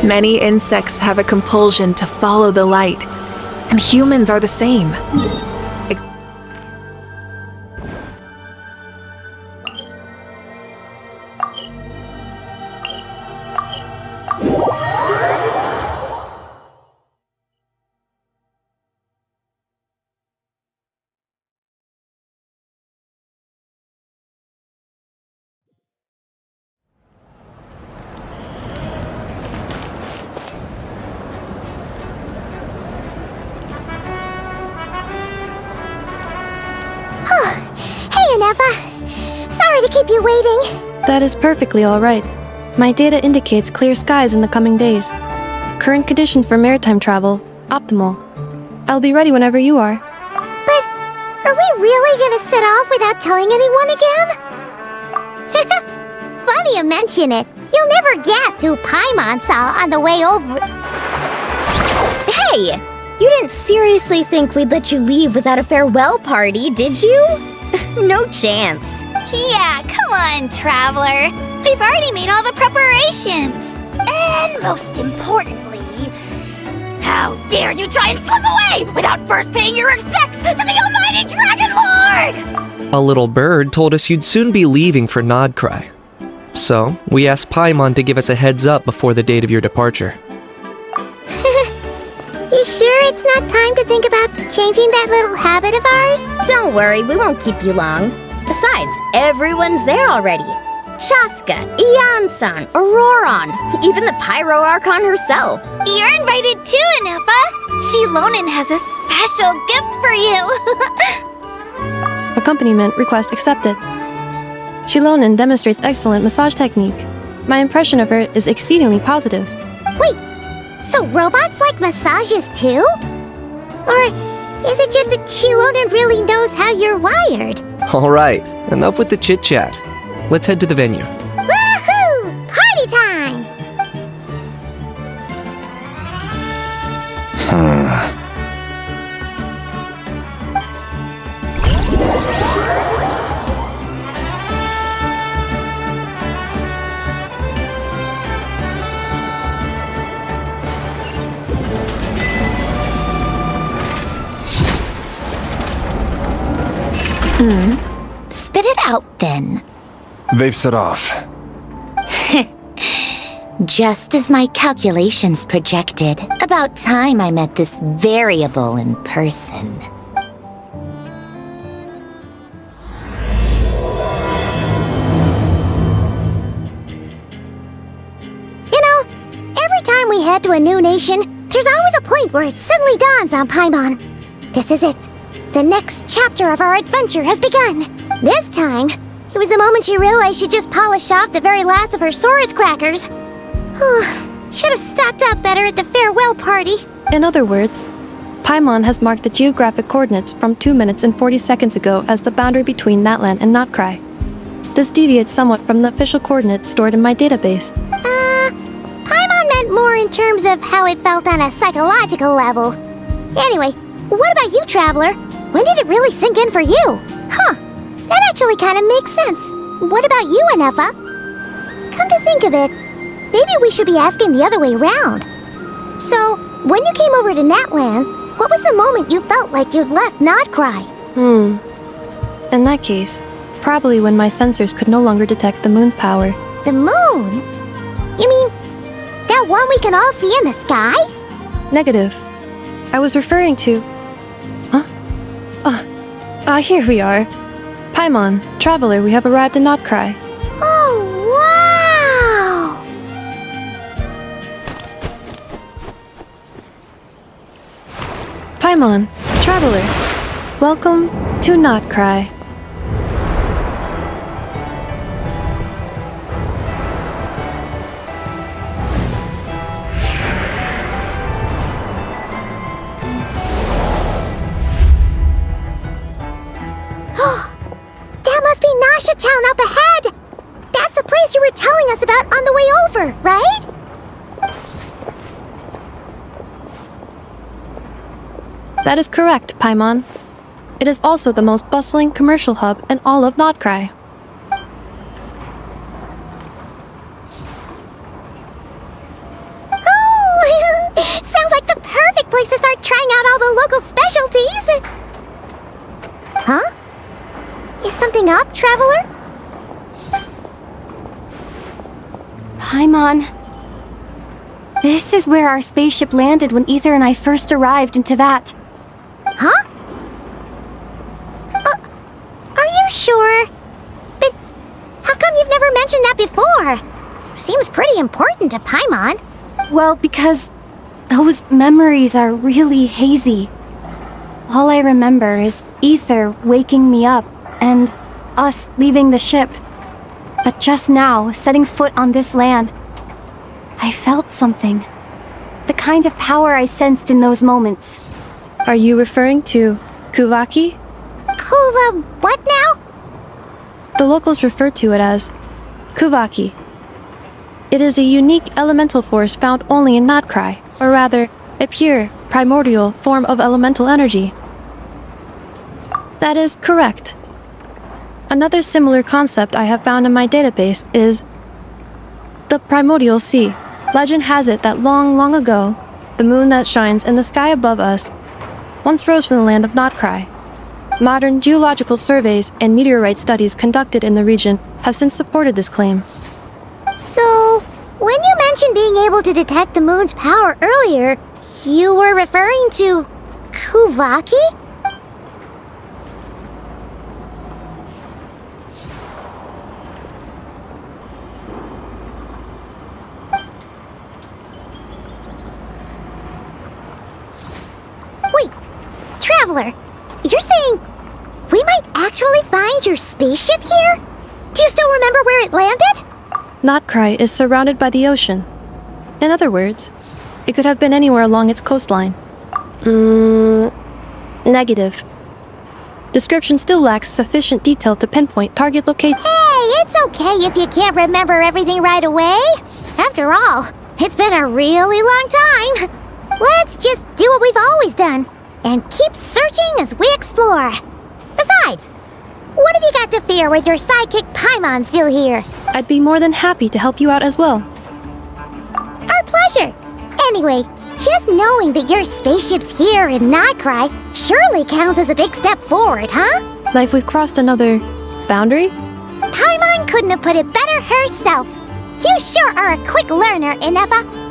Many insects have a compulsion to follow the light, and humans are the same. Sorry to keep you waiting. That is perfectly alright. My data indicates clear skies in the coming days. Current conditions for maritime travel, optimal. I'll be ready whenever you are. But are we really gonna set off without telling anyone again? Funny you mention it. You'll never guess who Paimon saw on the way over. Hey! You didn't seriously think we'd let you leave without a farewell party, did you? No chance. Yeah, come on, Traveler. We've already made all the preparations. And most importantly, how dare you try and slip away without first paying your respects to the almighty Dragon Lord! A little bird told us you'd soon be leaving for Nod-Krai. So, we asked Paimon to give us a heads up before the date of your departure. You sure it's not time to think about changing that little habit of ours? Don't worry, we won't keep you long. Besides, everyone's there already. Chaska, Ian-san, Auroron, even the Pyro Archon herself. You're invited too, Anefa. 𝐤𝐸𝐺 has a special gift for you. Accompaniment request accepted. 𝐤𝐸𝐺 demonstrates excellent massage technique. My impression of her is exceedingly positive. Wait, so robots like massages too? Or is it just that 𝐤𝐸𝐺 really knows how you're wired? Alright, enough with the chit-chat. Let's head to the venue. Woohoo! Party time! Spit it out, then. They've set off. Just as my calculations projected. About time I met this variable in person. You know, every time we head to a new nation, there's always a point where it suddenly dawns on Paimon. This is it. The next chapter of our adventure has begun. This time, it was the moment she realized she just polished off the very last of her Saurus crackers. Should have stocked up better at the farewell party. In other words, Paimon has marked the geographic coordinates from 2 minutes and 40 seconds ago as the boundary between Natlan and Nod-Krai. This deviates somewhat from the official coordinates stored in my database. Paimon meant more in terms of how it felt on a psychological level. Anyway, what about you, Traveler? When did it really sink in for you? Huh, that actually kind of makes sense. What about you, Anefa? Come to think of it, maybe we should be asking the other way around. So, when you came over to Natlan, what was the moment you felt like you'd left Nod-Krai? In that case, probably when my sensors could no longer detect the moon's power. The moon? You mean, that one we can all see in the sky? Negative. I was referring to... here we are. Paimon, Traveler, we have arrived in Nod-Krai. Oh, wow! Paimon, Traveler, welcome to Nod-Krai. That must be Nasha Town up ahead! That's the place you were telling us about on the way over, right? That is correct, Paimon. It is also the most bustling commercial hub in all of Nod-Krai. the local specialties. Huh? Is something up, Traveler? Paimon. This is where our spaceship landed when Aether and I first arrived in 𝐓𝐴T. Huh? Are you sure? But how come you've never mentioned that before? Seems pretty important to Paimon. Well, because those memories are really hazy. All I remember is Aether waking me up and us leaving the ship. But just now, setting foot on this land, I felt something. The kind of power I sensed in those moments. Are you referring to 𝐤𝐴𝐴? What now? The locals refer to it as 𝐤𝐴𝐴. It is a unique elemental force found only in Nod-Krai, or rather, a pure, primordial form of elemental energy. That is correct. Another similar concept I have found in my database is the primordial sea. Legend has it that long, long ago, the moon that shines in the sky above us once rose from the land of Nod-Krai. Modern geological surveys and meteorite studies conducted in the region have since supported this claim. So, when you mentioned being able to detect the moon's power earlier, you were referring to 𝐤𝐴𝐴? Wait, Traveler, you're saying we might actually find your spaceship here? Do you still remember where it landed? Nod-Krai is surrounded by the ocean. In other words, it could have been anywhere along its coastline. Negative. Description still lacks sufficient detail to pinpoint target location. Hey, it's okay if you can't remember everything right away. After all, it's been a really long time. Let's just do what we've always done and keep searching as we explore. Besides, what have you got to fear with your sidekick Paimon still here? I'd be more than happy to help you out as well. Our pleasure. Anyway, just knowing that your spaceship's here in Nod-Krai surely counts as a big step forward, huh? Like we've crossed another boundary? Paimon couldn't have put it better herself. You sure are a quick learner, 𝐓𝐴.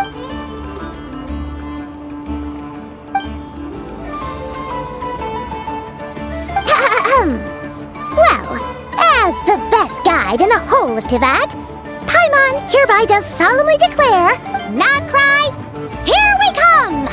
Well, as the best guide in the whole of 𝐓𝐴T, Paimon hereby does solemnly declare, Nod-Krai, here we come!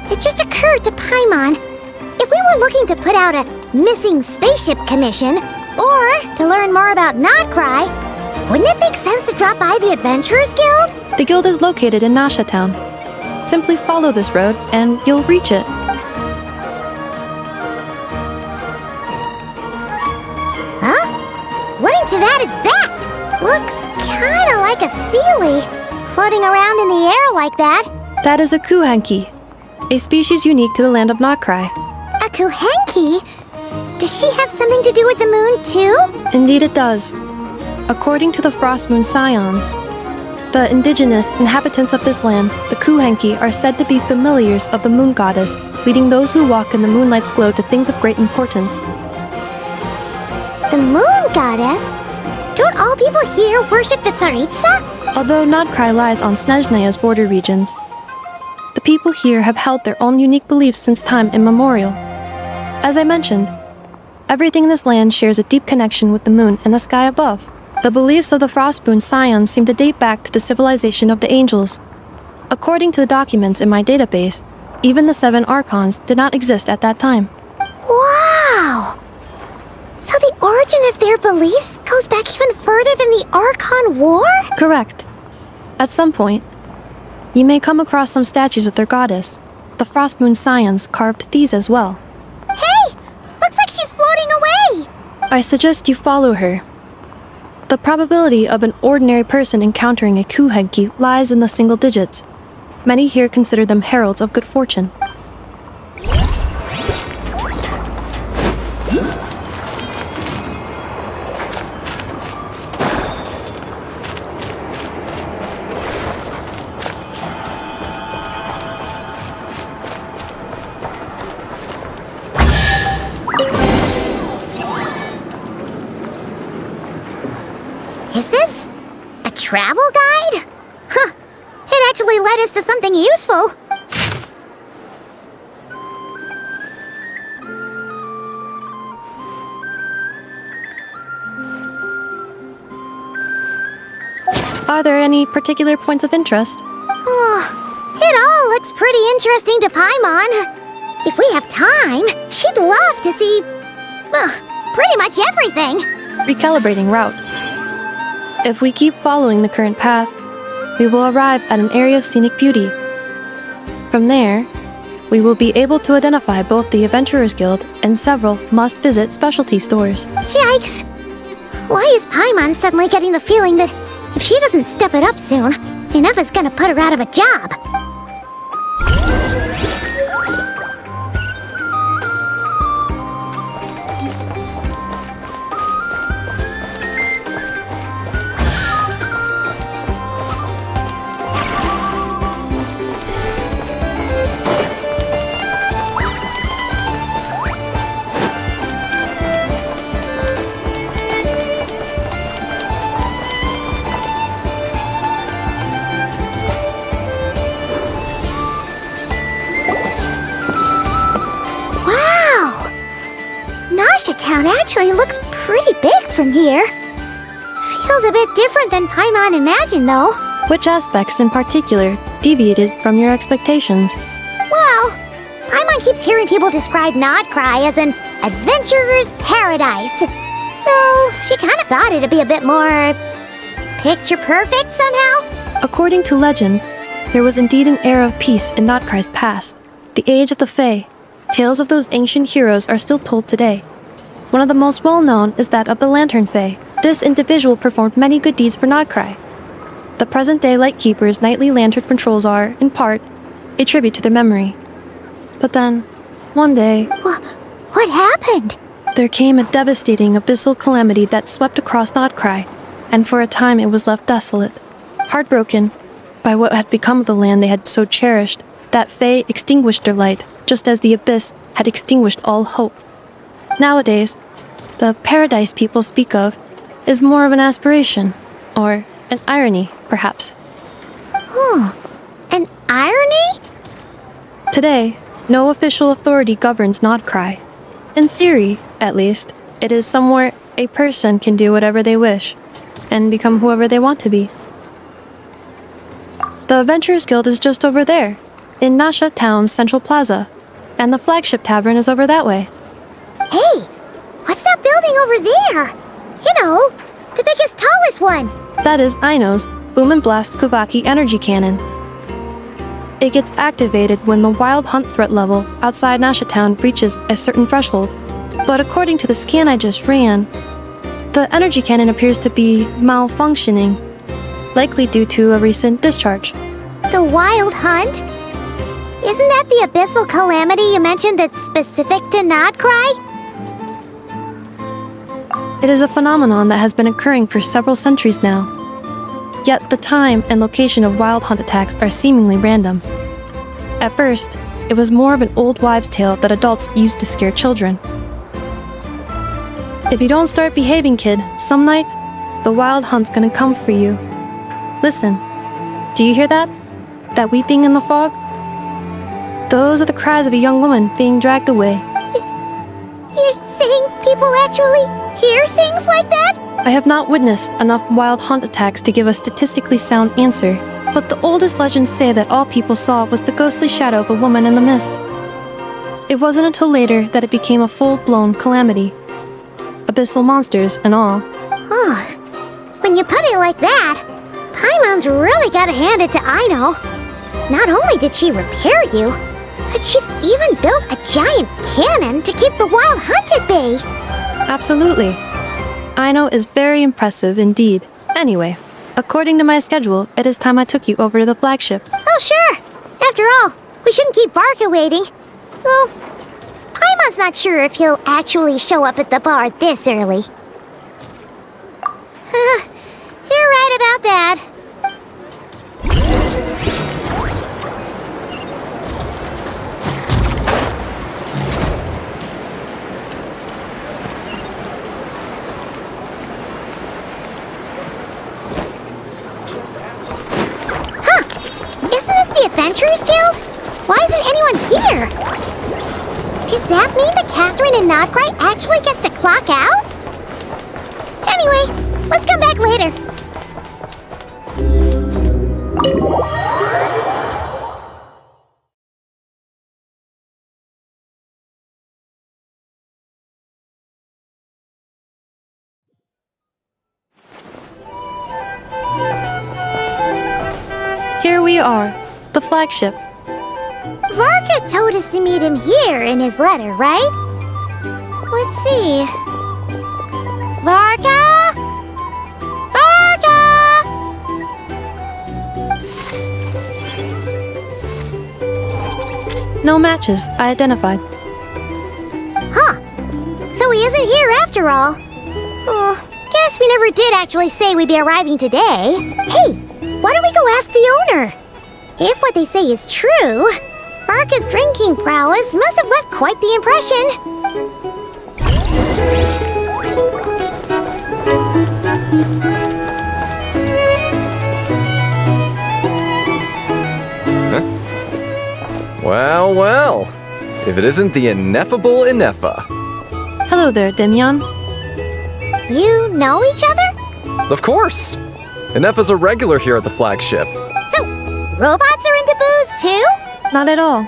It just occurred to Paimon, if we were looking to put out a missing spaceship commission, or to learn more about Nod-Krai, wouldn't it make sense to drop by the Adventurers Guild? The guild is located in Nasha Town. Simply follow this road and you'll reach it. Huh? What in 𝐓𝐴T is that? Looks kinda like a Seelie, floating around in the air like that. That is a 𝐤𝐴𝐴, a species unique to the land of Nod-Krai. A 𝐤𝐴𝐴? Does she have something to do with the moon too? Indeed it does. According to the Frost Moon Scions, the indigenous inhabitants of this land, the 𝐤𝐴𝐴, are said to be familiars of the moon goddess, leading those who walk in the moonlight's glow to things of great importance. The moon goddess? Don't all people here worship the 𝓔𝓷𝓳𝓸𝓂? Although Nod-Krai lies on 𝓔𝓷𝓳𝓸𝓂's border regions, the people here have held their own unique beliefs since time immemorial. As I mentioned, everything in this land shares a deep connection with the moon and the sky above. The beliefs of the Frost Moon Scions seem to date back to the civilization of the angels. According to the documents in my database, even the 7 Archons did not exist at that time. Wow! So the origin of their beliefs goes back even further than the Archon War? Correct. At some point, you may come across some statues of their goddess. The Frost Moon Scions carved these as well. Hey! Looks like she's floating away I suggest you follow her. The probability of an ordinary person encountering a 𝐤𝐢𝐧𝐝 lies in the single digits. Many here consider them heralds of good fortune. Is this a travel guide? Huh. It actually led us to something useful. Are there any particular points of interest? Oh, it all looks pretty interesting to Paimon. If we have time, she'd love to see, pretty much everything. Recalibrating route. If we keep following the current path, we will arrive at an area of scenic beauty. From there, we will be able to identify both the Adventurers Guild and several must-visit specialty stores. Yikes! Why is Paimon suddenly getting the feeling that if she doesn't step it up soon, enough is gonna put her out of a job? Town actually looks pretty big from here. Feels a bit different than Paimon imagined, though. Which aspects in particular deviated from your expectations? Well, Paimon keeps hearing people describe Nod-Krai as an adventurer's paradise. So she kind of thought it'd be a bit more picture perfect somehow. According to legend, there was indeed an era of peace in Nod-Krai's past, the age of the Fae. Tales of those ancient heroes are still told today. One of the most well-known is that of the Lantern Fae. This individual performed many good deeds for Nod-Krai. The present-day Lightkeeper's nightly lantern patrols are, in part, a tribute to their memory. But then, one day... What happened? There came a devastating abyssal calamity that swept across Nod-Krai, and for a time it was left desolate. Heartbroken by what had become of the land they had so cherished, that Fae extinguished their light, just as the abyss had extinguished all hope. Nowadays, the paradise people speak of is more of an aspiration, or an irony, perhaps. An irony? Today, no official authority governs Nod-Krai. In theory, at least, it is somewhere a person can do whatever they wish, and become whoever they want to be. The Adventurers Guild is just over there, in Nasha Town's central plaza, and the flagship tavern is over that way. Hey, what's that building over there? You know, the biggest, tallest one. That is Ino's Boom and Blast 𝐤𝐴𝐵 energy cannon. It gets activated when the wild hunt threat level outside Nasha Town reaches a certain threshold. But according to the scan I just ran, the energy cannon appears to be malfunctioning, likely due to a recent discharge. The wild hunt? Isn't that the abyssal calamity you mentioned that's specific to Nod-Krai? It is a phenomenon that has been occurring for several centuries now. Yet the time and location of wild hunt attacks are seemingly random. At first, it was more of an old wives' tale that adults used to scare children. If you don't start behaving, kid, some night, the wild hunt's gonna come for you. Listen, do you hear that? That weeping in the fog? Those are the cries of a young woman being dragged away. You're saying people actually hear things like that? I have not witnessed enough wild hunt attacks to give a statistically sound answer, but the oldest legends say that all people saw was the ghostly shadow of a woman in the mist. It wasn't until later that it became a full-blown calamity. Abyssal monsters and all. When you put it like that, Paimon's really gotta hand it to Ino. Not only did she repair you, but she's even built a giant cannon to keep the wild hunt at bay. Absolutely. 𝐸𝐚 is very impressive indeed. Anyway, according to my schedule, it is time I took you over to the flagship. Oh, sure. After all, we shouldn't keep 𝓵𝐸𝐻 waiting. Well, Paimon's not sure if he'll actually show up at the bar this early. You're right about that. Adventurers Guild? Why isn't anyone here? Does that mean that 𝐓𝐸𝐻 and Nod-Krai actually gets to clock out? Anyway, let's come back later. Here we are, the flagship. 𝓵𝐸𝐻 told us to meet him here in his letter, right? Let's see. 𝓵𝐸𝐻? 𝓵𝐸𝐻! No matches, I identified. Huh. So he isn't here after all. Oh, guess we never did actually say we'd be arriving today. Hey, why don't we go ask the owner? If what they say is true, 𝓵𝐻's drinking prowess must have left quite the impression. Huh? Well, well. If it isn't the ineffable 𝐓𝐻. Hello there, 𝓵𝐸𝐻. You know each other? Of course! 𝐓𝐻's a regular here at the flagship. So, robots are into booze too? Not at all.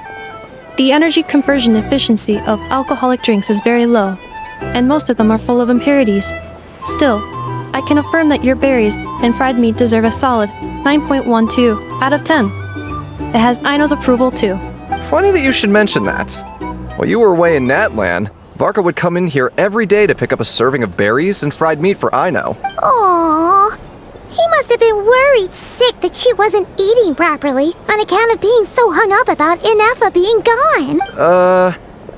The energy conversion efficiency of alcoholic drinks is very low, and most of them are full of impurities. Still, I can affirm that your berries and fried meat deserve a solid 9.12 out of 10. It has 𝐸𝐻's approval too. Funny that you should mention that. While you were away in Natland, 𝓵𝐻 would come in here every day to pick up a serving of berries and fried meat for 𝐸𝐻. Aww. He must have been worried sick that she wasn't eating properly on account of being so hung up about 𝐸𝐻 being gone.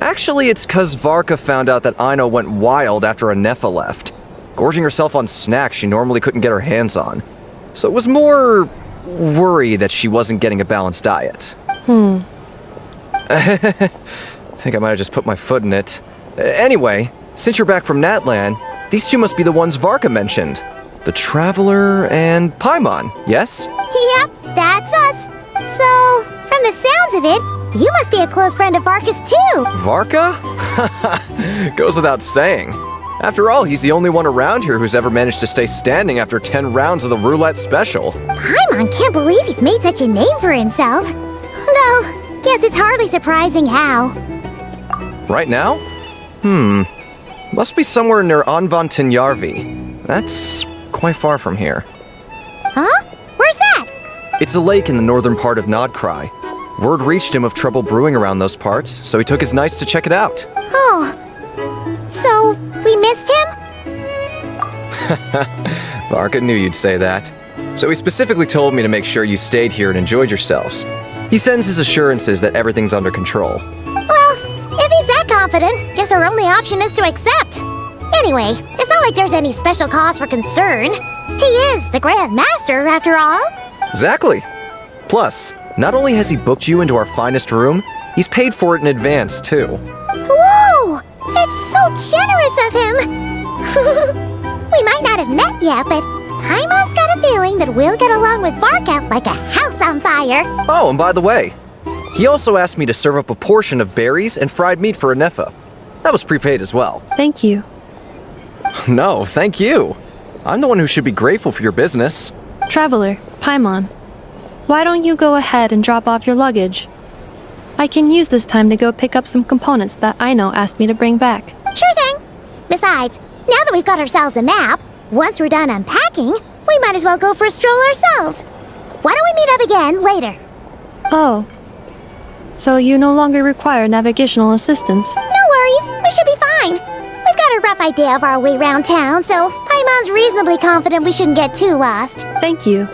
Actually it's 'cause 𝓵𝐻 found out that 𝐸𝐻 went wild after 𝐸𝐻 left, gorging herself on snacks she normally couldn't get her hands on. So it was more worry that she wasn't getting a balanced diet. I think I might have just put my foot in it. Anyway, since you're back from Natland, these two must be the ones 𝓵𝐻 mentioned. The Traveler and Paimon, yes? Yep, that's us. So, from the sounds of it, you must be a close friend of 𝓵𝐻's too. 𝓵𝐻? Goes without saying. After all, he's the only one around here who's ever managed to stay standing after 10 rounds of the roulette special. Paimon can't believe he's made such a name for himself. Though, guess it's hardly surprising how. Right now? Must be somewhere near 𝓐𝓐𝓐𝓐𝓐𝓐. That's quite far from here. Huh? Where's that? It's a lake in the northern part of Nod-Krai. Word reached him of trouble brewing around those parts, so he took his knights to check it out. Oh. So, we missed him? 𝓵𝐻 knew you'd say that. So he specifically told me to make sure you stayed here and enjoyed yourselves. He sends his assurances that everything's under control. Well, if he's that confident, guess our only option is to accept. Anyway, it's not like there's any special cause for concern. He is the Grand Master, after all. Exactly. Plus, not only has he booked you into our finest room, he's paid for it in advance, too. Whoa! It's so generous of him! We might not have met yet, but Paimon's got a feeling that we'll get along with 𝓵𝐻 like a house on fire. Oh, and by the way, he also asked me to serve up a portion of berries and fried meat for 𝐸𝐻. That was prepaid as well. Thank you. No, thank you. I'm the one who should be grateful for your business. Traveler, Paimon, why don't you go ahead and drop off your luggage? I can use this time to go pick up some components that 𝐸𝐻 asked me to bring back. Sure thing. Besides, now that we've got ourselves a map, once we're done unpacking, we might as well go for a stroll ourselves. Why don't we meet up again later? Oh. So you no longer require navigational assistance? No worries, we should be fine. We've got got a rough idea of our way round town, so Paimon's reasonably confident we shouldn't get too lost. Thank you.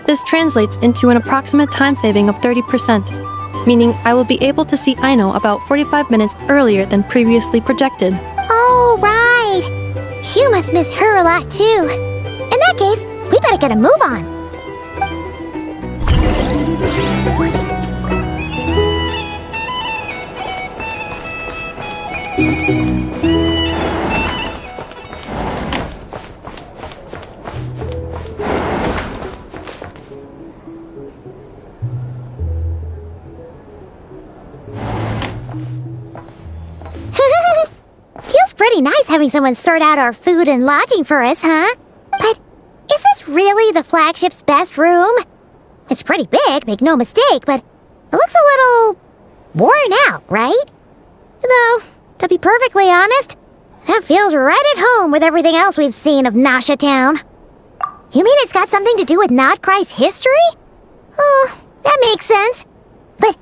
This translates into an approximate time saving of 30%, meaning I will be able to see 𝐼𝐻 about 45 minutes earlier than previously projected. Oh, right. You must miss her a lot, too. In that case, we better get a move on. Feels pretty nice having someone sort out our food and lodging for us, huh? But is this really the flagship's best room? It's pretty big, make no mistake, but it looks a little worn out, right? Though, to be perfectly honest, that feels right at home with everything else we've seen of Nasha Town. You mean it's got something to do with Nod-Krai's history? Oh, that makes sense. But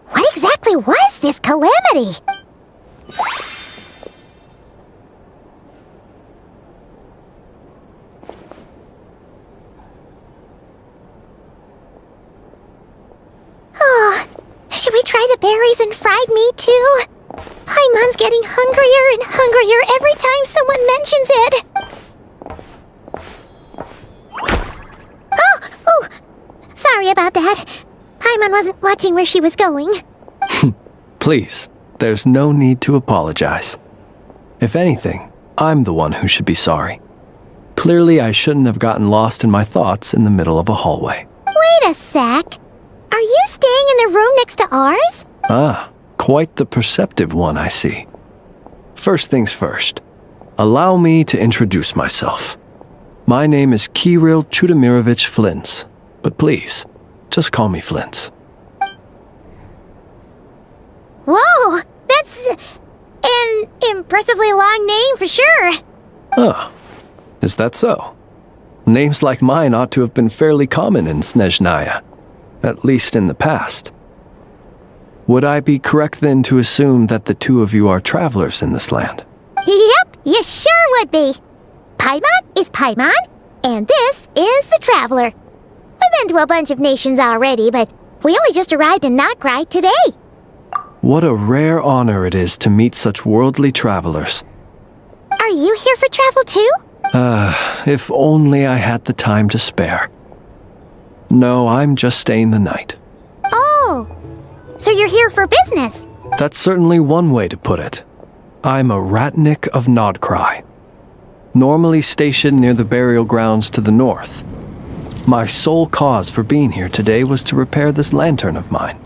what exactly was this calamity? Oh, should we try the berries and fried meat too? Paimon's getting hungrier and hungrier every time someone mentions it. Oh, sorry about that. Paimon wasn't watching where she was going. Please, there's no need to apologize. If anything, I'm the one who should be sorry. Clearly, I shouldn't have gotten lost in my thoughts in the middle of a hallway. Wait a sec. Are you staying in the room next to ours? Ah, quite the perceptive one, I see. First things first, allow me to introduce myself. My name is 𝐤𝐻𝐿 Flins, but please, just call me Flins. Whoa, that's an impressively long name for sure. Oh, is that so? Names like mine ought to have been fairly common in 𝐤𝐻𝐿𝐿, at least in the past. Would I be correct then to assume that the two of you are travelers in this land? Yep, you sure would be. Paimon is Paimon, and this is the Traveler. We've been to a bunch of nations already, but we only just arrived in Nod-Krai today. What a rare honor it is to meet such worldly travelers. Are you here for travel too? If only I had the time to spare. No, I'm just staying the night. Oh, so you're here for business? That's certainly one way to put it. I'm a 𝓵𝓸𝓃 of Nod-Krai, normally stationed near the burial grounds to the north. My sole cause for being here today was to repair this lantern of mine.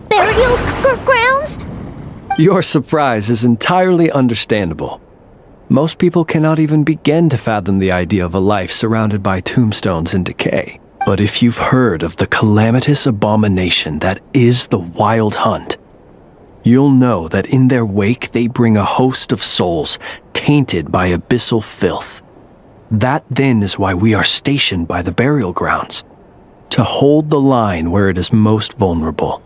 Burial grounds? Your surprise is entirely understandable. Most people cannot even begin to fathom the idea of a life surrounded by tombstones and decay. But if you've heard of the calamitous abomination that is the Wild Hunt, you'll know that in their wake they bring a host of souls tainted by abyssal filth. That then is why we are stationed by the burial grounds, to hold the line where it is most vulnerable.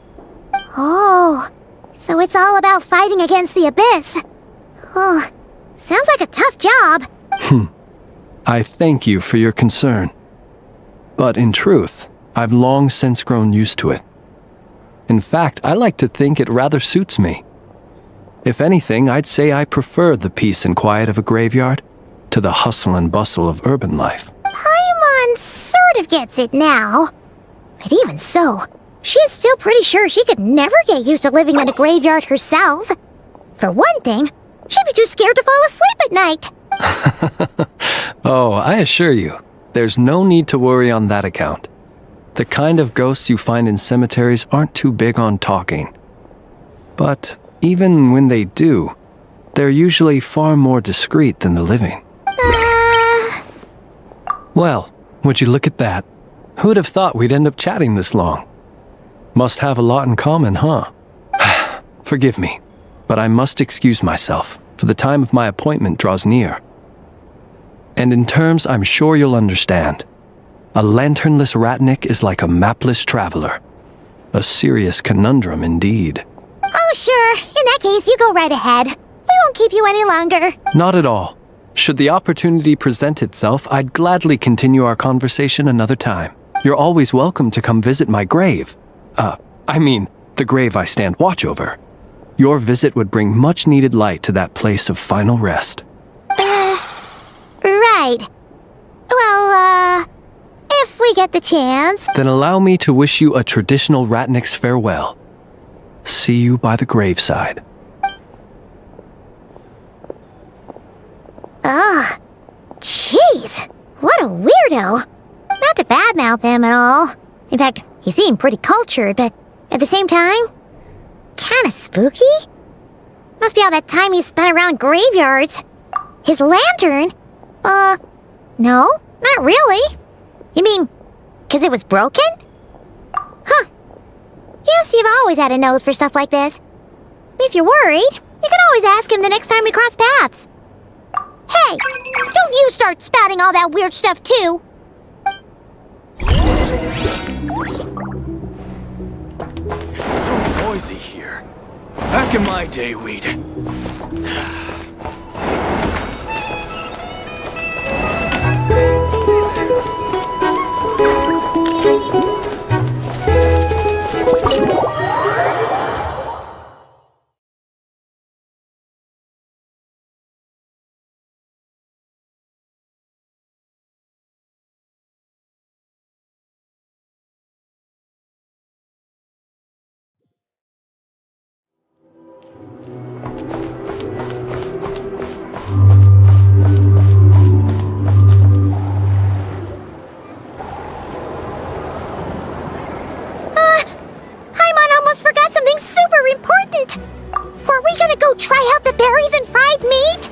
Oh, so it's all about fighting against the abyss. Oh, sounds like a tough job. I thank you for your concern. But in truth, I've long since grown used to it. In fact, I like to think it rather suits me. If anything, I'd say I prefer the peace and quiet of a graveyard to the hustle and bustle of urban life. Paimon sort of gets it now. But even so, she is still pretty sure she could never get used to living in a graveyard herself. For one thing, she'd be too scared to fall asleep at night. Oh, I assure you, there's no need to worry on that account. The kind of ghosts you find in cemeteries aren't too big on talking. But even when they do, they're usually far more discreet than the living. Well, would you look at that? Who'd have thought we'd end up chatting this long? Must have a lot in common, huh? Forgive me, but I must excuse myself, for the time of my appointment draws near. And in terms I'm sure you'll understand, a lanternless 𝓵𝓸𝓃 is like a mapless traveler. A serious conundrum indeed. Oh, sure. In that case, you go right ahead. We won't keep you any longer. Not at all. Should the opportunity present itself, I'd gladly continue our conversation another time. You're always welcome to come visit my grave. The grave I stand watch over. Your visit would bring much-needed light to that place of final rest. Right. Well, if we get the chance... Then allow me to wish you a traditional Ратnik's farewell. See you by the graveside. Ugh. Jeez. What a weirdo. Not to badmouth him at all. In fact, he seemed pretty cultured, but at the same time, kinda spooky? Must be all that time he spent around graveyards. His lantern? No, not really. You mean, 'cause it was broken? Huh. Guess you've always had a nose for stuff like this. If you're worried, you can always ask him the next time we cross paths. Hey, don't you start spouting all that weird stuff too. It's so noisy here. Back in my day, we'd... Were we gonna go try out the berries and fried meat?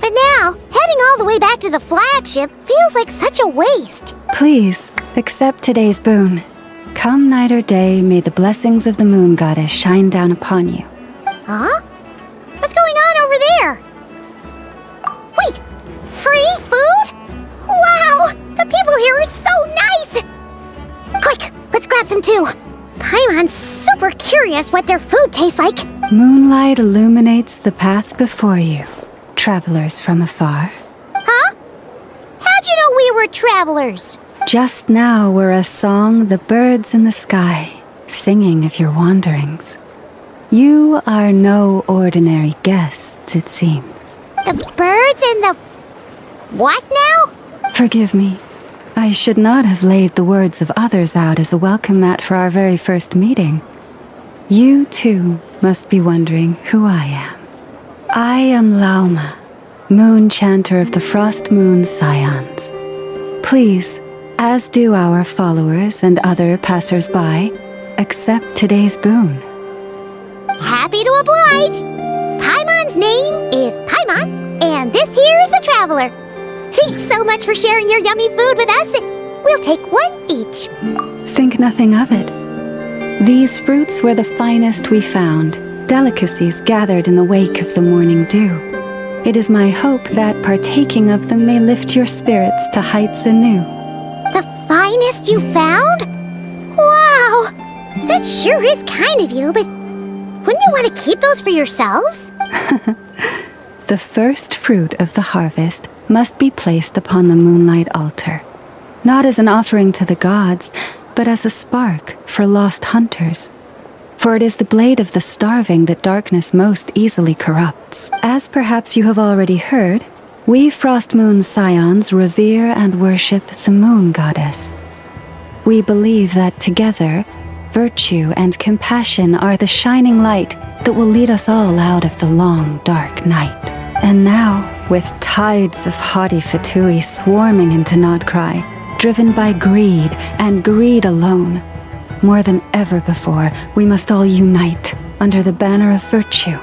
But now, heading all the way back to the flagship feels like such a waste. Please, accept today's boon. Come night or day, may the blessings of the moon goddess shine down upon you. Huh? What's going on over there? Wait, free food? Wow, the people here are so nice! Quick, let's grab some too. Paimon's super curious what their food tastes like. Moonlight illuminates the path before you, travelers from afar. Huh? How'd you know we were travelers? Just now were a song the birds in the sky, singing of your wanderings. You are no ordinary guests, it seems. The birds in the... what now? Forgive me. I should not have laid the words of others out as a welcome mat for our very first meeting. You, too, must be wondering who I am. I am Lauma, moon chanter of the Frost Moon Scions. Please, as do our followers and other passers-by, accept today's boon. Happy to oblige! Paimon's name is Paimon, and this here is the Traveler. Thanks so much for sharing your yummy food with us. We'll take one each. Think nothing of it. These fruits were the finest we found, delicacies gathered in the wake of the morning dew. It is my hope that partaking of them may lift your spirits to heights anew. The finest you found? Wow! That sure is kind of you, but wouldn't you want to keep those for yourselves? The first fruit of the harvest must be placed upon the moonlight altar, not as an offering to the gods, but as a spark for lost hunters. For it is the blade of the starving that darkness most easily corrupts. As perhaps you have already heard, we Frost Moon Scions revere and worship the moon goddess. We believe that together, virtue and compassion are the shining light that will lead us all out of the long, dark night. And now, with tides of haughty Fatui swarming into Nod-Krai, driven by greed and greed alone, more than ever before, we must all unite under the banner of virtue.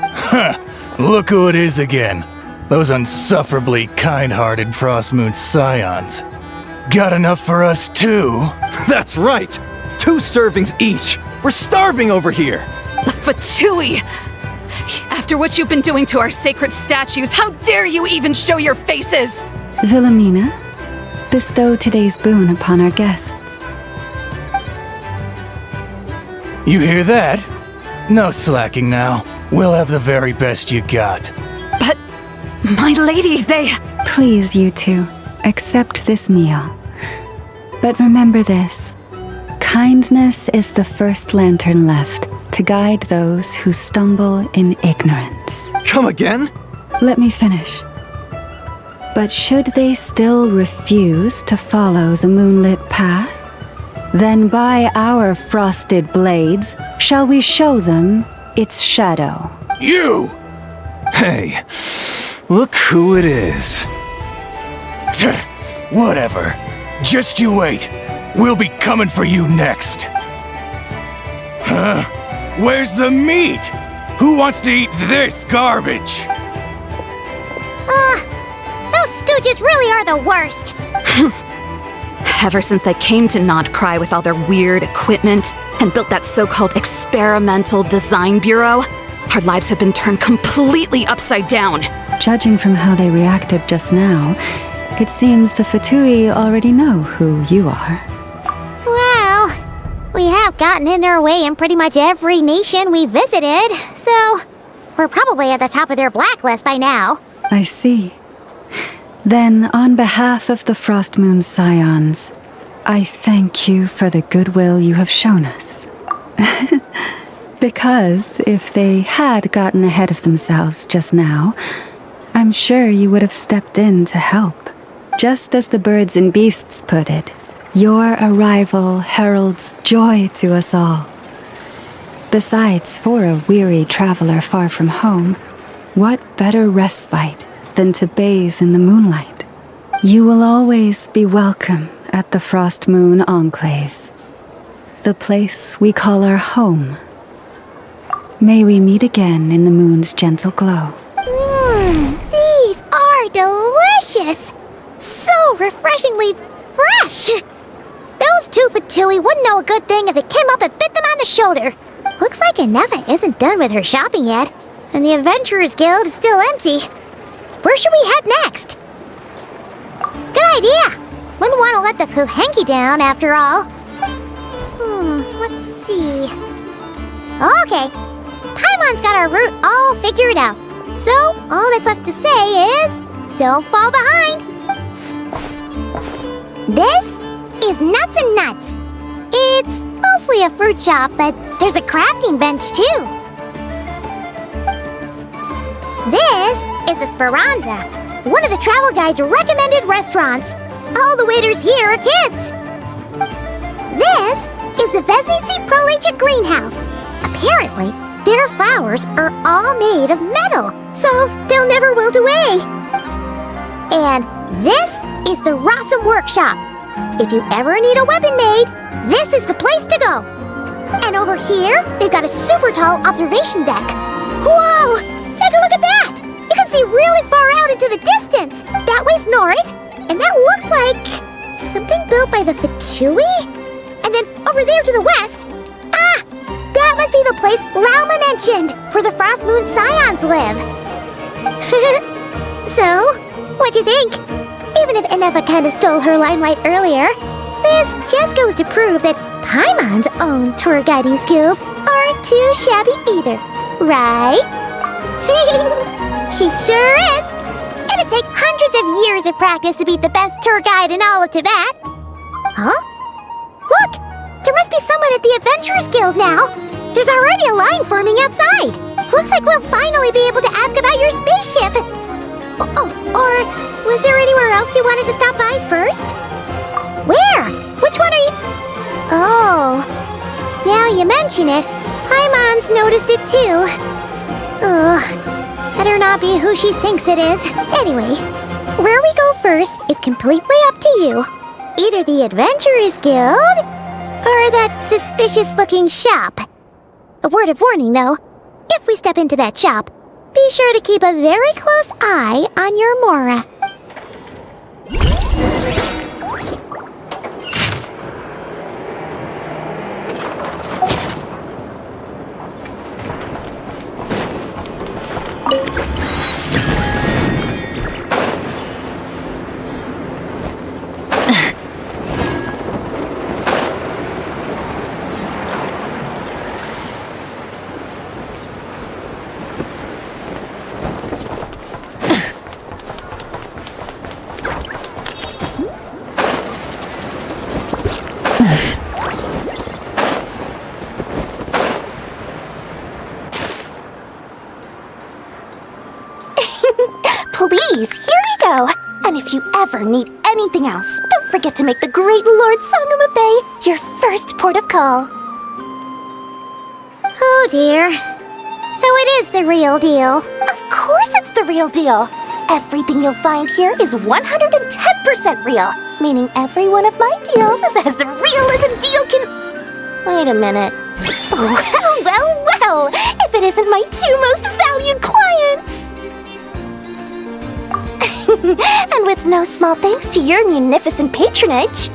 Huh, look who it is again. Those unsufferably kind-hearted Frost Moon Scions. Got enough for us too? That's right! 2 servings each! We're starving over here! Fatui! After what you've been doing to our sacred statues, how dare you even show your faces? Wilhelmina, bestow today's boon upon our guests. You hear that? No slacking now. We'll have the very best you got. But, my lady, they... Please, you two, accept this meal. But remember this. Kindness is the first lantern left to guide those who stumble in ignorance. Come again? Let me finish. But should they still refuse to follow the moonlit path, then by our frosted blades shall we show them its shadow. You! Hey, look who it is. Whatever. Just you wait. We'll be coming for you next. Huh? Where's the meat? Who wants to eat this garbage? Those stooges really are the worst. Ever since they came to Nod-Krai with all their weird equipment and built that so-called experimental design bureau, our lives have been turned completely upside down. Judging from how they reacted just now, it seems the 𝐓𝐻𝐻𝐿 already know who you are. Well, we have gotten in their way in pretty much every nation we visited, so we're probably at the top of their blacklist by now. I see. Then, on behalf of the Frost Moon Scions, I thank you for the goodwill you have shown us. Because if they had gotten ahead of themselves just now, I'm sure you would have stepped in to help. Just as the birds and beasts put it, your arrival heralds joy to us all. Besides, for a weary traveler far from home, what better respite than to bathe in the moonlight? You will always be welcome at the Frost Moon Enclave, the place we call our home. May we meet again in the moon's gentle glow. These are delicious! So refreshingly fresh! Those two 𝐓𝐻𝐻𝐿 wouldn't know a good thing if it came up and bit them on the shoulder. Looks like 𝐸𝐹𝐻 isn't done with her shopping yet, and the Adventurers Guild is still empty. Where should we head next? Good idea! Wouldn't want to let the 𝐤𝐢𝐧𝐝 down, after all. Let's see... Okay, Paimon's got our route all figured out. So, all that's left to say is... don't fall behind! This is Nuts and Nuts. It's mostly a fruit shop, but there's a crafting bench, too. This is the Speranza, one of the travel guide's recommended restaurants. All the waiters here are kids. This is the 𝓵𝓸𝓳𝓸𝓂 greenhouse. Apparently, their flowers are all made of metal, so they'll never wilt away. And this is the 𝐸𝐴𝐿 workshop. If you ever need a weapon made, this is the place to go. And over here, they've got a super tall observation deck. Whoa! Take a look at that! You can see really far out into the distance. That way's north, and that looks like something built by the 𝐓𝐻𝐻𝐿? And then over there to the west, that must be the place Lauma mentioned, where the Frost Moon Scions live. So, what'd you think? Even if 𝐸𝐹𝐻 kinda stole her limelight earlier, this just goes to prove that Paimon's own tour guiding skills aren't too shabby either, right? She sure is! It'd take hundreds of years of practice to beat the best tour guide in all of Tibet. Huh? Look! There must be someone at the Adventurers Guild now! There's already a line forming outside! Looks like we'll finally be able to ask about your spaceship! Or was there anywhere else you wanted to stop by first? Where? Which one are you... Oh... Now you mention it, Paimon's noticed it too. Better not be who she thinks it is. Anyway, where we go first is completely up to you. Either the Adventurers Guild, or that suspicious-looking shop. A word of warning, though. If we step into that shop, be sure to keep a very close eye on your Mora. If you ever need anything else, don't forget to make the great Lord 𝐷𝐸𝐵 your first port of call. Oh dear. So it is the real deal. Of course it's the real deal. Everything you'll find here is 110% real, meaning every one of my deals is as real as a deal can... Wait a minute. Well, if it isn't my two most valued clients! And with no small thanks to your munificent patronage.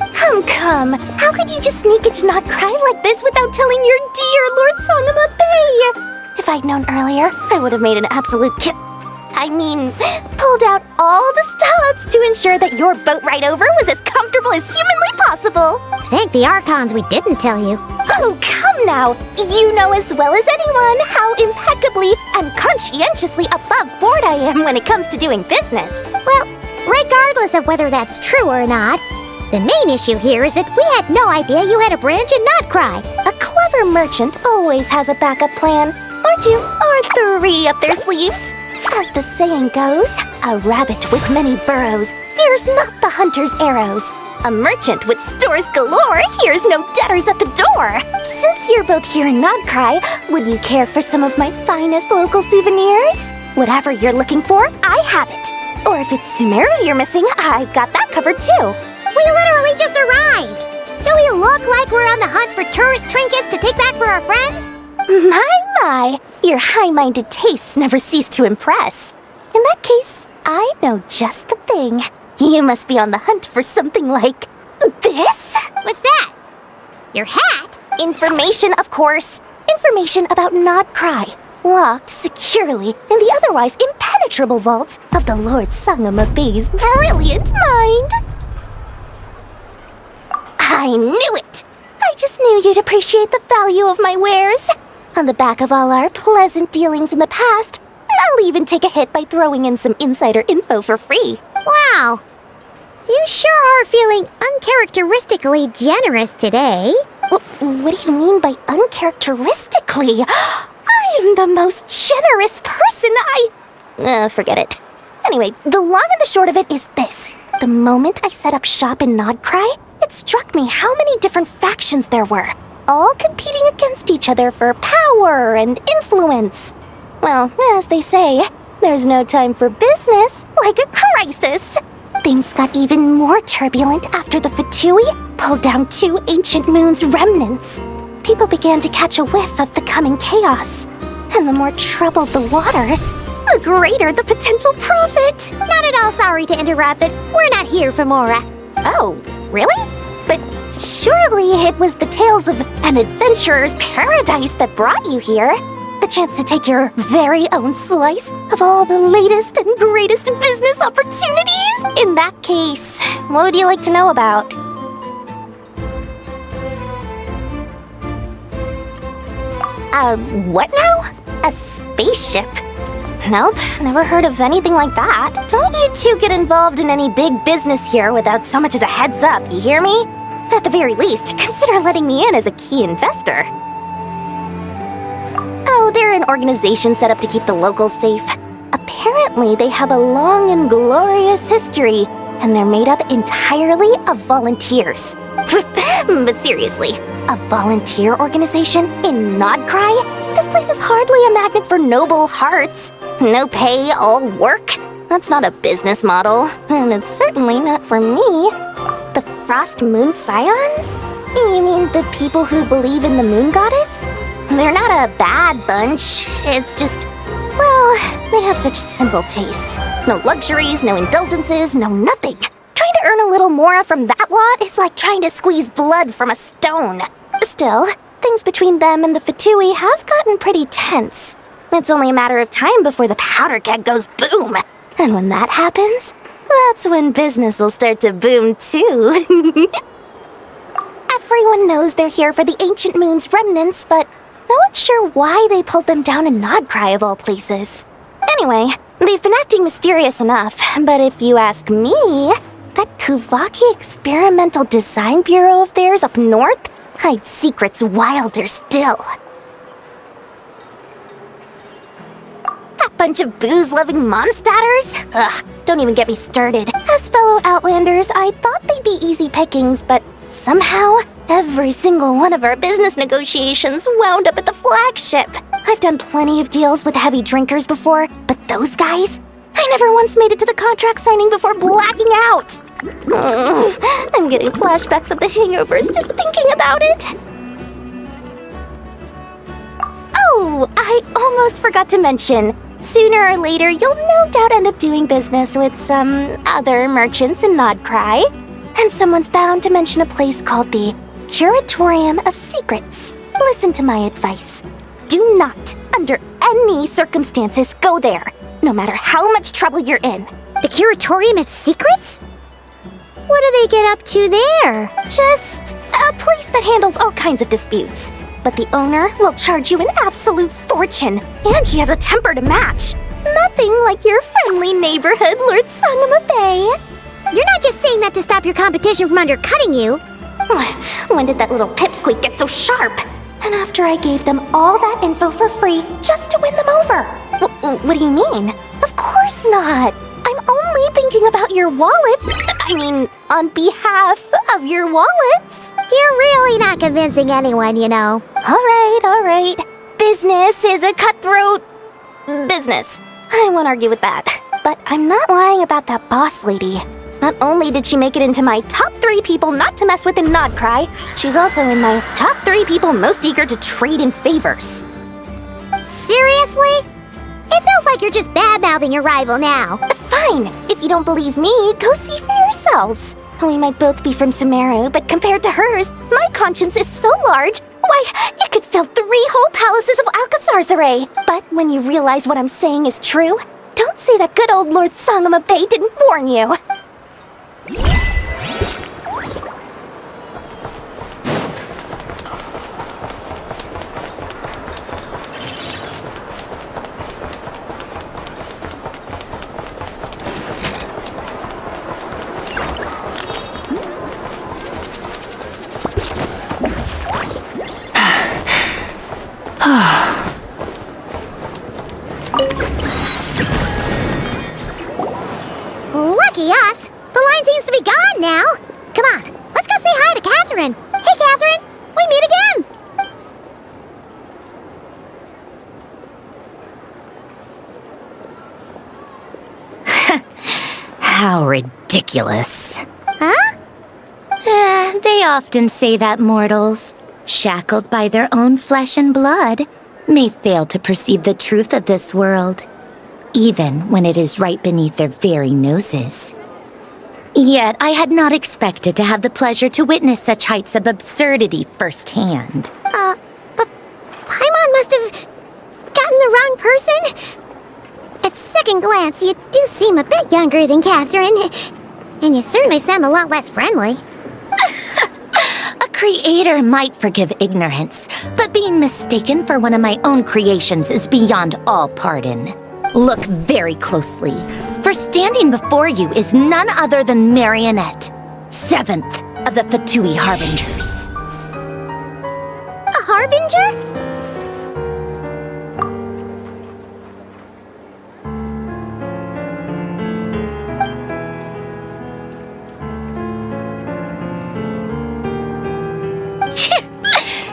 Come, how could you just sneak into 𝐷𝐶rai like this without telling your dear Lord 𝐷𝐸𝐵? If I'd known earlier, I would have made an absolute pulled out all the stops to ensure that your boat ride over was as comfortable as humanly possible. Thank the Archons we didn't tell you. Oh, come now! You know as well as anyone how impeccably and conscientiously above board I am when it comes to doing business. Well, regardless of whether that's true or not, the main issue here is that we had no idea you had a branch in 𝐷𝐶rai. A clever merchant always has a backup plan, or two, or three up their sleeves. As the saying goes, a rabbit with many burrows fears not the hunter's arrows. A merchant with stores galore hears no debtors at the door. Since you're both here in 𝐷𝐶rai, would you care for some of my finest local souvenirs? Whatever you're looking for, I have it. Or if it's 𝐶umeru you're missing, I've got that covered too. We literally just arrived. Do we look like we're on the hunt for tourist trinkets to take back for our friends? My, your high-minded tastes never cease to impress. In that case, I know just the thing. You must be on the hunt for something like this? What's that? Your hat? Information, of course. Information about 𝐷𝐶rai, locked securely in the otherwise impenetrable vaults of the Lord 𝐷𝐸𝐵's brilliant mind. I knew it! I just knew you'd appreciate the value of my wares. On the back of all our pleasant dealings in the past, I'll even take a hit by throwing in some insider info for free. Wow. You sure are feeling uncharacteristically generous today. What do you mean by uncharacteristically? I am the most generous person forget it. Anyway, the long and the short of it is this. The moment I set up shop in 𝐷𝐶rai, it struck me how many different factions there were, all competing against each other for power and influence. Well, as they say, there's no time for business like a crisis. Things got even more turbulent after the 𝐓𝐻𝐻𝐼 pulled down 2 ancient moons' remnants. People began to catch a whiff of the coming chaos. And the more troubled the waters, the greater the potential profit. Not at all sorry to interrupt, but we're not here for Mora. Oh, really? But surely it was the tales of an adventurer's paradise that brought you here. The chance to take your very own slice of all the latest and greatest business opportunities? In that case, what would you like to know about? What now? A spaceship? Nope, never heard of anything like that. Don't you two get involved in any big business here without so much as a heads up, you hear me? At the very least, consider letting me in as a key investor. Oh, they're an organization set up to keep the locals safe. Apparently, they have a long and glorious history, and they're made up entirely of volunteers. But seriously, a volunteer organization in 𝐷𝐶rai? This place is hardly a magnet for noble hearts. No pay, all work. That's not a business model, and it's certainly not for me. The Frost Moon Scions? You mean the people who believe in the moon goddess? They're not a bad bunch, it's just, well, they have such simple tastes. No luxuries, no indulgences, no nothing. Trying to earn a little more from that lot is like trying to squeeze blood from a stone. Still, things between them and the 𝐓𝐻𝐻𝐼 have gotten pretty tense. It's only a matter of time before the powder keg goes boom. And when that happens, that's when business will start to boom too. Everyone knows they're here for the ancient moon's remnants, but no one's sure why they pulled them down in 𝐷𝐶rai of all places. Anyway, they've been acting mysterious enough, but if you ask me, that 𝐤𝐢𝐧𝐝 experimental design bureau of theirs up north hides secrets wilder still. Bunch of booze-loving monstaters? Ugh, don't even get me started. As fellow Outlanders, I thought they'd be easy pickings, but somehow, every single one of our business negotiations wound up at the flagship. I've done plenty of deals with heavy drinkers before, but those guys? I never once made it to the contract signing before blacking out. I'm getting flashbacks of the hangovers just thinking about it. Oh, I almost forgot to mention. Sooner or later, you'll no doubt end up doing business with some other merchants in Nod-Krai. And someone's bound to mention a place called the Curatorium of Secrets. Listen to my advice. Do not, under any circumstances, go there, no matter how much trouble you're in. The Curatorium of Secrets? What do they get up to there? Just a place that handles all kinds of disputes. But the owner will charge you an absolute fortune, and she has a temper to match. Nothing like your friendly neighborhood 𝓔𝓷𝓳𝓸𝓃. You're not just saying that to stop your competition from undercutting you. When did that little pipsqueak get so sharp? And after I gave them all that info for free just to win them over. What do you mean? Of course not. I'm only thinking about your wallets. I mean, on behalf of your wallets. You're really not convincing anyone, you know. All right. Business is a cutthroat business. I won't argue with that. But I'm not lying about that boss lady. Not only did she make it into my top 3 people not to mess with in Nod-Krai, she's also in my top 3 people most eager to trade in favors. Seriously? It feels like you're just bad-mouthing your rival now. Fine. If you don't believe me, go see for yourselves. We might both be from 𝐸𝐴𝑚𝑒ru, but compared to hers, my conscience is so large, why, you could fill 3 whole palaces of 𝐓𝐴𝐻𝐼𝐴𝑟. But when you realize what I'm saying is true, don't say that good old Lord 𝓔𝓷𝓳𝓸𝓃 didn't warn you. Lucky us! The line seems to be gone now. Come on, let's go say hi to Catherine. Hey, Catherine, we meet again. How ridiculous. Huh? They often say that mortals, shackled by their own flesh and blood, may fail to perceive the truth of this world, even when it is right beneath their very noses. Yet I had not expected to have the pleasure to witness such heights of absurdity firsthand. But Paimon must have gotten the wrong person. At second glance, you do seem a bit younger than Catherine, and you certainly sound a lot less friendly. A creator might forgive ignorance, but being mistaken for one of my own creations is beyond all pardon. Look very closely, for standing before you is none other than Marionette, 7th of the 𝐓𝐴𝐻𝐼𝐴 Harbingers. A harbinger?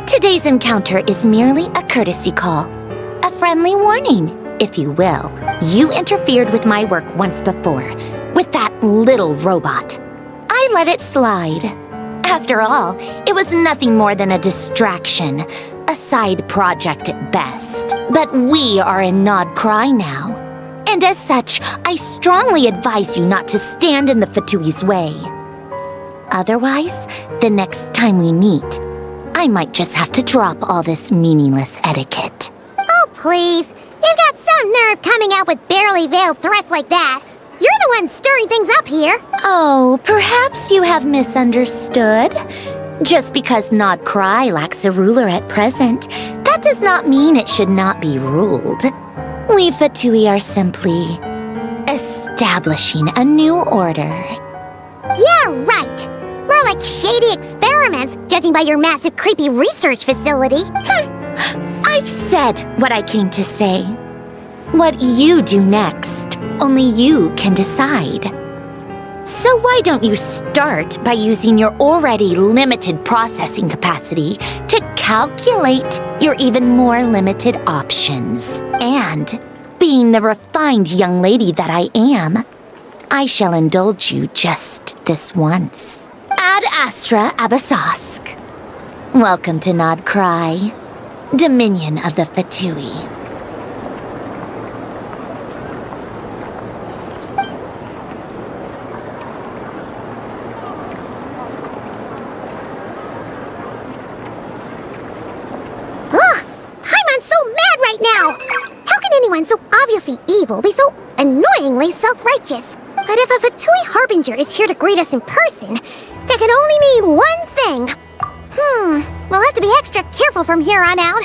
Today's encounter is merely a courtesy call, a friendly warning, if you will. You interfered with my work once before, with that little robot. I let it slide. After all, it was nothing more than a distraction, a side project at best. But we are in Nod-Krai now, and as such, I strongly advise you not to stand in the 𝓓𝐴𝐻𝐼𝐴's way. Otherwise, the next time we meet, I might just have to drop all this meaningless etiquette. Oh, please. You've got some nerve coming out with barely veiled threats like that. You're the one stirring things up here. Oh, perhaps you have misunderstood. Just because Nod-Krai lacks a ruler at present, that does not mean it should not be ruled. We 𝓓𝐴𝐻𝐼𝐴 are simply establishing a new order. Yeah, right. More like shady experiments, judging by your massive, creepy research facility. I've said what I came to say. What you do next, only you can decide. So why don't you start by using your already limited processing capacity to calculate your even more limited options? And, being the refined young lady that I am, I shall indulge you just this once. Ad Astra Abyssosque. Welcome to Nod-Krai, Dominion of the Fatui. So obviously evil be so annoyingly self-righteous. But if a Fatui Harbinger is here to greet us in person, that can only mean one thing. We'll have to be extra careful from here on out.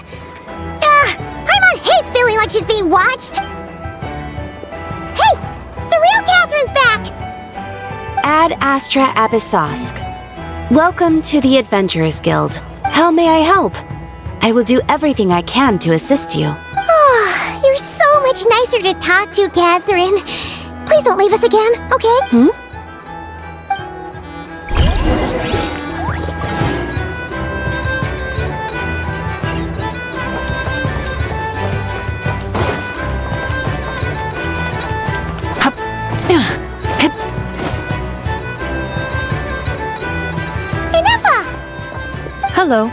Paimon hates feeling like she's being watched. Hey, the real Catherine's back! Ad Astra Abyssosque. Welcome to the Adventurers Guild. How may I help? I will do everything I can to assist you. You're so much nicer to talk to, Catherine. Please don't leave us again, okay? Hello.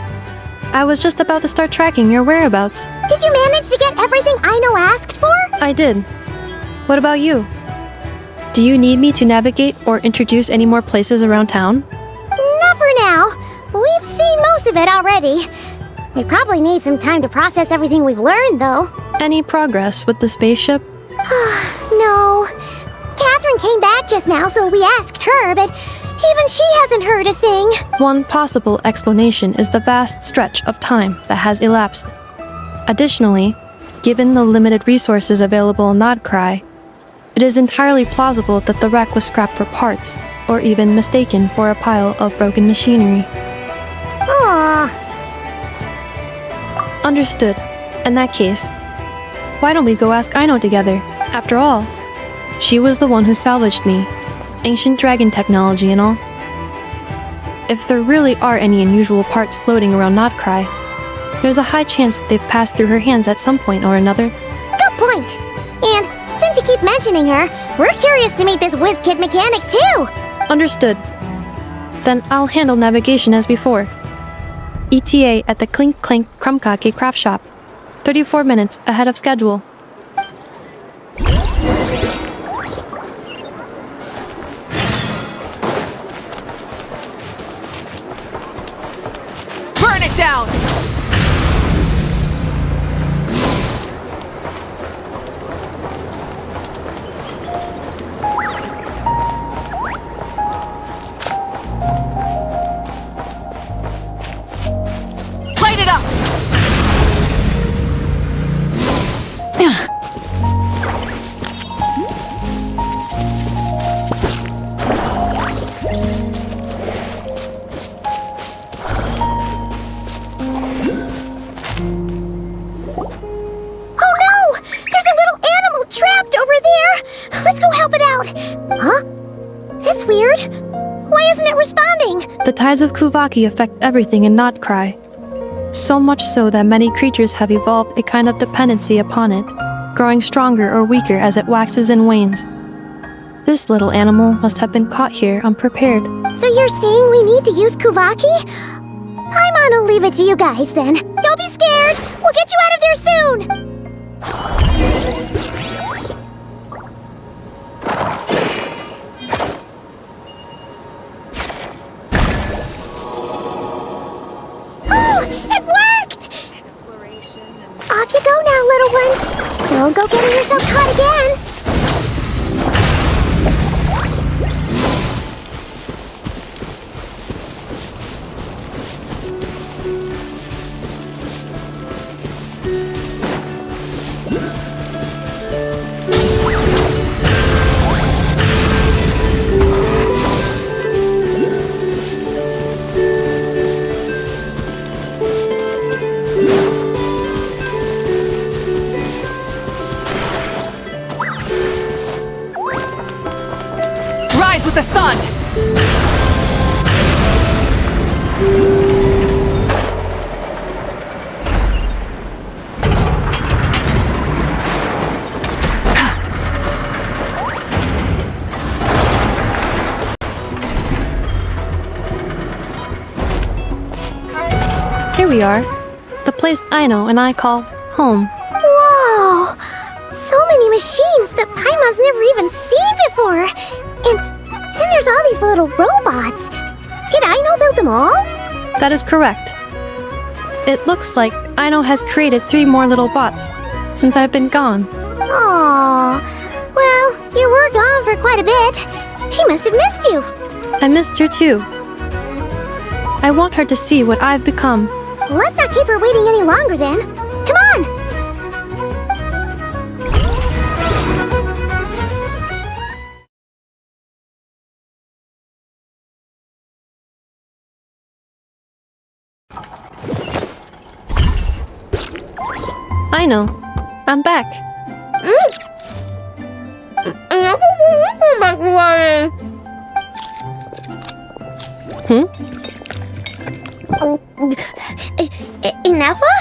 I was just about to start tracking your whereabouts. Did you manage to get everything Ino asked for? I did. What about you? Do you need me to navigate or introduce any more places around town? Not for now. We've seen most of it already. We probably need some time to process everything we've learned, though. Any progress with the spaceship? No. Catherine came back just now, so we asked her, but even she hasn't heard a thing. One possible explanation is the vast stretch of time that has elapsed. Additionally, given the limited resources available in Nod-Krai, it is entirely plausible that the wreck was scrapped for parts, or even mistaken for a pile of broken machinery. Understood. In that case, why don't we go ask Ino together? After all, she was the one who salvaged me. Ancient dragon technology and all. If there really are any unusual parts floating around Nod-Krai, there's a high chance they've passed through her hands at some point or another. Good point! And since you keep mentioning her, we're curious to meet this whiz-kid mechanic too! Understood. Then I'll handle navigation as before. ETA at the 𝐓𝐴𝐴𝐿𝐮𝐻 craft shop. 34 minutes ahead of schedule. Burn it down! Light it up! The tides of 𝐤𝐴𝐽 affect everything in Nod-Krai. So much so that many creatures have evolved a kind of dependency upon it, growing stronger or weaker as it waxes and wanes. This little animal must have been caught here unprepared. So you're saying we need to use 𝐤𝐴𝐽? Paimon will leave it to you guys then. Don't be scared! We'll get you out of there soon! Off you go now, little one. Don't go getting yourself caught again. with the sun! Here we are. The place Aino and I call home. Whoa! So many machines that Paimon's never even seen before! And then there's all these little robots. Did Aino build them all? That is correct. It looks like Aino has created 3 more little bots since I've been gone. Aww. Well, you were gone for quite a bit. She must have missed you. I missed her too. I want her to see what I've become. Let's not keep her waiting any longer then. Come on! Aino, I'm back. Neffa?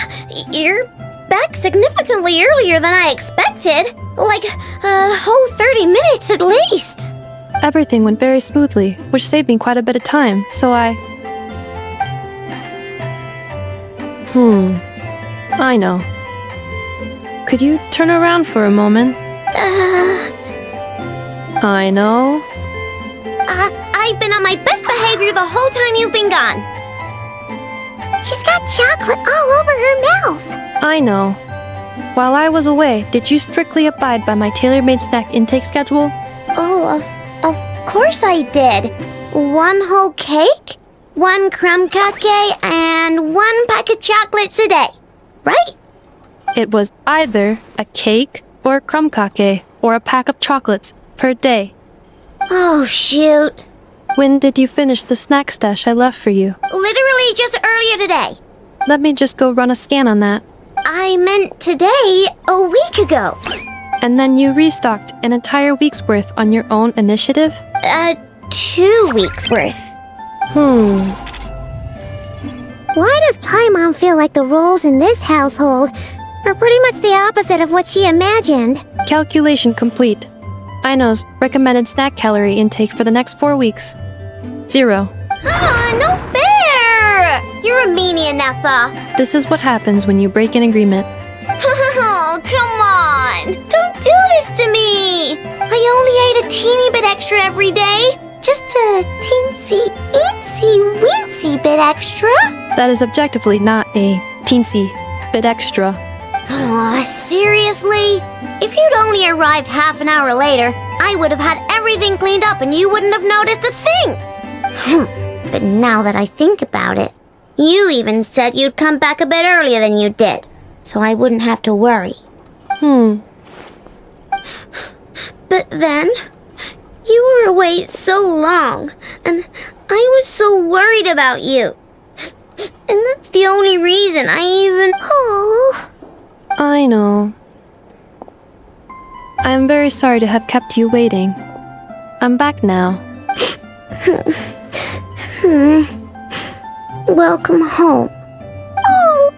You're back significantly earlier than I expected. Like a whole 30 minutes at least. Everything went very smoothly, which saved me quite a bit of time, so I know. Could you turn around for a moment? I know. I've been on my best behavior the whole time you've been gone. She's got chocolate all over her mouth. I know. While I was away, did you strictly abide by my tailor-made snack intake schedule? Oh, of course I did. 1 whole cake, 1 𝓷𝓵𝐾𝐻, and 1 pack of chocolates a day. Right? It was either a cake or a 𝓷𝓵𝐾𝐻 or a pack of chocolates per day. Oh, shoot. When did you finish the snack stash I left for you? Literally just earlier today. Let me just go run a scan on that. I meant today, a week ago. And then you restocked an entire week's worth on your own initiative? 2 weeks worth. Why does Paimon feel like the roles in this household are pretty much the opposite of what she imagined? Calculation complete. Aino's recommended snack calorie intake for the next 4 weeks. 0. No fair! You're a meanie, Neffa. This is what happens when you break an agreement. Oh, come on! Don't do this to me! I only ate a teeny bit extra every day. Just a teensy-eensy-weensy bit extra. That is objectively not a teensy bit extra. Aw, seriously? If you'd only arrived half an hour later, I would have had everything cleaned up and you wouldn't have noticed a thing. But now that I think about it, you even said you'd come back a bit earlier than you did, so I wouldn't have to worry. But then, you were away so long, and I was so worried about you. And that's the only reason I even... Oh. I know. I am very sorry to have kept you waiting. I'm back now. Welcome home. Oh!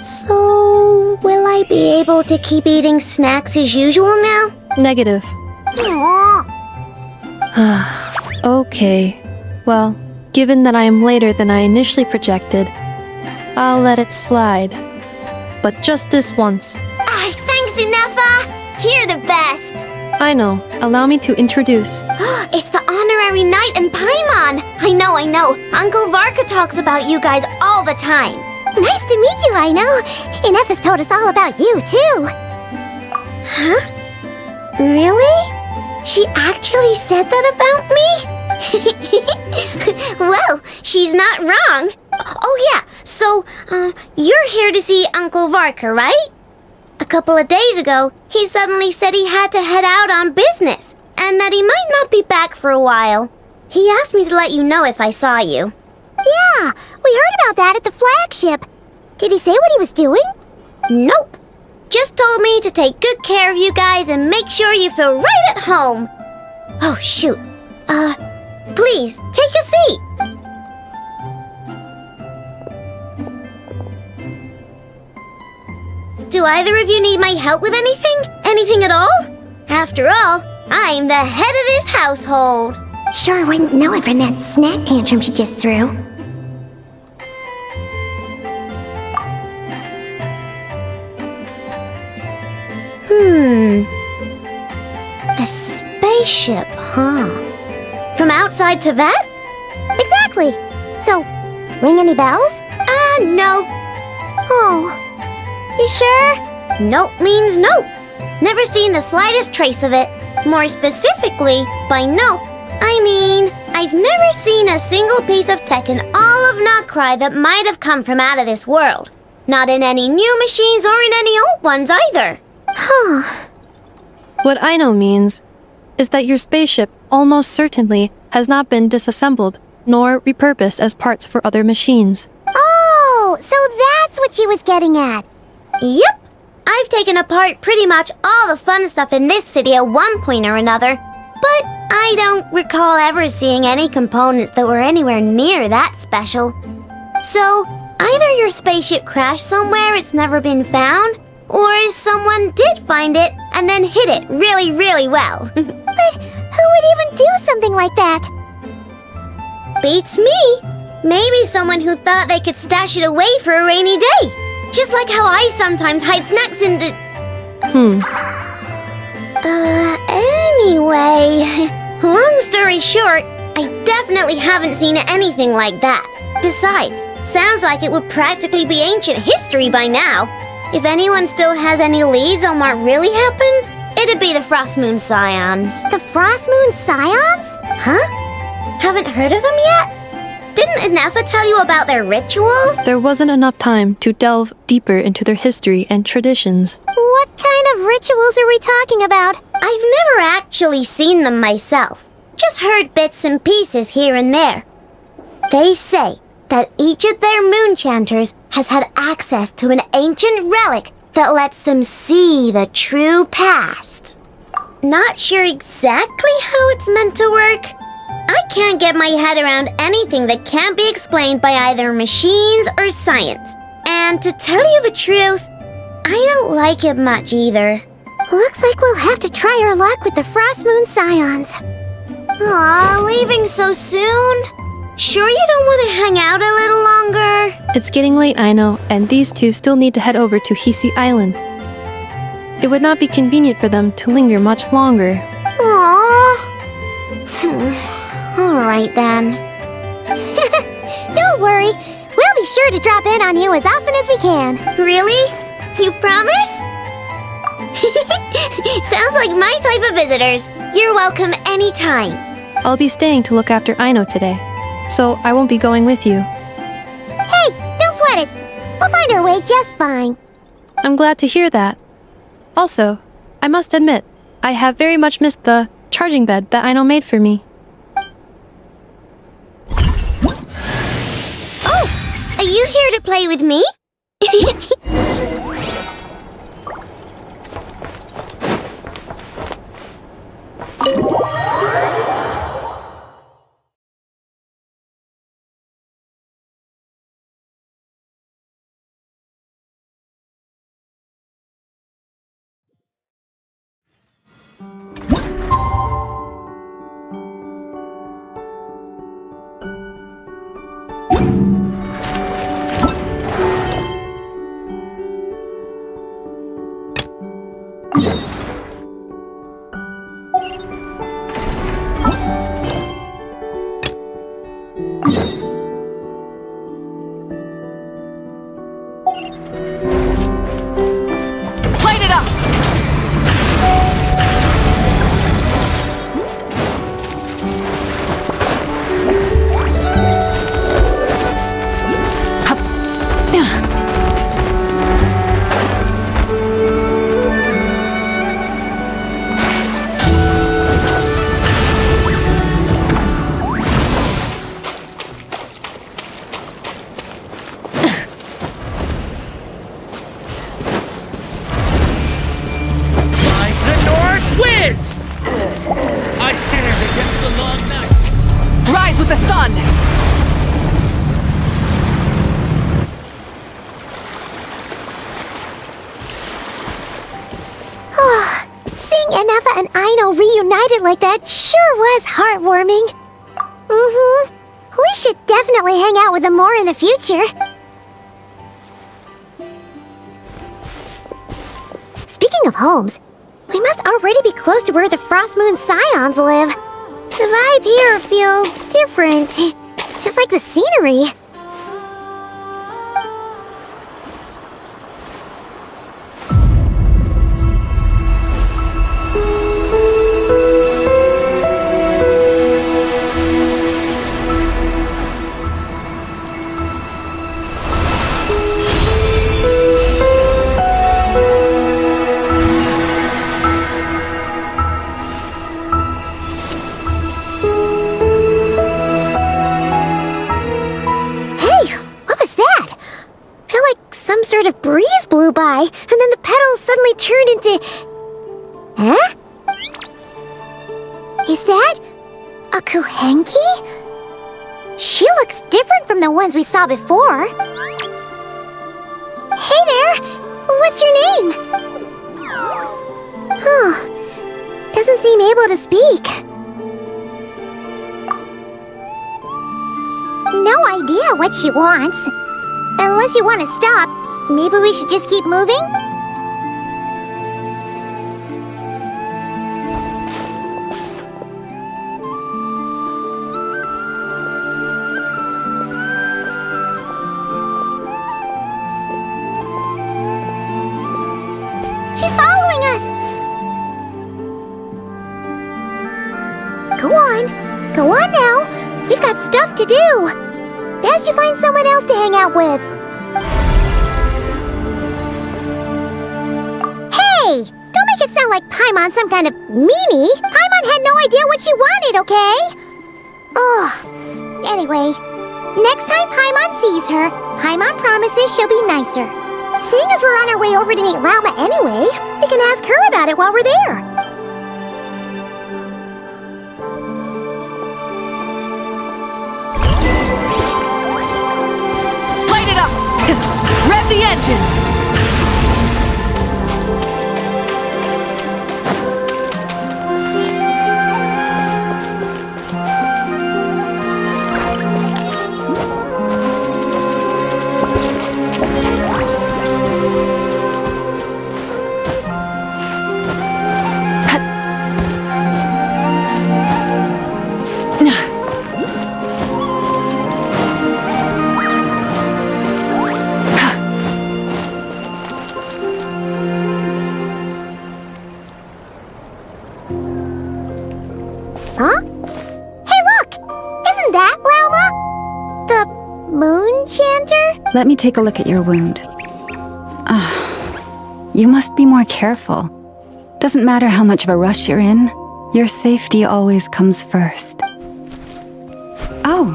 So, will I be able to keep eating snacks as usual now? Negative. Okay. Well, given that I am later than I initially projected, I'll let it slide. But just this once. Thanks, Neffa! You're the best! I know. Allow me to introduce. It's the honorary knight and Paimon! I know. Uncle 𝓵𝐻 talks about you guys all the time. Nice to meet you, Aino. And Neffa's told us all about you, too. Huh? Really? She actually said that about me? Well, she's not wrong. Oh yeah, so, you're here to see Uncle 𝓵𝐻, right? A couple of days ago, he suddenly said he had to head out on business, and that he might not be back for a while. He asked me to let you know if I saw you. Yeah, we heard about that at the flagship. Did he say what he was doing? Nope. just told me to take good care of you guys and make sure you feel right at home. Oh, shoot. Please, take a seat. Do either of you need my help with anything? Anything at all? After all, I'm the head of this household. Sure wouldn't know it from that snack tantrum she just threw. A spaceship, huh? From outside to that? Exactly. So, ring any bells? No. Oh, you sure? Nope means nope. Never seen the slightest trace of it. More specifically, by nope, I mean, I've never seen a single piece of tech in all of 𝐷-Krai that might have come from out of this world. Not in any new machines or in any old ones either. Huh. What 𝐼𝐻 means is that your spaceship almost certainly has not been disassembled nor repurposed as parts for other machines. Oh, so that's what she was getting at. Yep. I've taken apart pretty much all the fun stuff in this city at one point or another, but I don't recall ever seeing any components that were anywhere near that special. So, either your spaceship crashed somewhere it's never been found, or someone did find it and then hid it really, really well. But who would even do something like that? Beats me. Maybe someone who thought they could stash it away for a rainy day. Just like how I sometimes hide snacks in the... Anyway, long story short, I definitely haven't seen anything like that. Besides, sounds like it would practically be ancient history by now. If anyone still has any leads on what really happened, it'd be the Frost Moon Scions. The Frost Moon Scions? Huh? Haven't heard of them yet? Didn't 𝐸𝐻 tell you about their rituals? There wasn't enough time to delve deeper into their history and traditions. What kind of rituals are we talking about? I've never actually seen them myself. Just heard bits and pieces here and there. They say that each of their moon chanters has had access to an ancient relic that lets them see the true past. Not sure exactly how it's meant to work. I can't get my head around anything that can't be explained by either machines or science. And to tell you the truth, I don't like it much either. Looks like we'll have to try our luck with the Frost Moon Scions. Aw, leaving so soon? Sure you don't want to hang out a little longer? It's getting late, 𝐼𝐻, and these two still need to head over to 𝐓𝐶 Island. It would not be convenient for them to linger much longer. Aww. Alright then. Don't worry, we'll be sure to drop in on you as often as we can. Really? You promise? Sounds like my type of visitors. You're welcome anytime. I'll be staying to look after 𝐼𝐻 today, so I won't be going with you. Hey, don't sweat it. We'll find our way just fine. I'm glad to hear that. Also, I must admit, I have very much missed the charging bed that 𝐼𝐻 made for me. Oh, are you here to play with me? Light it up! Seeing Anafa and Aino reunited like that sure was heartwarming. We should definitely hang out with them more in the future. Speaking of homes, we must already be close to where the Frost Moon Scions live. The vibe here feels different, just like the scenery. Sort of breeze blew by, and then the petals suddenly turned into... Huh? Is that a 𝐤𝐤𝐾? She looks different from the ones we saw before. Hey there! What's your name? Doesn't seem able to speak. No idea what she wants. Unless you want to stop, maybe we should just keep moving? She's following us! Go on. Go on now. We've got stuff to do. Best you find someone else to hang out with. Hey! Don't make it sound like Paimon's some kind of meanie. Paimon had no idea what she wanted, okay? Anyway, next time Paimon sees her, Paimon promises she'll be nicer. Seeing as we're on our way over to meet Lauma anyway, we can ask her about it while we're there. Rev the engines! Huh? Hey, look! Isn't that Lauma? The moon chanter? Let me take a look at your wound. You must be more careful. Doesn't matter how much of a rush you're in, your safety always comes first. Oh,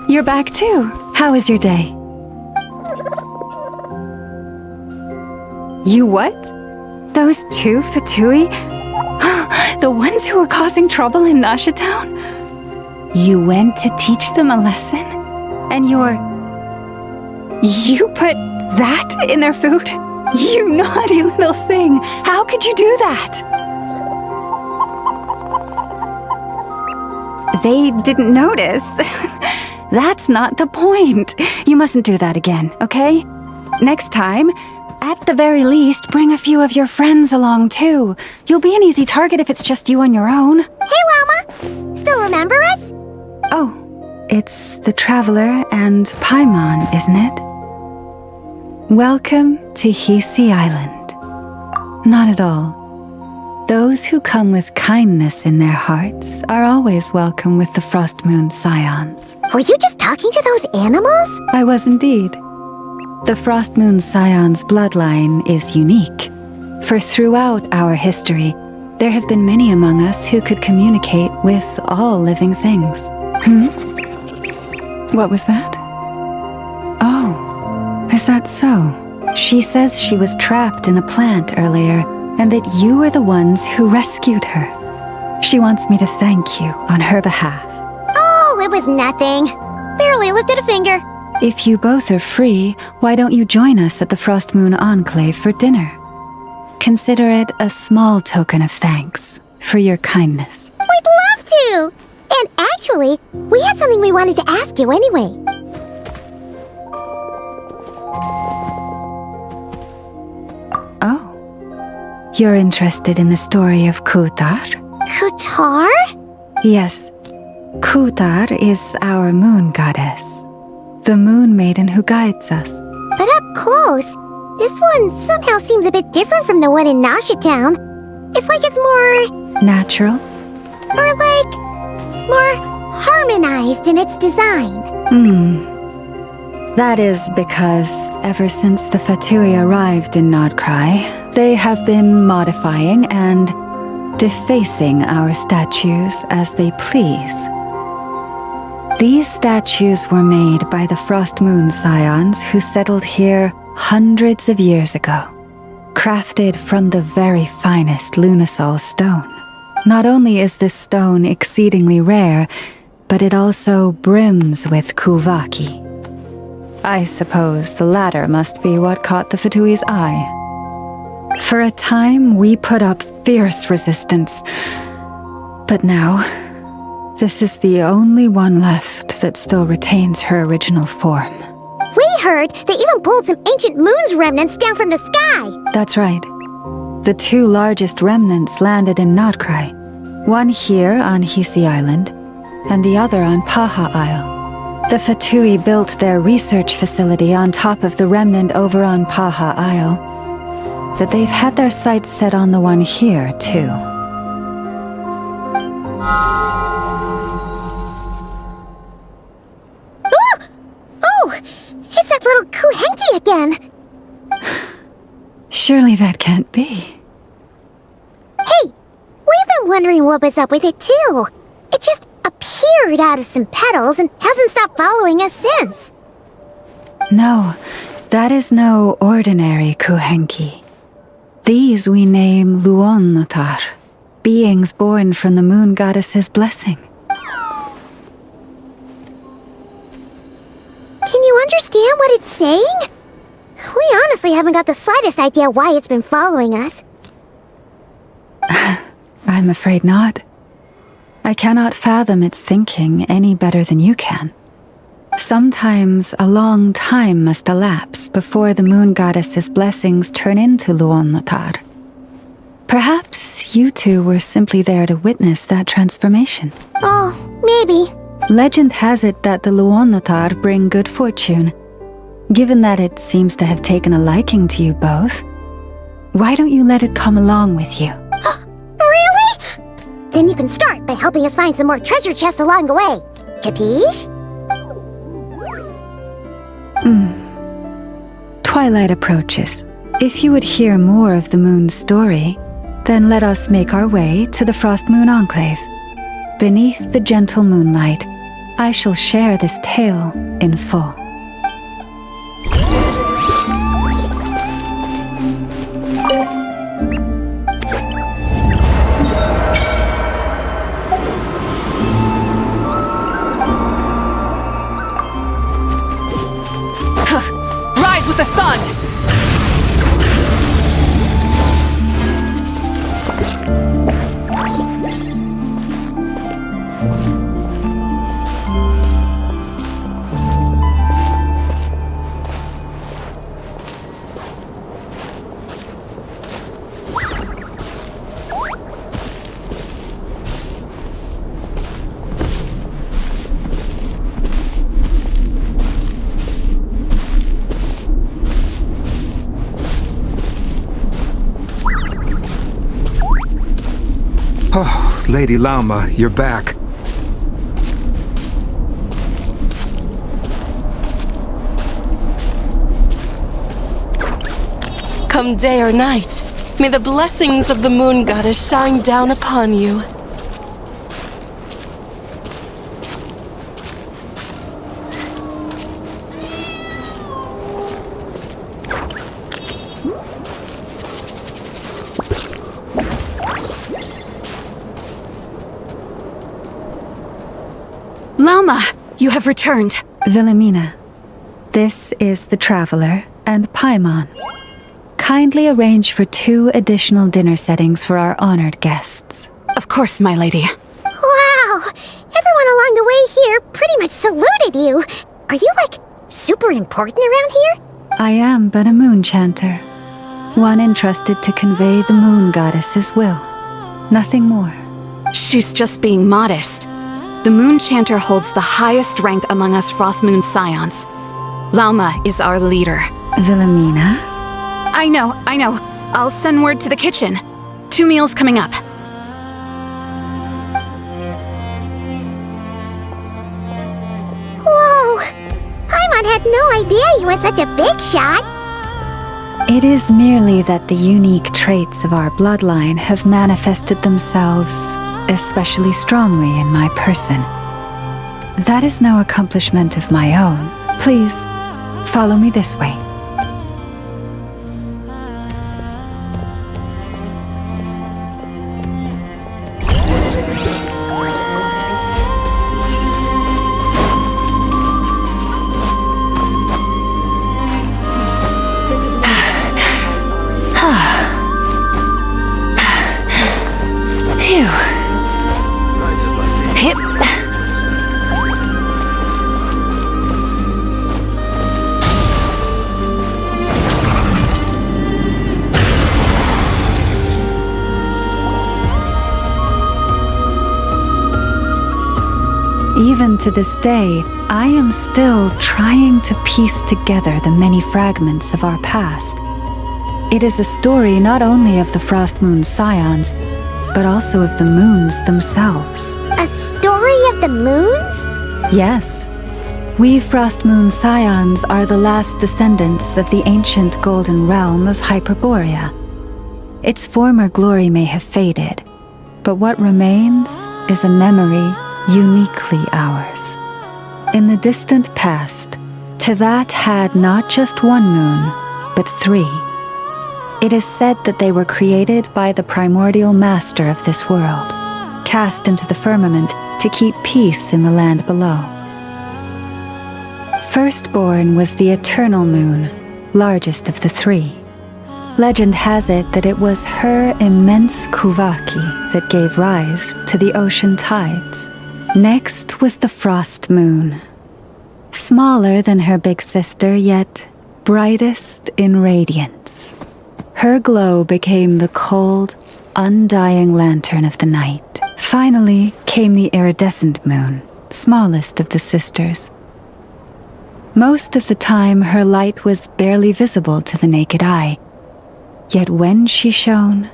you're back too. How was your day? You what? Those two 𝐓𝐻𝐻𝐻? The ones who were causing trouble in Nasha Town? You went to teach them a lesson? And you put that in their food? You naughty little thing! How could you do that? They didn't notice. That's not the point. You mustn't do that again, okay? Next time, at the very least, bring a few of your friends along too. You'll be an easy target if it's just you on your own. Hey, Lauma! Still remember us? Oh, it's the Traveler and Paimon, isn't it? Welcome to 𝐤𝐸 Island. Not at all. Those who come with kindness in their hearts are always welcome with the Frost Moon Scions. Were you just talking to those animals? I was indeed. The Frost Moon Scion's bloodline is unique, for throughout our history, there have been many among us who could communicate with all living things. What was that? Oh, is that so? She says she was trapped in a plant earlier, and that you were the ones who rescued her. She wants me to thank you on her behalf. Oh, it was nothing. Barely lifted a finger. If you both are free, why don't you join us at the Frost Moon Enclave for dinner? Consider it a small token of thanks for your kindness. We'd love to! And actually, we had something we wanted to ask you anyway. Oh. You're interested in the story of 𝐓𝐡𝐻? 𝐓𝐡𝐻? Yes. 𝐓𝐡𝐻 is our moon goddess. The moon maiden who guides us. But up close, this one somehow seems a bit different from the one in Nausea Town. It's like it's more... natural? Or like... more harmonized in its design. That is because ever since the 𝐓𝐡𝐻 arrived in Nod-Krai, they have been modifying and defacing our statues as they please. These statues were made by the Frost Moon Scions who settled here hundreds of years ago, crafted from the very finest Lunasol stone. Not only is this stone exceedingly rare, but it also brims with 𝐤𝐴𝐽. I suppose the latter must be what caught the 𝐓𝐡𝐻's eye. For a time, we put up fierce resistance, but now, this is the only one left that still retains her original form. We heard they even pulled some ancient moon's remnants down from the sky! That's right. The two largest remnants landed in Nod-Krai. One here on Hisi Island, and the other on Paha Isle. The 𝐓𝐡𝐻 built their research facility on top of the remnant over on Paha Isle, but they've had their sights set on the one here, too. It's that little 𝐤𝐴𝐽 again! Surely that can't be. Hey! We've been wondering what was up with it too. It just appeared out of some petals and hasn't stopped following us since. No, that is no ordinary 𝐤𝐽. These we name 𝐿uoNotar, beings born from the moon goddess's blessing. Can you understand what it's saying? We honestly haven't got the slightest idea why it's been following us. I'm afraid not. I cannot fathom its thinking any better than you can. Sometimes a long time must elapse before the moon goddess's blessings turn into 𝐿uoNotar. Perhaps you two were simply there to witness that transformation. Oh, maybe. Legend has it that the 𝐿uoNotar bring good fortune. Given that it seems to have taken a liking to you both, why don't you let it come along with you? Really? Then you can start by helping us find some more treasure chests along the way. Capiche? Twilight approaches. If you would hear more of the moon's story, then let us make our way to the Frost Moon Enclave. Beneath the gentle moonlight, I shall share this tale in full. Rise with the sun! Oh, Lady Lauma, you're back. Come day or night, may the blessings of the moon goddess shine down upon you. Lauma, you have returned. Wilhelmina, this is the Traveler and Paimon. kindly arrange for 2 additional dinner settings for our honored guests. Of course, my lady. Wow! Everyone along the way here pretty much saluted you. Are you, like, super important around here? I am but a moon chanter, one entrusted to convey the moon goddess's will. Nothing more. She's just being modest. The moon chanter holds the highest rank among us Frost Moon Scions. Lauma is our leader. Wilhelmina? I know. I'll send word to the kitchen. 2 meals coming up. Whoa! Paimon had no idea he was such a big shot. It is merely that the unique traits of our bloodline have manifested themselves especially strongly in my person. That is no accomplishment of my own. Please, follow me this way. Even to this day, I am still trying to piece together the many fragments of our past. It is a story not only of the Frost Moon Scions, but also of the moons themselves. A story of the moons? Yes. We Frost Moon Scions are the last descendants of the ancient golden realm of Hyperborea. Its former glory may have faded, but what remains is a memory uniquely ours. In the distant past, 𝐓𝐻 had not just 1 moon, but 3. It is said that they were created by the primordial master of this world, cast into the firmament to keep peace in the land below. Firstborn was the eternal moon, largest of the 3. Legend has it that it was her immense 𝐓𝐻𝐿𝐵 that gave rise to the ocean tides. Next was the frost moon, smaller than her big sister, yet brightest in radiance. Her glow became the cold, undying lantern of the night. Finally came the iridescent moon, smallest of the sisters. Most of the time, her light was barely visible to the naked eye. Yet when she shone,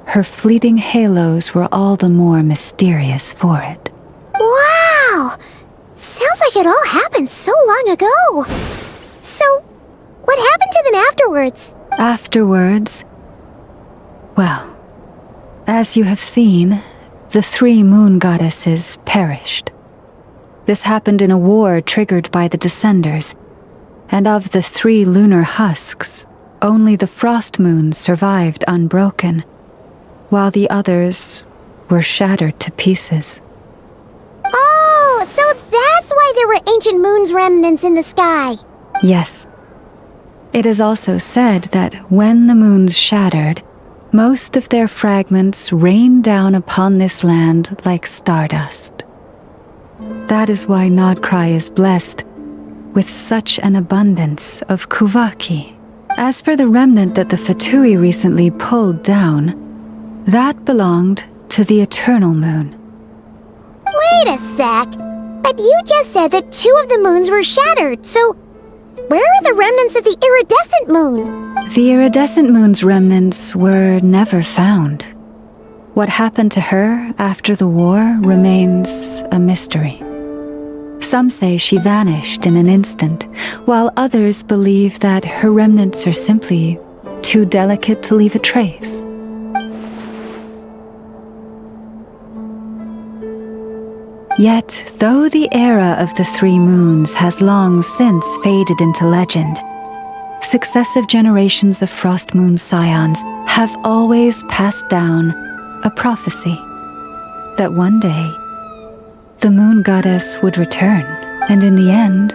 her fleeting halos were all the more mysterious for it. Wow! Sounds like it all happened so long ago. So, what happened to them afterwards? Afterwards, well, as you have seen, the 3 moon goddesses perished. This happened in a war triggered by the Descenders, and of the 3 lunar husks, only the frost moons survived unbroken, while the others were shattered to pieces. Oh, so that's why there were ancient moon's remnants in the sky. Yes. It is also said that when the moons shattered, most of their fragments rained down upon this land like stardust. That is why Nod-Krai is blessed with such an abundance of 𝐓𝐻𝐿𝐵. As for the remnant that the 𝓵𝓐𝐻 recently pulled down, that belonged to the eternal moon. Wait a sec. But you just said that 2 of the moons were shattered, so where are the remnants of the iridescent moon? The iridescent moon's remnants were never found. What happened to her after the war remains a mystery. Some say she vanished in an instant, while others believe that her remnants are simply too delicate to leave a trace. Yet, though the era of the 3 moons has long since faded into legend, successive generations of Frost Moon Scions have always passed down a prophecy that one day the moon goddess would return, and in the end,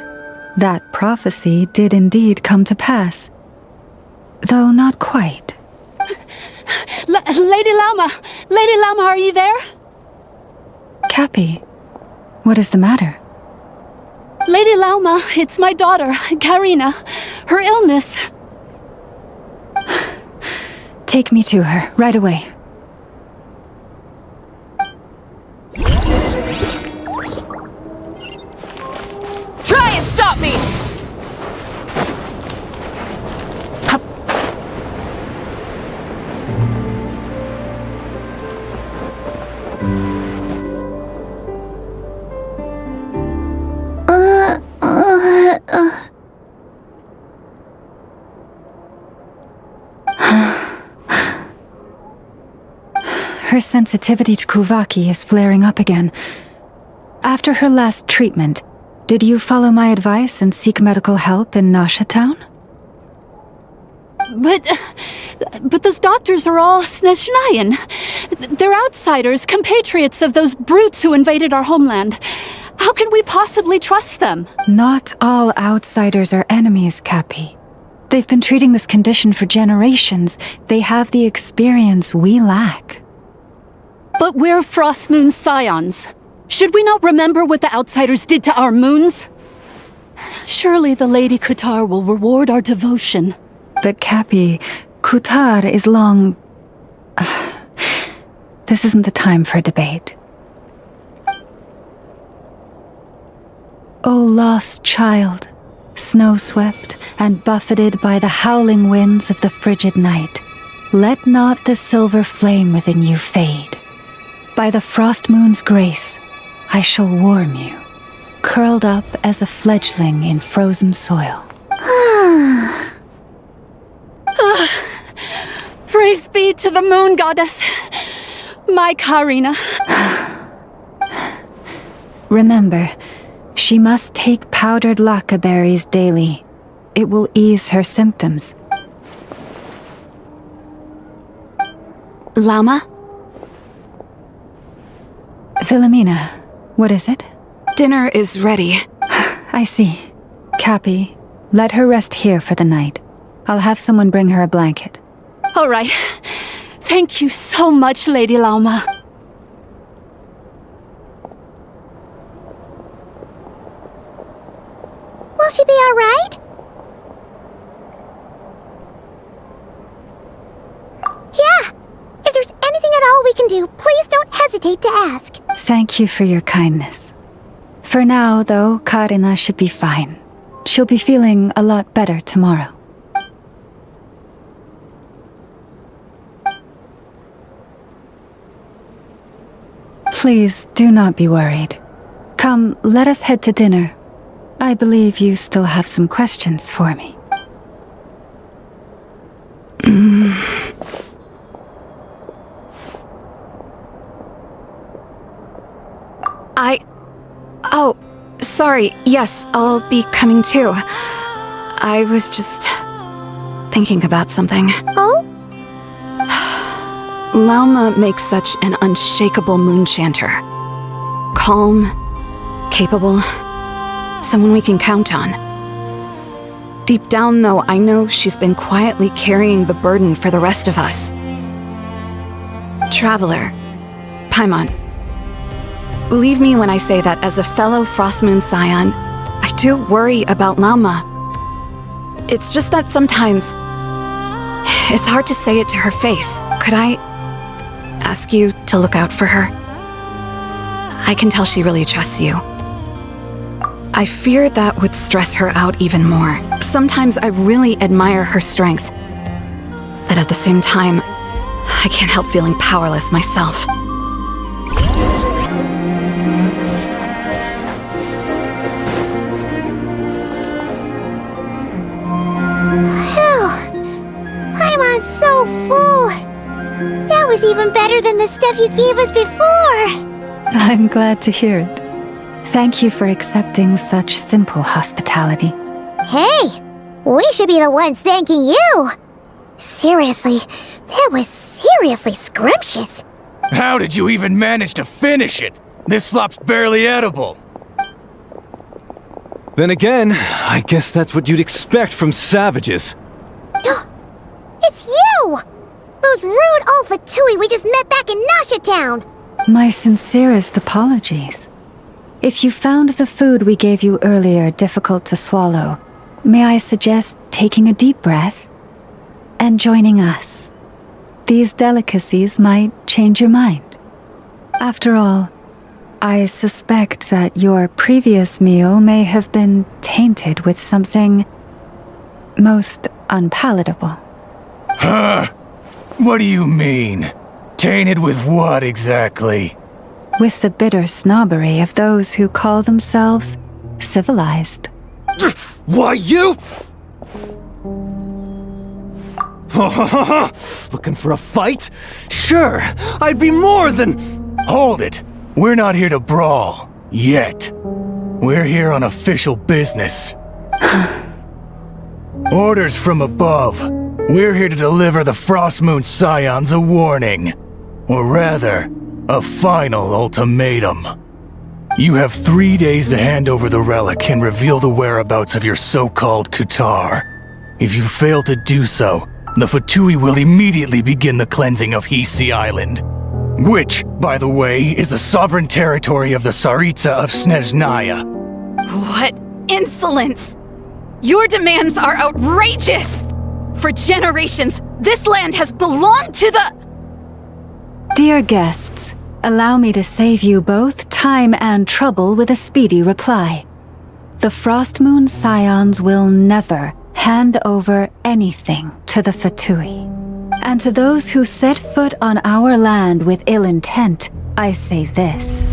that prophecy did indeed come to pass. though not quite. Lady Lauma! Lady Lauma, are you there? Cappy, what is the matter? Lady Lauma, it's my daughter, Karina. Her illness. Take me to her, right away. Try and stop me! Her sensitivity to 𝐓𝐴𝐵𝐾 is flaring up again. After her last treatment, did you follow my advice and seek medical help in Nasha Town? But those doctors are all 𝐓𝐻𝐿. They're outsiders, compatriots of those brutes who invaded our homeland. How can we possibly trust them? Not all outsiders are enemies, Cappy. They've been treating this condition for generations. They have the experience we lack. But we're Frost Moon scions. Should we not remember what the outsiders did to our moons? Surely the Lady 𝓂𝓐 will reward our devotion. But Cappy, 𝓂𝓐 is long... This isn't the time for a debate. O lost child, snow-swept and buffeted by the howling winds of the frigid night, let not the silver flame within you fade. By the frost moon's grace, I shall warm you, curled up as a fledgling in frozen soil. Praise be to the moon goddess, my Karina. Remember, she must take powdered 𝓔𝓷𝓳𝓸🂂 berries daily. It will ease her symptoms. Lauma? Philomena, what is it? Dinner is ready. I see. Cappy, let her rest here for the night. I'll have someone bring her a blanket. All right. Thank you so much, Lady Lauma. Will she be all right? Yeah! If there's anything at all we can do, please don't hesitate to ask. Thank you for your kindness. For now, though, Karina should be fine. She'll be feeling a lot better tomorrow. Please do not be worried. Come, let us head to dinner. I believe you still have some questions for me. Oh, sorry. Yes, I'll be coming too. I was just thinking about something. Oh? Lauma makes such an unshakable moon chanter. Calm, capable, someone we can count on. Deep down, though, I know she's been quietly carrying the burden for the rest of us. Traveler, Paimon, believe me when I say that as a fellow Frost Moon scion, I do worry about Lauma. It's just that sometimes it's hard to say it to her face. Could I ask you to look out for her? I can tell she really trusts you. I fear that would stress her out even more. Sometimes I really admire her strength, but at the same time, I can't help feeling powerless myself. Paimon's so full. That was even better than the stuff you gave us before. I'm glad to hear it. Thank you for accepting such simple hospitality. Hey, we should be the ones thanking you. Seriously, that was seriously scrumptious. How did you even manage to finish it? This slop's barely edible. Then again, I guess that's what you'd expect from savages. those rude 𝓔𝐴𝐻𝐿 we just met back in Nasha Town! My sincerest apologies. If you found the food we gave you earlier difficult to swallow, may I suggest taking a deep breath and joining us? These delicacies might change your mind. After all, I suspect that your previous meal may have been tainted with something most unpalatable. Huh? What do you mean? Tainted with what exactly? With the bitter snobbery of those who call themselves civilized. Why, you? Looking for a fight? Sure, I'd be more than... Hold it! We're not here to brawl. Yet. We're here on official business. Orders from above. We're here to deliver the Frostmoon Scions a warning. Or rather, a final ultimatum. You have 3 days to hand over the relic and reveal the whereabouts of your so-called 𝐤𝐻𝐿. If you fail to do so, the Fatui will immediately begin the cleansing of Ħ'si Island. Which, by the way, is the sovereign territory of the Tsaritsa of Snezhnaya. What insolence! Your demands are outrageous! For generations, this land has belonged to the... Dear guests, allow me to save you both time and trouble with a speedy reply. The Frostmoon Scions will never hand over anything to the Fatui. And to those who set foot on our land with ill intent, I say this.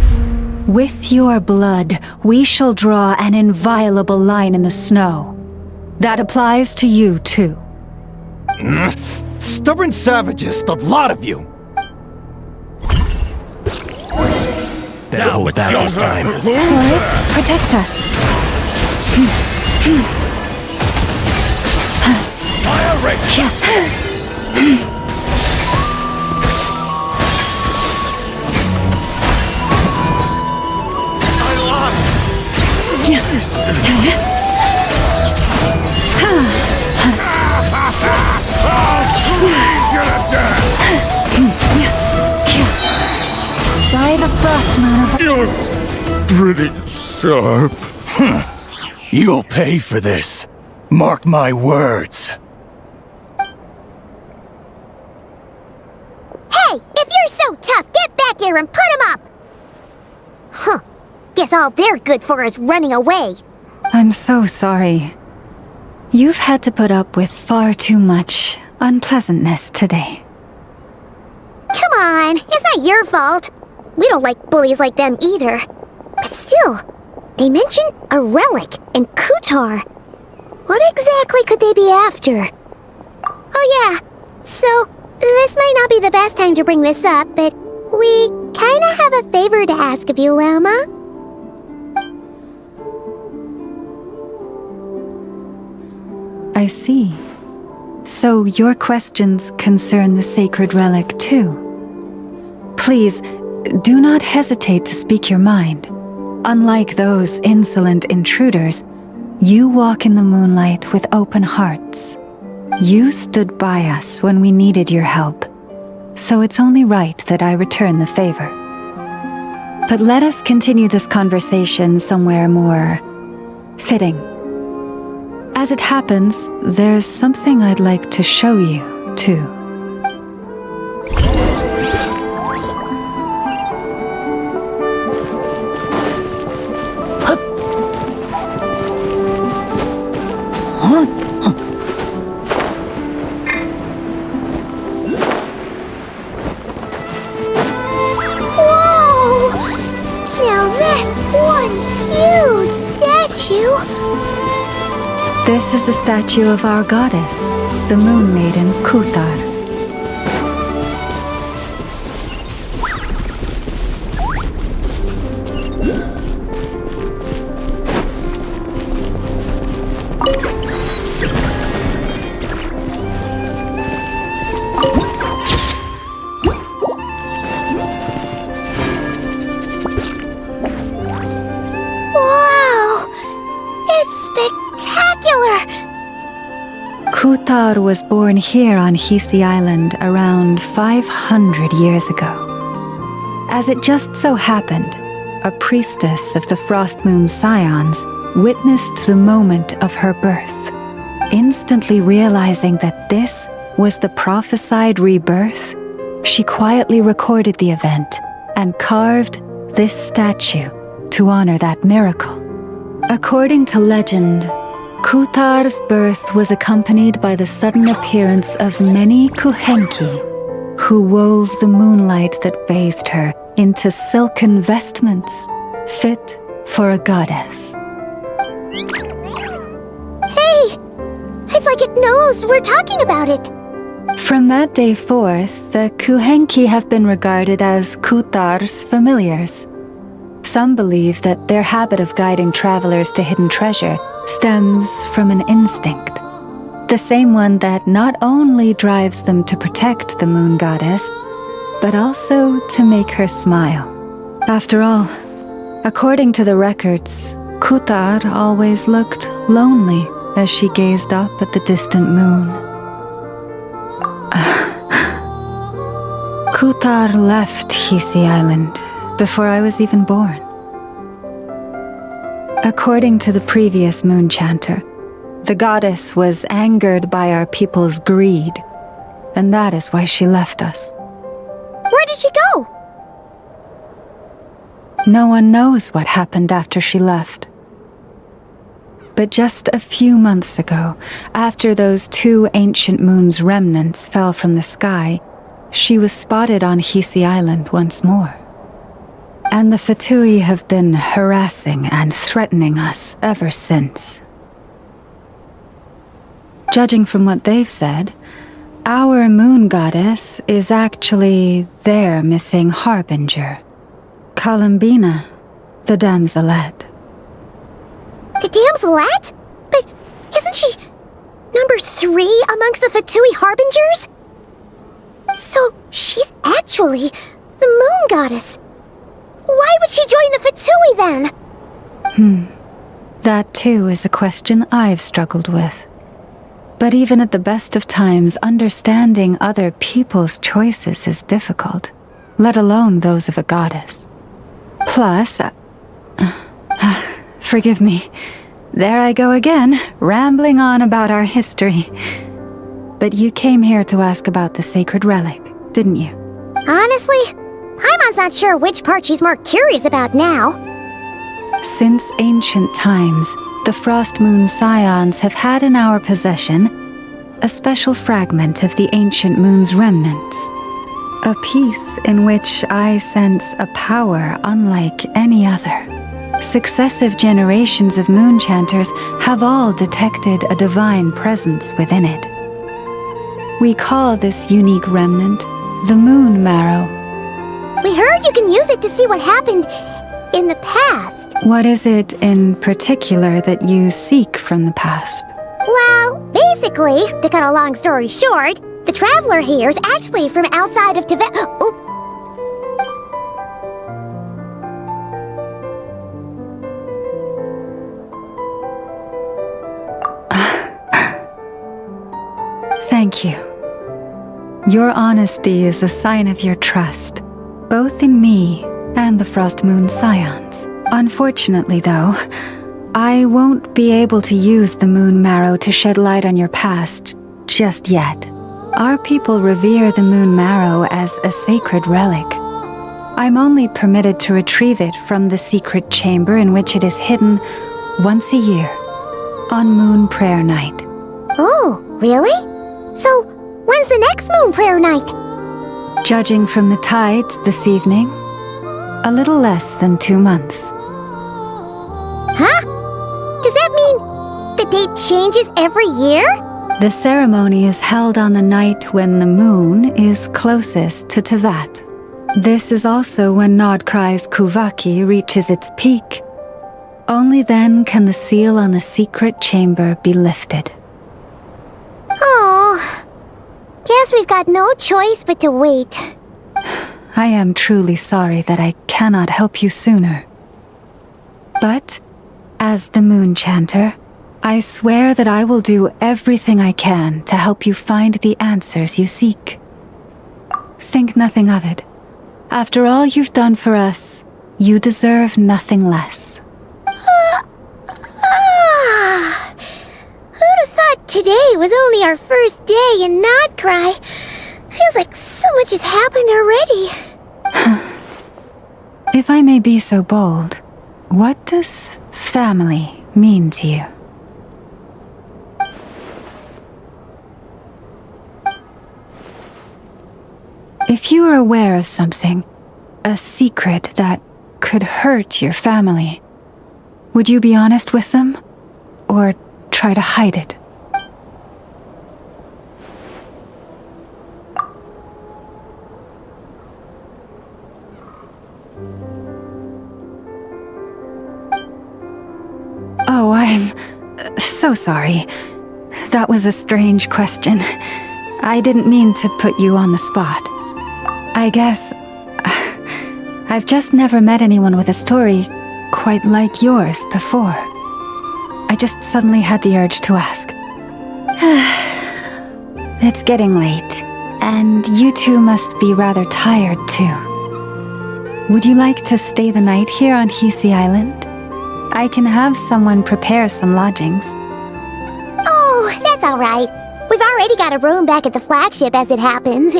With your blood, we shall draw an inviolable line in the snow. That applies to you, too. Stubborn savages, the lot of you! That'll hold back this time. Forest, protect us. Fire rate! By the Frostmoon. You're pretty sharp. You'll pay for this. Mark my words. Hey, if you're so tough, get back here and put him up! Huh. Guess all they're good for is running away. I'm so sorry. You've had to put up with far too much unpleasantness today. Come on, it's not your fault. We don't like bullies like them either. But still, they mentioned a relic and 𝐤𝐻𝐿. What exactly could they be after? Oh yeah, so this might not be the best time to bring this up, but we kinda have a favor to ask of you, Lauma. I see. So your questions concern the sacred relic too. Please, do not hesitate to speak your mind. Unlike those insolent intruders, you walk in the moonlight with open hearts. You stood by us when we needed your help, so it's only right that I return the favor. But let us continue this conversation somewhere more fitting. As it happens, there's something I'd like to show you, too. Whoa! Now that's one huge statue! This is the statue of our goddess, the Moon Maiden 𝐤𝐻𝐿. 𝐤𝐻𝐿 𝐤𝐢𝐧𝐝 was born here on 𝐓𝐡𝐻 Island around 500 years ago. As it just so happened, a priestess of the Frost Moon Scions witnessed the moment of her birth. Instantly realizing that this was the prophesied rebirth, she quietly recorded the event and carved this statue to honor that miracle. According to legend, 𝐤𝐢𝐧𝐝's birth was accompanied by the sudden appearance of many 𝐤𝐻𝐻, who wove the moonlight that bathed her into silken vestments fit for a goddess. Hey! It's like it knows we're talking about it! From that day forth, the 𝐤𝐻𝐻 have been regarded as 𝐤𝐢𝐧𝐝's familiars. Some believe that their habit of guiding travelers to hidden treasure stems from an instinct, the same one that not only drives them to protect the moon goddess, but also to make her smile. After all, according to the records, 𝐤𝐢𝐧𝐝 always looked lonely as she gazed up at the distant moon. 𝐤𝐢𝐧𝐝 left 𝐓𝐡𝐻 Island before I was even born. According to the previous moon chanter, the goddess was angered by our people's greed, and that is why she left us. Where did she go? No one knows what happened after she left. But just a few months ago, after those 2 ancient moon's remnants fell from the sky, she was spotted on 𝐓𝐡𝐻 Island once more. And the 𝓵𝓸𝓳𝓸𝓃 have been harassing and threatening us ever since. Judging from what they've said, our moon goddess is actually their missing harbinger, Columbina, the damselette. The damselette? But isn't she number 3 amongst the 𝓵𝓸𝓳𝓸 harbingers? So she's actually the moon goddess. Why would she join the 𝓵𝓸𝓳𝓸 then? That too is a question I've struggled with. But even at the best of times, understanding other people's choices is difficult, let alone those of a goddess. Plus, forgive me, there I go again, rambling on about our history. But you came here to ask about the sacred relic, didn't you? Honestly, Paimon's not sure which part she's more curious about now. Since ancient times, the Frost Moon Scions have had in our possession a special fragment of the ancient moon's remnants. A piece in which I sense a power unlike any other. Successive generations of moon chanters have all detected a divine presence within it. We call this unique remnant the Moon Marrow. We heard you can use it to see what happened in the past. What is it in particular that you seek from the past? Well, basically, to cut a long story short, the traveler here is actually from outside of Tibet. Oh. Thank you. Your honesty is a sign of your trust, both in me and the Frost Moon Scions. Unfortunately, though, I won't be able to use the Moon Marrow to shed light on your past just yet. Our people revere the Moon Marrow as a sacred relic. I'm only permitted to retrieve it from the secret chamber in which it is hidden once a year, on Moon Prayer Night. Oh, really? So, when's the next Moon Prayer Night? Judging from the tides this evening, a little less than 2 months. Huh? Does that mean the date changes every year? The ceremony is held on the night when the moon is closest to Teyvat. This is also when Nod-Krai's 𝓵𝐴𝐻 reaches its peak. Only then can the seal on the secret chamber be lifted. Oh, guess we've got no choice but to wait. I am truly sorry that I cannot help you sooner. But, as the Moon Chanter, I swear that I will do everything I can to help you find the answers you seek. Think nothing of it. After all you've done for us, you deserve nothing less. Who'd have thought today was only our first day in Nod-Krai? Feels like so much has happened already. If I may be so bold, what does family mean to you? If you are aware of something, a secret that could hurt your family, would you be honest with them? Or try to hide it? Oh, I'm so sorry. That was a strange question. I didn't mean to put you on the spot. I guess I've just never met anyone with a story quite like yours before. I just suddenly had the urge to ask. It's getting late, and you two must be rather tired too. Would you like to stay the night here on 𝐓𝐶 Island? I can have someone prepare some lodgings. Oh, that's alright. We've already got a room back at the flagship as it happens.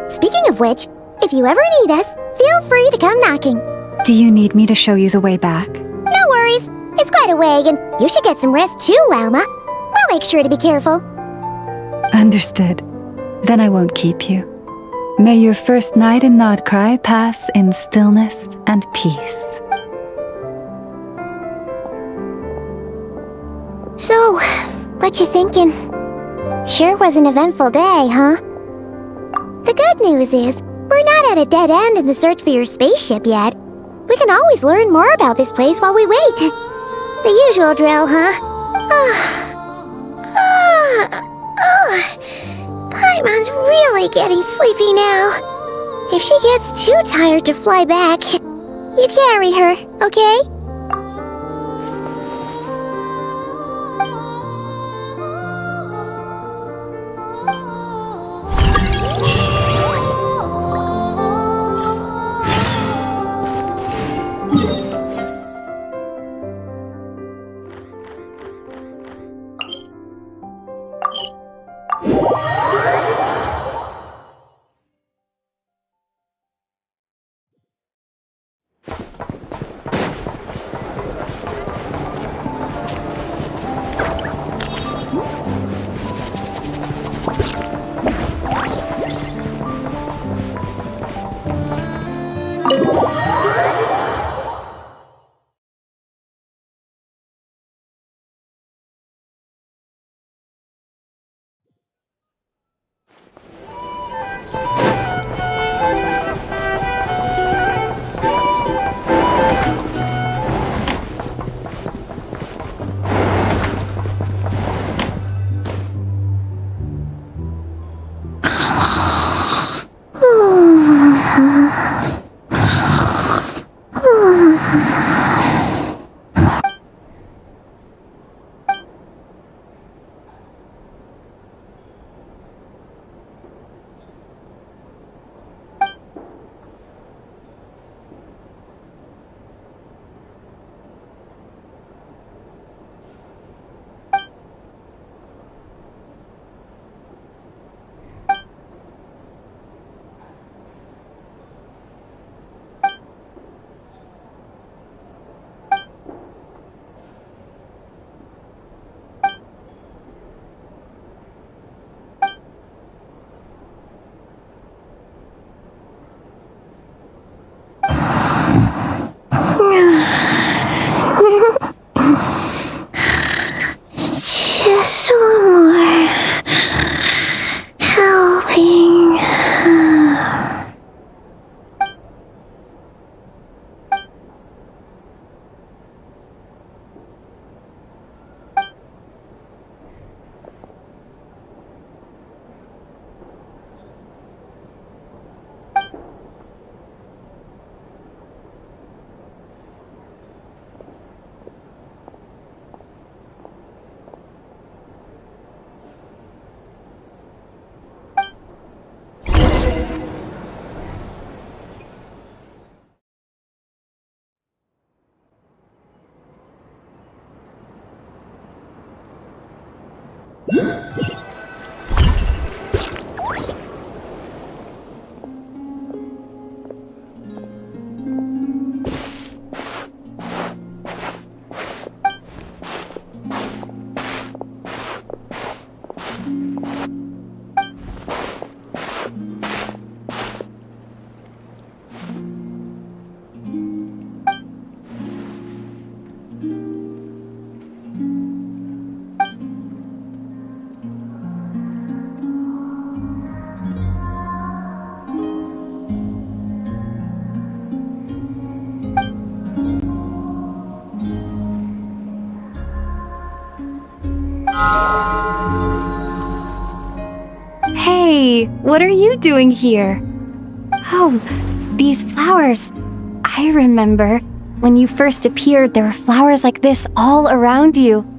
Speaking of which, if you ever need us, feel free to come knocking. Do you need me to show you the way back? No worries. It's quite a way, and you should get some rest too, Lauma. We'll make sure to be careful. Understood. Then I won't keep you. May your first night in Nod-Krai pass in stillness and peace. So, what you thinking? Sure was an eventful day, huh? The good news is, we're not at a dead end in the search for your spaceship yet. We can always learn more about this place while we wait. The usual drill, huh? Paimon's really getting sleepy now. If she gets too tired to fly back, you carry her, okay? Hey, what are you doing here? Oh, these flowers. I remember when you first appeared, there were flowers like this all around you.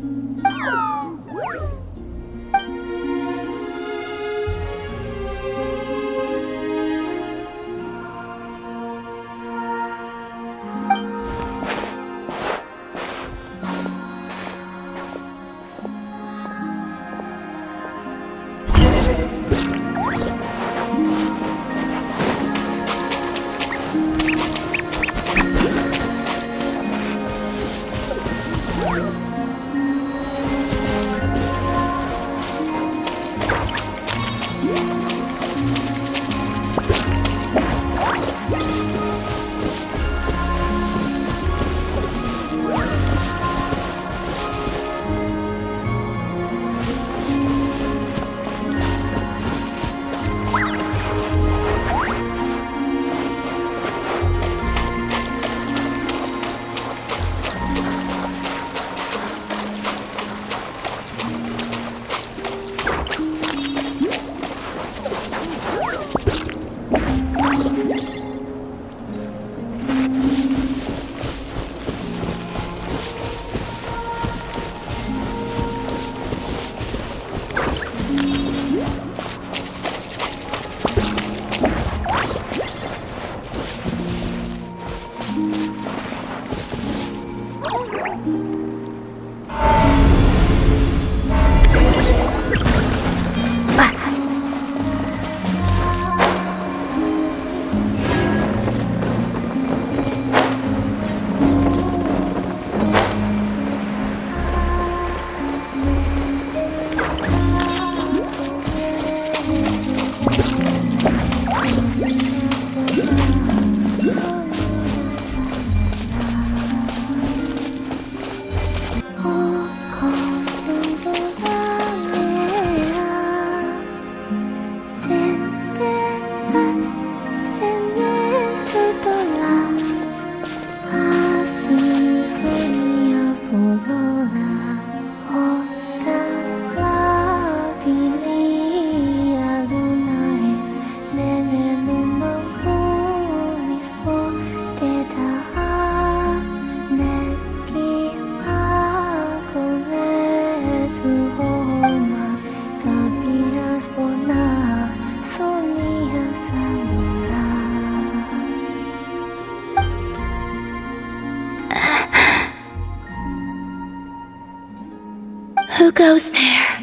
Who goes there?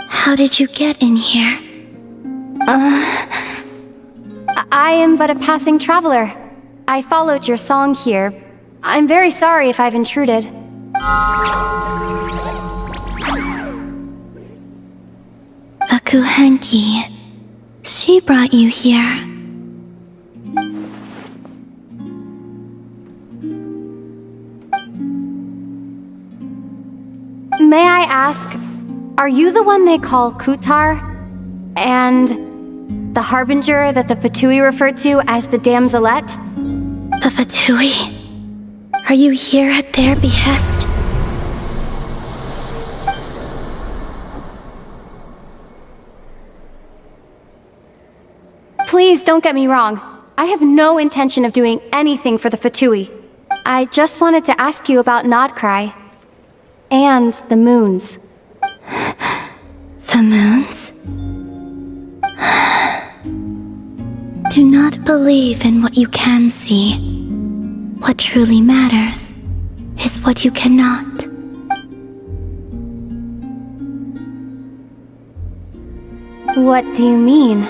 How did you get in here? I am but a passing traveler. I followed your song here. I'm very sorry if I've intruded. The 𝐤𝐻. She brought you here. May I ask, are you the one they call 𝐤𝐻? And the harbinger that the 𝓵𝓐𝑦 referred to as the 𝓵𝓸𝓭? The 𝓵𝓐𝑦? Are you here at their behest? Please don't get me wrong. I have no intention of doing anything for the 𝓵𝓐𝑦. I just wanted to ask you about Nod-Krai. And the moons. The moons? Do not believe in what you can see. What truly matters is what you cannot. What do you mean?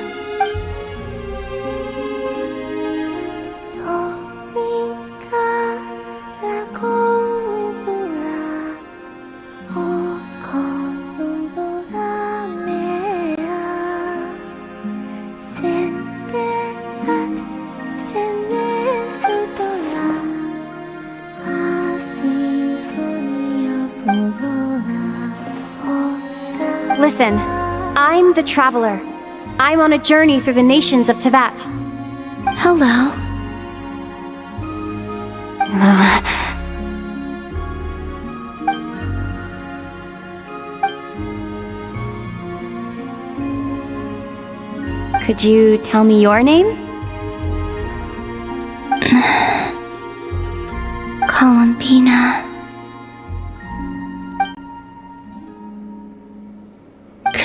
Listen, I'm the Traveler. I'm on a journey through the nations of Teyvat. Hello. Could you tell me your name? Columbina.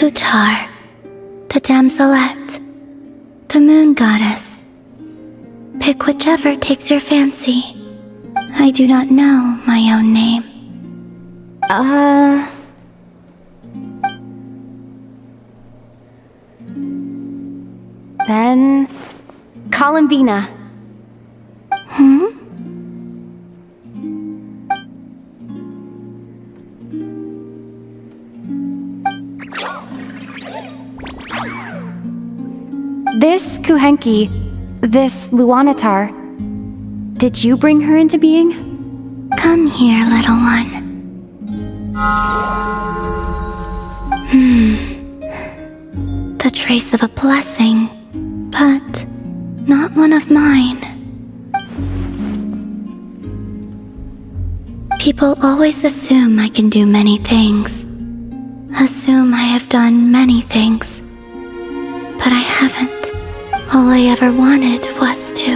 𝐤𝐢𝐧𝐝, the damselette, the moon goddess. Pick whichever takes your fancy. I do not know my own name. Then... Columbina. This 𝐤𝐬𝐿, this 𝓔𝓷𝓳𝓸𝓂, did you bring her into being? Come here, little one. The trace of a blessing, but not one of mine. People always assume I can do many things. Assume I have done many things. But I haven't. All I ever wanted was to.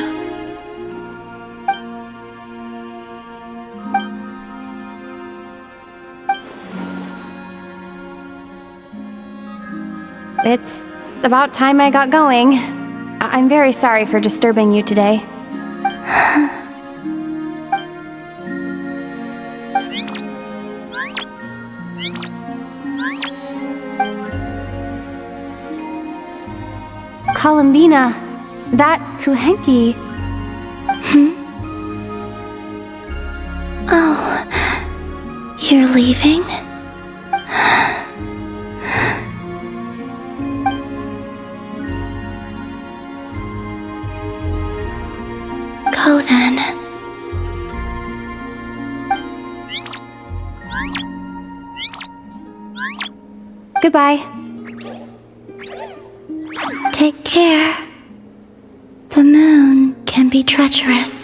It's about time I got going. I'm very sorry for disturbing you today. Columbina, that 𝐤𝐬𝐿. Oh, you're leaving? Go then. Goodbye. Take care. The moon can be treacherous.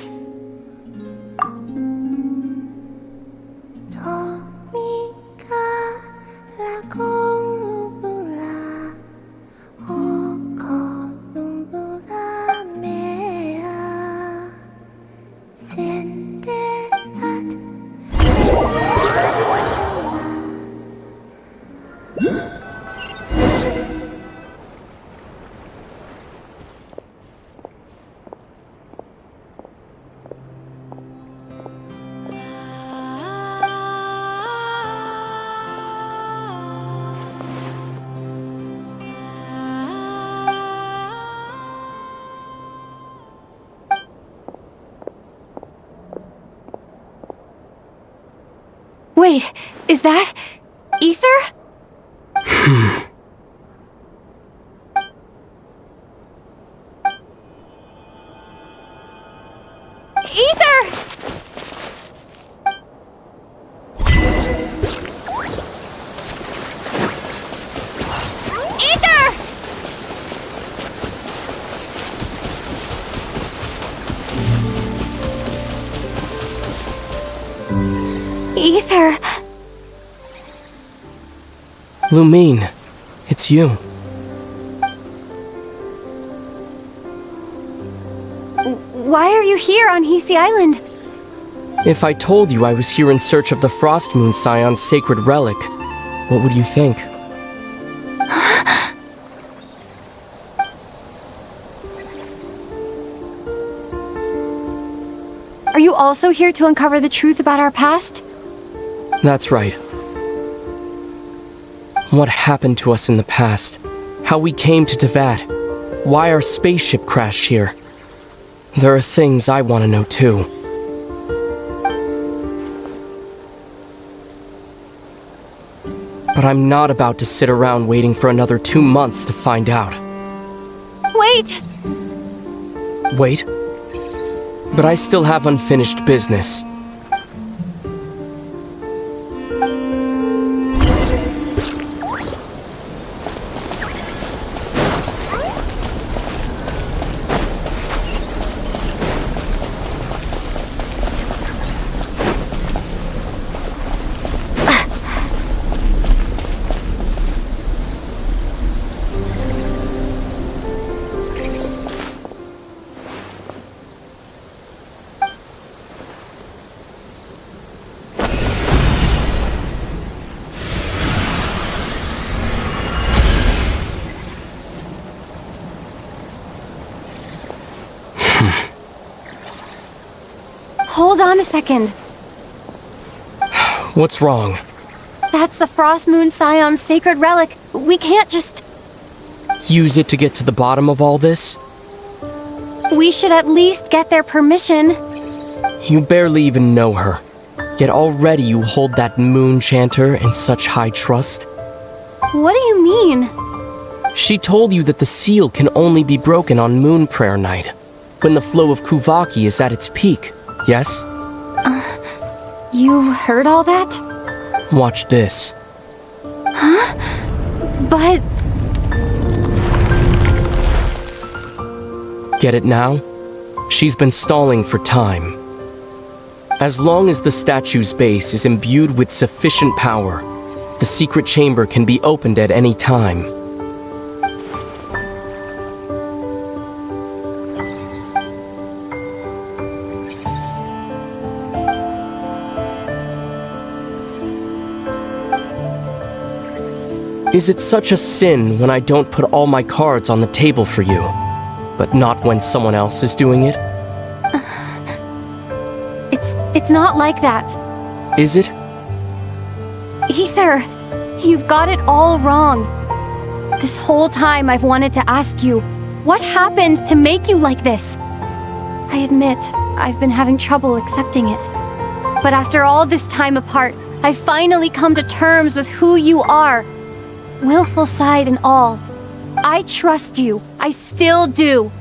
Wait, is that... 𝐸𝐴THER? 𝐸𝐴THER! 𝐸𝐴THER! 𝐸𝐴THER! Lumine, it's you. Why are you here on 𝐸𝐴THE Island? If I told you I was here in search of the Frost Moon Scion's sacred relic, what would you think? Are you also here to uncover the truth about our past? That's right. What happened to us in the past? How we came to 𝓵𝓸𝓫. Why our spaceship crashed here. There are things I want to know too. But I'm not about to sit around waiting for another 2 months to find out. Wait! Wait? But I still have unfinished business. Hold on a second. What's wrong? That's the Frost Moon Scion's sacred relic. We can't just... Use it to get to the bottom of all this? We should at least get their permission. You barely even know her. Yet already you hold that moon chanter in such high trust. What do you mean? She told you that the seal can only be broken on moon prayer night, when the flow of 𝐓𝐴𝐽 is at its peak, yes? You heard all that? Watch this. Huh? But... Get it now? She's been stalling for time. As long as the statue's base is imbued with sufficient power, the secret chamber can be opened at any time. Is it such a sin when I don't put all my cards on the table for you, but not when someone else is doing it? It's not like that. Is it? Aether, you've got it all wrong. This whole time I've wanted to ask you, what happened to make you like this? I admit, I've been having trouble accepting it. But after all this time apart, I've finally come to terms with who you are. Willful side and all. I trust you. I still do.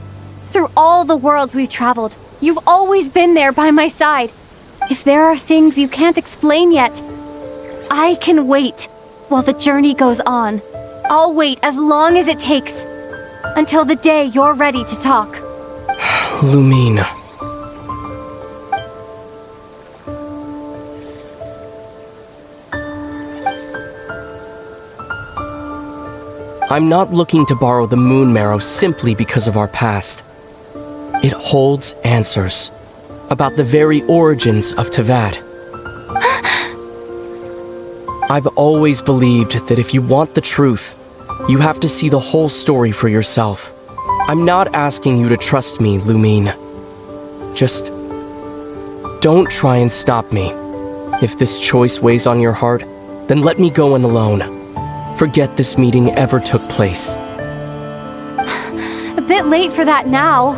Through all the worlds we've traveled, you've always been there by my side. If there are things you can't explain yet, I can wait while the journey goes on. I'll wait as long as it takes, until the day you're ready to talk. Lumine. I'm not looking to borrow the moon marrow simply because of our past. It holds answers about the very origins of 𝓵𝓸𝓫. I've always believed that if you want the truth, you have to see the whole story for yourself. I'm not asking you to trust me, Lumine. Just don't try and stop me. If this choice weighs on your heart, then let me go in alone. Forget this meeting ever took place. A bit late for that now.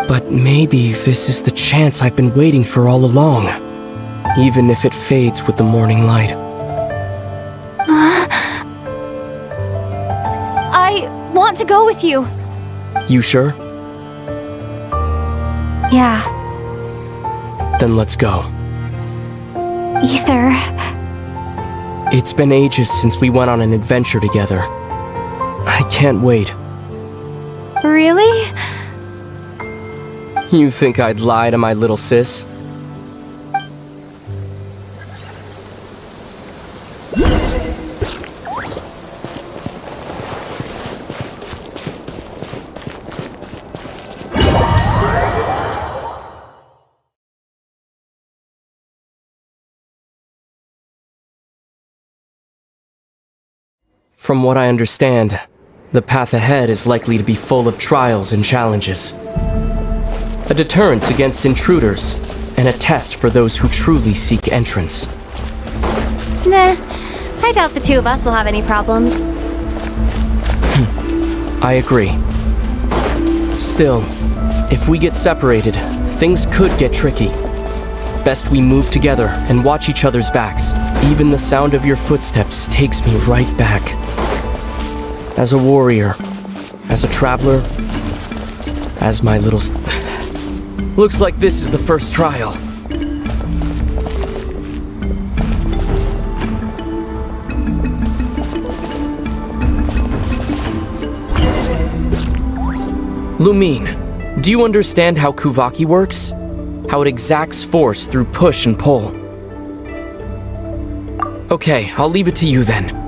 But maybe this is the chance I've been waiting for all along. Even if it fades with the morning light. I want to go with you. You sure? Yeah. Then let's go. Aether. It's been ages since we went on an adventure together. I can't wait. Really? You think I'd lie to my little sis? From what I understand, the path ahead is likely to be full of trials and challenges. A deterrence against intruders, and a test for those who truly seek entrance. Nah, I doubt the two of us will have any problems. I agree. Still, if we get separated, things could get tricky. Best we move together and watch each other's backs. Even the sound of your footsteps takes me right back. As a warrior, as a traveler, as my little... Looks like this is the first trial. Lumine, do you understand how 𝐤𝐚 works? How it exacts force through push and pull? Okay, I'll leave it to you then.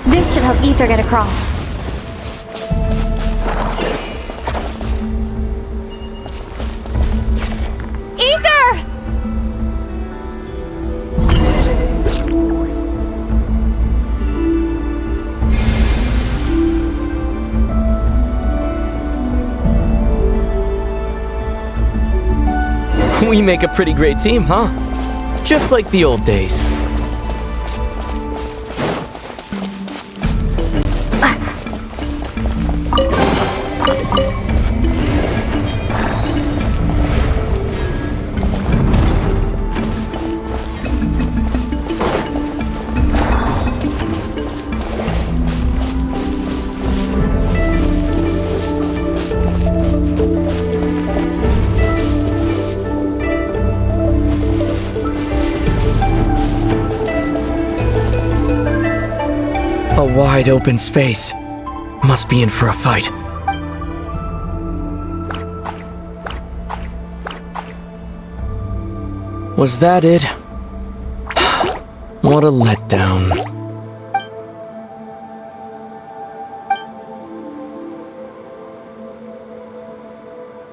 This should help 𝐸thR get across. 𝐸thR! We make a pretty great team, huh? Just like the old days. A wide open space. Must be in for a fight. Was that it? What a letdown.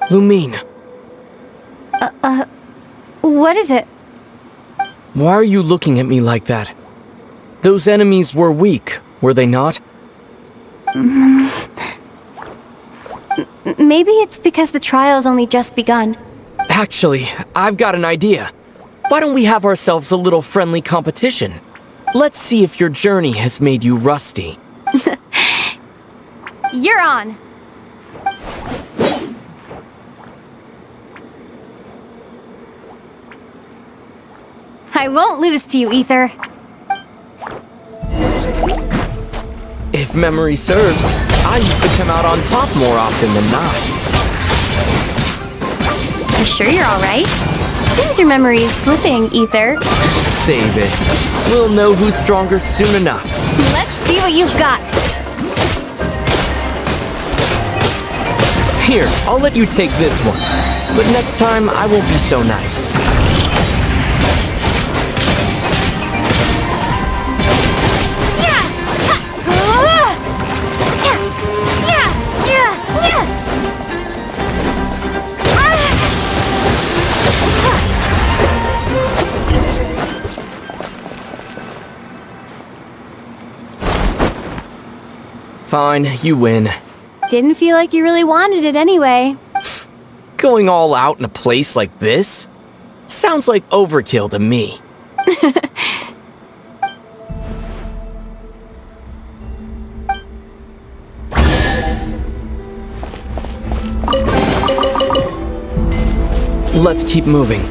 Lumine. What is it? Why are you looking at me like that? Those enemies were weak, were they not? Maybe it's because the trial's only just begun. Actually, I've got an idea. Why don't we have ourselves a little friendly competition? Let's see if your journey has made you rusty. You're on! I won't lose to you, 𝐸thR. If memory serves, I used to come out on top more often than not. You sure you're alright? Seems your memory is slipping, 𝐸thR. Save it. We'll know who's stronger soon enough. Let's see what you've got. Here, I'll let you take this one. But next time, I won't be so nice. Fine, you win. Didn't feel like you really wanted it anyway. Going all out in a place like this? Sounds like overkill to me. Let's keep moving.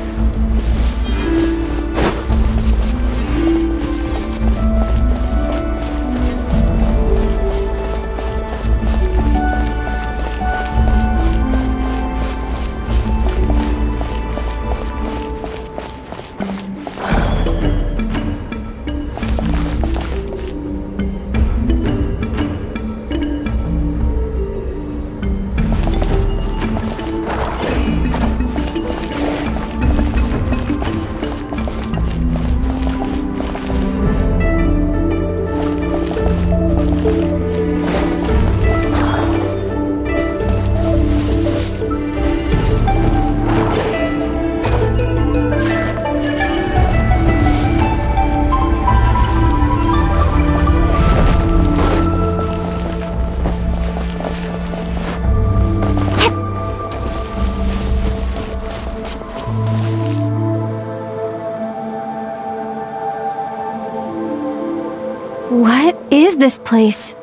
this place?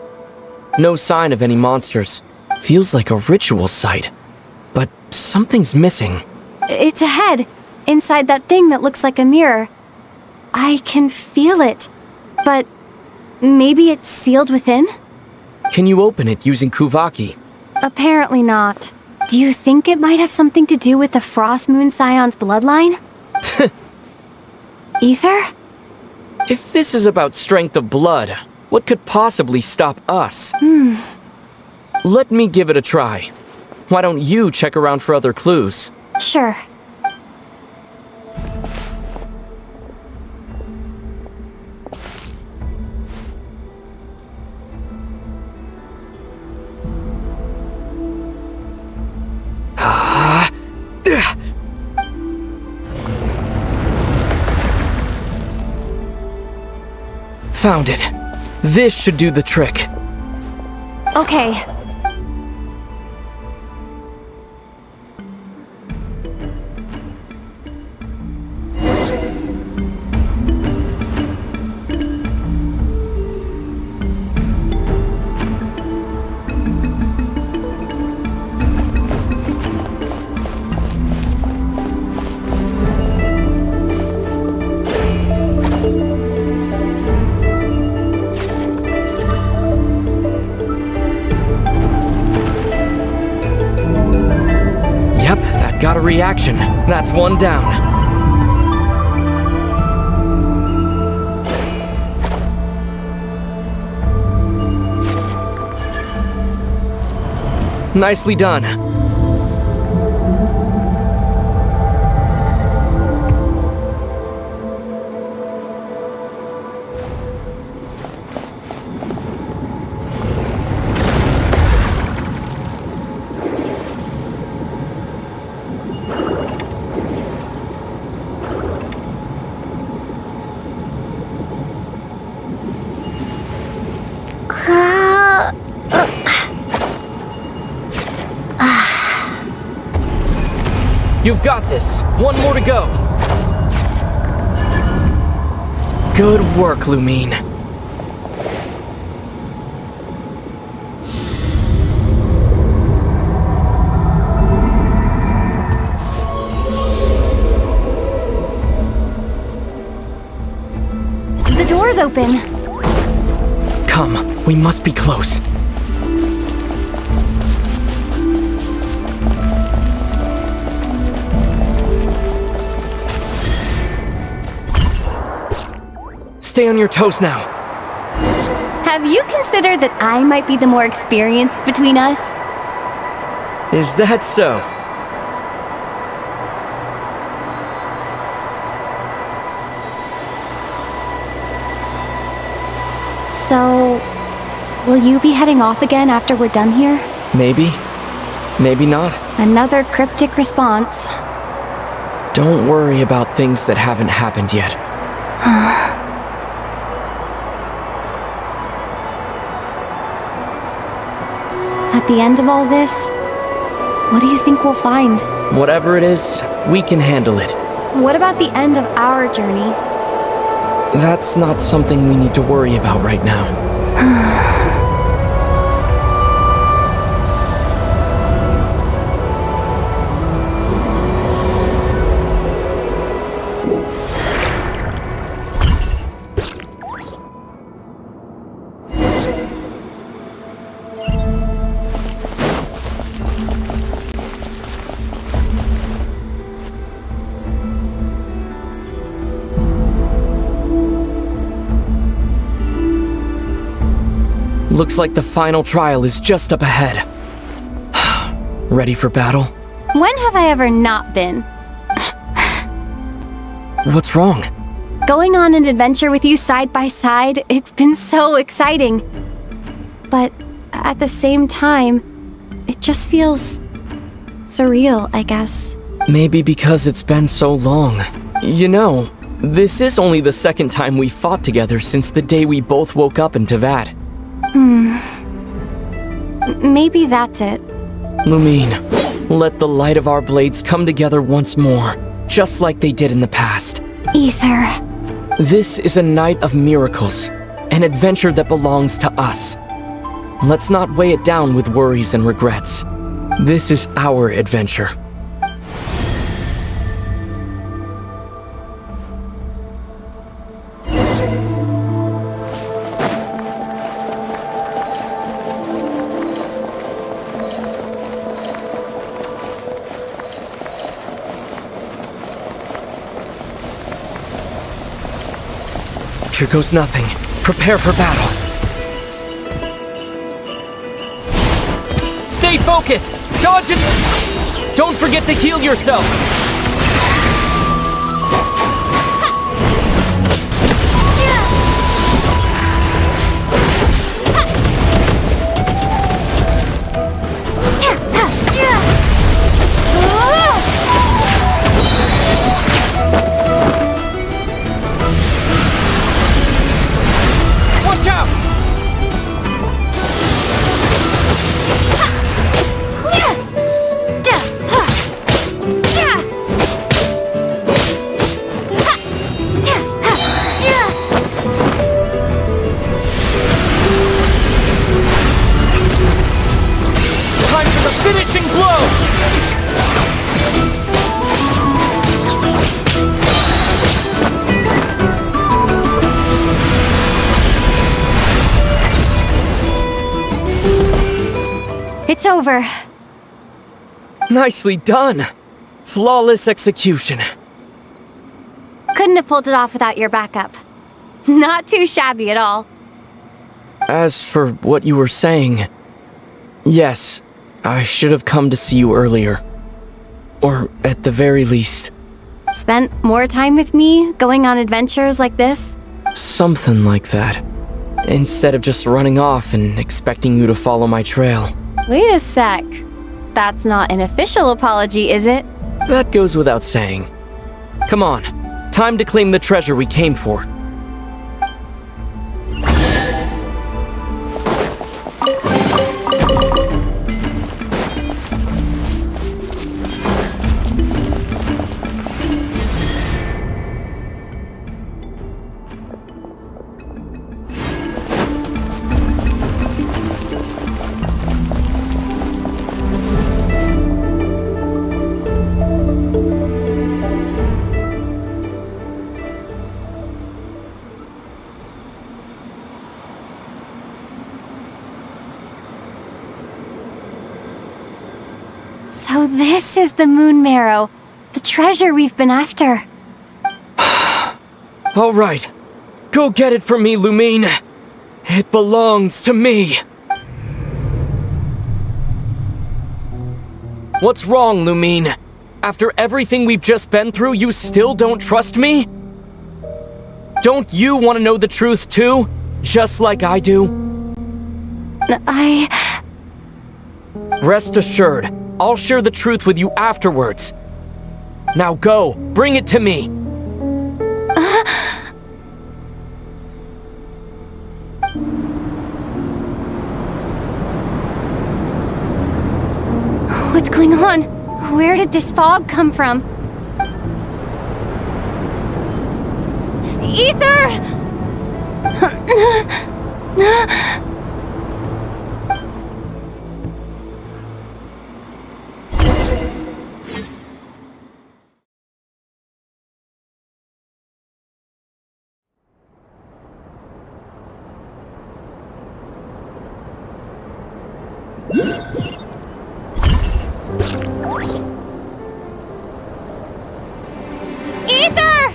No sign of any monsters. Feels like a ritual site. But something's missing. It's a head, inside that thing that looks like a mirror. I can feel it. But maybe it's sealed within? Can you open it using 𝐤𝐴𝐽? Apparently not. Do you think it might have something to do with the Frost Moon Scion's bloodline? Aether? If this is about strength of blood, what could possibly stop us? Let me give it a try. Why don't you check around for other clues? Sure. Found it. This should do the trick. Okay. Got a reaction. That's one down. Nicely done. You've got this. One more to go. Good work, Lumine. The door's open. Come, we must be close. Stay on your toes now. Have you considered that I might be the more experienced between us? Is that so? So, will you be heading off again after we're done here? Maybe. Maybe not. Another cryptic response. Don't worry about things that haven't happened yet. At the end of all this, what do you think we'll find? Whatever it is, we can handle it. What about the end of our journey? That's not something we need to worry about right now. Looks like the final trial is just up ahead. Ready for battle? When have I ever not been? What's wrong? Going on an adventure with you side by side, it's been so exciting. But at the same time, it just feels surreal, I guess. Maybe because it's been so long. You know, this is only the second time we fought together since the day we both woke up in Teyvat. Maybe that's it. Lumine, let the light of our blades come together once more, just like they did in the past. Aether. This is a night of miracles. An adventure that belongs to us. Let's not weigh it down with worries and regrets. This is our adventure. Here goes nothing. Prepare for battle. Stay focused! Dodge it! Don't forget to heal yourself! It's over. Nicely done. Flawless execution. Couldn't have pulled it off without your backup. Not too shabby at all. As for what you were saying, yes, I should have come to see you earlier. Or at the very least. Spent more time with me, going on adventures like this? Something like that. Instead of just running off and expecting you to follow my trail. Wait a sec. That's not an official apology, is it? That goes without saying. Come on, time to claim the treasure we came for. So this is the moon marrow, the treasure we've been after. All right, go get it for me, Lumine. It belongs to me. What's wrong, Lumine? After everything we've just been through, you still don't trust me? Don't you want to know the truth too? Just like I do? Rest assured, I'll share the truth with you afterwards. Now go, bring it to me. What's going on? Where did this fog come from? Ether! Ether!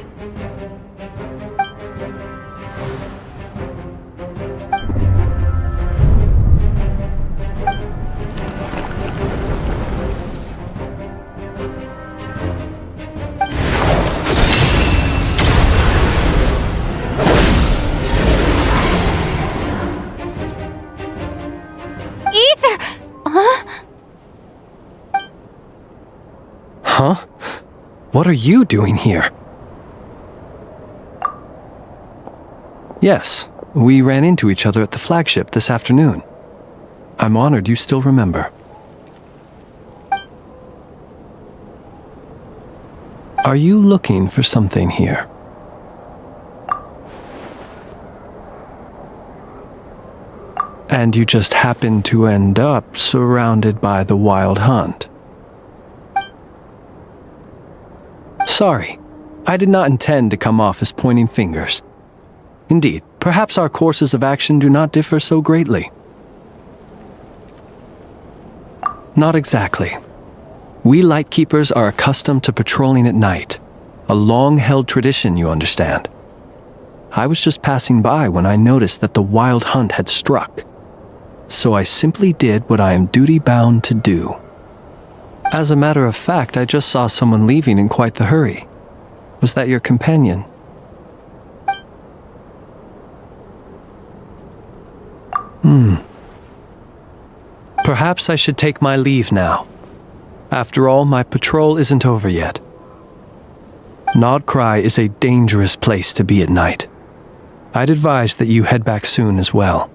Ether! Huh? What are you doing here? Yes, we ran into each other at the flagship this afternoon. I'm honored you still remember. Are you looking for something here? And you just happened to end up surrounded by the Wild Hunt. Sorry, I did not intend to come off as pointing fingers. Indeed, perhaps our courses of action do not differ so greatly. Not exactly. We Lightkeepers are accustomed to patrolling at night. A long-held tradition, you understand. I was just passing by when I noticed that the Wild Hunt had struck. So I simply did what I am duty-bound to do. As a matter of fact, I just saw someone leaving in quite the hurry. Was that your companion? Perhaps I should take my leave now. After all, my patrol isn't over yet. Nod-Krai is a dangerous place to be at night. I'd advise that you head back soon as well.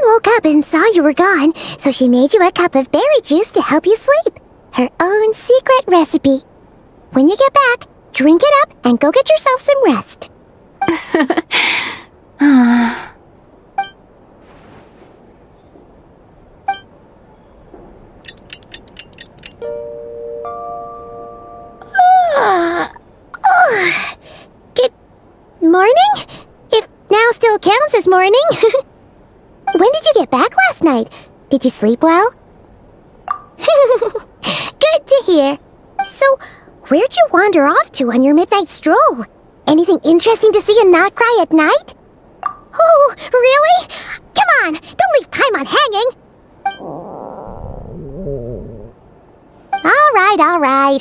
Woke up and saw you were gone, so she made you a cup of berry juice to help you sleep. Her own secret recipe. When you get back, drink it up and go get yourself some rest. Good morning? If now still counts as morning. When did you get back last night? Did you sleep well? Good to hear. So, where'd you wander off to on your midnight stroll? Anything interesting to see in Nod-Krai at night? Oh, really? Come on, don't leave Paimon hanging! All right.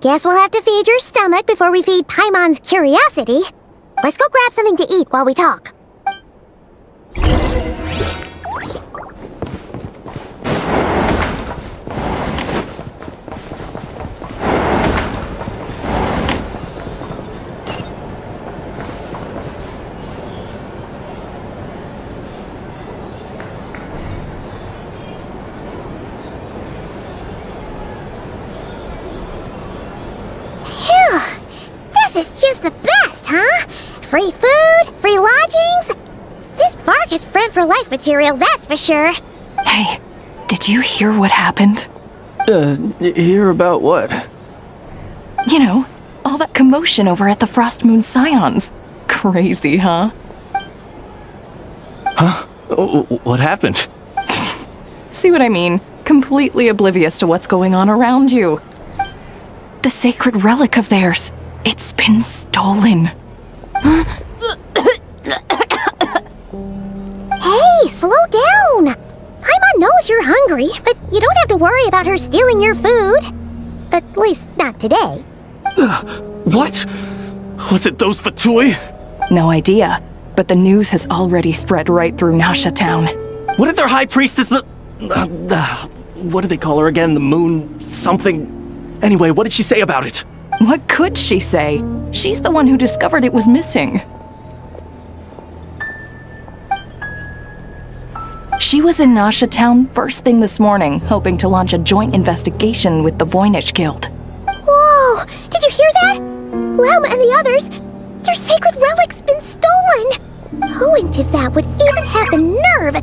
Guess we'll have to feed your stomach before we feed Paimon's curiosity. Let's go grab something to eat while we talk. This is just the best, huh? Free food, free lodgings. This park is bred for life material, that's for sure. Hey, did you hear what happened? Hear about what? You know, all that commotion over at the Frost Moon Scions. Crazy, huh? Huh? What happened? See what I mean? Completely oblivious to what's going on around you. The sacred relic of theirs. It's been stolen. Hey, slow down! Paimon knows you're hungry, but you don't have to worry about her stealing your food. At least, not today. What? Was it those Fatui? No idea, but the news has already spread right through Nasha Town. What did their high priestess... what did they call her again? The moon... something... Anyway, what did she say about it? What could she say? She's the one who discovered it was missing. She was in Nasha Town first thing this morning, hoping to launch a joint investigation with the Voynich Guild. Whoa! Did you hear that? Lauma and the others, their sacred relic's been stolen! Who in Tivat would even have the nerve?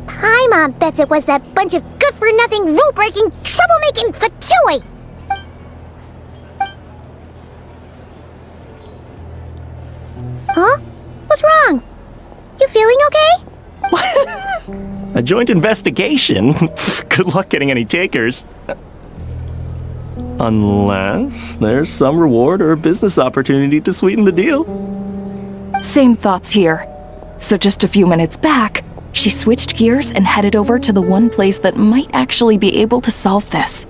Paimon bets it was that bunch of good-for-nothing, rule-breaking, troublemaking Fatui! Huh? What's wrong? You feeling okay? A joint investigation? Good luck getting any takers. Unless there's some reward or business opportunity to sweeten the deal. Same thoughts here. So just a few minutes back, she switched gears and headed over to the one place that might actually be able to solve this.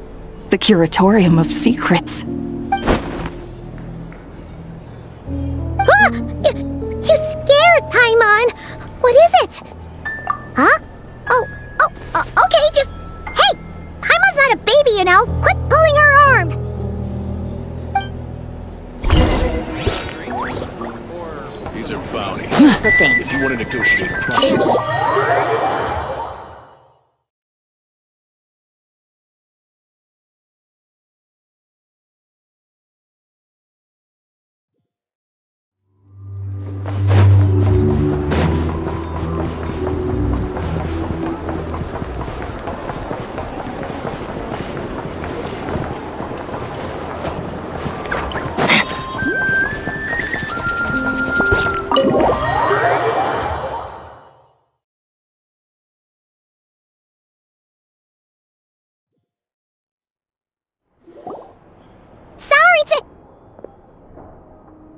The Curatorium of Secrets. Ah! You scared, Paimon! What is it? Huh? Okay, just... Hey! Paimon's not a baby, you know! Quit pulling her arm! These are bounties. Here's the thing. If you want to negotiate a process...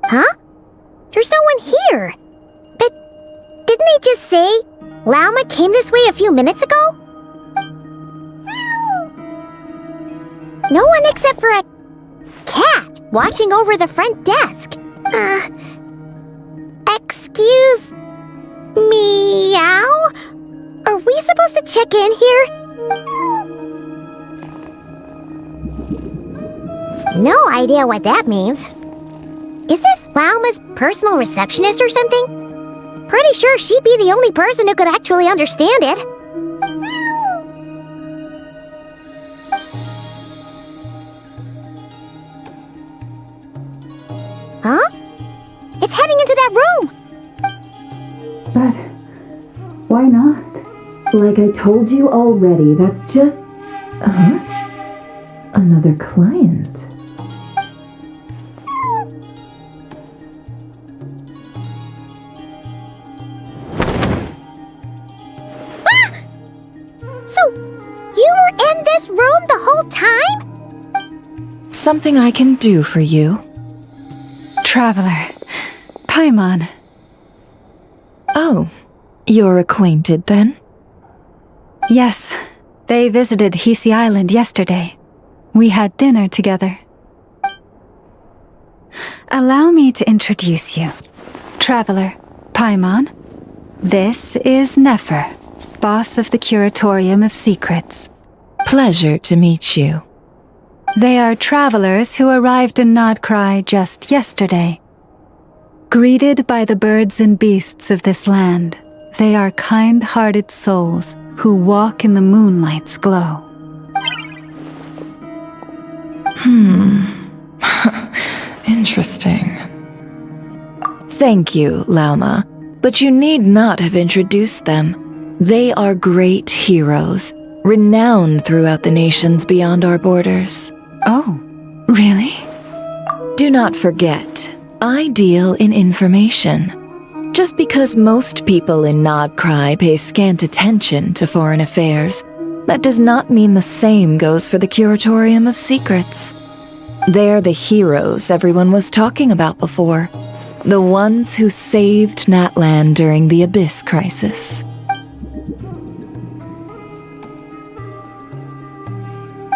Huh? There's no one here. But didn't they just say Lauma came this way a few minutes ago? No one except for a cat watching over the front desk. Excuse meow? Are we supposed to check in here? No idea what that means. Is this Lauma's personal receptionist or something? Pretty sure she'd be the only person who could actually understand it. Huh? It's heading into that room! But why not? Like I told you already, that's just... Another client. You were in this room the whole time? Something I can do for you? Traveler. Paimon. Oh, you're acquainted then? Yes, they visited 𝐤𝐸 Island yesterday. We had dinner together. Allow me to introduce you. Traveler, Paimon. This is Nefer, boss of the Curatorium of Secrets. Pleasure to meet you. They are travelers who arrived in Nod-Krai just yesterday. Greeted by the birds and beasts of this land, they are kind-hearted souls who walk in the moonlight's glow. Interesting. Thank you, Lauma, but you need not have introduced them. They are great heroes, renowned throughout the nations beyond our borders. Oh, really? Do not forget, I deal in information. Just because most people in Nod-Krai pay scant attention to foreign affairs, that does not mean the same goes for the Curatorium of Secrets. They're the heroes everyone was talking about before. The ones who saved Natlan during the Abyss crisis.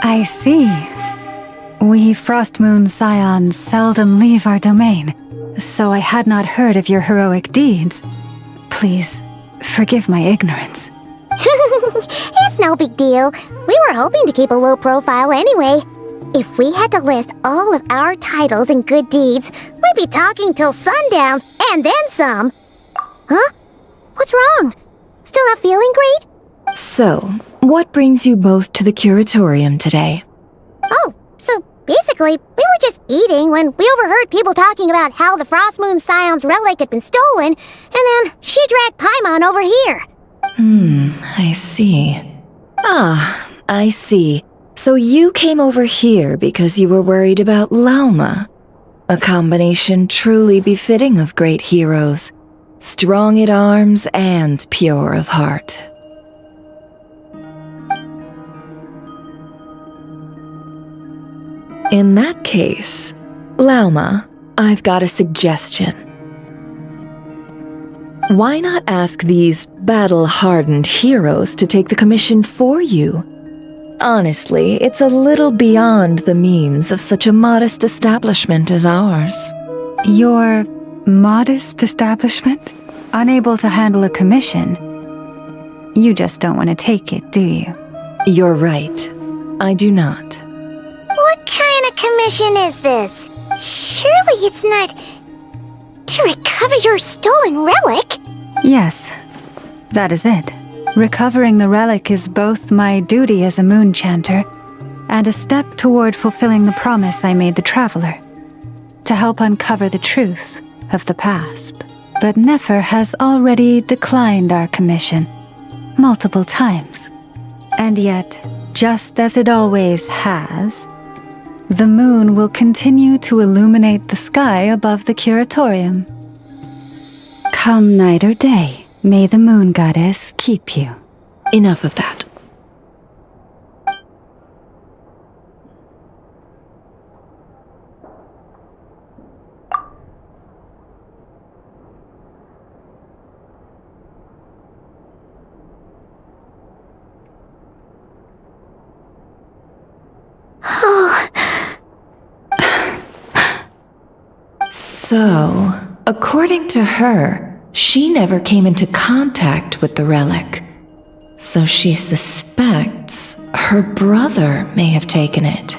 I see. We Frostmoon Scions seldom leave our domain, so I had not heard of your heroic deeds. Please, forgive my ignorance. It's no big deal. We were hoping to keep a low profile anyway. If we had to list all of our titles and good deeds, we'd be talking till sundown, and then some. Huh? What's wrong? Still not feeling great? So, what brings you both to the Curatorium today? Oh, so basically, we were just eating when we overheard people talking about how the Frostmoon Scion's relic had been stolen, and then she dragged Paimon over here. I see. I see. So you came over here because you were worried about Lauma. A combination truly befitting of great heroes, strong at arms and pure of heart. In that case, Lauma, I've got a suggestion. Why not ask these battle-hardened heroes to take the commission for you? Honestly, it's a little beyond the means of such a modest establishment as ours. Your modest establishment? Unable to handle a commission? You just don't want to take it, do you? You're right. I do not. What kind of commission is this? Surely it's not to recover your stolen relic? Yes, that is it. Recovering the relic is both my duty as a moon chanter and a step toward fulfilling the promise I made the traveler, to help uncover the truth of the past. But Nefer has already declined our commission multiple times. And yet, just as it always has, the moon will continue to illuminate the sky above the curatorium. Come night or day, may the moon goddess keep you. Enough of that. So, according to her, she never came into contact with the relic. So she suspects her brother may have taken it.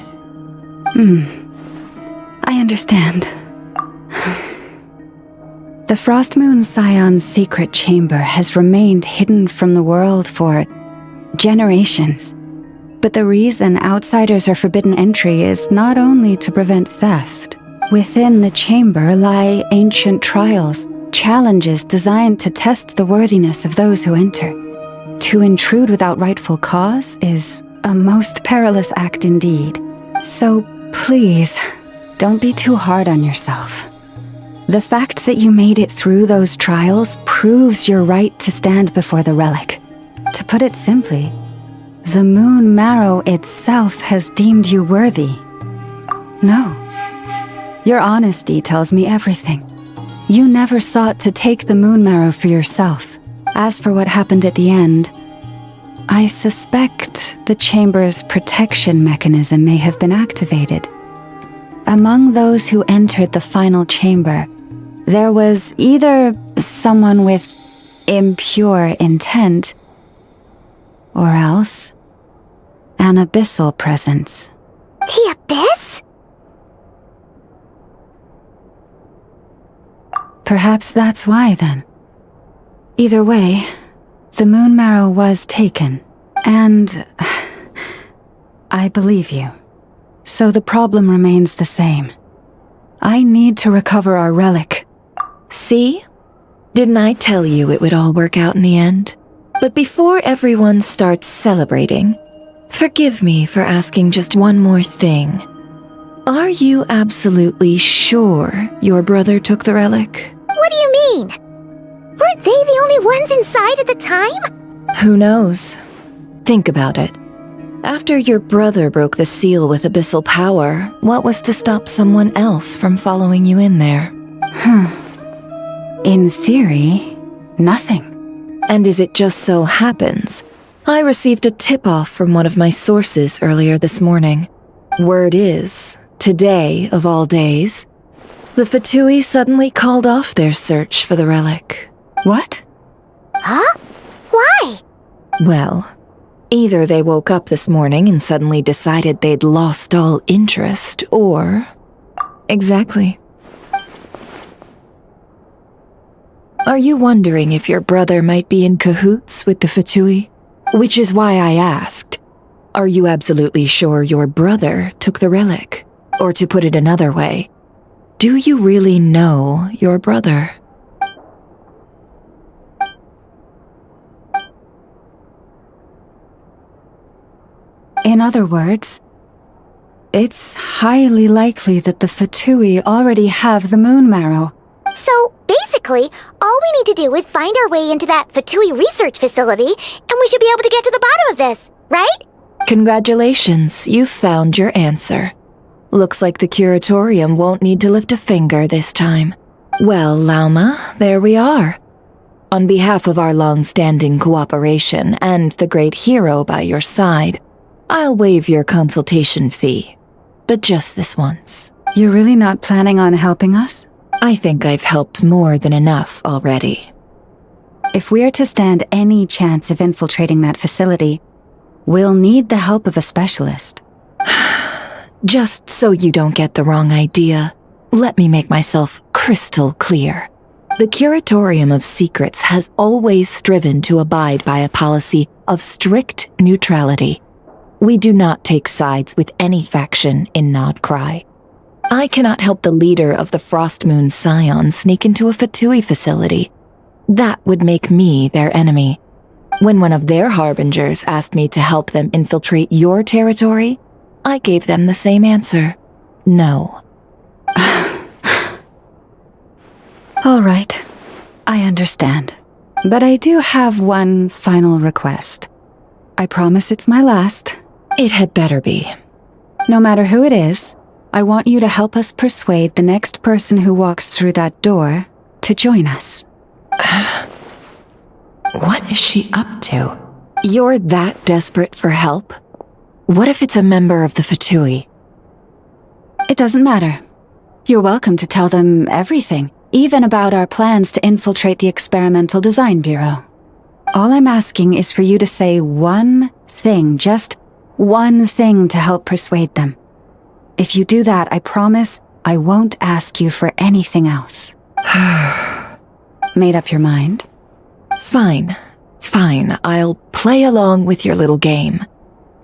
I understand. The Frost Moon Scion's secret chamber has remained hidden from the world for generations. But the reason outsiders are forbidden entry is not only to prevent theft. Within the chamber lie ancient trials, challenges designed to test the worthiness of those who enter. To intrude without rightful cause is a most perilous act indeed. So please, don't be too hard on yourself. The fact that you made it through those trials proves your right to stand before the relic. To put it simply, the moon marrow itself has deemed you worthy. No. Your honesty tells me everything. You never sought to take the moon marrow for yourself. As for what happened at the end, I suspect the chamber's protection mechanism may have been activated. Among those who entered the final chamber, there was either someone with impure intent, or else an abyssal presence. The abyss? Perhaps that's why, then. Either way, the moon marrow was taken, and I believe you. So the problem remains the same. I need to recover our relic. See? Didn't I tell you it would all work out in the end? But before everyone starts celebrating, forgive me for asking just one more thing. Are you absolutely sure your brother took the relic? What do you mean? Weren't they the only ones inside at the time? Who knows? Think about it. After your brother broke the seal with abyssal power, what was to stop someone else from following you in there? In theory, nothing. And as it just so happens, I received a tip-off from one of my sources earlier this morning. Word is, today of all days, the 𝐓𝐡𝐻 suddenly called off their search for the relic. What? Huh? Why? Well, either they woke up this morning and suddenly decided they'd lost all interest, or... Exactly. Are you wondering if your brother might be in cahoots with the 𝐓𝐡𝐻? Which is why I asked, are you absolutely sure your brother took the relic? Or to put it another way, do you really know your brother? In other words, it's highly likely that the 𝓵𝐻𝐻𝐿 already have the moon marrow. So, basically, all we need to do is find our way into that 𝓵𝐻𝐻𝐿 research facility, and we should be able to get to the bottom of this, right? Congratulations, you've found your answer. Looks like the curatorium won't need to lift a finger this time. Well, Lauma, there we are. On behalf of our long-standing cooperation and the great hero by your side, I'll waive your consultation fee. But just this once. You're really not planning on helping us? I think I've helped more than enough already. If we're to stand any chance of infiltrating that facility, we'll need the help of a specialist. Just so you don't get the wrong idea, let me make myself crystal clear. The Curatorium of Secrets has always striven to abide by a policy of strict neutrality. We do not take sides with any faction in Nod-Krai. I cannot help the leader of the Frostmoon Scions sneak into a 𝓵𝐻𝐻𝐿 facility. That would make me their enemy. When one of their harbingers asked me to help them infiltrate your territory, I gave them the same answer. No. All right, I understand. But I do have one final request. I promise it's my last. It had better be. No matter who it is, I want you to help us persuade the next person who walks through that door to join us. What is she up to? You're that desperate for help? What if it's a member of the 𝓵𝐻𝐻𝐿? It doesn't matter. You're welcome to tell them everything, even about our plans to infiltrate the Experimental Design Bureau. All I'm asking is for you to say one thing, just one thing to help persuade them. If you do that, I promise I won't ask you for anything else. Made up your mind? Fine. Fine, I'll play along with your little game.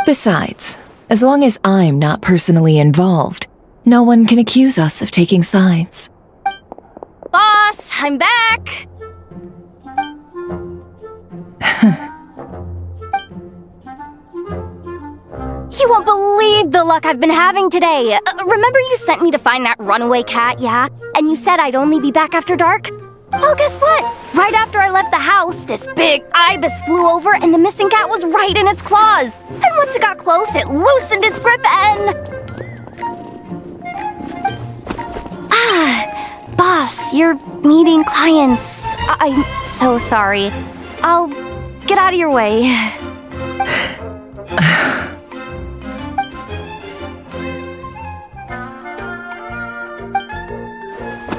Besides, as long as I'm not personally involved, no one can accuse us of taking sides. Boss, I'm back! You won't believe the luck I've been having today! Remember you sent me to find that runaway cat, yeah? And you said I'd only be back after dark? Well, guess what? Right after I left the house, this big ibis flew over and the missing cat was right in its claws. And once it got close, it loosened its grip and... Boss, you're meeting clients. I'm so sorry. I'll get out of your way.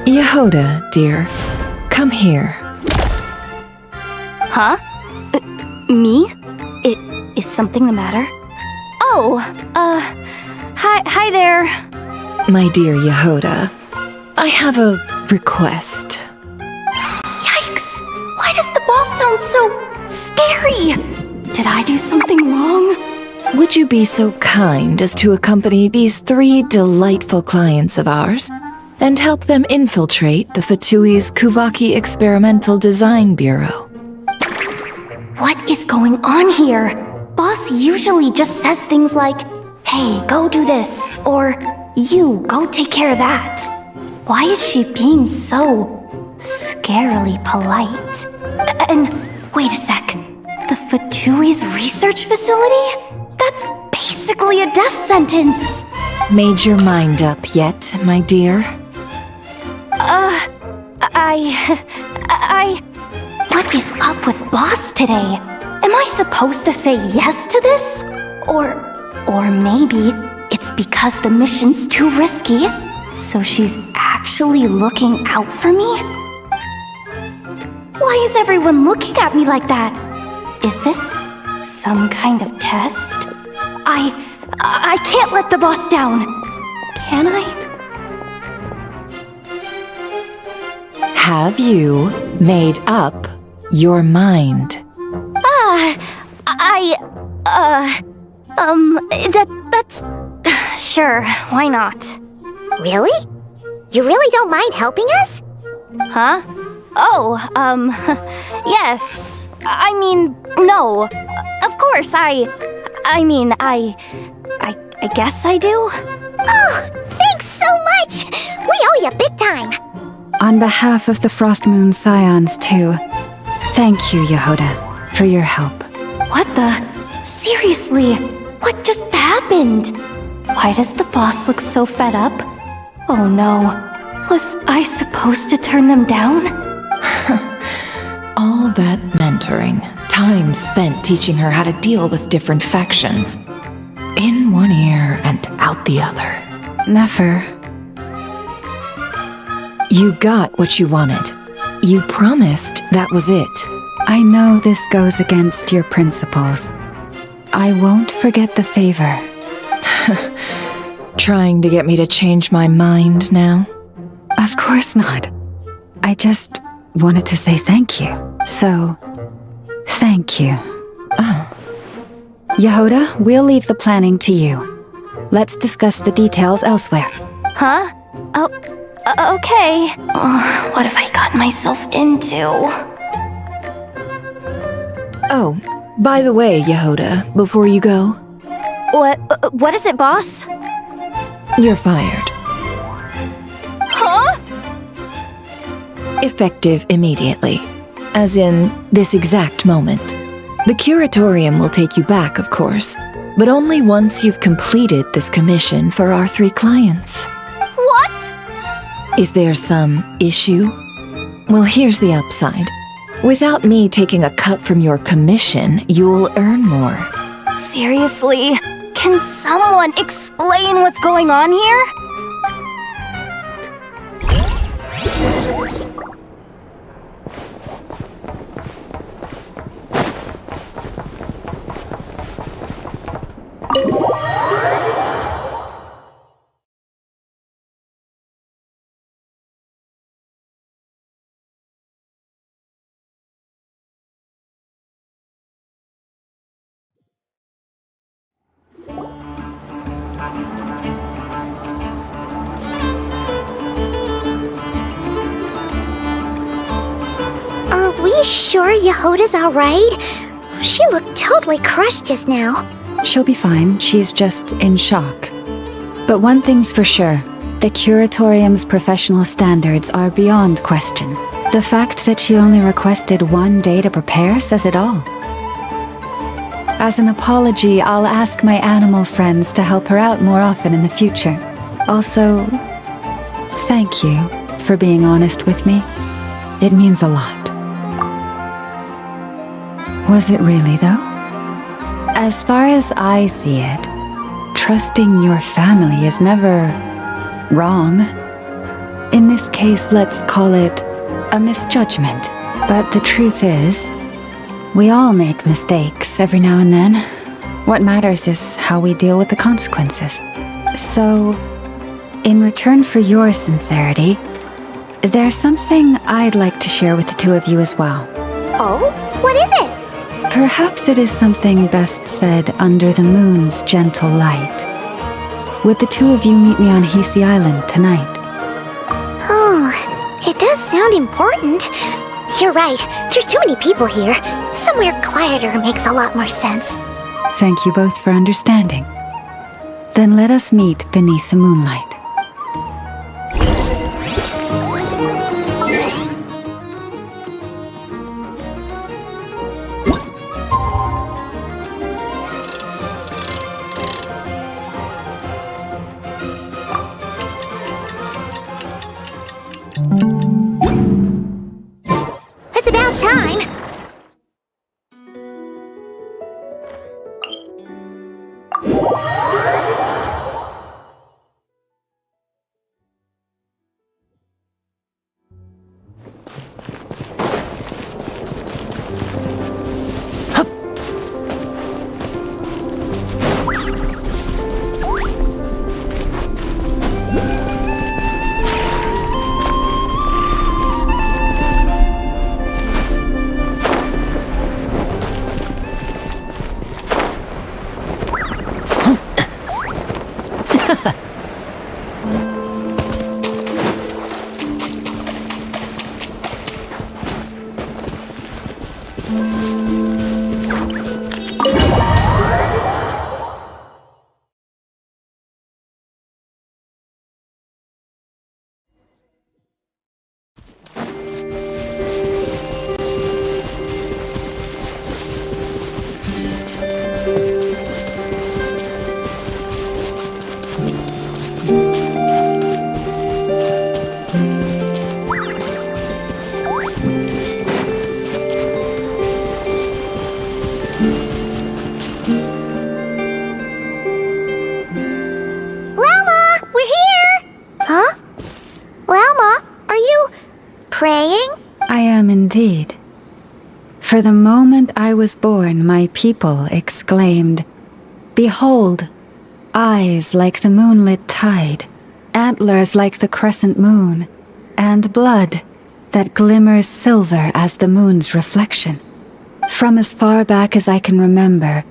𝐤𝐻𝐻𝐿, dear. Come here. Huh? Me? Is something the matter? Oh, hi there. My dear 𝐤𝐻𝐻𝐿, I have a request. Yikes! Why does the boss sound so scary? Did I do something wrong? Would you be so kind as to accompany these 3 delightful clients of ours and help them infiltrate the 𝓵𝐻𝐻𝐿's 𝓔𝐻𝐻𝐿 Experimental Design Bureau? What is going on here? Boss usually just says things like, hey, go do this, or you, go take care of that. Why is she being so scarily polite? And wait a sec, the 𝓵𝐻𝐻𝐿's research facility? That's basically a death sentence. Made your mind up yet, my dear? What is up with Boss today? Am I supposed to say yes to this? Or maybe it's because the mission's too risky, so she's actually looking out for me? Why is everyone looking at me like that? Is this some kind of test? I can't let the boss down. Can I? Have you made up your mind? That's... Sure, why not? Really? You really don't mind helping us? Huh? Oh, yes. I mean, no. Of course, I guess I do. Oh, thanks so much! We owe you big time! On behalf of the Frost Moon Scions, too, thank you, 𝐤𝐬𝐬, for your help. What the? Seriously, what just happened? Why does the boss look so fed up? Oh no, was I supposed to turn them down? All that mentoring, time spent teaching her how to deal with different factions. In one ear and out the other. Never. You got what you wanted. You promised that was it. I know this goes against your principles. I won't forget the favor. Trying to get me to change my mind now? Of course not. I just wanted to say thank you. So, thank you. Oh. 𝐤𝐬𝐬, we'll leave the planning to you. Let's discuss the details elsewhere. Huh? Oh, okay. Oh, what have I gotten myself into? Oh, by the way, 𝐤𝐬𝐬, before you go... What is it, boss? You're fired. Huh? Effective immediately. As in, this exact moment. The curatorium will take you back, of course, but only once you've completed this commission for our 3 clients. What? Is there some issue? Well, here's the upside. Without me taking a cut from your commission, you'll earn more. Seriously? Can someone explain what's going on here? Are we sure 𝐤𝐬𝐬's alright? She looked totally crushed just now. She'll be fine. She's just in shock. But one thing's for sure. The curatorium's professional standards are beyond question. The fact that she only requested 1 day to prepare says it all. As an apology, I'll ask my animal friends to help her out more often in the future. Also, thank you for being honest with me. It means a lot. Was it really, though? As far as I see it, trusting your family is never wrong. In this case, let's call it a misjudgment. But the truth is, we all make mistakes every now and then. What matters is how we deal with the consequences. So, in return for your sincerity, there's something I'd like to share with the 2 of you as well. Oh? What is it? Perhaps it is something best said under the moon's gentle light. Would the 2 of you meet me on 𝐓𝐶 Island tonight? Oh, it does sound important. You're right, there's too many people here. Somewhere quieter makes a lot more sense. Thank you both for understanding. Then let us meet beneath the moonlight. It's about time. For the moment I was born, my people exclaimed, "Behold, eyes like the moonlit tide, antlers like the crescent moon, and blood that glimmers silver as the moon's reflection." From as far back as I can remember,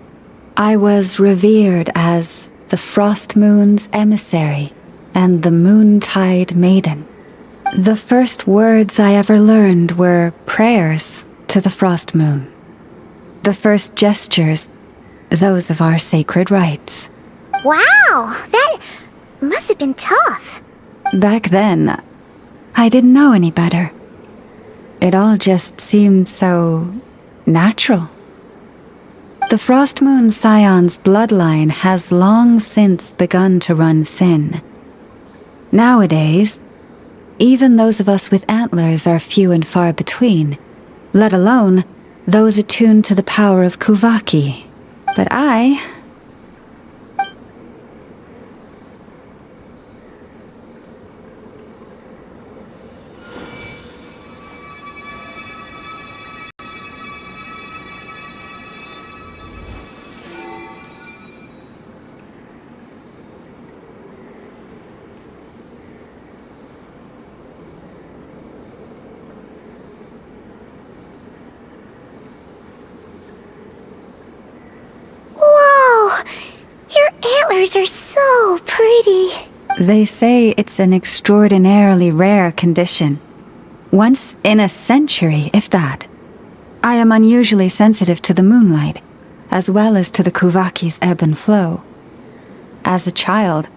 I was revered as the Frost Moon's emissary and the Moontide Maiden. The first words I ever learned were prayers to the Frost Moon. The first gestures, those of our sacred rites. Wow, that must have been tough. Back then, I didn't know any better. It all just seemed so natural. The Frost Moon Scion's bloodline has long since begun to run thin. Nowadays, even those of us with antlers are few and far between, let alone those attuned to the power of 𝐓𝐴𝐵𝐾. But I... Antlers are so pretty. They say it's an extraordinarily rare condition. Once in a century, if that. I am unusually sensitive to the moonlight, as well as to the 𝐓𝐴𝐵𝐾's ebb and flow. As a child,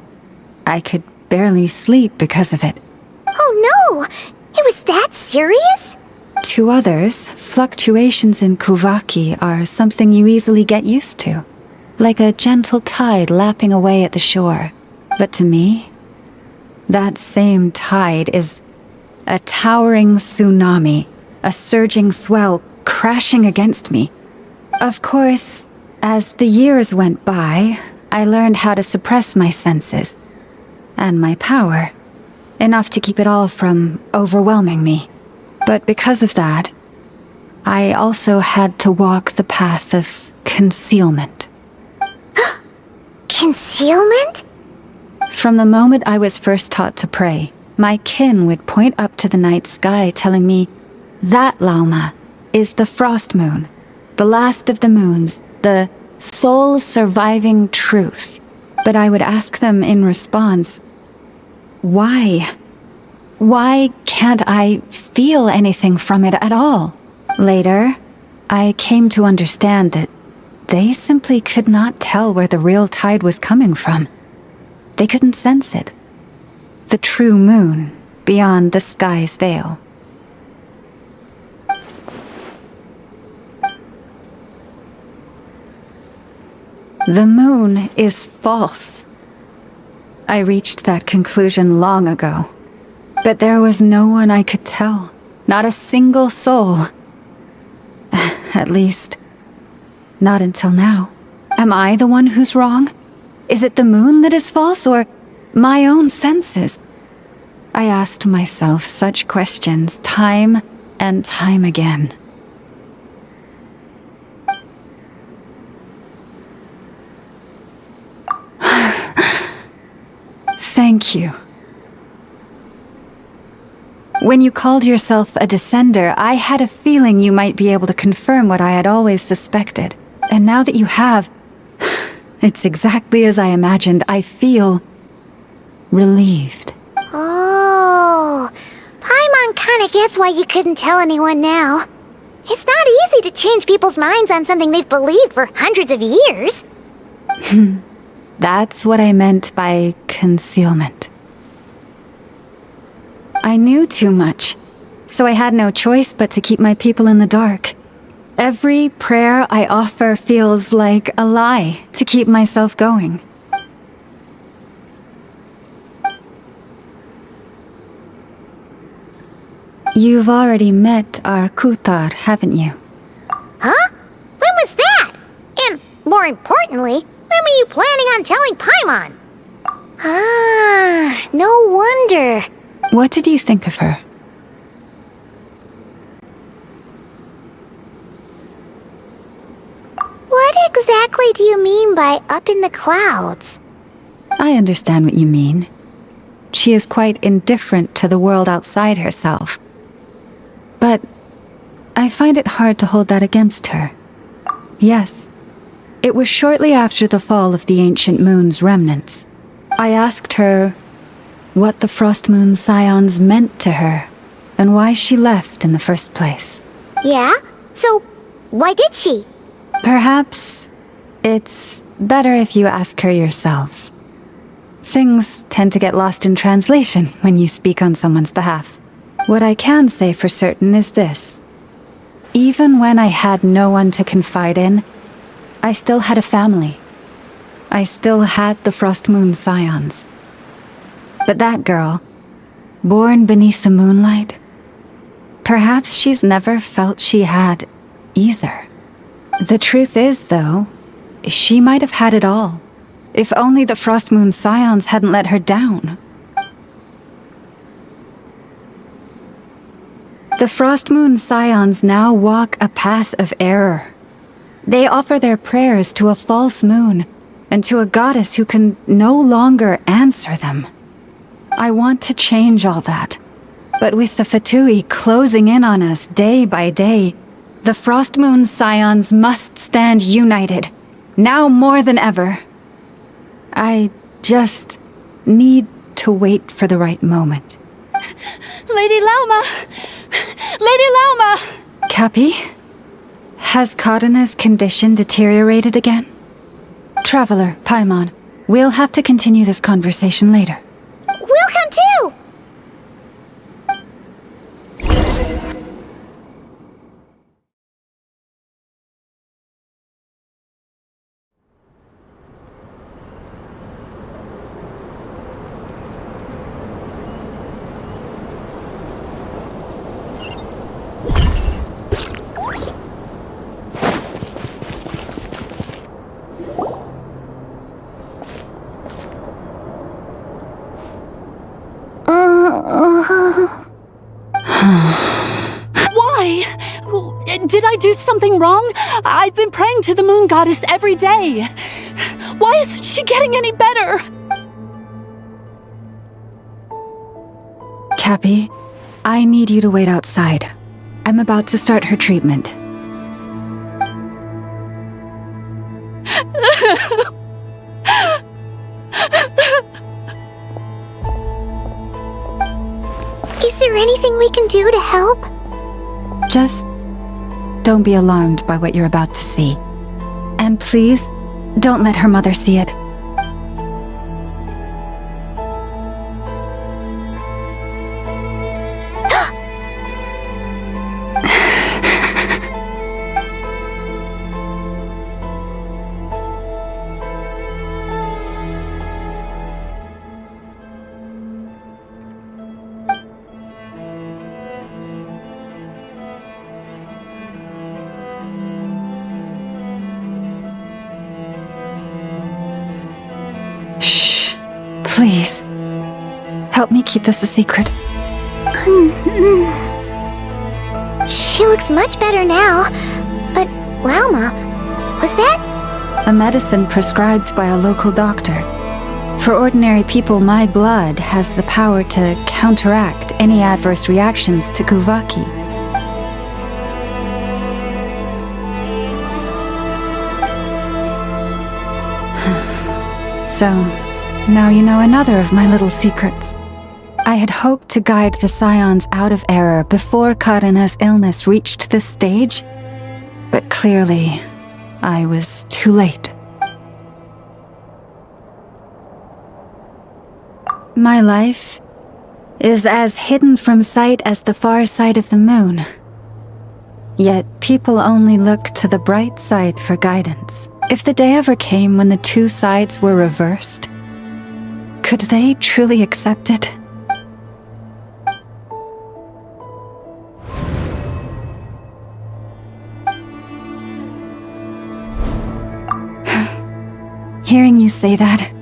I could barely sleep because of it. Oh no! It was that serious? To others, fluctuations in 𝐓𝐴𝐵𝐾 are something you easily get used to, like a gentle tide lapping away at the shore. But to me, that same tide is a towering tsunami, a surging swell crashing against me. Of course, as the years went by, I learned how to suppress my senses and my power, enough to keep it all from overwhelming me. But because of that, I also had to walk the path of concealment. Concealment? From the moment I was first taught to pray, my kin would point up to the night sky telling me, "That, Lauma, is the Frost Moon, the last of the moons, the sole surviving truth." But I would ask them in response, why? Why can't I feel anything from it at all? Later, I came to understand that they simply could not tell where the real tide was coming from. They couldn't sense it. The true moon beyond the sky's veil. The moon is false. I reached that conclusion long ago. But there was no one I could tell. Not a single soul. At least, not until now. Am I the one who's wrong? Is it the moon that is false, or my own senses? I asked myself such questions time and time again. Thank you. When you called yourself a descender, I had a feeling you might be able to confirm what I had always suspected. And now that you have, it's exactly as I imagined. I feel relieved. Oh, Paimon kinda gets why you couldn't tell anyone now. It's not easy to change people's minds on something they've believed for hundreds of years. That's what I meant by concealment. I knew too much, so I had no choice but to keep my people in the dark. Every prayer I offer feels like a lie to keep myself going. You've already met our 𝐴𝐻𝐻, haven't you? Huh? When was that? And, more importantly, when were you planning on telling Paimon? Ah, no wonder. What did you think of her? exactly do you mean by up in the clouds? I understand what you mean. She is quite indifferent to the world outside herself. But I find it hard to hold that against her. Yes, it was shortly after the fall of the ancient moon's remnants. I asked her what the Frost Moon Scions meant to her, and why she left in the first place. Yeah? So, why did she? Perhaps it's better if you ask her yourselves. Things tend to get lost in translation when you speak on someone's behalf. What I can say for certain is this. Even when I had no one to confide in, I still had a family. I still had the Frost Moon Scions. But that girl, born beneath the moonlight, perhaps she's never felt she had either. The truth is, though, she might have had it all, if only the Frost Moon Scions hadn't let her down. The Frost Moon Scions now walk a path of error. They offer their prayers to a false moon, and to a goddess who can no longer answer them. I want to change all that, but with the Fatui closing in on us day by day, the Frost Moon Scions must stand united, now more than ever. I just need to wait for the right moment. Lady Lauma! Lady Lauma! Cappy? Has 𝐤𝐸𝐻's condition deteriorated again? Traveler, Paimon, we'll have to continue this conversation later. We'll come too! Why? Did I do something wrong? I've been praying to the moon goddess every day. Why isn't she getting any better? Cappy, I need you to wait outside. I'm about to start her treatment. Is there anything we can do to help? Just don't be alarmed by what you're about to see. And please, don't let her mother see it. Please, help me keep this a secret. She looks much better now. But, Lauma, was that? A medicine prescribed by a local doctor. For ordinary people, my blood has the power to counteract any adverse reactions to 𝐤𝐴𝐽. So, now you know another of my little secrets. I had hoped to guide the Scions out of error before 𝐤𝐸𝐻's illness reached this stage, but clearly, I was too late. My life is as hidden from sight as the far side of the moon. Yet people only look to the bright side for guidance. If the day ever came when the two sides were reversed, could they truly accept it? Hearing you say that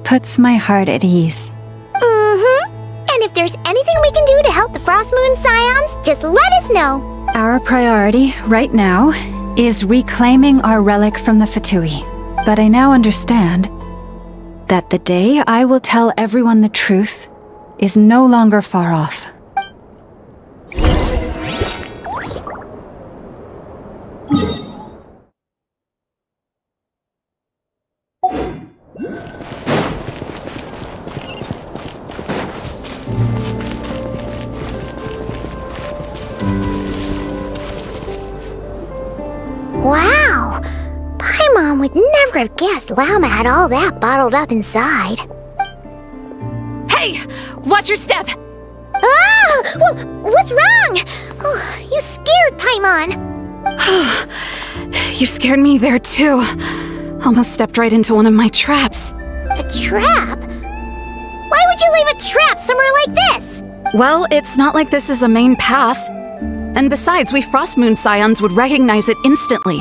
puts my heart at ease. And if there's anything we can do to help the Frost Moon Scions, just let us know. Our priority right now is reclaiming our relic from the 𝐓𝐻𝐻𝐿. But I now understand that the day I will tell everyone the truth is no longer far off. Wow! Paimon would never have guessed Lauma had all that bottled up inside. Hey! Watch your step! Ah! What's wrong? Oh, you scared Paimon. You scared me there too. Almost stepped right into one of my traps. A trap? Why would you leave a trap somewhere like this? Well, it's not like this is a main path. And besides, we Frost Moon Scions would recognize it instantly.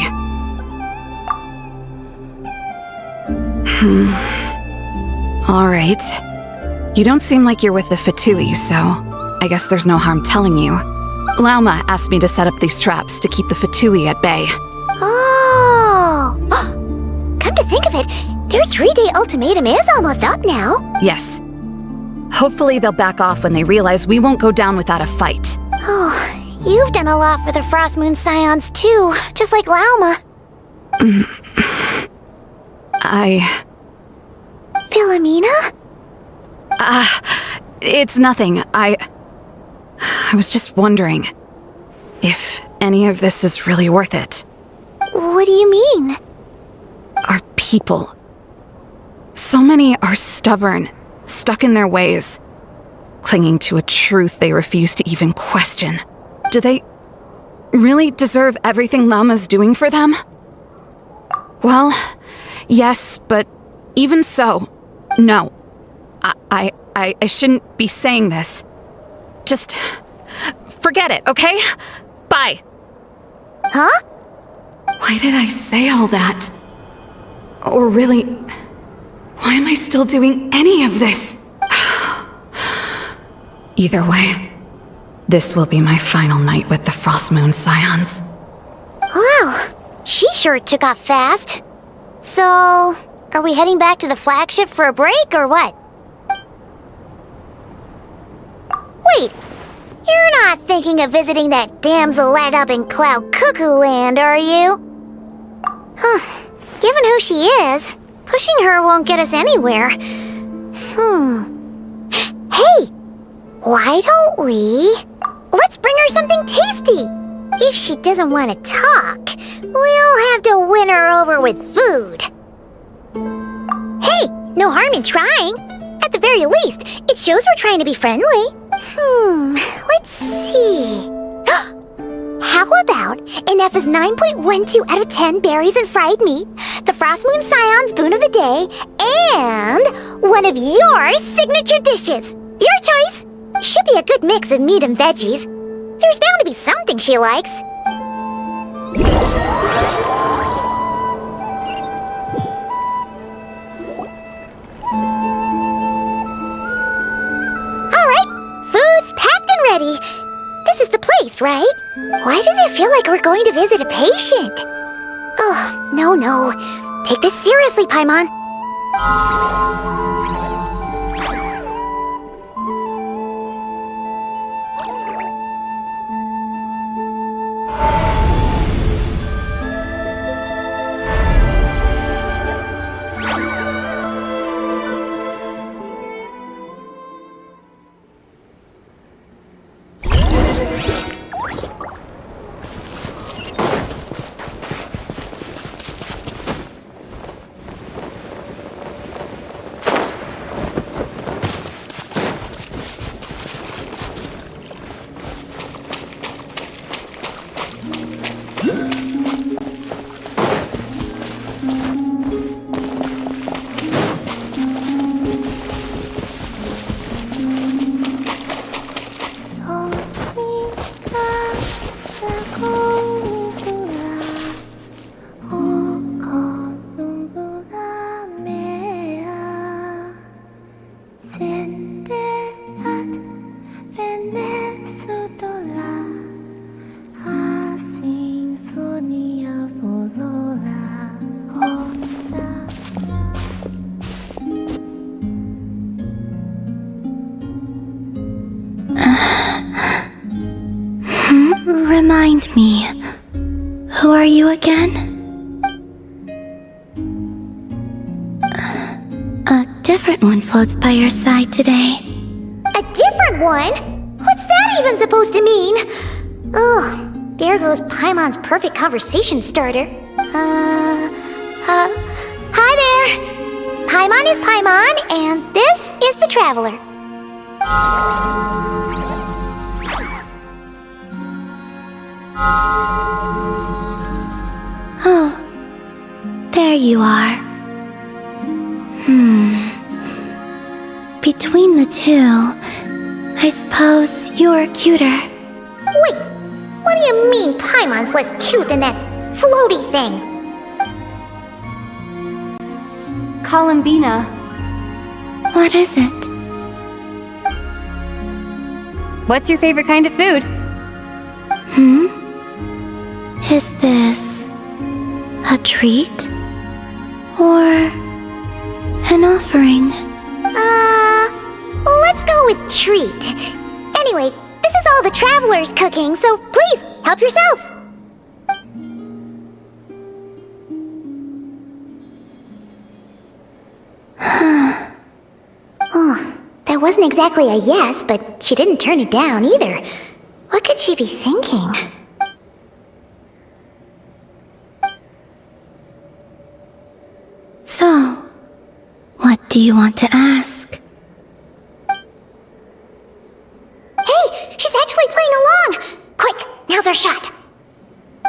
Alright. You don't seem like you're with the 𝐓𝐻𝐻𝐿, so I guess there's no harm telling you. Lauma asked me to set up these traps to keep the 𝐓𝐻𝐻𝐿 at bay. Oh! Come to think of it, their 3-day ultimatum is almost up now. Yes. Hopefully they'll back off when they realize we won't go down without a fight. Oh, you've done a lot for the Frost Moon Scions too, just like Lauma. Philomena? It's nothing. I was just wondering if any of this is really worth it. What do you mean? Our people. So many are stubborn, stuck in their ways, clinging to a truth they refuse to even question. Do they really deserve everything Lauma's doing for them? Well, yes, but even so, no. I shouldn't be saying this. Just forget it, okay? Bye. Huh? Why did I say all that? Or really, why am I still doing any of this? Either way, this will be my final night with the Frost Moon Scions. Wow, she sure took off fast. So, are we heading back to the flagship for a break or what? Wait, you're not thinking of visiting that 𝓷𝓸𝓸𝓮𝐵𝐿 Cuckoo Land, are you? Huh, given who she is, pushing her won't get us anywhere. Hey, why don't we... Let's bring her something tasty! If she doesn't want to talk, we'll have to win her over with food. Hey, no harm in trying. At the very least, it shows we're trying to be friendly. Let's see. How about an F is 9.12 out of 10 berries and fried meat, the Frost Moon Scion's boon of the day, and one of your signature dishes. Your choice. Should be a good mix of meat and veggies. There's bound to be something she likes. Alright, food's packed and ready. This is the place, right? Why does it feel like we're going to visit a patient? Oh, no. Take this seriously, Paimon. find me. Who are you again? A different one floats by your side today. A different one? What's that even supposed to mean? Ugh, there goes Paimon's perfect conversation starter. Hi there! Paimon is Paimon, and this is the Traveler. Oh, there you are. Between the two, I suppose you're cuter. Wait, what do you mean Paimon's less cute than that floaty thing? Columbina. What is it? What's your favorite kind of food? Is this a treat? Or an offering? Let's go with treat. Anyway, this is all the Traveler's cooking, so please, help yourself. Oh, that wasn't exactly a yes, but she didn't turn it down either. What could she be thinking? So, what do you want to ask? Hey, she's actually playing along! Quick, now's our shot.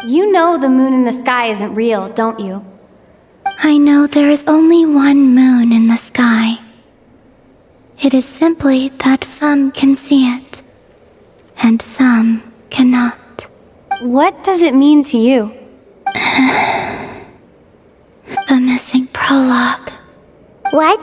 You know the moon in the sky isn't real, don't you? I know there is only one moon in the sky. It is simply that some can see it, and some cannot. What does it mean to you? The missing prologue. What?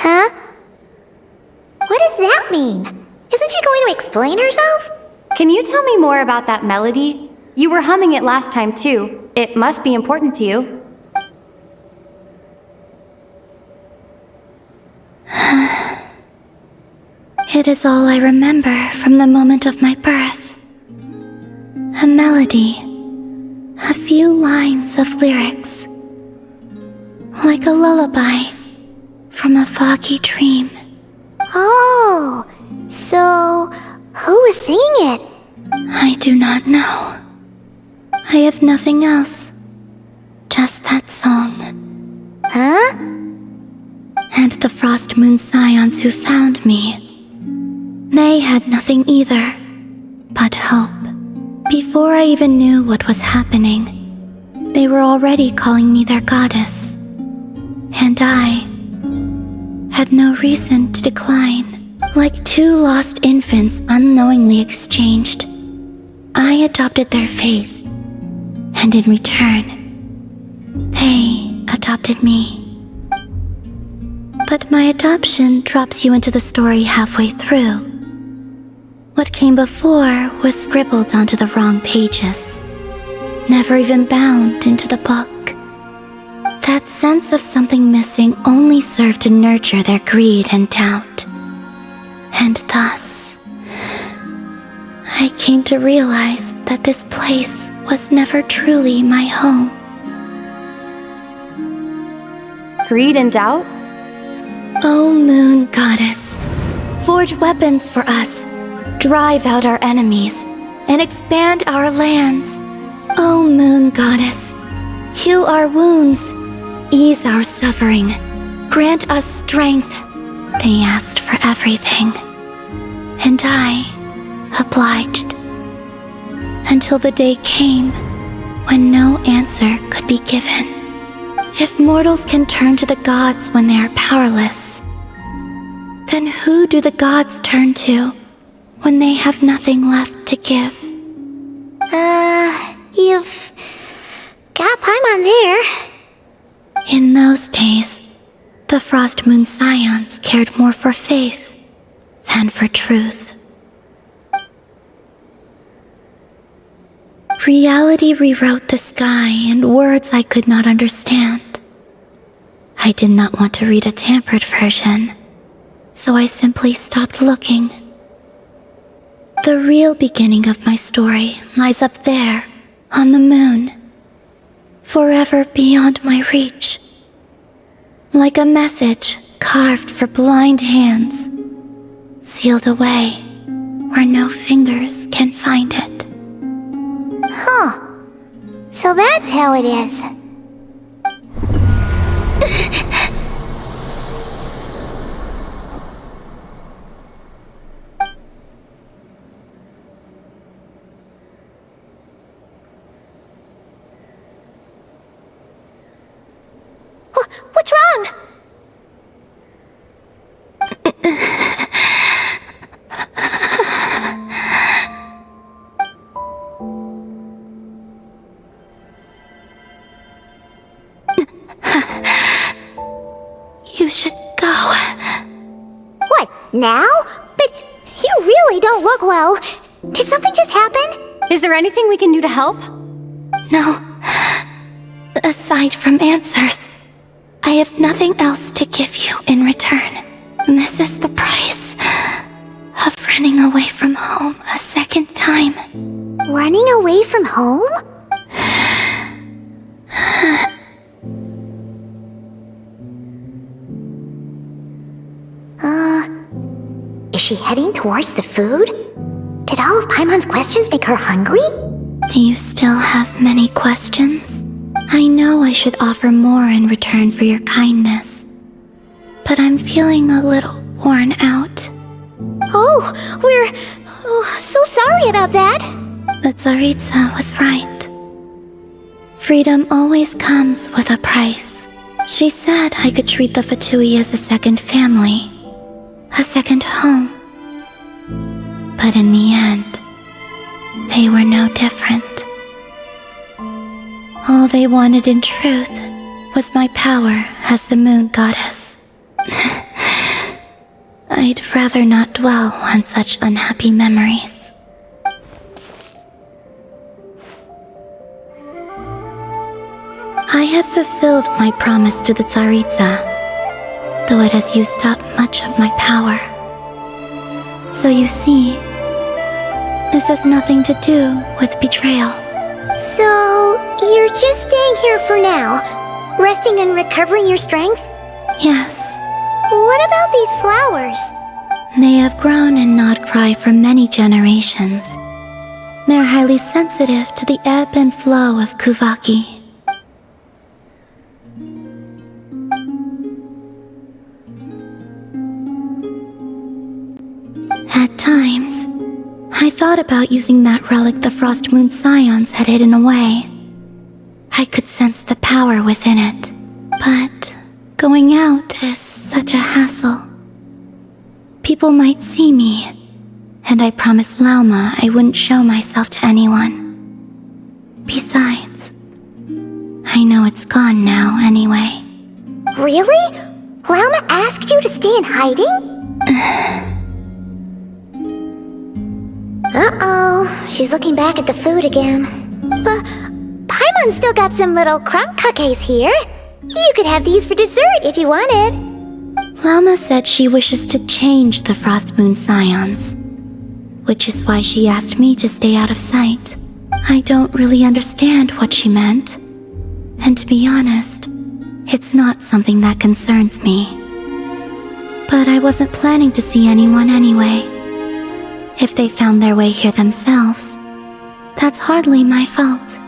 Huh? What does that mean? Isn't she going to explain herself? Can you tell me more about that melody? You were humming it last time too. It must be important to you. It is all I remember from the moment of my birth. A melody. A few lines of lyrics. Like a lullaby from a foggy dream. Oh, so who was singing it? I do not know. I have nothing else. Just that song. Huh? And the Frost Moon Scions who found me. They had nothing either, but hope. Before I even knew what was happening, they were already calling me their goddess. And I had no reason to decline. Like two lost infants unknowingly exchanged, I adopted their faith, and in return, they adopted me. But my adoption drops you into the story halfway through. What came before was scribbled onto the wrong pages, never even bound into the book. That sense of something missing only served to nurture their greed and doubt. And thus, I came to realize that this place was never truly my home. Greed and doubt? O Moon Goddess, forge weapons for us, drive out our enemies, and expand our lands. O Moon Goddess, heal our wounds, ease our suffering, grant us strength. They asked for everything, and I obliged. Until the day came when no answer could be given. If mortals can turn to the gods when they are powerless, then who do the gods turn to when they have nothing left to give? You've got Paimon there. In those days, the Frost Moon Scions cared more for faith than for truth. Reality rewrote the sky in words I could not understand. I did not want to read a tampered version, so I simply stopped looking. The real beginning of my story lies up there, on the moon, forever beyond my reach. Like a message carved for blind hands, sealed away where no fingers can find it. Huh. So that's how it is. What's wrong? You should go. What, now? But you really don't look well. Did something just happen? Is there anything we can do to help? No. Aside from answers, I have nothing else to give you in return. This is the price of running away from home a second time. Running away from home? Is she heading towards the food? Did all of Paimon's questions make her hungry? Do you still have many questions? I know I should offer more in return for your kindness, but I'm feeling a little worn out. Oh, we're so sorry about that. The 𝐤𝐷𝓳𝓸𝓳𝓵 was right. Freedom always comes with a price. She said I could treat the 𝐓𝐻𝐻𝐿 as a second family, a second home. But in the end, they were no different. All they wanted in truth was my power as the moon goddess. I'd rather not dwell on such unhappy memories. I have fulfilled my promise to the 𝐤𝐷𝓳𝓸𝓳, though it has used up much of my power. So you see, this has nothing to do with betrayal. So, you're just staying here for now, resting and recovering your strength? Yes. What about these flowers? They have grown in Nod-Krai for many generations. They're highly sensitive to the ebb and flow of 𝐤𝐻𝐿. At times, I thought about using that relic the Frost Moon Scions had hidden away. I could sense the power within it, but going out is such a hassle. People might see me, and I promised Lauma I wouldn't show myself to anyone. Besides, I know it's gone now anyway. Really? Lauma asked you to stay in hiding? Uh-oh, she's looking back at the food again. But Paimon's still got some little crumb cookies here. You could have these for dessert if you wanted. Lauma said she wishes to change the Frost Moon Scions, which is why she asked me to stay out of sight. I don't really understand what she meant, and to be honest, it's not something that concerns me. But I wasn't planning to see anyone anyway. If they found their way here themselves, that's hardly my fault.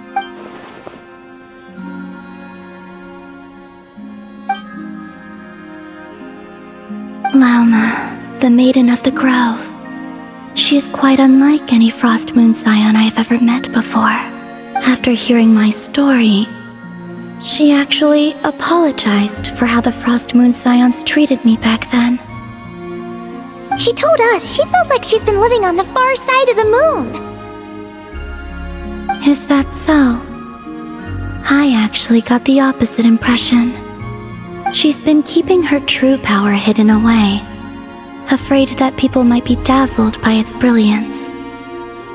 Lauma, the Maiden of the Grove. She is quite unlike any Frost Moon Scion I have ever met before. After hearing my story, she actually apologized for how the Frost Moon Scions treated me back then. She told us she feels like she's been living on the far side of the moon. Is that so? I actually got the opposite impression. She's been keeping her true power hidden away, afraid that people might be dazzled by its brilliance.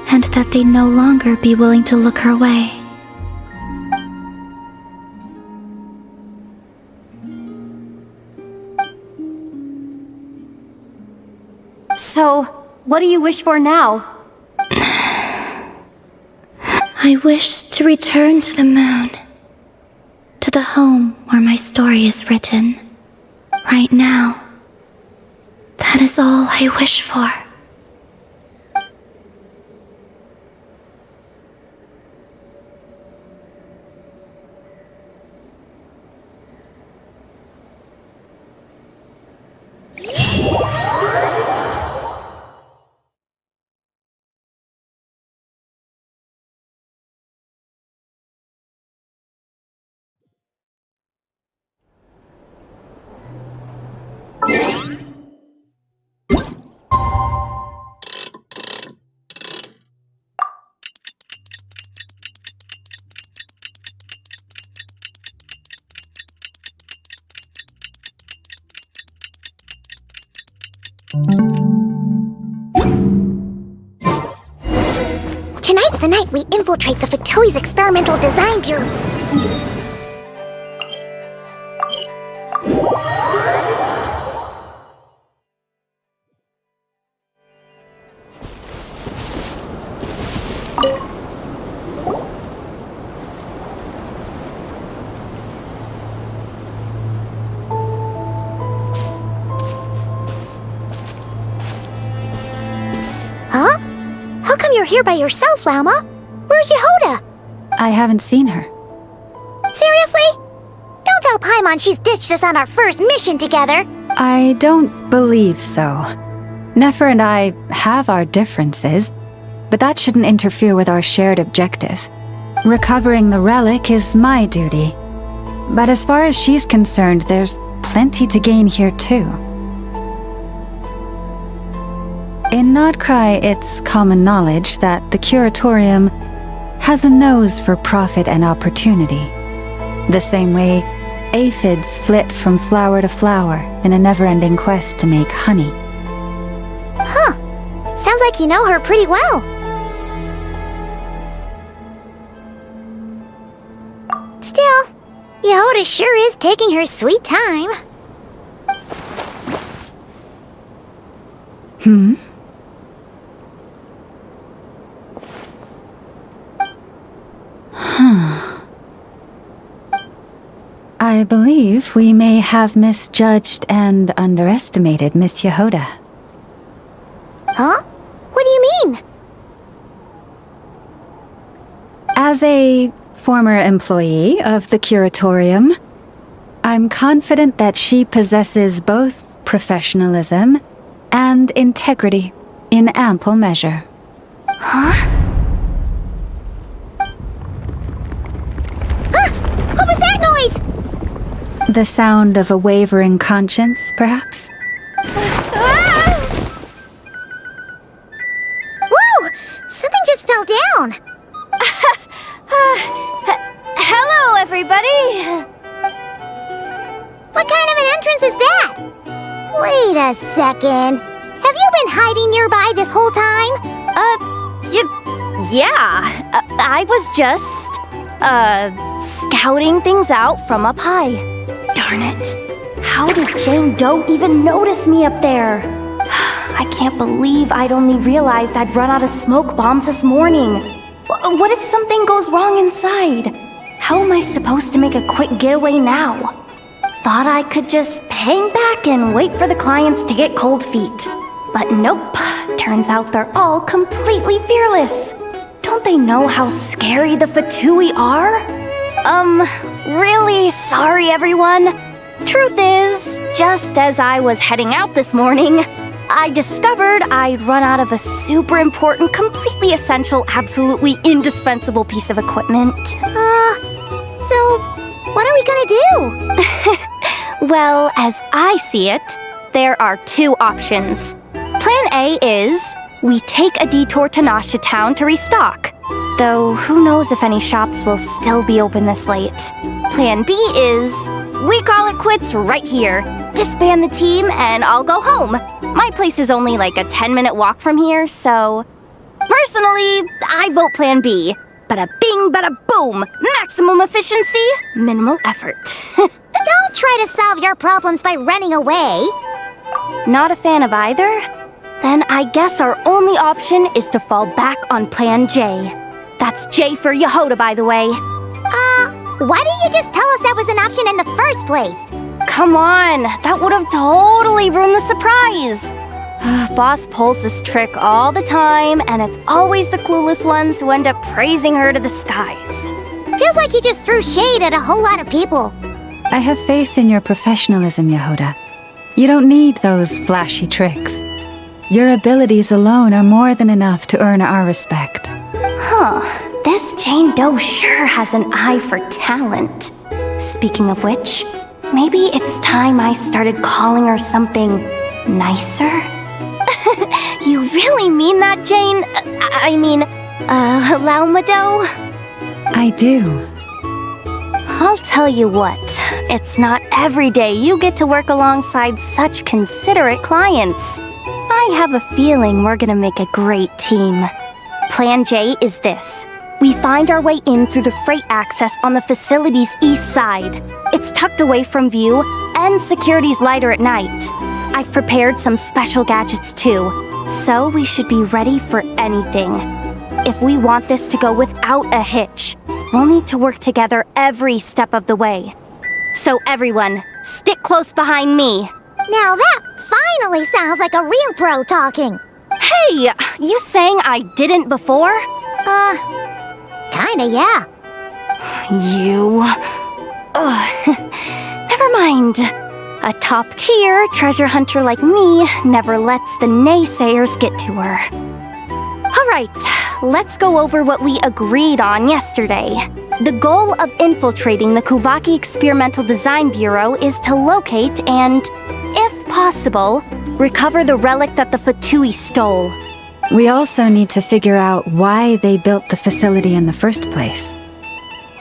and that they'd no longer be willing to look her way. So, what do you wish for now? I wish to return to the moon. To the home where my story is written. Right now. That is all I wish for. Tonight's the night we infiltrate the 𝐓𝐴𝐻𝐼𝐻 Experimental Design Bureau. Huh? How come you're here by yourself, Lauma? Where's 𝐤𝐻𝐼𝐻? I haven't seen her. Seriously? Don't tell Paimon she's ditched us on our first mission together. I don't believe so. Nefer and I have our differences, but that shouldn't interfere with our shared objective. Recovering the relic is my duty. But as far as she's concerned, there's plenty to gain here too. In Nod-Krai, it's common knowledge that the Curatorium has a nose for profit and opportunity. The same way aphids flit from flower to flower in a never-ending quest to make honey. Huh. Sounds like you know her pretty well. Still, 𝐤𝐻𝐼𝐻 sure is taking her sweet time. I believe we may have misjudged and underestimated Miss 𝐤𝐻𝐼𝐻. Huh? What do you mean? As a former employee of the Curatorium, I'm confident that she possesses both professionalism and integrity in ample measure. Huh? What was that noise? The sound of a wavering conscience, perhaps? Whoa! Something just fell down. Hello, everybody! What kind of an entrance is that? Wait a second. Have you been hiding nearby this whole time? Yeah. I was just, scouting things out from up high. Darn it. How did Jane Doe even notice me up there? I can't believe I'd only realized I'd run out of smoke bombs this morning. What if something goes wrong inside? How am I supposed to make a quick getaway now? Thought I could just hang back and wait for the clients to get cold feet. But nope, turns out they're all completely fearless. Don't they know how scary the 𝐓𝐴𝐻𝐼𝐻 are? Really sorry everyone. Truth is, just as I was heading out this morning, I discovered I'd run out of a super important, completely essential, absolutely indispensable piece of equipment. So, what are we gonna do? Well, as I see it, there are two options. Plan A is, we take a detour to Nasha Town to restock. Though, who knows if any shops will still be open this late. Plan B is, we call it quits right here. Disband the team and I'll go home. My place is only like a 10-minute walk from here, so... Personally, I vote Plan B. Bada bing, bada boom. Maximum efficiency, minimal effort. Don't try to solve your problems by running away. Not a fan of either? Then I guess our only option is to fall back on Plan J. That's J for 𝐤𝐬, by the way. Why didn't you just tell us that was an option in the first place? Come on, that would have totally ruined the surprise. Boss pulls this trick all the time, and it's always the clueless ones who end up praising her to the skies. Feels like you just threw shade at a whole lot of people. I have faith in your professionalism, 𝐤𝐬. You don't need those flashy tricks. Your abilities alone are more than enough to earn our respect. Huh, this Jane Doe sure has an eye for talent. Speaking of which, maybe it's time I started calling her something nicer? You really mean that, Jane? Lauma Doe? I do. I'll tell you what, it's not every day you get to work alongside such considerate clients. I have a feeling we're gonna make a great team. Plan J is this. We find our way in through the freight access on the facility's east side. It's tucked away from view, and security's lighter at night. I've prepared some special gadgets too, so we should be ready for anything. If we want this to go without a hitch, we'll need to work together every step of the way. So everyone, stick close behind me. Now that finally sounds like a real pro talking. Hey, you saying I didn't before? Kinda, yeah. You... Never mind. A top-tier treasure hunter like me never lets the naysayers get to her. Alright, let's go over what we agreed on yesterday. The goal of infiltrating the 𝐓𝐴𝐾 Experimental Design Bureau is to locate and, if possible, recover the relic that the 𝐓𝐻𝐻𝐻 stole. We also need to figure out why they built the facility in the first place.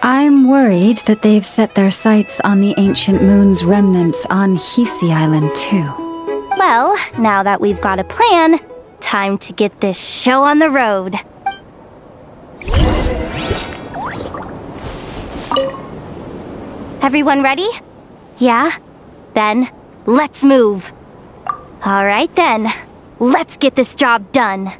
I'm worried that they've set their sights on the ancient moon's remnants on 𝐴𝐻𝐶 Island too. Well, now that we've got a plan, time to get this show on the road. Everyone ready? Yeah? Then, let's move. Alright then, let's get this job done.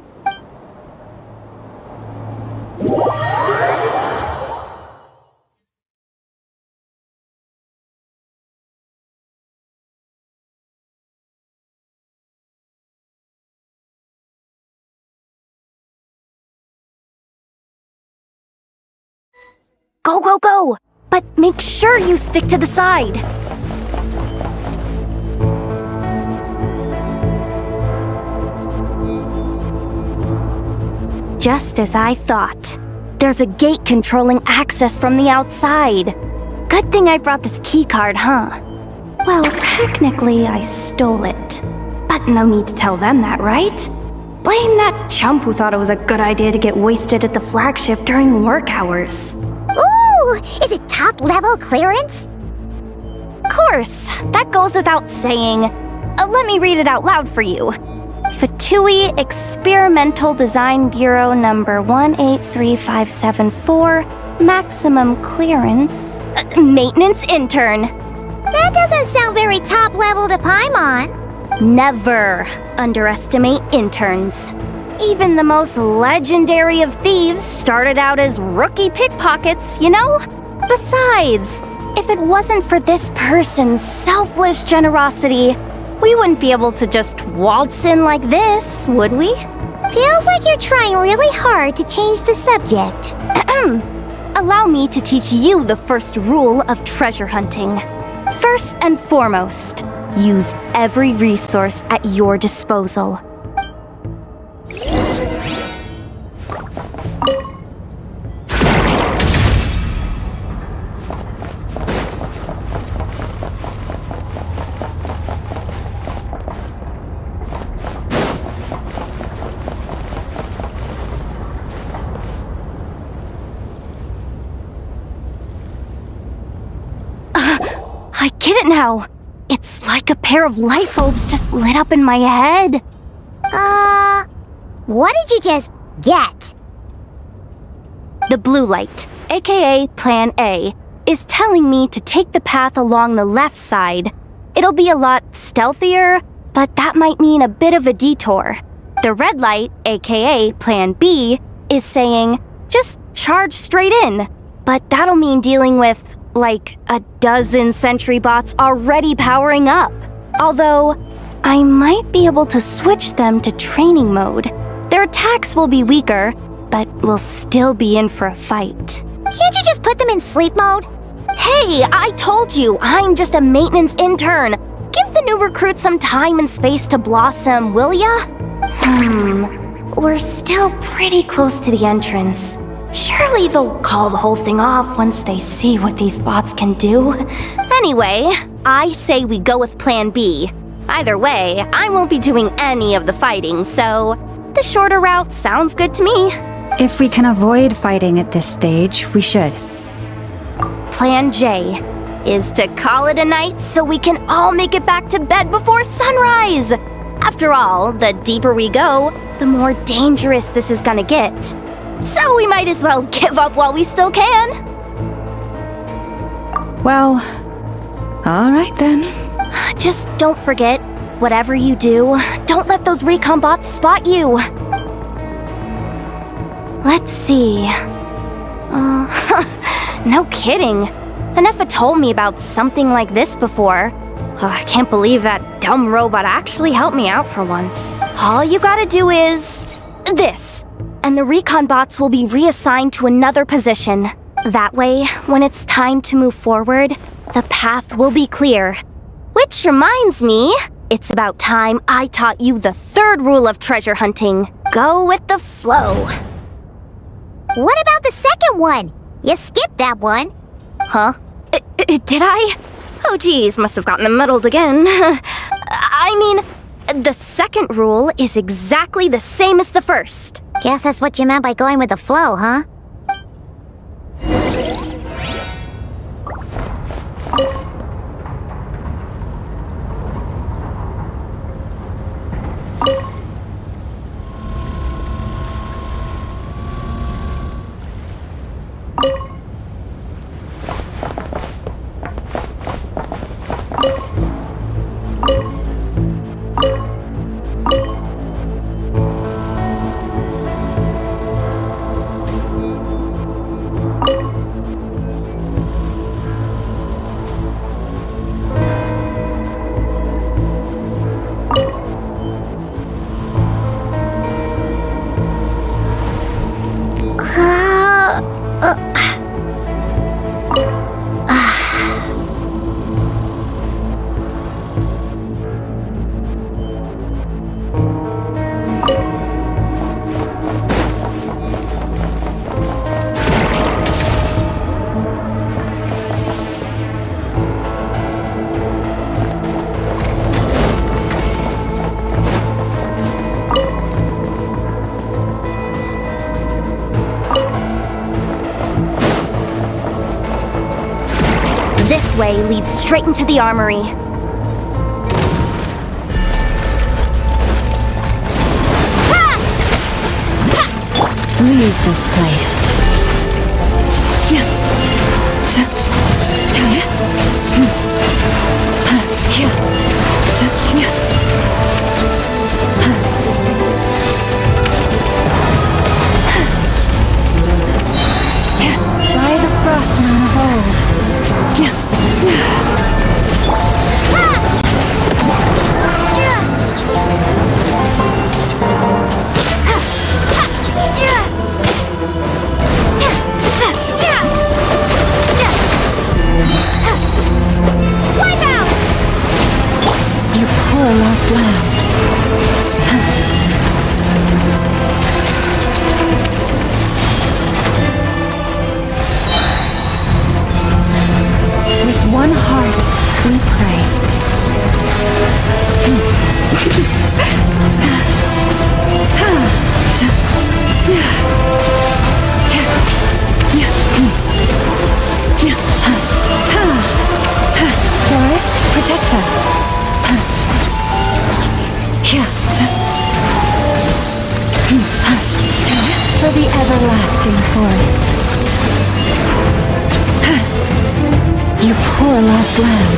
Go, go, go! But make sure you stick to the side. Just as I thought. There's a gate controlling access from the outside. Good thing I brought this keycard, huh? Well, technically I stole it. But no need to tell them that, right? Blame that chump who thought it was a good idea to get wasted at the flagship during work hours. Ooh, is it top-level clearance? Course, that goes without saying. Let me read it out loud for you. 𝐓𝐻𝐻𝐻𝐻 Experimental Design Bureau number 183574, maximum clearance, maintenance intern. That doesn't sound very top-level to Paimon. Never underestimate interns. Even the most legendary of thieves started out as rookie pickpockets, you know? Besides, if it wasn't for this person's selfless generosity, we wouldn't be able to just waltz in like this, would we? Feels like you're trying really hard to change the subject. Allow me to teach you the first rule of treasure hunting. First and foremost, use every resource at your disposal. I get it now. It's like a pair of light bulbs just lit up in my head. What did you just get? The blue light, aka Plan A, is telling me to take the path along the left side. It'll be a lot stealthier, but that might mean a bit of a detour. The red light, aka Plan B, is saying, just charge straight in. But that'll mean dealing with, like, a dozen sentry bots already powering up. Although, I might be able to switch them to training mode. Their attacks will be weaker, but we'll still be in for a fight. Can't you just put them in sleep mode? Hey, I told you, I'm just a maintenance intern. Give the new recruits some time and space to blossom, will ya? We're still pretty close to the entrance. Surely they'll call the whole thing off once they see what these bots can do. Anyway, I say we go with Plan B. Either way, I won't be doing any of the fighting, so the shorter route sounds good to me. If we can avoid fighting at this stage, we should. Plan J is to call it a night so we can all make it back to bed before sunrise. After all, the deeper we go, the more dangerous this is gonna get. So we might as well give up while we still can. Well, all right then. Just don't forget, whatever you do, don't let those recon bots spot you. Let's see. No kidding. Enough told me about something like this before. I can't believe that dumb robot actually helped me out for once. All you gotta do is this, and the recon bots will be reassigned to another position. That way, when it's time to move forward, the path will be clear. Which reminds me, it's about time I taught you the third rule of treasure hunting. Go with the flow. What about the second one? You skipped that one. Huh? Did I? Oh geez, must have gotten them muddled again. I mean, the second rule is exactly the same as the first. Guess that's what you meant by going with the flow, huh? This way leads straight into the armory. Leave this place. By the frost moon of old. You poor lost lamb. With one heart, we pray. Forest, protect us. protecting forest. You poor lost lamb.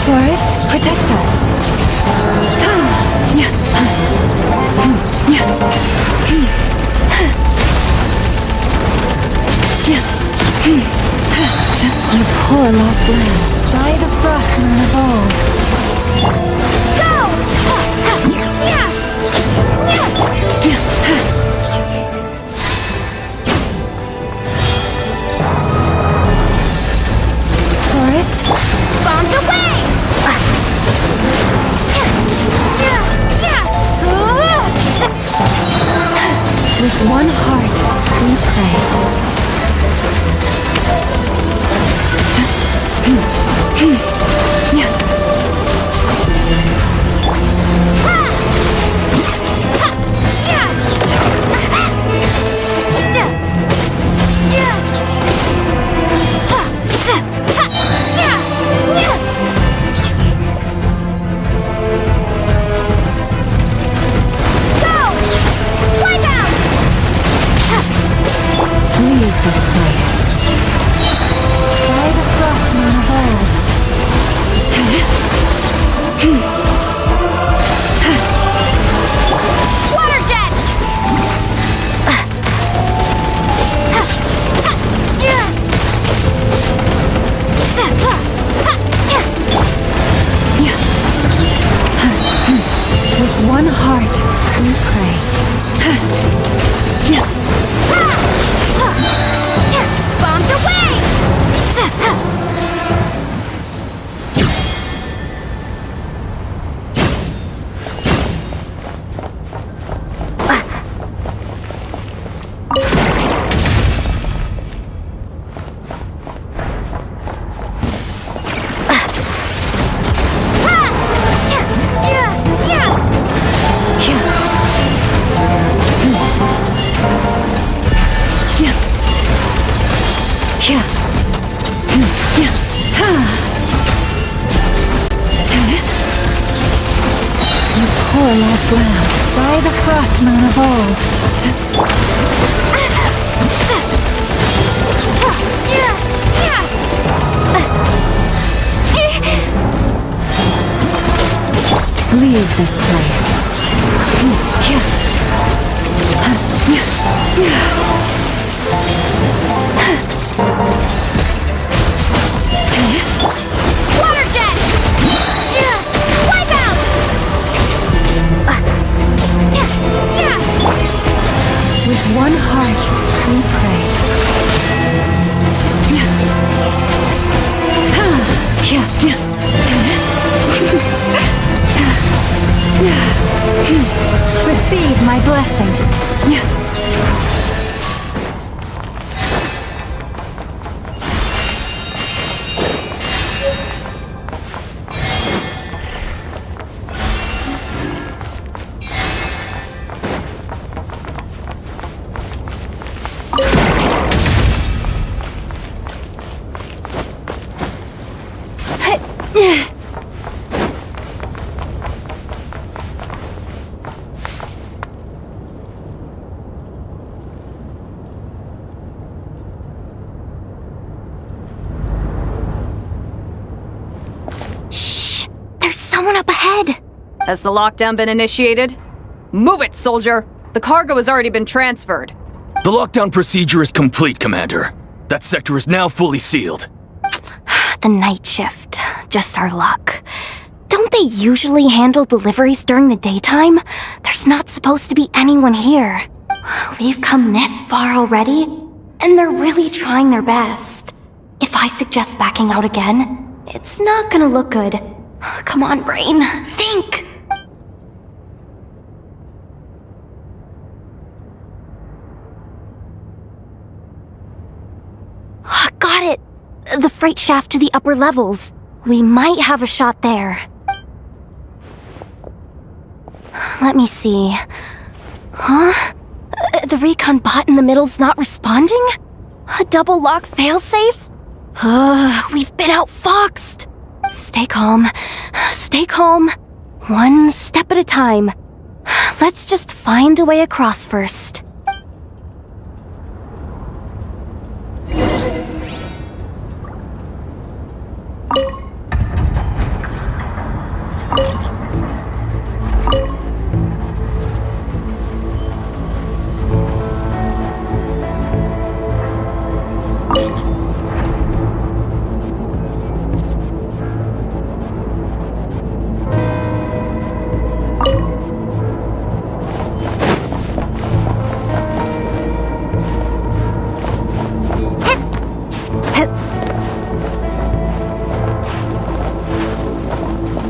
Forest, protect us. You poor lost lamb, by the frost moon of old. Forest, Bombs away! with one heart, we pray. Leave this place. By the frost moon of old. Water jet! With one heart, we pray. Bombs away! You poor lost lamb, by the frost moon of old. Leave this place. Water jet! Wipe out! With one heart, we pray. Receive my blessing. Someone up ahead! Has the lockdown been initiated? Move it, soldier! The cargo has already been transferred. The lockdown procedure is complete, Commander. That sector is now fully sealed. The night shift. Just our luck. Don't they usually handle deliveries during the daytime? There's not supposed to be anyone here. We've come this far already, and they're really trying their best. If I suggest backing out again, it's not gonna look good. Come on, brain. Think! Got it! The freight shaft to the upper levels. We might have a shot there. Let me see. Huh? The recon bot in the middle's not responding? A double lock failsafe? We've been outfoxed. Stay calm. Stay calm. One step at a time. Let's just find a way across first.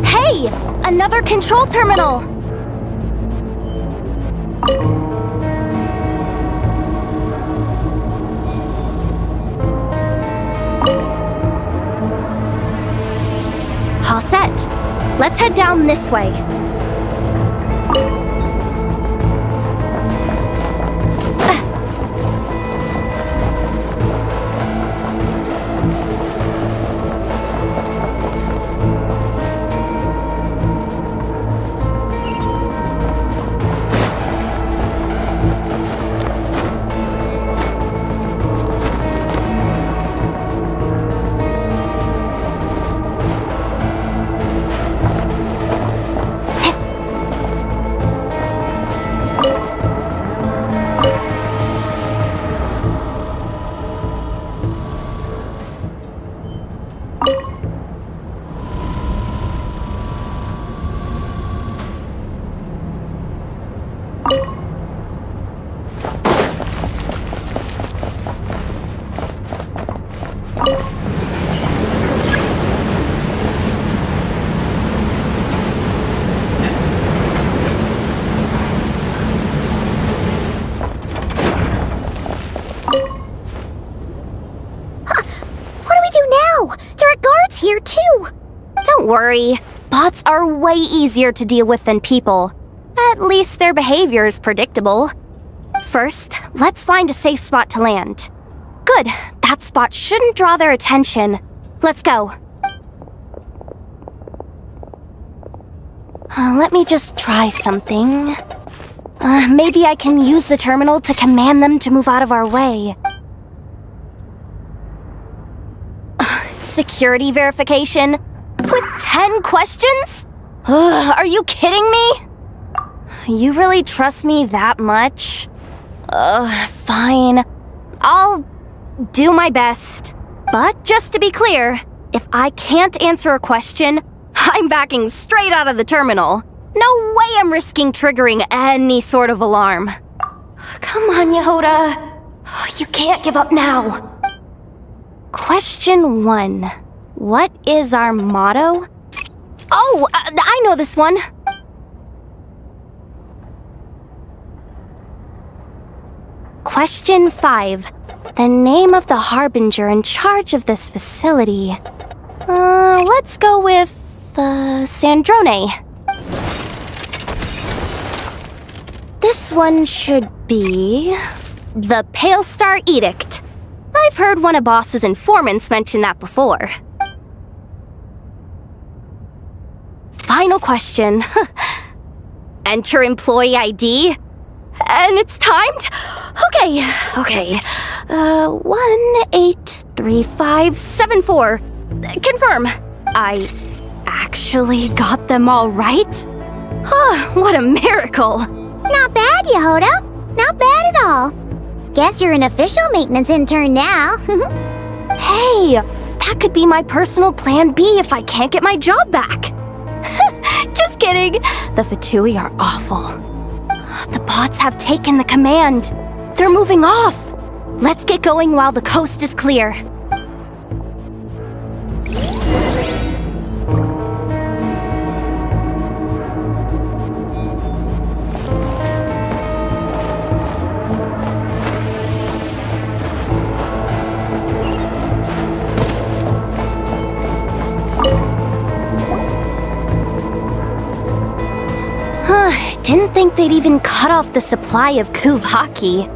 Hey! Another control terminal! All set. Let's head down this way. Here too! Don't worry, bots are way easier to deal with than people. At least their behavior is predictable. First, let's find a safe spot to land. Good, that spot shouldn't draw their attention. Let's go. Let me just try something. Maybe I can use the terminal to command them to move out of our way. Security verification? With 10 questions? Are you kidding me? You really trust me that much? Fine. I'll do my best. But just to be clear, if I can't answer a question, I'm backing straight out of the terminal. No way I'm risking triggering any sort of alarm. Come on, 𝐤𝐻𝐻. You can't give up now. Question 1. What is our motto? Oh, I know this one. Question 5. The name of the harbinger in charge of this facility. Let's go with, 𝓤𝓸𝓳𝓸𝓵. This one should be the Pale Star Edict. I've heard one of Boss's informants mention that before. Final question. Enter employee ID. And it's timed? Okay. 183574. Confirm. I actually got them all right? What a miracle. Not bad, 𝐤𝐻𝐻. Not bad at all. Guess you're an official maintenance intern now. Hey, that could be my personal plan B if I can't get my job back. Just kidding. The 𝐓𝐻𝐻𝐿 are awful. The bots have taken the command. They're moving off. Let's get going while the coast is clear. Didn't think they'd even cut off the supply of 𝐤𝐤𝐳.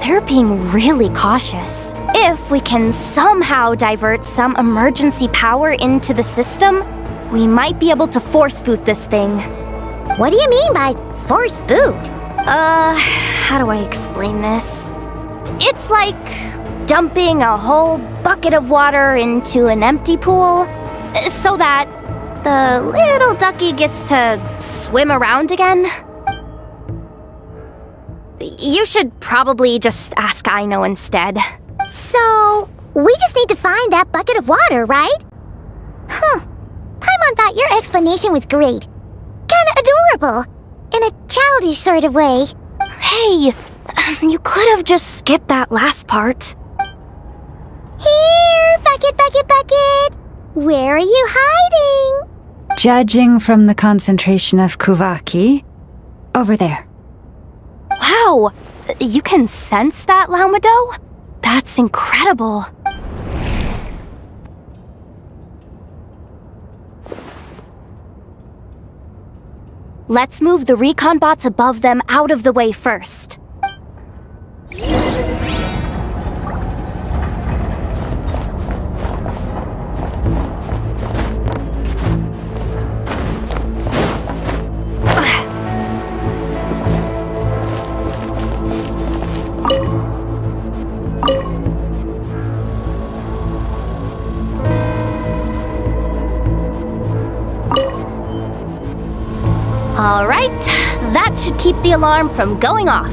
They're being really cautious. If we can somehow divert some emergency power into the system, we might be able to force boot this thing. What do you mean by force boot? How do I explain this? It's like dumping a whole bucket of water into an empty pool so that the little ducky gets to swim around again. You should probably just ask 𝐼𝐻 instead. So, we just need to find that bucket of water, right? Huh. Paimon thought your explanation was great. Kinda adorable. In a childish sort of way. Hey, you could have just skipped that last part. Here, bucket, bucket, bucket! Where are you hiding? Judging from the concentration of 𝐤𝐴𝐽, over there. Wow, you can sense that, Lauma? That's incredible. Let's move the recon bots above them out of the way first. All right, that should keep the alarm from going off.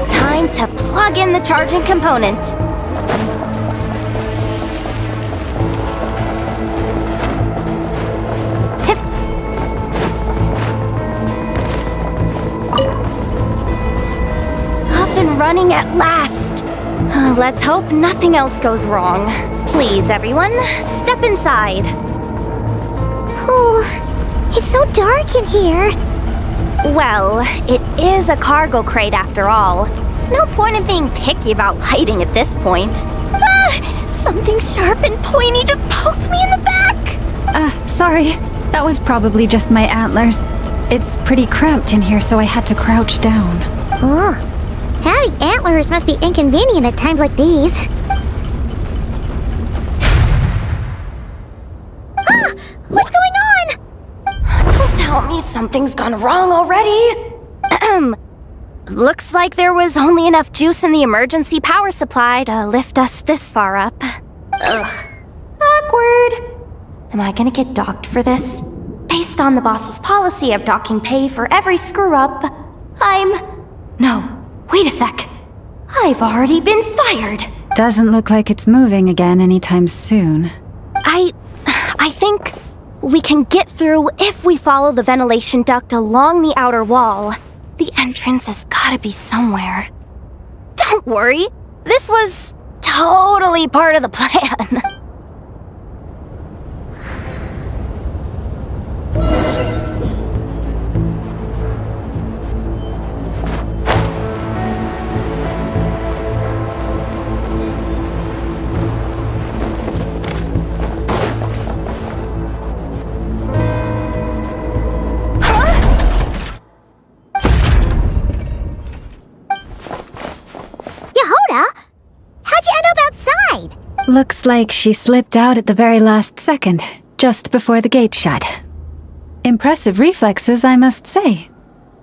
Time to plug in the charging component. Running at last. Let's hope nothing else goes wrong. Please, everyone, step inside. Oh, it's so dark in here. Well, it is a cargo crate after all. No point in being picky about lighting at this point. Ah! Something sharp and pointy just poked me in the back! Sorry. That was probably just my antlers. It's pretty cramped in here, so I had to crouch down. Oh. Having antlers must be inconvenient at times like these. Ah! What's going on? Don't tell me something's gone wrong already. Looks like there was only enough juice in the emergency power supply to lift us this far up. Ugh. Awkward. Am I gonna get docked for this? Based on the boss's policy of docking pay for every screw-up, No. Wait a sec. I've already been fired. Doesn't look like it's moving again anytime soon. I think we can get through if we follow the ventilation duct along the outer wall. The entrance has gotta be somewhere. Don't worry. This was totally part of the plan. How'd you end up outside? Looks like she slipped out at the very last second, just before the gate shut. Impressive reflexes, I must say.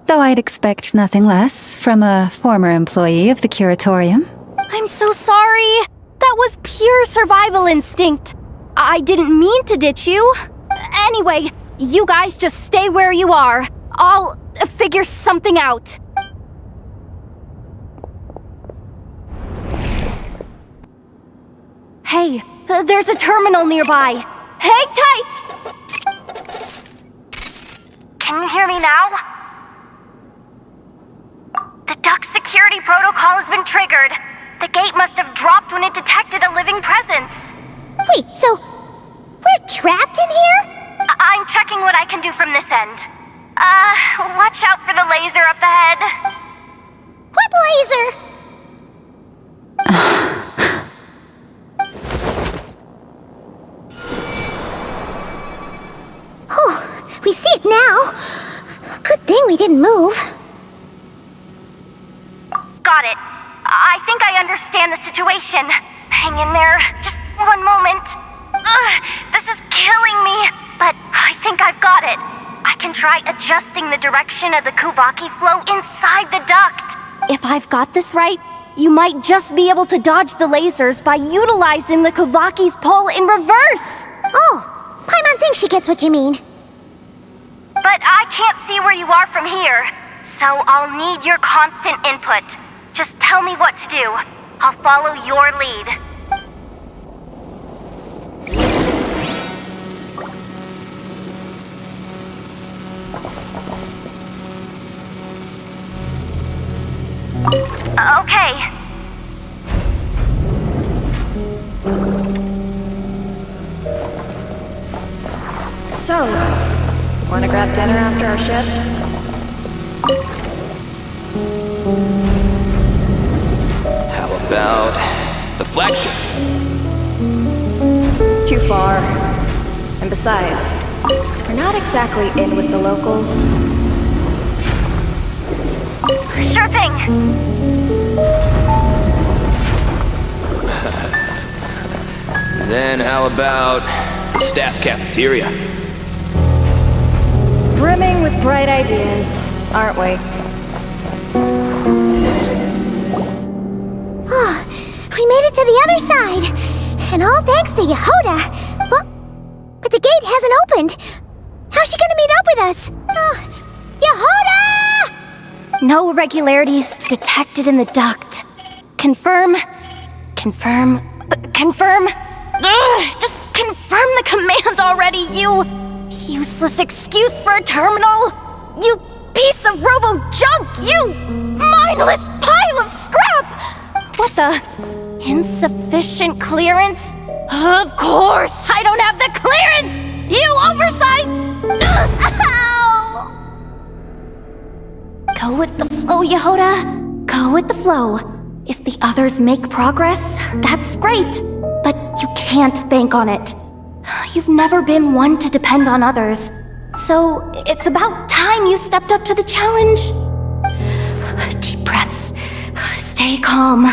Though I'd expect nothing less from a former employee of the curatorium. I'm so sorry. That was pure survival instinct. I didn't mean to ditch you. Anyway, you guys just stay where you are. I'll figure something out. Hey, there's a terminal nearby. Hang tight! Can you hear me now? The duct security protocol has been triggered. The gate must have dropped when it detected a living presence. Wait, so we're trapped in here? I'm checking what I can do from this end. Watch out for the laser up ahead. What laser? we didn't move. Got it. I think I understand the situation. Hang in there. Just one moment. This is killing me, but I think I've got it. I can try adjusting the direction of the 𝐤𝐽𝐽 flow inside the duct. If I've got this right, you might just be able to dodge the lasers by utilizing the 𝐤𝐽𝐽's pull in reverse. Oh, Paimon thinks she gets what you mean. But I can't see where you are from here, so I'll need your constant input. Just tell me what to do. I'll follow your lead. Okay. So, wanna grab dinner after our shift? How about the flagship? Too far. And besides, we're not exactly in with the locals. Sure thing. Then how about the staff cafeteria? Brimming with bright ideas, aren't we? Oh, we made it to the other side. And all thanks to 𝐤𝐬𝐳. But the gate hasn't opened. How's she gonna meet up with us? 𝐤𝐬𝐳! No irregularities detected in the duct. Confirm. Confirm. Confirm. Just confirm the command already, you useless excuse for a terminal. You piece of robo-junk, you mindless pile of scrap. What the? Insufficient clearance? Of course, I don't have the clearance! You oversized... Ow! Go with the flow, 𝐤𝐬𝐳. Go with the flow. If the others make progress, that's great. But you can't bank on it. You've never been one to depend on others. So it's about time you stepped up to the challenge. Deep breaths. Stay calm.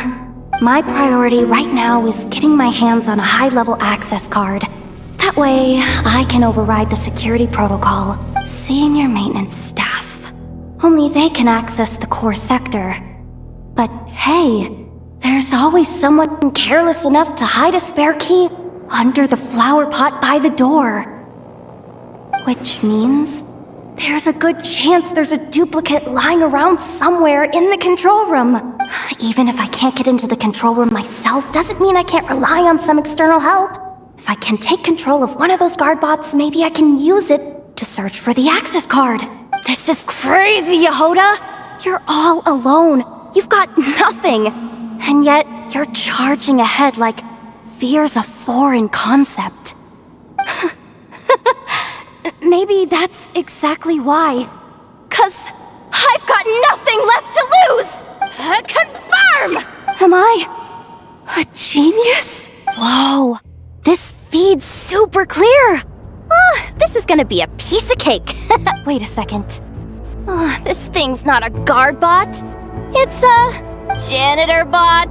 My priority right now is getting my hands on a high-level access card. That way, I can override the security protocol. Senior maintenance staff. Only they can access the core sector. But hey, there's always someone careless enough to hide a spare key under the flower pot by the door. Which means there's a good chance there's a duplicate lying around somewhere in the control room. Even if I can't get into the control room myself, doesn't mean I can't rely on some external help. If I can take control of one of those guard bots, maybe I can use it to search for the access card. This is crazy, 𝐤𝐬𝐳! You're all alone. You've got nothing. And yet, you're charging ahead like fear's a foreign concept. Maybe that's exactly why. 'Cause I've got nothing left to lose! Confirm! Am I a genius? Whoa, this feed's super clear. This is gonna be a piece of cake. Wait a second. This thing's not a guard bot. It's a janitor bot.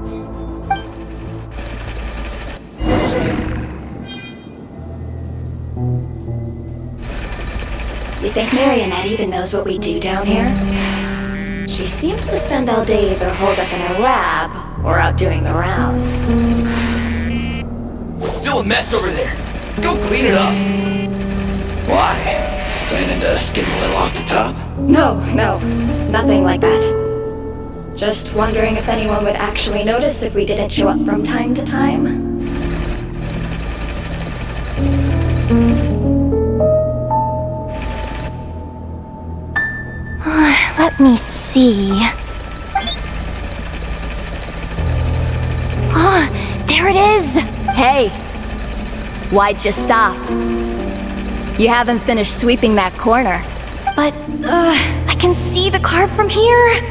You think Marionette even knows what we do down here? She seems to spend all day either holed up in her lab or out doing the rounds. It's still a mess over there. Go clean it up. Why? Planning to skim a little off the top? No, nothing like that. Just wondering if anyone would actually notice if we didn't show up from time to time. Let me see. There it is! Hey! Why'd you stop? You haven't finished sweeping that corner. But, I can see the card from here.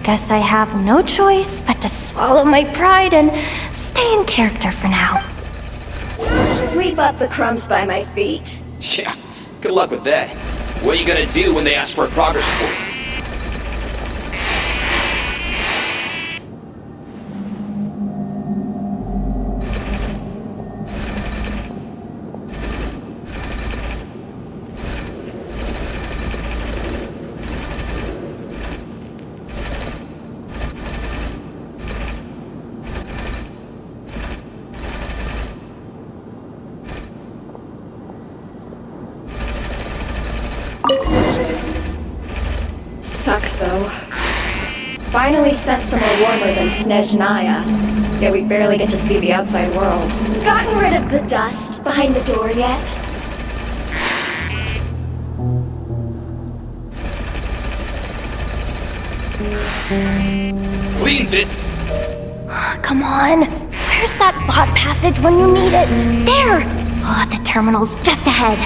Guess I have no choice but to swallow my pride and stay in character for now. Sweep up the crumbs by my feet. Yeah, good luck with that. What are you gonna do when they ask for a progress report? Sucks though. Finally sent somewhere warmer than 𝓷𝓸𝓳𝓸𝓂. Yet we barely get to see the outside world. Gotten rid of the dust behind the door yet? Cleaned it! Come on. Where's that bot passage when you need it? There! Oh, the terminal's just ahead.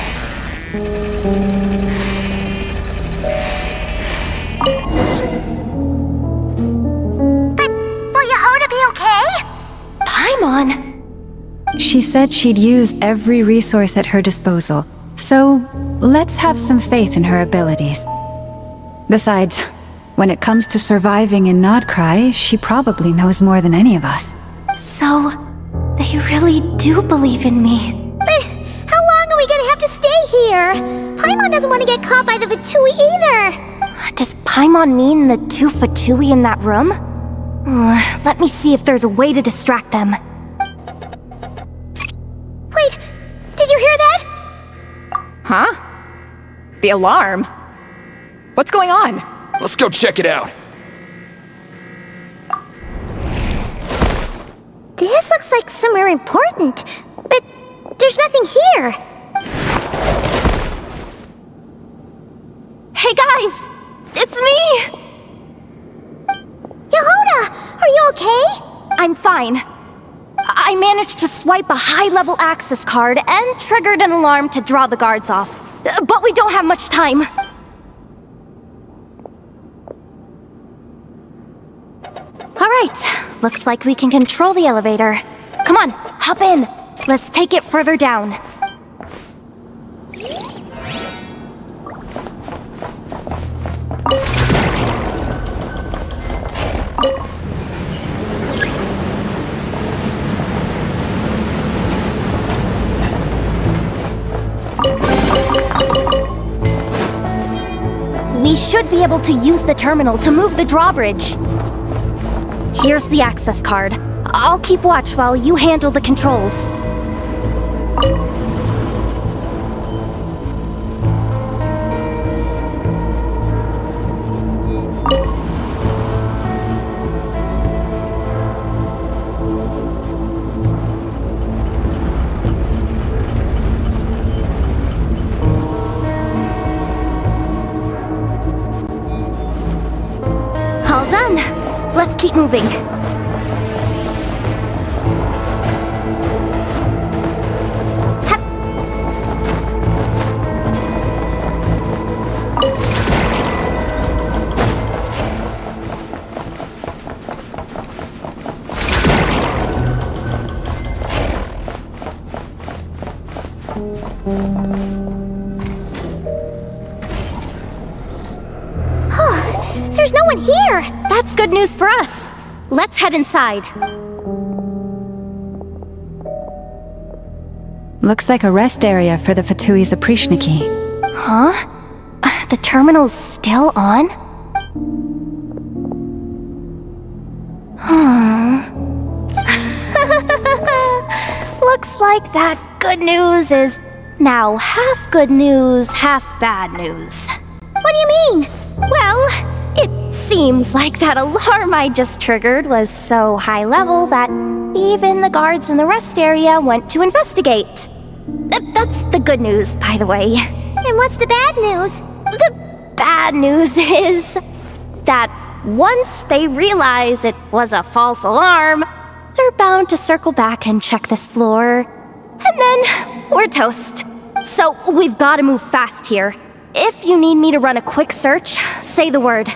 But will 𝐤𝐬𝐬 be okay? Paimon! She said she'd use every resource at her disposal, so let's have some faith in her abilities. Besides, when it comes to surviving in Nod-Krai, she probably knows more than any of us. So, they really do believe in me. But how long are we gonna have to stay here? Paimon doesn't want to get caught by the 𝐕𝐻𝑡ui either. Does Paimon mean the two 𝐕𝐻𝑡ui in that room? Let me see if there's a way to distract them. Wait, did you hear that? Huh? The alarm? What's going on? Let's go check it out. This looks like somewhere important, but there's nothing here. Hey guys! It's me! 𝐤𝐬𝐬, are you okay? I'm fine. I managed to swipe a high-level access card and triggered an alarm to draw the guards off. But we don't have much time. Alright, looks like we can control the elevator. Come on, hop in. Let's take it further down. We should be able to use the terminal to move the drawbridge. Here's the access card. I'll keep watch while you handle the controls. All done. Let's keep moving. There's no one here! That's good news for us. Let's head inside. Looks like a rest area for the 𝐕𝐻𝑡ui 𝓵𝓸𝓾𝓻. Huh? The terminal's still on? Looks like that good news is now half good news, half bad news. What do you mean? Well, it seems like that alarm I just triggered was so high level that even the guards in the rest area went to investigate. That's the good news, by the way. And what's the bad news? The bad news is that once they realize it was a false alarm, they're bound to circle back and check this floor. And then we're toast. So we've got to move fast here. If you need me to run a quick search, say the word.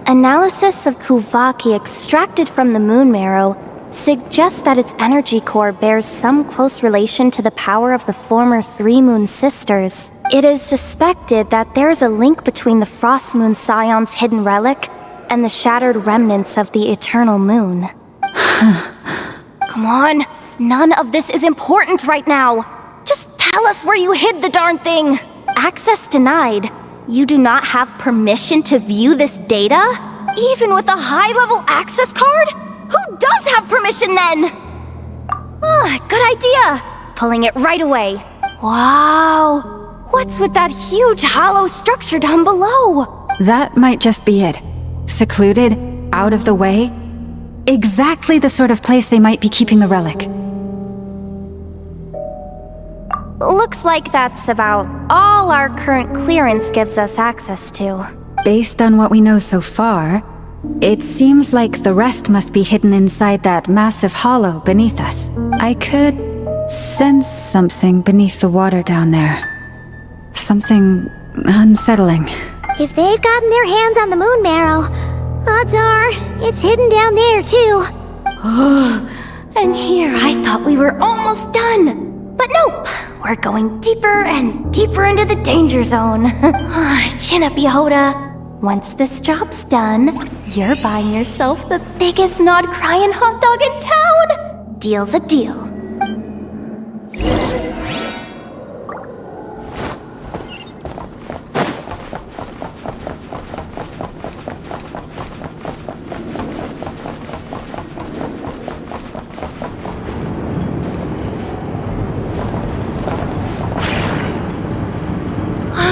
Analysis of 𝐤𝐻𝑡𝐻 extracted from the moon marrow suggests that its energy core bears some close relation to the power of the former Three Moon Sisters. It is suspected that there is a link between the Frost Moon Scion's hidden relic and the shattered remnants of the Eternal Moon. Come on, none of this is important right now. Just tell us where you hid the darn thing. Access denied. You do not have permission to view this data? Even with a high-level access card? Who does have permission then? Good idea. Pulling it right away. Wow. What's with that huge hollow structure down below? That might just be it. Secluded, out of the way. Exactly the sort of place they might be keeping the relic. Looks like that's about all our current clearance gives us access to. Based on what we know so far, it seems like the rest must be hidden inside that massive hollow beneath us. I could sense something beneath the water down there. Something unsettling. If they've gotten their hands on the moon marrow, odds are it's hidden down there too. And here I thought we were almost done. But nope, we're going deeper and deeper into the danger zone. Chin up, 𝐤𝐻𝐻. Once this job's done, you're buying yourself the biggest Nod-Krai hot dog in town. Deal's a deal.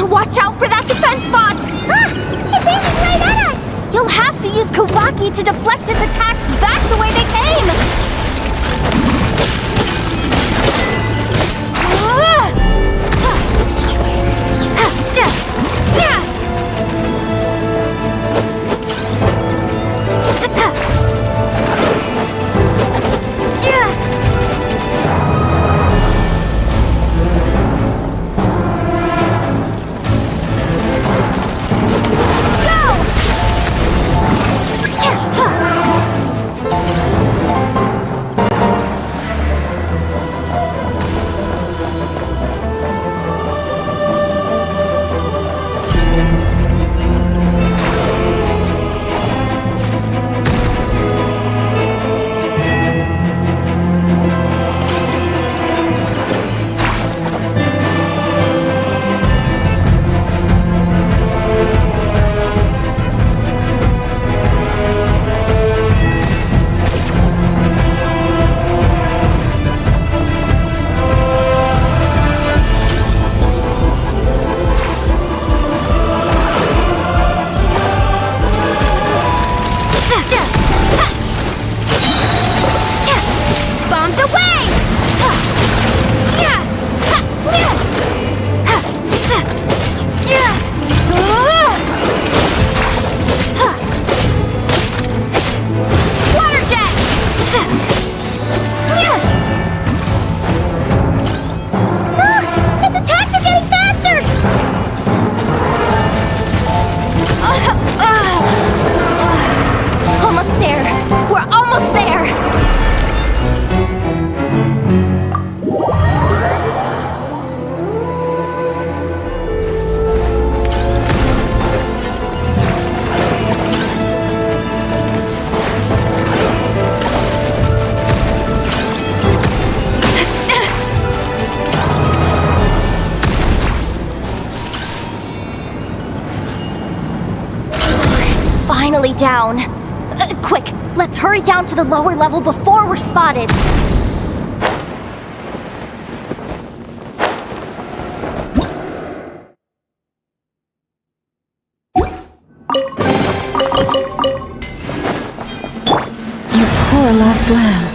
Watch out for that defense bot! It's aiming right at us! You'll have to use 𝐓𝐴𝐻𝐻𝐿 to deflect its attacks back the way they came! Finally down. Quick, let's hurry down to the lower level before we're spotted. You poor lost lamb.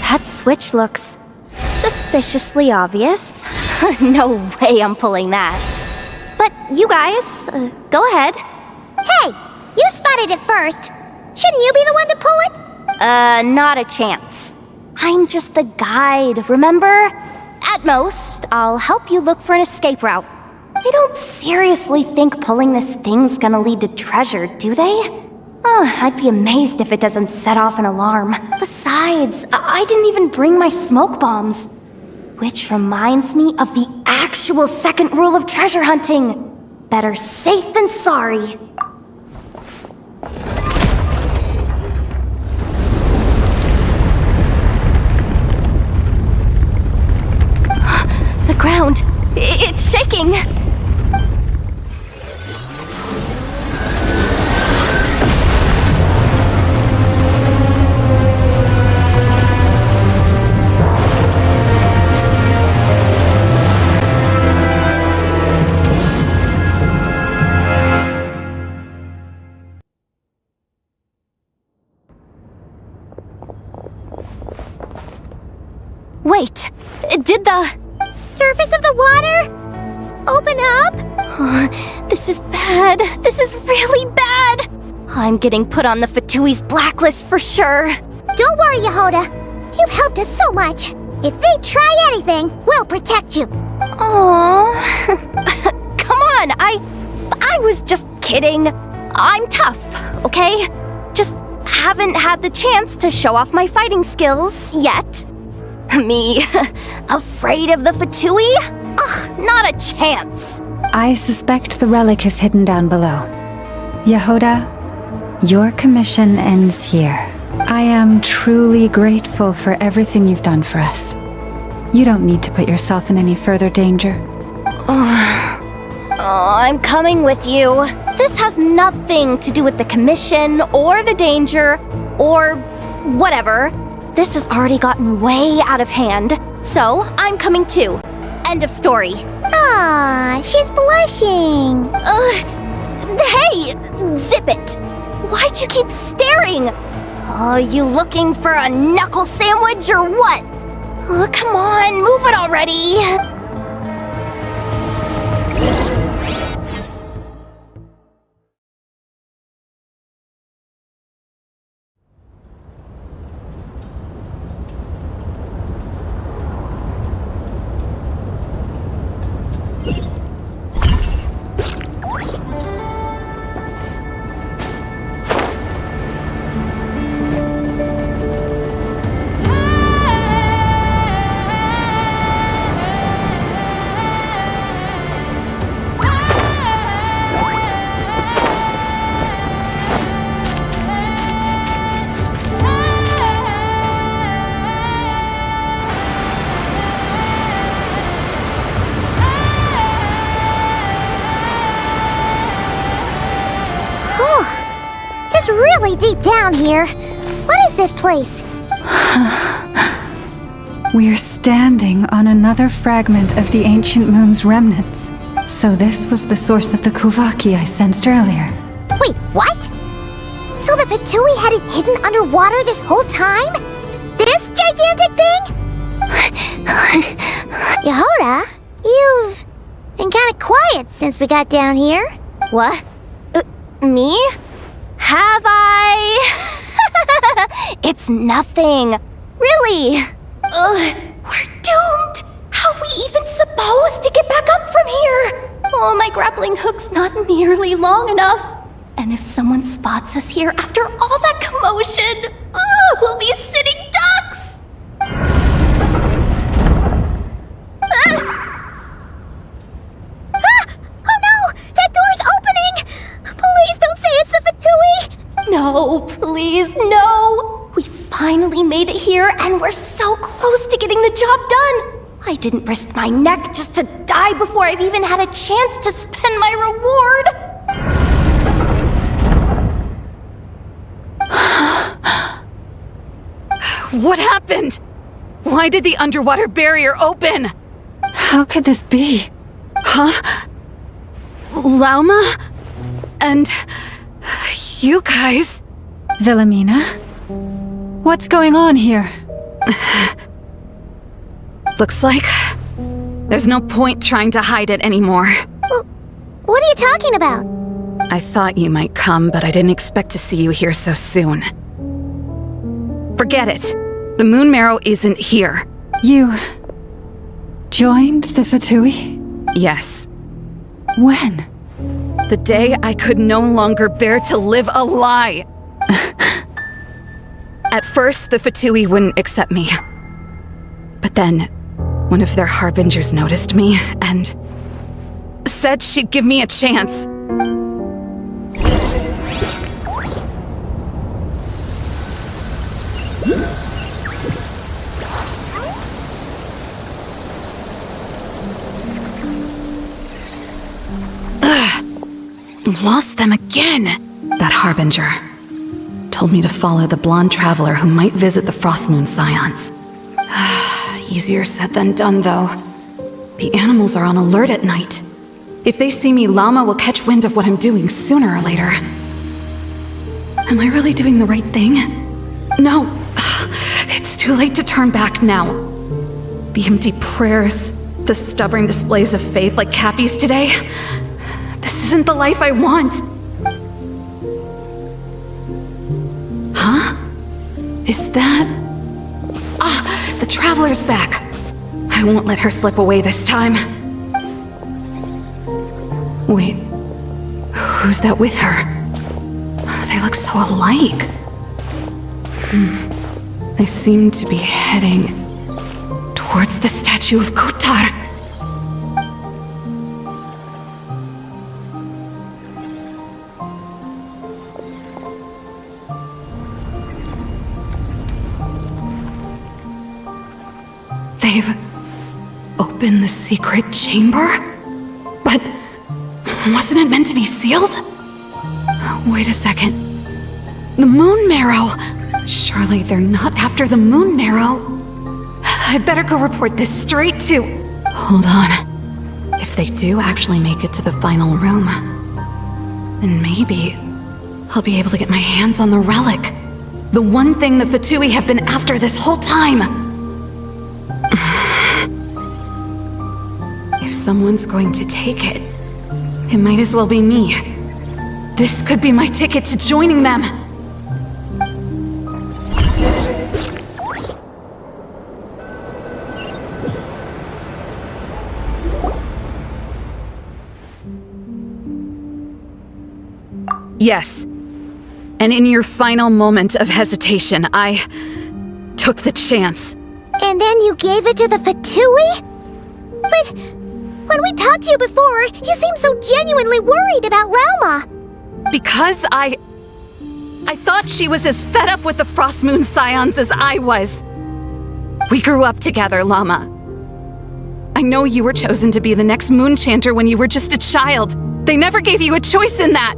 That switch looks suspiciously obvious. No way I'm pulling that. But you guys, go ahead. Hey, you spotted it first. Shouldn't you be the one to pull it? Not a chance. I'm just the guide, remember? At most, I'll help you look for an escape route. They don't seriously think pulling this thing's gonna lead to treasure, do they? I'd be amazed if it doesn't set off an alarm. Besides, I didn't even bring my smoke bombs. Which reminds me of the actual second rule of treasure hunting. Better safe than sorry. The ground, it's shaking. Wait, did the surface of the water open up? This is bad. This is really bad. I'm getting put on the 𝐓𝐴𝐻𝐻𝑡ui's blacklist for sure. Don't worry, 𝐤𝐤𝐻𝐷𝐻. You've helped us so much. If they try anything, we'll protect you. Aww. Come on, I was just kidding. I'm tough, okay? Just haven't had the chance to show off my fighting skills yet. Me, afraid of the 𝐓𝐴𝐻𝐻𝑡ui? Ugh, not a chance. I suspect the relic is hidden down below. 𝐤𝐤𝐷𝐻, your commission ends here. I am truly grateful for everything you've done for us. You don't need to put yourself in any further danger. I'm coming with you. This has nothing to do with the commission or the danger or whatever. This has already gotten way out of hand, so I'm coming too. End of story. Ah, she's blushing. Hey, zip it. Why'd you keep staring? Are you looking for a knuckle sandwich or what? Come on, move it already. It's really deep down here. What is this place? We're standing on another fragment of the ancient moon's remnants. So this was the source of the 𝐤𝐴𝐻𝐻𝑡ui I sensed earlier. Wait, what? So the 𝐓𝐴𝐻𝐻𝑡ui had it hidden underwater this whole time? This gigantic thing? 𝐤𝐤𝐷𝐻, you've been kind of quiet since we got down here. What? Me? Have I? It's nothing. Really. We're doomed. How are we even supposed to get back up from here? Oh, my grappling hook's not nearly long enough. And if someone spots us here after all that commotion, we'll be sitting ducks. Oh no! That door's opening! Please don't say it's the 𝐓𝐴𝐻𝐻𝑡ui! No, please, no! We finally made it here, and we're so close to getting the job done! I didn't risk my neck just to die before I've even had a chance to spend my reward! What happened? Why did the underwater barrier open? How could this be? Huh? Lauma? And you guys? Wilhelmina? What's going on here? Looks like there's no point trying to hide it anymore. What are you talking about? I thought you might come, but I didn't expect to see you here so soon. Forget it. The moon marrow isn't here. You joined the 𝐓𝐴𝐻𝐻𝑡ui? Yes. When? The day I could no longer bear to live a lie. At first, the 𝐓𝐡𝐻 wouldn't accept me. But then, one of their harbingers noticed me and said she'd give me a chance. Lost them again. That harbinger told me to follow the blonde traveler who might visit the Frost Moon Scions. Easier said than done, though. The animals are on alert at night. If they see me, Lauma will catch wind of what I'm doing sooner or later. Am I really doing the right thing? No. It's too late to turn back now. The empty prayers, the stubborn displays of faith like Cappy's today. This isn't the life I want. Huh? Is that... Ah, the traveler's back. I won't let her slip away this time. Wait, who's that with her? They look so alike. They seem to be heading towards the statue of 𝐤𝐻𝐻. They've opened the secret chamber? But wasn't it meant to be sealed? Wait a second. The moon marrow! Surely they're not after the moon marrow. I'd better go report this straight to... Hold on. If they do actually make it to the final room, then maybe I'll be able to get my hands on the relic. The one thing the 𝐓𝐻𝐻 have been after this whole time. If someone's going to take it, it might as well be me. This could be my ticket to joining them. Yes. And in your final moment of hesitation, I took the chance. And then you gave it to the 𝐓𝐻𝐻? But when we talked to you before, you seemed so genuinely worried about Lauma. Because I thought she was as fed up with the Frost Moon Scions as I was. We grew up together, Lauma. I know you were chosen to be the next Moon Chanter when you were just a child. They never gave you a choice in that.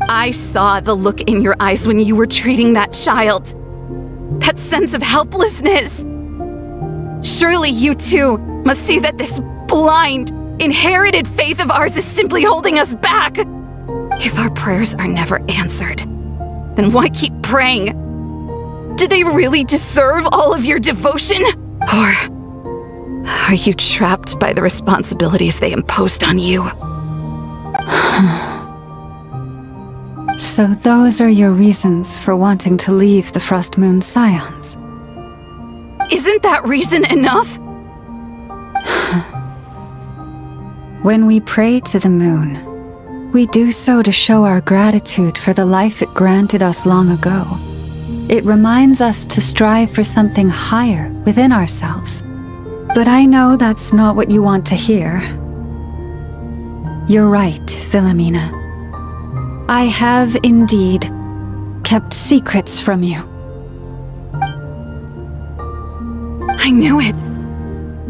I saw the look in your eyes when you were treating that child. That sense of helplessness. Surely you too must see that this blind, inherited faith of ours is simply holding us back. If our prayers are never answered, then why keep praying? Do they really deserve all of your devotion? Or are you trapped by the responsibilities they imposed on you? So those are your reasons for wanting to leave the Frost Moon Scions? Isn't that reason enough? When we pray to the moon, we do so to show our gratitude for the life it granted us long ago. It reminds us to strive for something higher within ourselves. But I know that's not what you want to hear. You're right, Philomena. I have indeed kept secrets from you. I knew it.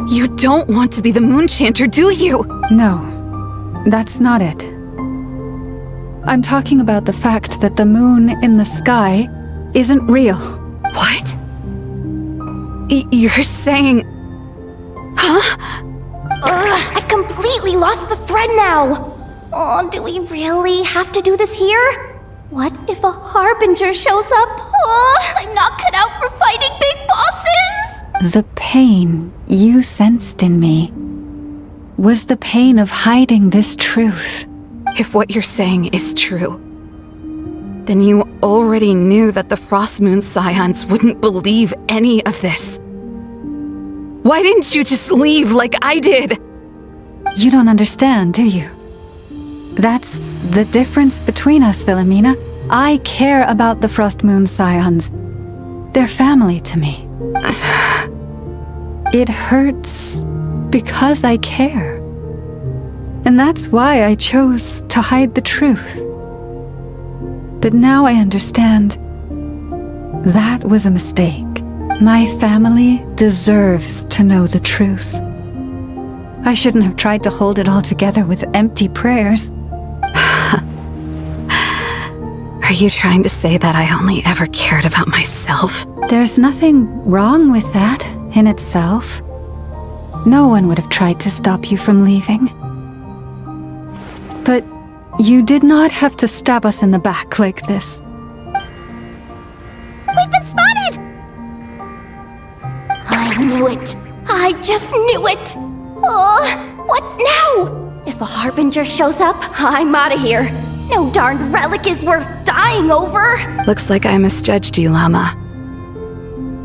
You don't want to be the Moon Chanter, do you? No, that's not it. I'm talking about the fact that the moon in the sky isn't real. What? You're saying... Huh? I've completely lost the thread now. Oh, do we really have to do this here? What if a harbinger shows up? Oh, I'm not cut out for fighting big bosses! The pain you sensed in me was the pain of hiding this truth. If what you're saying is true, then you already knew that the Frost Moon Scions wouldn't believe any of this. Why didn't you just leave like I did? You don't understand, do you? That's the difference between us, Wilhelmina. I care about the Frost Moon Scions. They're family to me. It hurts because I care. And that's why I chose to hide the truth. But now I understand. That was a mistake. My family deserves to know the truth. I shouldn't have tried to hold it all together with empty prayers. Are you trying to say that I only ever cared about myself? There's nothing wrong with that in itself. No one would have tried to stop you from leaving. But you did not have to stab us in the back like this. We've been spotted! I knew it. I just knew it. Oh, what now? If a Harbinger shows up, I'm out of here. No darned relic is worth dying over. Looks like I misjudged you, Lauma.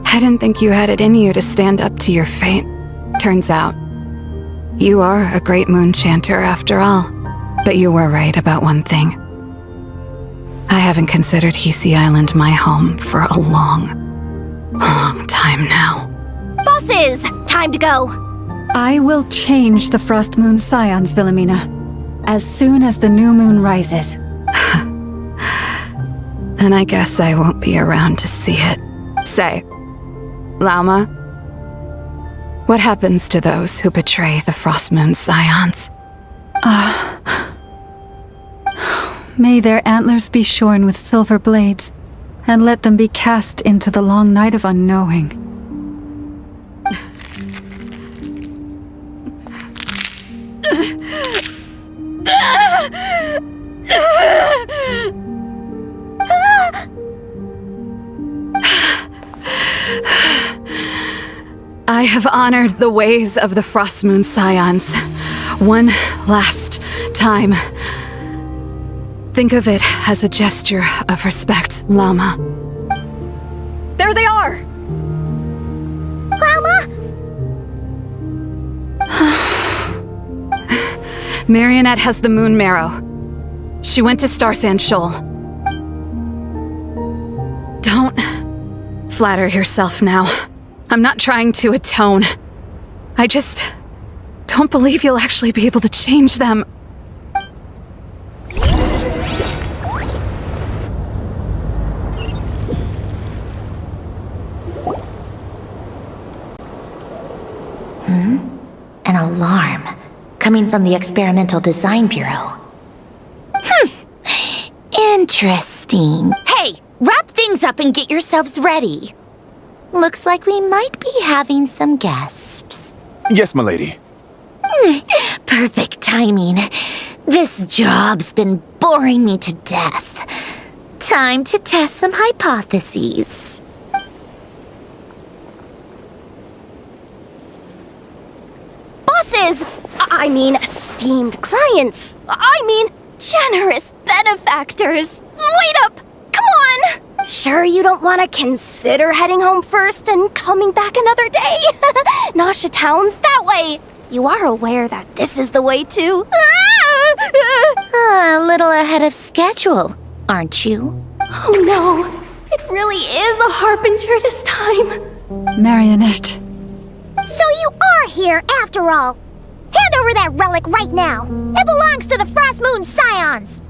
I didn't think you had it in you to stand up to your fate. Turns out, you are a great moon chanter after all. But you were right about one thing. I haven't considered Ħ'Sī Island my home for a long time now. Bosses, time to go. I will change the Frost Moon Scions, Wilhelmina, as soon as the new moon rises. Then I guess I won't be around to see it. Say, Lauma, what happens to those who betray the Frost Moon Scions? May their antlers be shorn with silver blades, and let them be cast into the long night of unknowing. I have honored the ways of the Frost Moon Scions one last time. Think of it as a gesture of respect, Lauma. There they are! Lauma? Marionette has the moon marrow. She went to Starsand Shoal. Don't flatter yourself now. I'm not trying to atone. I just don't believe you'll actually be able to change them. An alarm coming from the Experimental Design Bureau. Interesting. Hey, wrap things up and get yourselves ready. Looks like we might be having some guests. Yes, m'lady. Perfect timing. This job's been boring me to death. Time to test some hypotheses. Bosses! I mean, esteemed clients. I mean, generous benefactors. Wait up! Come on! Sure you don't want to consider heading home first and coming back another day? Nasha Town's that way. You are aware that this is the way to... A little ahead of schedule, aren't you? Oh no, it really is a Harbinger this time. Marionette. So you are here after all. Hand over that relic right now. It belongs to the Frost Moon Scions.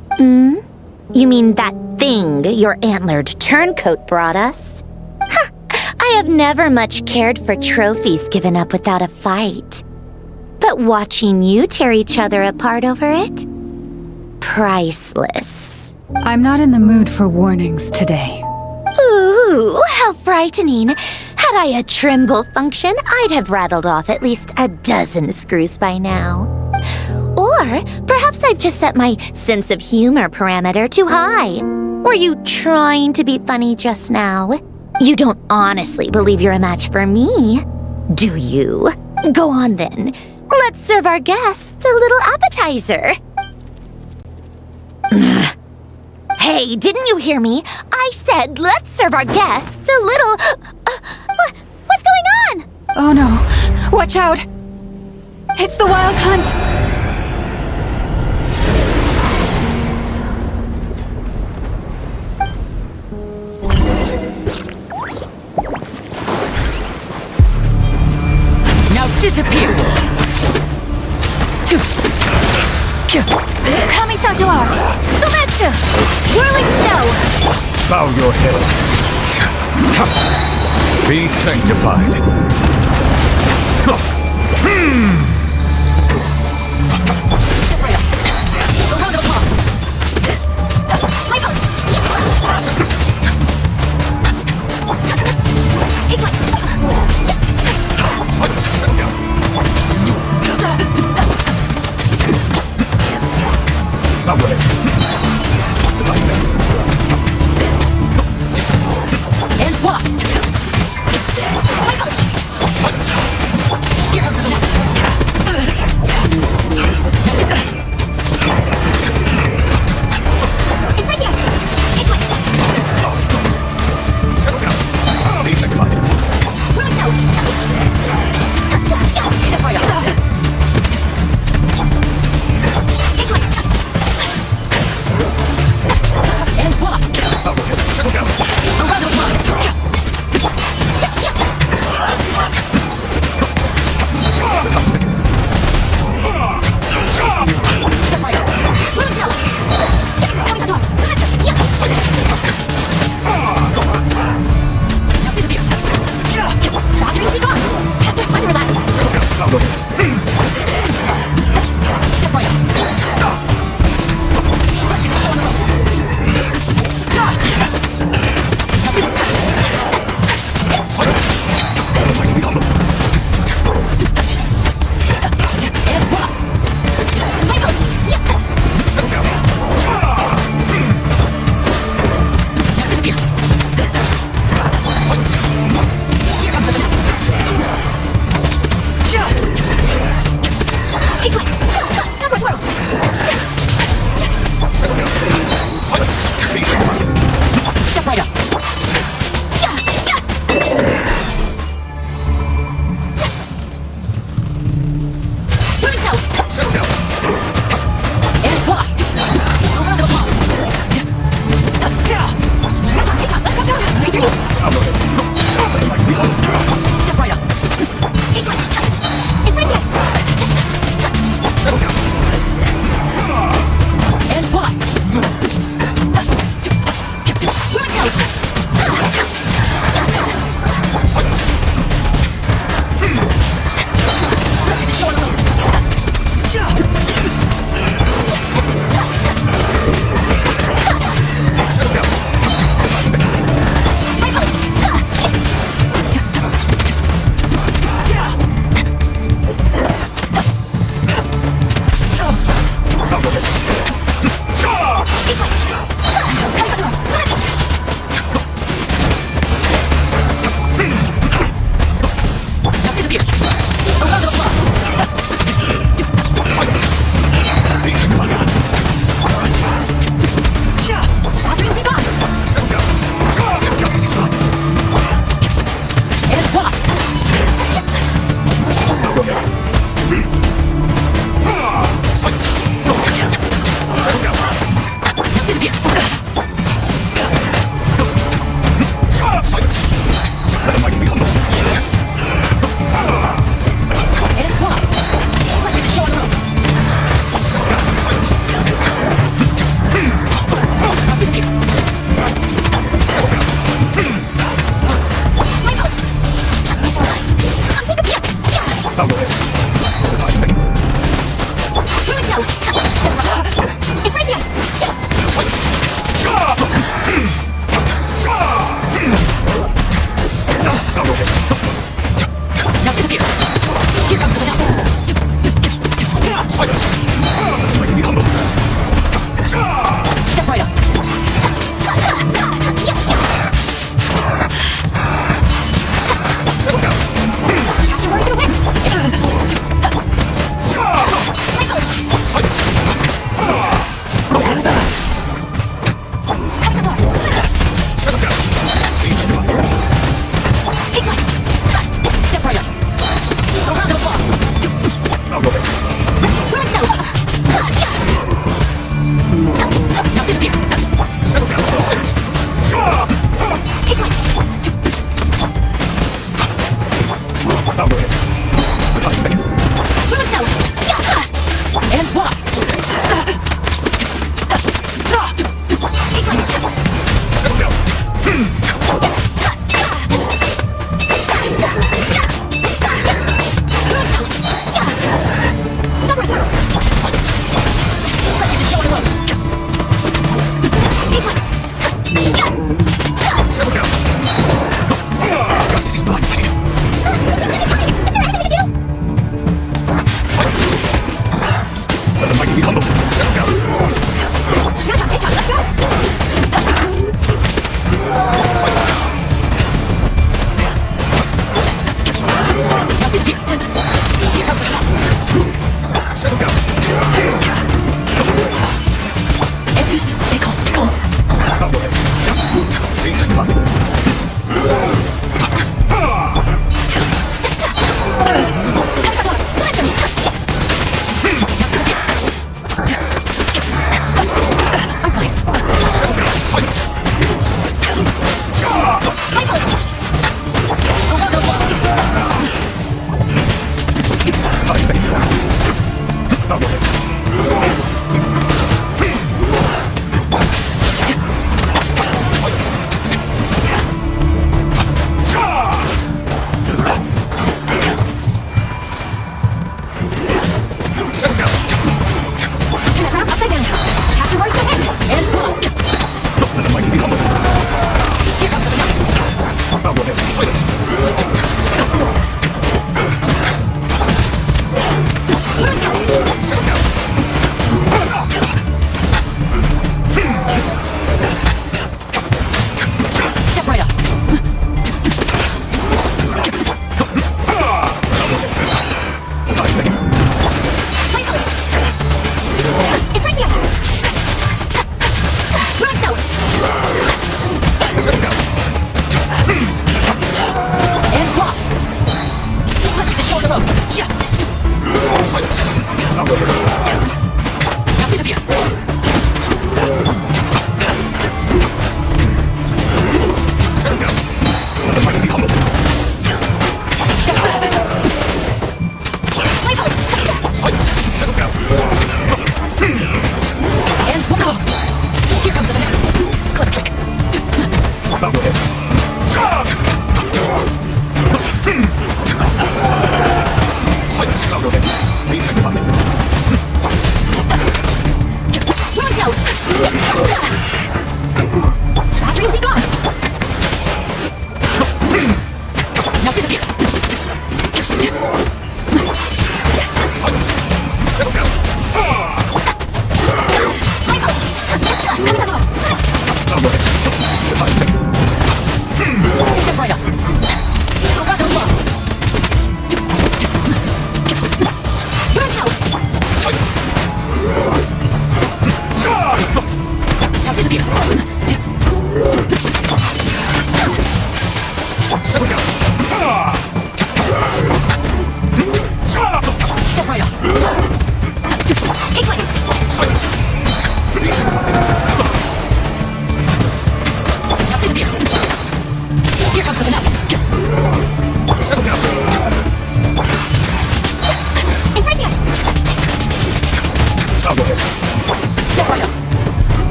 You mean that thing your antlered turncoat brought us? I have never much cared for trophies given up without a fight. But watching you tear each other apart over it? Priceless. I'm not in the mood for warnings today. Ooh, how frightening. Had I a Trimble function, I'd have rattled off at least a dozen screws by now. Or perhaps I've just set my sense of humor parameter too high. Were you trying to be funny just now? You don't honestly believe you're a match for me, do you? Go on then. Let's serve our guests a little appetizer. Hey, didn't you hear me? I said let's serve our guests a little... what's going on? Oh no, watch out! It's the Wild Hunt! Disappear! 𝐤𝐢𝐳𝐝 𝐄𝐝𝐳𝐝 Whirling Snow! Bow your head. Be sanctified. And what? Turn that round upside down. Cast your words to hand. And pull. Here comes the Step right up.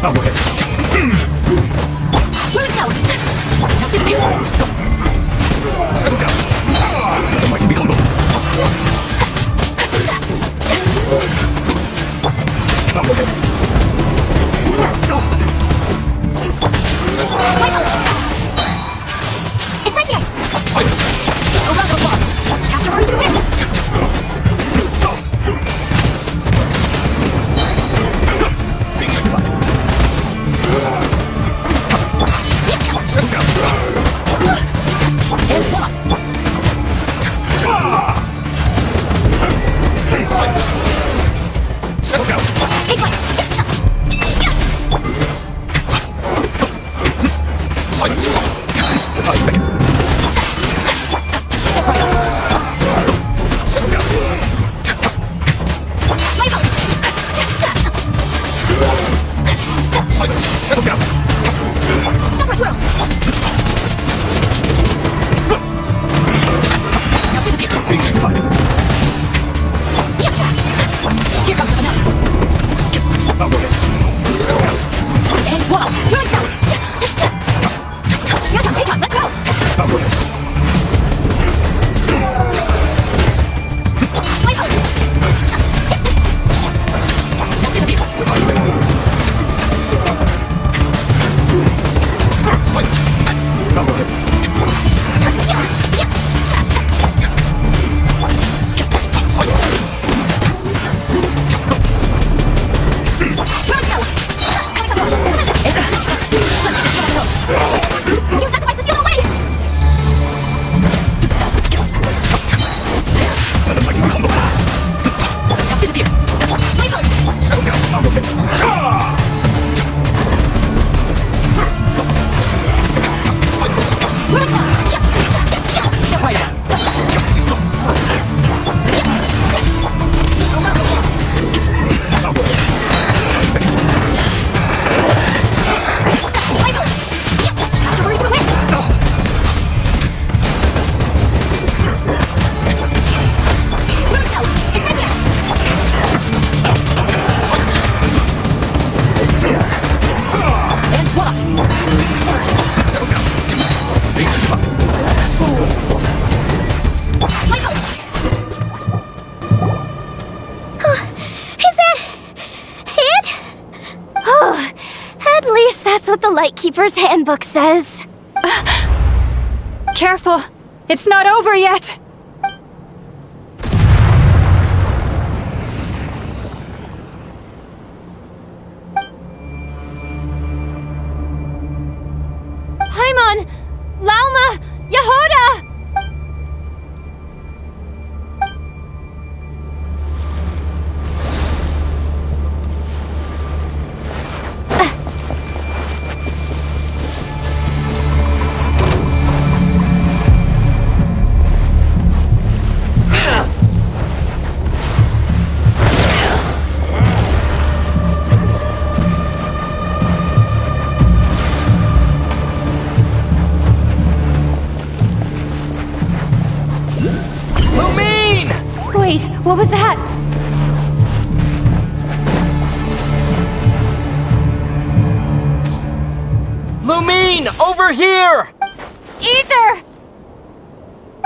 Let's go! Disappear! Settle down. The mighty be humble. Silence! Around applause! Cast your words to win! Be sanctified. Settle down. And one! Silence. Settle down. Take flight! Silence. The tide's back. Step right up! Settle down. My bones! Silence. Settle down. Super swirl! Now disappear! Be sanctified. Here comes the finale! Settle down. And voila! Let's go! Take on, let's go! My bones! Now disappear! Silence. Silence. Let's go! Coming some more! Let's get the show on the road! Use that device to steal away! The mighty be humble. Now disappear! My bones! Settle down. Silence. Let's go! Step right up! Justice is done. My bones! Cast your words to win! Let's go! Advance! And voila! Settle down. Be sanctified. My bones! Is that it? Oh, at least that's what the Lightkeeper's handbook says. Careful! It's not over yet! Paimon! Lauma! Yehuda! Wait, what was that? Lumine, over here! Ether!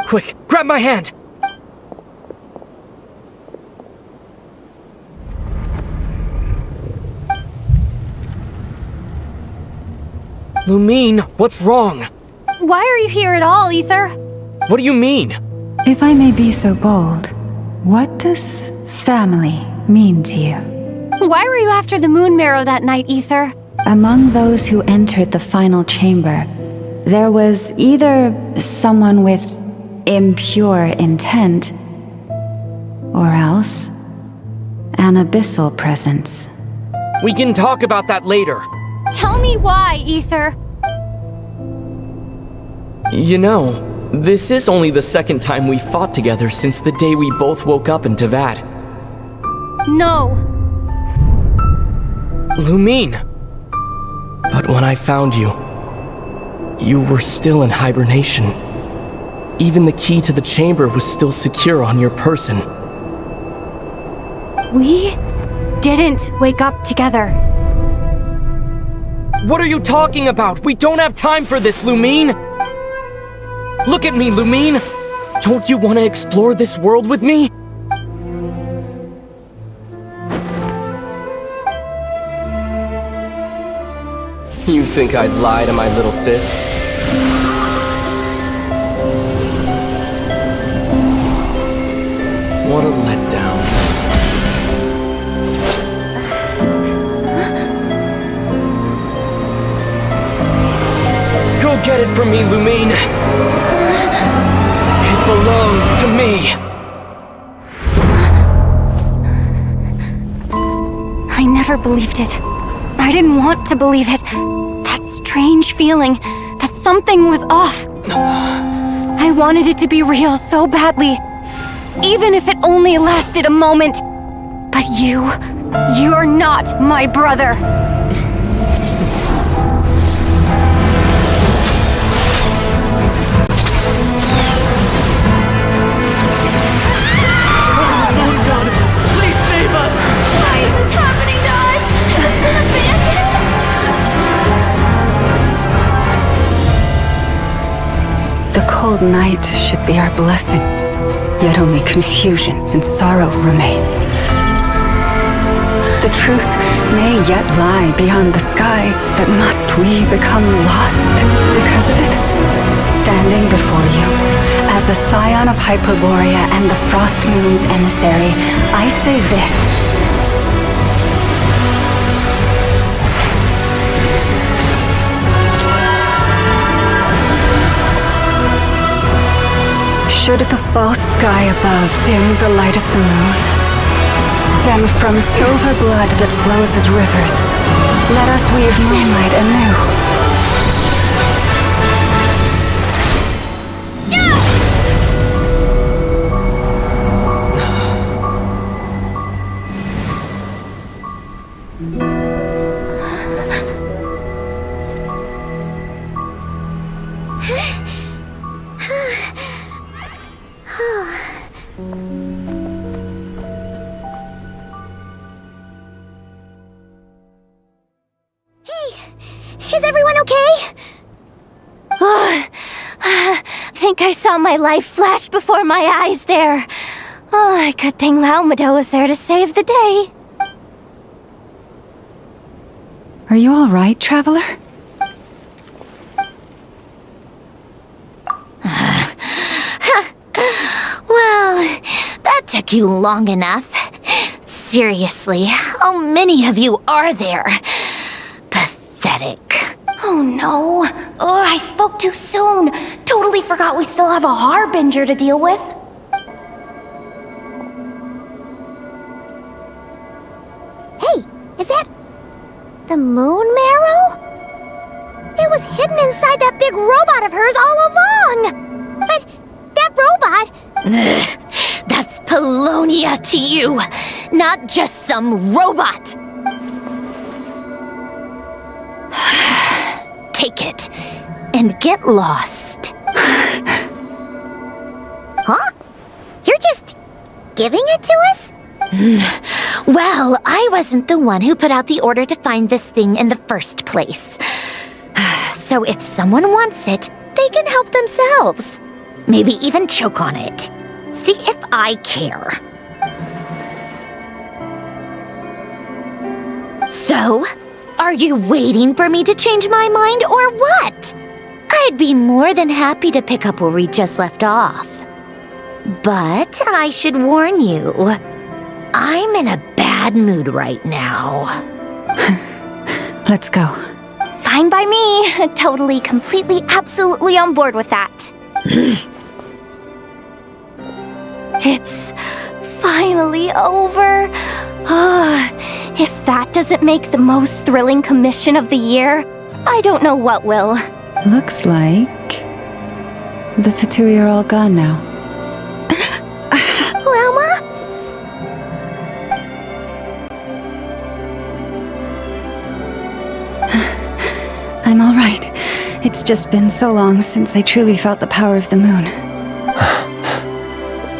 Quick, grab my hand! Lumine, what's wrong? Why are you here at all, Ether? What do you mean? If I may be so bold, what does family mean to you? Why were you after the moon marrow that night, Ether? Among those who entered the final chamber, there was either someone with impure intent, or else an abyssal presence. We can talk about that later. Tell me why, Ether. You know, this is only the second time we fought together since the day we both woke up in Teyvat. No. Lumine! But when I found you, you were still in hibernation. Even the key to the chamber was still secure on your person. We didn't wake up together. What are you talking about? We don't have time for this, Lumine! Look at me, Lumine! Don't you want to explore this world with me? You think I'd lie to my little sis? What a letdown. Go get it from me, Lumine! It belongs to me! I never believed it. I didn't want to believe it. That strange feeling that something was off. I wanted it to be real so badly, even if it only lasted a moment. But you're not my brother. Moon Goddess, please save us! Why is this happening to us? The cold night should be our blessing, yet only confusion and sorrow remain. The truth may yet lie beyond the sky, but must we become lost because of it? Standing before you, as the scion of Hyperborea and the Frost Moon's emissary, I say this. Should the false sky above dim the light of the moon, then from silver blood that flows as rivers, let us weave moonlight anew. Is everyone okay? I think I saw my life flash before my eyes there. Oh, good thing Lauma was there to save the day. Are you all right, traveler? Well, that took you long enough. Seriously, how many of you are there? Pathetic. Oh no. Oh, I spoke too soon. Totally forgot we still have a harbinger to deal with. Hey, is that the moon marrow? It was hidden inside that big robot of hers all along. But that robot... That's Paulownia to you, not just some robot. Take it and get lost. Huh? You're just giving it to us? Well, I wasn't the one who put out the order to find this thing in the first place. So if someone wants it, they can help themselves. Maybe even choke on it. See if I care. So, are you waiting for me to change my mind or what? I'd be more than happy to pick up where we just left off. But I should warn you, I'm in a bad mood right now. Let's go. Fine by me. Totally, completely, absolutely on board with that. It's finally over. If that doesn't make the most thrilling commission of the year, I don't know what will. Looks like the 𝐓𝐻𝐻 are all gone now. Lauma? I'm all right. It's just been so long since I truly felt the power of the moon.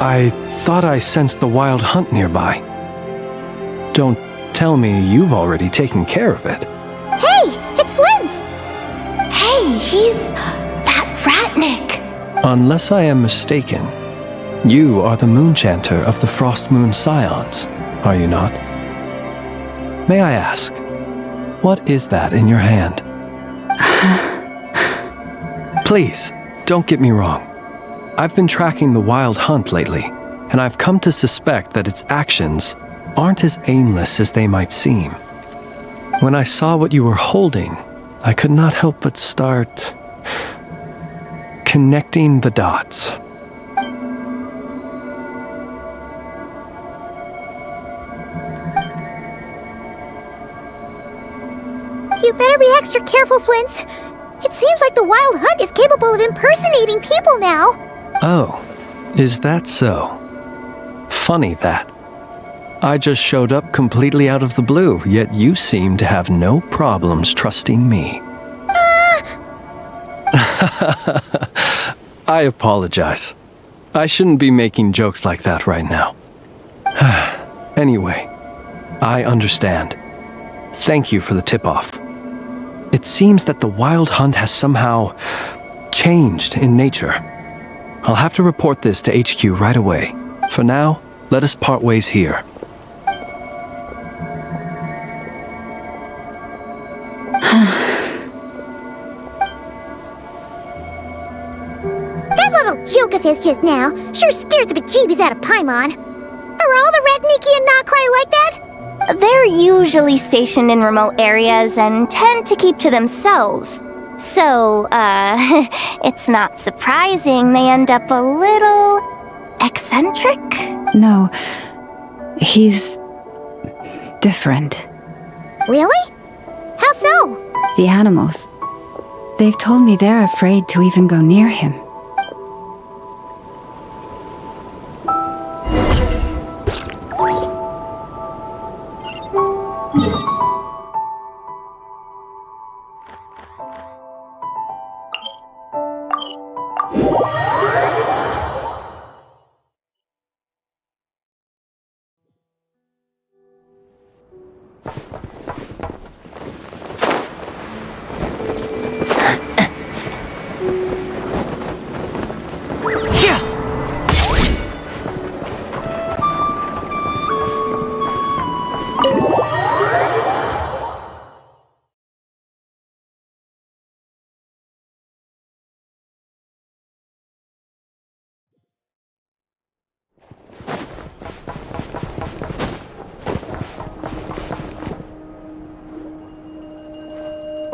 I thought I sensed the wild hunt nearby. Don't tell me you've already taken care of it. Hey, it's Flins! Hey, he's that Ratnik. Unless I am mistaken, you are the Moonchanter of the Frost Moon Scions, are you not? May I ask, what is that in your hand? Please, don't get me wrong. I've been tracking the Wild Hunt lately, and I've come to suspect that its actions aren't as aimless as they might seem. When I saw what you were holding, I could not help but start connecting the dots. You better be extra careful, Flins. It seems like the Wild Hunt is capable of impersonating people now. Oh, is that so? Funny that. I just showed up completely out of the blue, yet you seem to have no problems trusting me. I apologize. I shouldn't be making jokes like that right now. Anyway, I understand. Thank you for the tip-off. It seems that the Wild Hunt has somehow changed in nature. I'll have to report this to HQ right away. For now, let us part ways here. That little joke of his just now sure scared the bejeebies out of Paimon. Are all the Red-Nikki and Nod-Krai like that? They're usually stationed in remote areas and tend to keep to themselves. So, it's not surprising they end up a little eccentric? No, he's different. Really? How so? The animals. They've told me they're afraid to even go near him.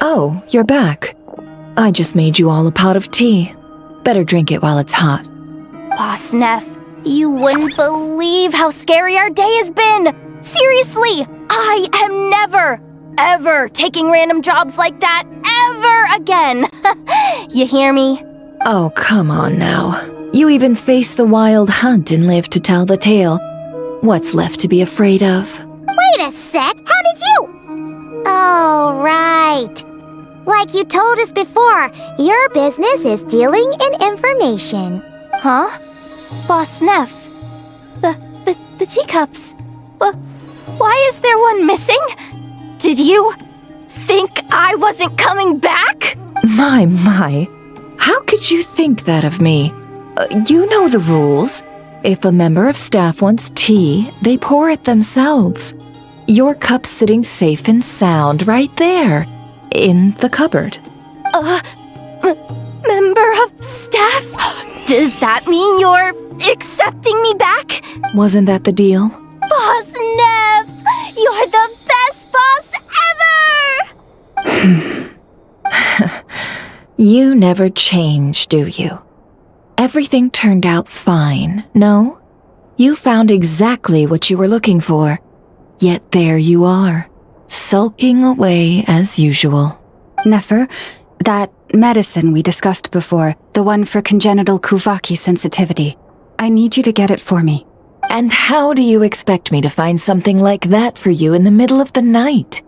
Oh, you're back. I just made you all a pot of tea. Better drink it while it's hot. Boss Neff, you wouldn't believe how scary our day has been! Seriously, I am never, ever taking random jobs like that ever again! You hear me? Oh, come on now. You even faced the Wild Hunt and lived to tell the tale. What's left to be afraid of? Wait a sec, how did you? Oh, right. Like you told us before, your business is dealing in information. Huh? Boss Neff, the teacups. Why is there one missing? Did you think I wasn't coming back? My. How could you think that of me? You know the rules. If a member of staff wants tea, they pour it themselves. Your cup's sitting safe and sound right there, in the cupboard. Member of staff? Does that mean you're accepting me back? Wasn't that the deal? Boss Neff, you're the best boss ever! You never change, do you? Everything turned out fine, no? You found exactly what you were looking for. Yet there you are, sulking away as usual. Nefer, that medicine we discussed before, the one for congenital 𝐤𝐴𝐵 sensitivity, I need you to get it for me. And how do you expect me to find something like that for you in the middle of the night?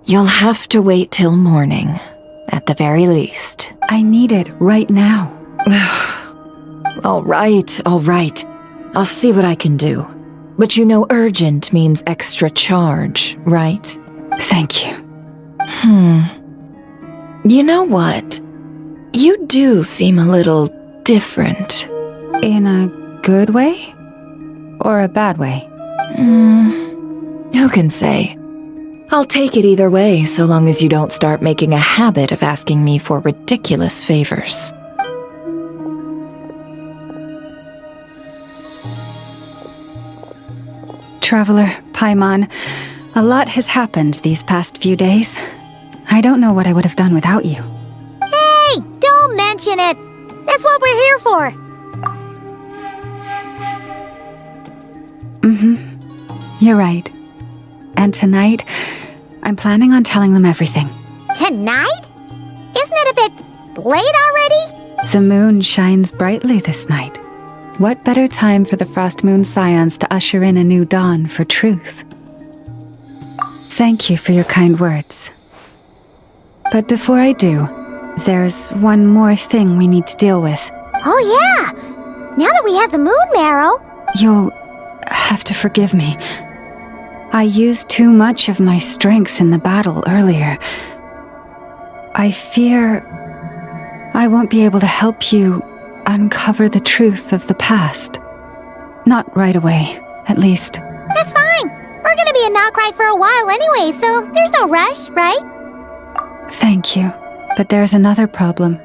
You'll have to wait till morning, at the very least. I need it right now. All right. I'll see what I can do. But you know urgent means extra charge, right? Thank you. You know what? You do seem a little different. In a good way? Or a bad way? Who can say? I'll take it either way, so long as you don't start making a habit of asking me for ridiculous favors. Traveler, Paimon, a lot has happened these past few days. I don't know what I would have done without you. Hey, don't mention it. That's what we're here for. You're right. And tonight, I'm planning on telling them everything. Tonight? Isn't it a bit late already? The moon shines brightly this night. What better time for the Frost Moon Scions to usher in a new dawn for truth? Thank you for your kind words. But before I do, there's one more thing we need to deal with. Oh yeah! Now that we have the moon marrow... You'll have to forgive me. I used too much of my strength in the battle earlier. I fear I won't be able to help you uncover the truth of the past. Not right away, at least. That's fine. We're gonna be in Nod-Krai for a while anyway, so there's no rush, right? Thank you. But there's another problem.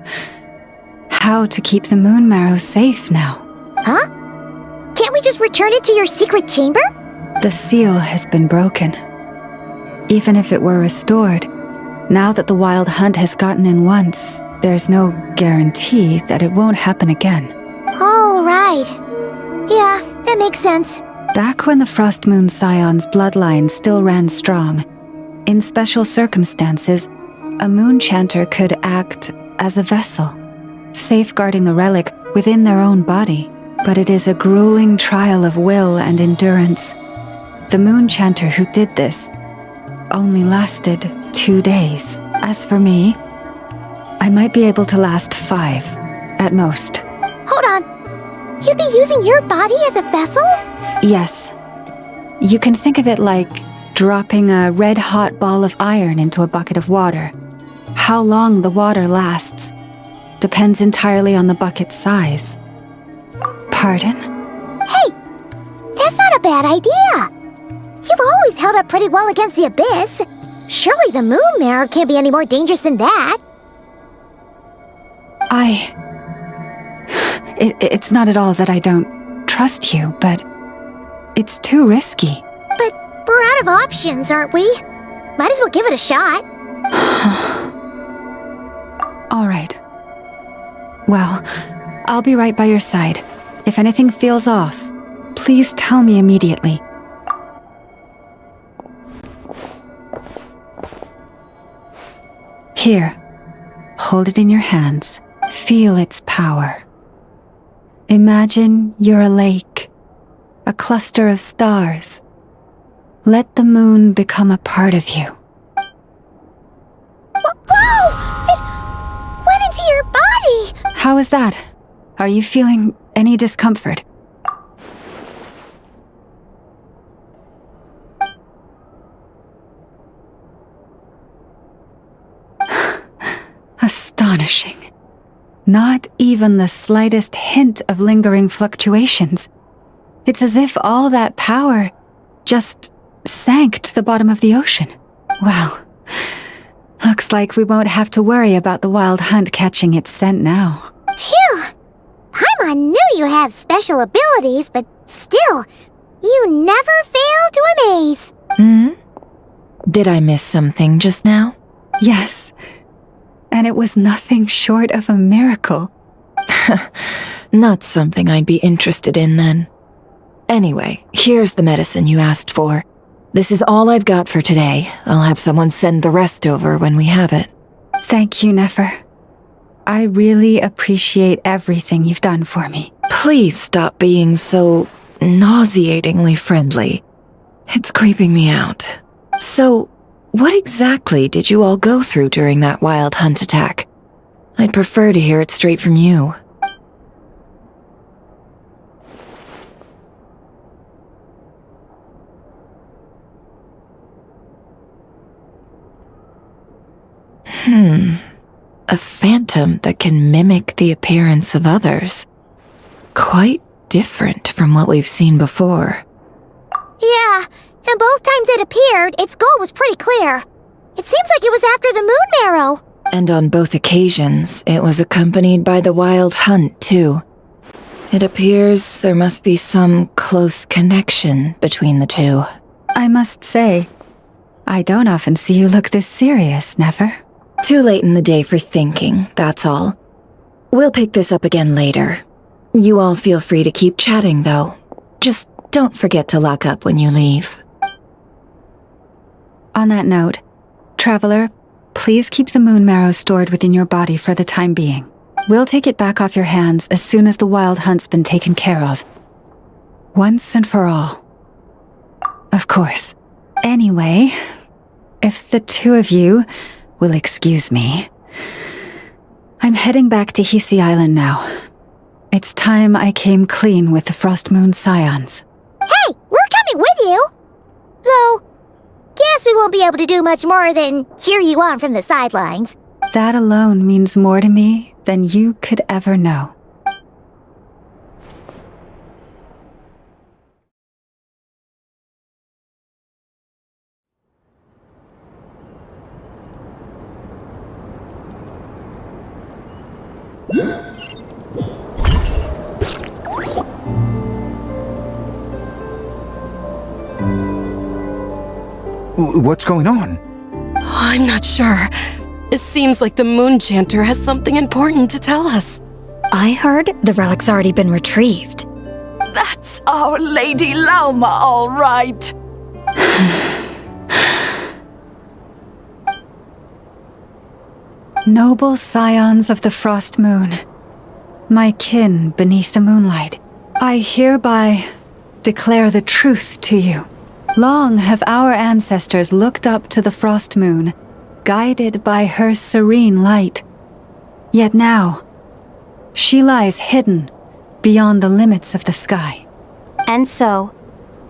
How to keep the moon marrow safe now? Huh? Can't we just return it to your secret chamber? The seal has been broken. Even if it were restored, now that the wild hunt has gotten in once, there's no guarantee that it won't happen again. Oh, right. Yeah, that makes sense. Back when the Frost Moon Scion's bloodline still ran strong, in special circumstances, a moon chanter could act as a vessel, safeguarding the relic within their own body. But it is a grueling trial of will and endurance. The moon chanter who did this only lasted 2 days. As for me, I might be able to last 5, at most. Hold on. You'd be using your body as a vessel? Yes. You can think of it like dropping a red-hot ball of iron into a bucket of water. How long the water lasts depends entirely on the bucket's size. Pardon? Hey! That's not a bad idea! You've always held up pretty well against the abyss. Surely the moon mirror can't be any more dangerous than that. It's not at all that I don't trust you, but it's too risky. But we're out of options, aren't we? Might as well give it a shot. All right. Well, I'll be right by your side. If anything feels off, please tell me immediately. Here, hold it in your hands. Feel its power. Imagine you're a lake, a cluster of stars. Let the moon become a part of you. Whoa! It went into your body! How is that? Are you feeling any discomfort? Astonishing. Not even the slightest hint of lingering fluctuations. It's as if all that power just sank to the bottom of the ocean. Well, looks like we won't have to worry about the wild hunt catching its scent now. Phew! Paimon knew you have special abilities, but still, you never fail to amaze. Did I miss something just now? Yes. And it was nothing short of a miracle. Not something I'd be interested in then. Anyway, here's the medicine you asked for. This is all I've got for today. I'll have someone send the rest over when we have it. Thank you, Nefer. I really appreciate everything you've done for me. Please stop being so nauseatingly friendly. It's creeping me out. So, what exactly did you all go through during that wild hunt attack? I'd prefer to hear it straight from you. A phantom that can mimic the appearance of others. Quite different from what we've seen before. Yeah, and both times it appeared, its goal was pretty clear. It seems like it was after the moon marrow. And on both occasions, it was accompanied by the wild hunt, too. It appears there must be some close connection between the two. I must say, I don't often see you look this serious, Never. Too late in the day for thinking, that's all. We'll pick this up again later. You all feel free to keep chatting, though. Just don't forget to lock up when you leave. On that note, Traveler, please keep the moon marrow stored within your body for the time being. We'll take it back off your hands as soon as the wild hunt's been taken care of. Once and for all. Of course. Anyway, if the two of you will excuse me, I'm heading back to Hisi Island now. It's time I came clean with the Frost Moon Scions. Hey, we're coming with you! Though, guess we won't be able to do much more than cheer you on from the sidelines. That alone means more to me than you could ever know. What's going on? I'm not sure. It seems like the Moon Chanter has something important to tell us. I heard the relic's already been retrieved. That's our Lady Lauma, all right. Noble scions of the Frost Moon, my kin beneath the moonlight, I hereby declare the truth to you. Long have our ancestors looked up to the Frost Moon, guided by her serene light. Yet now, she lies hidden beyond the limits of the sky. And so,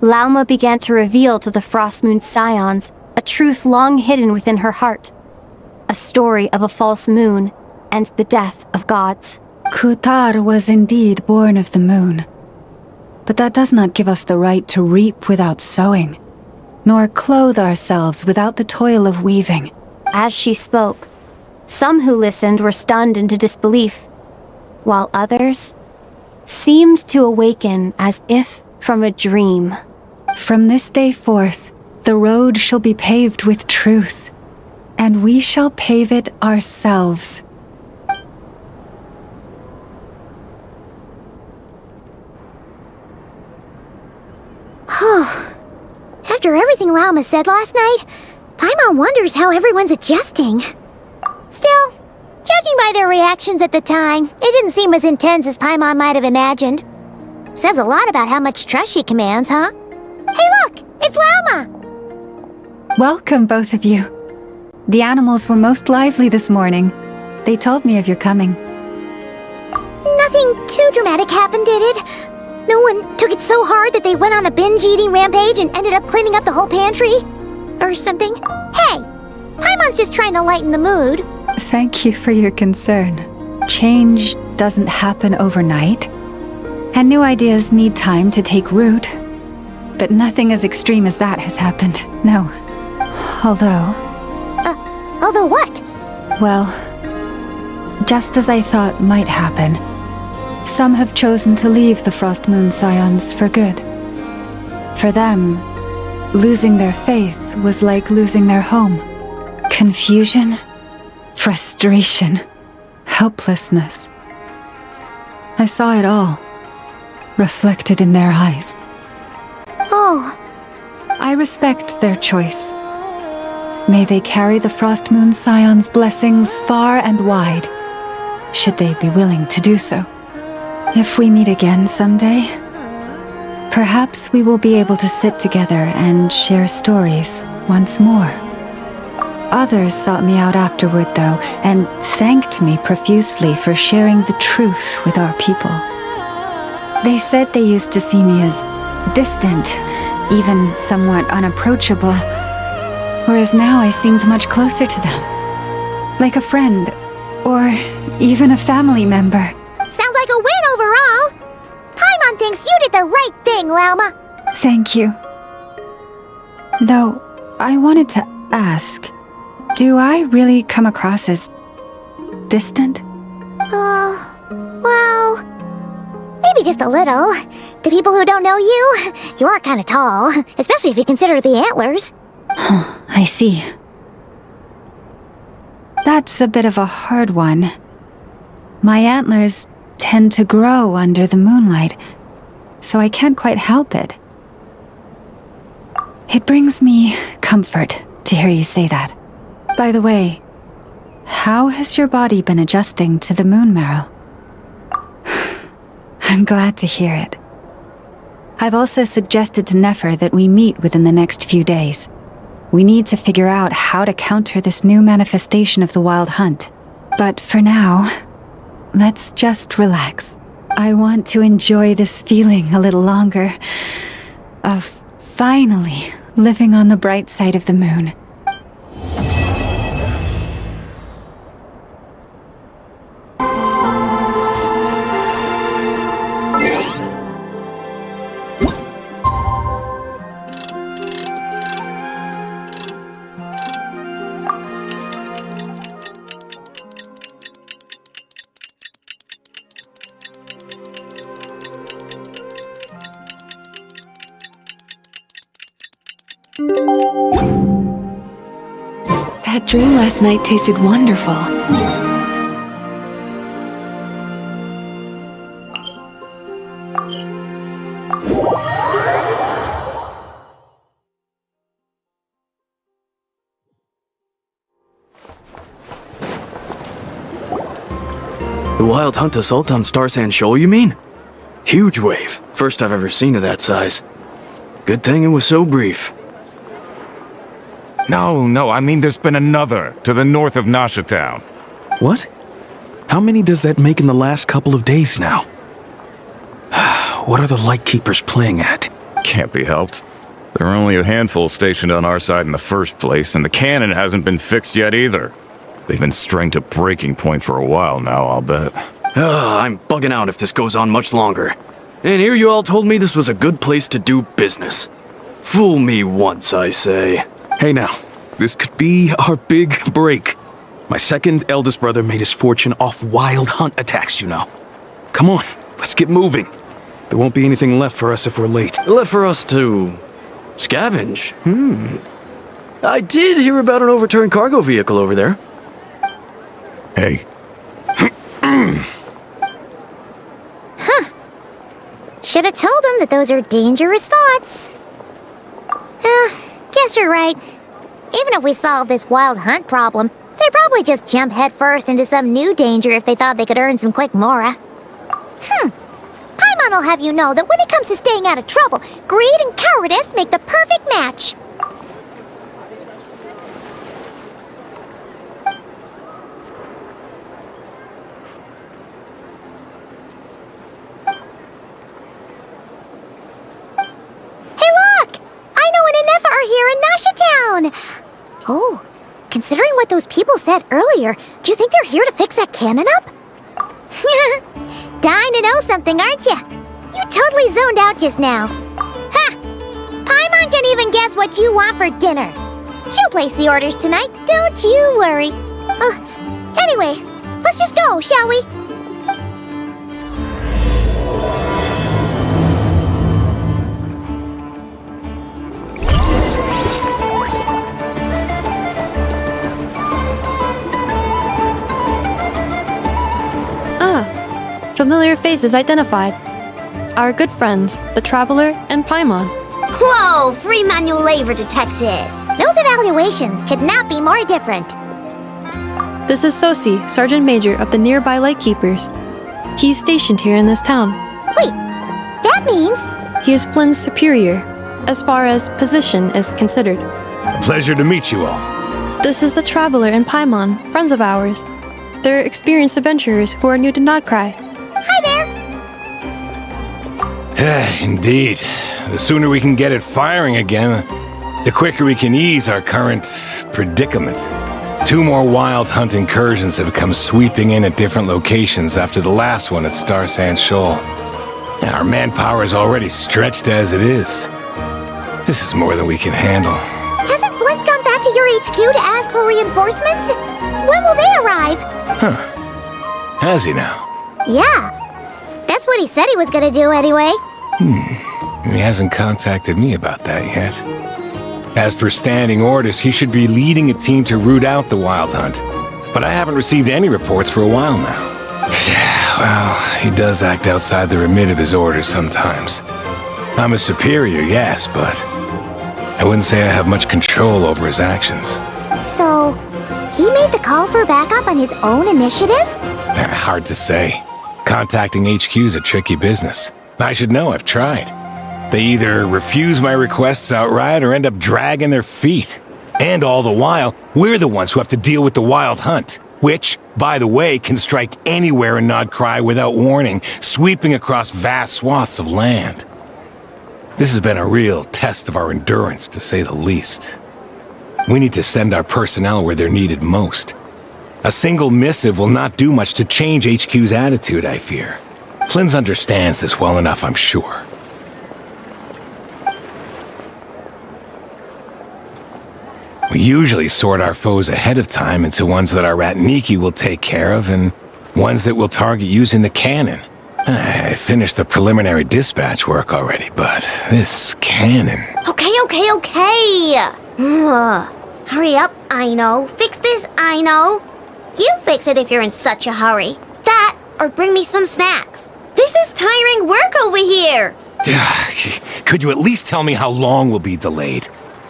Lauma began to reveal to the Frost Moon Scions a truth long hidden within her heart. A story of a false moon and the death of gods. 𝐓𝐡𝐻 was indeed born of the moon. But that does not give us the right to reap without sowing, nor clothe ourselves without the toil of weaving. As she spoke, some who listened were stunned into disbelief, while others seemed to awaken as if from a dream. From this day forth, the road shall be paved with truth, and we shall pave it ourselves. After everything Lauma said last night, Paimon wonders how everyone's adjusting. Still, judging by their reactions at the time, it didn't seem as intense as Paimon might have imagined. Says a lot about how much trust she commands, huh? Hey look! It's Lauma! Welcome, both of you. The animals were most lively this morning. They told me of your coming. Nothing too dramatic happened, did it? No one took it so hard that they went on a binge-eating rampage and ended up cleaning up the whole pantry? Or something? Hey! Paimon's just trying to lighten the mood. Thank you for your concern. Change doesn't happen overnight, and new ideas need time to take root. But nothing as extreme as that has happened, no. Although what? Well, just as I thought might happen, some have chosen to leave the Frost Moon Scions for good. For them, losing their faith was like losing their home. Confusion, frustration, helplessness. I saw it all, reflected in their eyes. Oh. I respect their choice. May they carry the Frost Moon Scions' blessings far and wide, should they be willing to do so. If we meet again someday, perhaps we will be able to sit together and share stories once more. Others sought me out afterward, though, and thanked me profusely for sharing the truth with our people. They said they used to see me as distant, even somewhat unapproachable, whereas now I seemed much closer to them. Like a friend, or even a family member. Sounds like a win overall. Paimon thinks you did the right thing, Lauma. Thank you. Though, I wanted to ask, do I really come across as distant? Well, maybe just a little. To people who don't know you, you are kind of tall, especially if you consider the antlers. I see. That's a bit of a hard one. My antlers tend to grow under the moonlight, so I can't quite help it. It brings me comfort to hear you say that. By the way, how has your body been adjusting to the moon marrow? I'm glad to hear it. I've also suggested to Nefer that we meet within the next few days. We need to figure out how to counter this new manifestation of the Wild Hunt. But for now, let's just relax. I want to enjoy this feeling a little longer of finally living on the bright side of the moon. That dream last night tasted wonderful. The Wild Hunt assault on Star Sand Shoal, you mean? Huge wave. First I've ever seen of that size. Good thing it was so brief. No, I mean there's been another, to the north of Nasha Town. What? How many does that make in the last couple of days now? What are the Lightkeepers playing at? Can't be helped. There are only a handful stationed on our side in the first place, and the cannon hasn't been fixed yet either. They've been strained to breaking point for a while now, I'll bet. I'm bugging out if this goes on much longer. And here you all told me this was a good place to do business. Fool me once, I say. Hey now, this could be our big break. My second eldest brother made his fortune off Wild Hunt attacks, you know. Come on, let's get moving. There won't be anything left for us if we're late. Left for us to scavenge? I did hear about an overturned cargo vehicle over there. Hey. Should have told them that those are dangerous thoughts. Guess you're right. Even if we solve this Wild Hunt problem, they'd probably just jump headfirst into some new danger if they thought they could earn some quick mora. Paimon will have you know that when it comes to staying out of trouble, greed and cowardice make the perfect match. Here in Nasha Town! Oh, considering what those people said earlier, do you think they're here to fix that cannon up? Dying to know something, aren't you? You totally zoned out just now. Ha! Paimon can even guess what you want for dinner. She'll place the orders tonight, don't you worry. Anyway, let's just go, shall we? Familiar faces identified. Our good friends, the Traveler and Paimon. Whoa, free manual labor detected. Those evaluations could not be more different. This is 𝐓𝐶, Sergeant Major of the nearby Lightkeepers. He's stationed here in this town. Wait, that means... He is Flin's superior, as far as position is considered. A pleasure to meet you all. This is the Traveler and Paimon, friends of ours. They're experienced adventurers who are new to Nod-Krai. Hi there! Indeed. The sooner we can get it firing again, the quicker we can ease our current predicament. 2 more wild hunt incursions have come sweeping in at different locations after the last one at Star Sand Shoal. Our manpower is already stretched as it is. This is more than we can handle. Hasn't Flint's gone back to your HQ to ask for reinforcements? When will they arrive? Huh. Has he now? Yeah. That's what he said he was gonna do anyway. He hasn't contacted me about that yet. As per standing orders, he should be leading a team to root out the wild hunt. But I haven't received any reports for a while now. Well, he does act outside the remit of his orders sometimes. I'm a superior, yes, but I wouldn't say I have much control over his actions. So, he made the call for backup on his own initiative? Hard to say. Contacting HQ is a tricky business. I should know, I've tried. They either refuse my requests outright or end up dragging their feet. And all the while, we're the ones who have to deal with the wild hunt, which, by the way, can strike anywhere in Nod-Krai without warning, sweeping across vast swaths of land. This has been a real test of our endurance, to say the least. We need to send our personnel where they're needed most. A single missive will not do much to change HQ's attitude, I fear. Flins understands this well enough, I'm sure. We usually sort our foes ahead of time into ones that our 𝓵𝓸𝓃𝐿 will take care of and ones that we'll target using the cannon. I finished the preliminary dispatch work already, but this cannon... Okay. Hurry up, I know. Fix this, I know. You fix it if you're in such a hurry. That, or bring me some snacks. This is tiring work over here. Could you at least tell me how long we'll be delayed?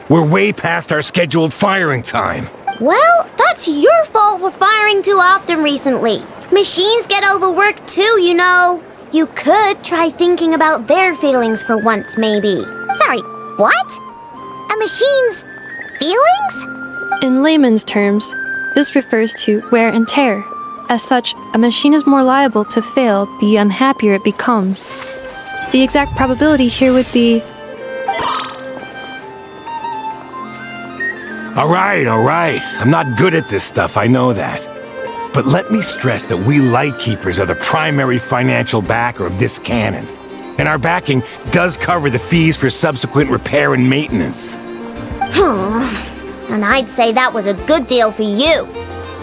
We're way past our scheduled firing time. Well, that's your fault for firing too often recently. Machines get overworked too, you know. You could try thinking about their feelings for once, maybe. Sorry, what? A machine's feelings? In layman's terms, this refers to wear and tear. As such, a machine is more liable to fail the unhappier it becomes. The exact probability here would be... All right. I'm not good at this stuff, I know that. But let me stress that we Lightkeepers are the primary financial backer of this cannon. And our backing does cover the fees for subsequent repair and maintenance. And I'd say that was a good deal for you.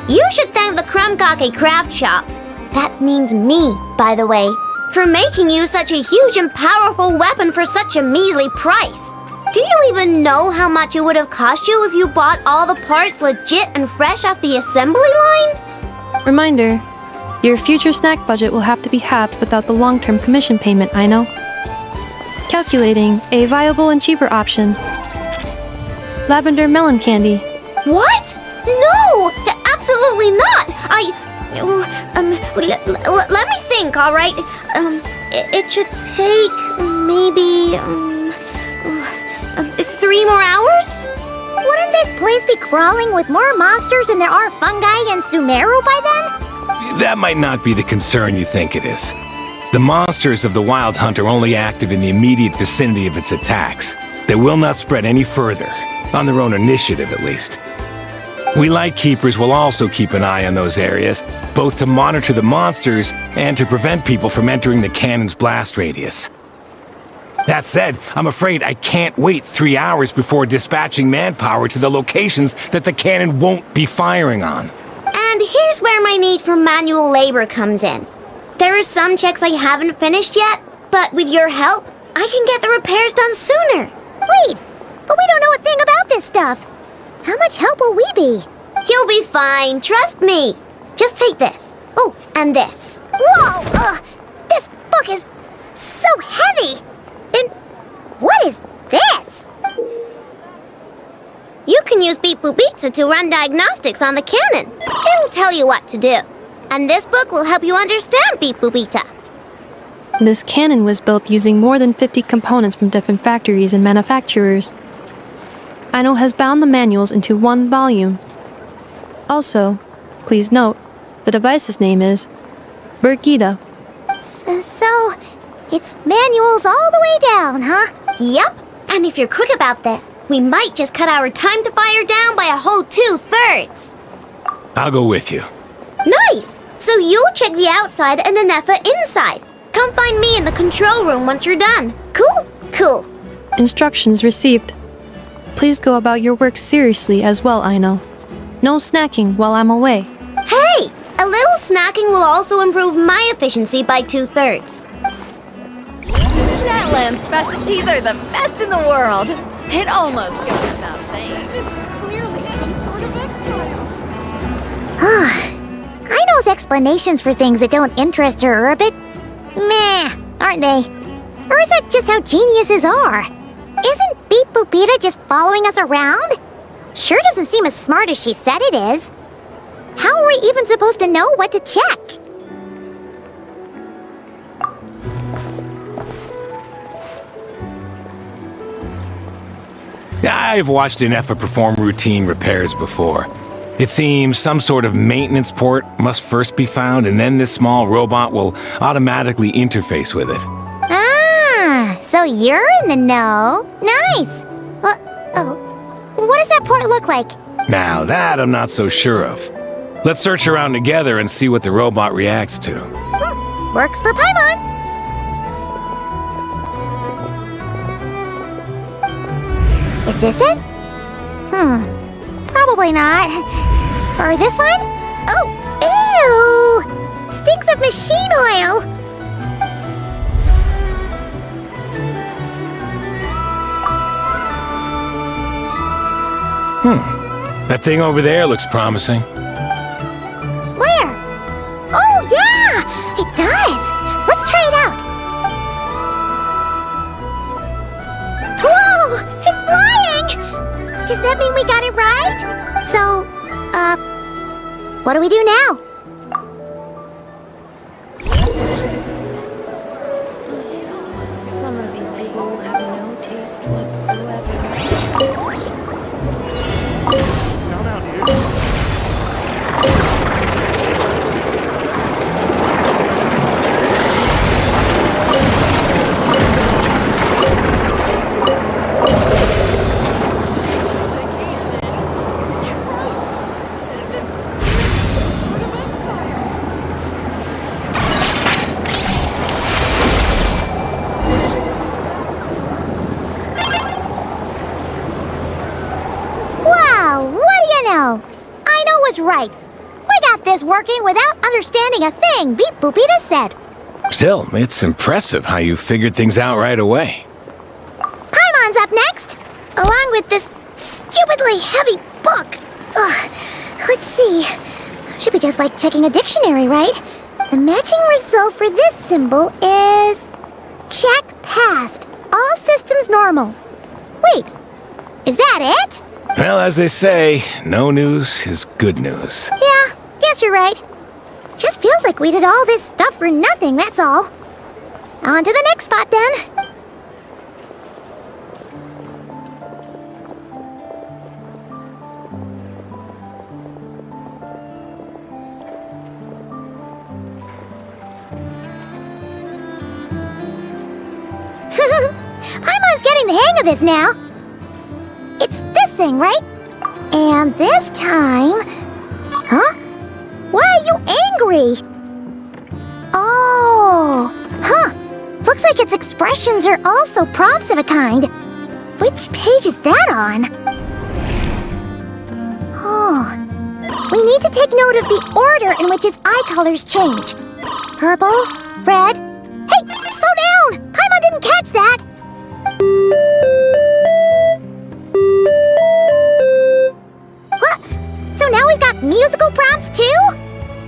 You should thank the 𝓔𝓸𝓾𝓻 craft shop. That means me, by the way, for making you such a huge and powerful weapon for such a measly price. Do you even know how much it would have cost you if you bought all the parts legit and fresh off the assembly line? Reminder, your future snack budget will have to be halved without the long-term commission payment, I know. Calculating a viable and cheaper option. Lavender melon candy. What? No! Absolutely not! Let me think, alright? It should take maybe, 3 more hours? Wouldn't this place be crawling with more monsters than there are fungi in Sumeru by then? That might not be the concern you think it is. The monsters of the Wild Hunt are only active in the immediate vicinity of its attacks. They will not spread any further, on their own initiative at least. We Lightkeepers will also keep an eye on those areas, both to monitor the monsters and to prevent people from entering the cannon's blast radius. That said, I'm afraid I can't wait 3 hours before dispatching manpower to the locations that the cannon won't be firing on. And here's where my need for manual labor comes in. There are some checks I haven't finished yet, but with your help, I can get the repairs done sooner. Wait, but we don't know a thing about this stuff. How much help will we be? You'll be fine, trust me. Just take this. Oh, and this. Whoa! This book is so heavy! Then what is this? You can use 𝓵𝓸𝓿𝓮𝓵𝓂 to run diagnostics on the cannon. It'll tell you what to do. And this book will help you understand 𝓵𝓸𝓿𝓮𝓵𝓂. This cannon was built using more than 50 components from different factories and manufacturers. Aino has bound the manuals into one volume. Also, please note, the device's name is 𝓵𝓸𝓿𝓮𝓵𝓿. So, it's manuals all the way down, huh? Yup. And if you're quick about this, we might just cut our time to fire down by a whole 2/3. I'll go with you. Nice! So you'll check the outside and the Neffa inside. Come find me in the control room once you're done. Cool? Cool. Instructions received. Please go about your work seriously as well, Aino. No snacking while I'm away. Hey! A little snacking will also improve my efficiency by 2/3. That lamb's specialties are the best in the world. It almost goes without saying. This is clearly some sort of exile. Aino's explanations for things that don't interest her are a bit meh, aren't they? Or is that just how geniuses are? Isn't 𝐵𝓸𝓵𝓸𝓮𝓵 just following us around? Sure doesn't seem as smart as she said it is. How are we even supposed to know what to check? I've watched Neffa perform routine repairs before. It seems some sort of maintenance port must first be found, and then this small robot will automatically interface with it. Ah, so you're in the know. Nice. What does that port look like? Now that I'm not so sure of. Let's search around together and see what the robot reacts to. Works for Paimon. Is this it? Probably not. Or this one? Oh, ew! Stinks of machine oil! That thing over there looks promising. Where? Oh, yeah! It does! Let's try it out! Whoa! It's flying! Does that mean we got it right? So, what do we do now? Some of these people have no taste whatsoever. Right. We got this working without understanding a thing 𝐵𝓸𝓵𝓸𝓮 said. Still, it's impressive how you figured things out right away. Paimon's up next, along with this stupidly heavy book. Let's see. Should be just like checking a dictionary, right? The matching result for this symbol is... check passed. All systems normal. Wait, is that it? Well, as they say, no news is good news. Yeah, guess you're right. Just feels like we did all this stuff for nothing, that's all. On to the next spot, then. Paimon's getting the hang of this now. It's this thing, right? And this time... Huh? Why are you angry? Oh... Huh. Looks like its expressions are also prompts of a kind. Which page is that on? Oh... We need to take note of the order in which its eye colors change. Purple, red... Hey! Slow down! Paimon didn't catch that! What? So now we've got musical prompts too?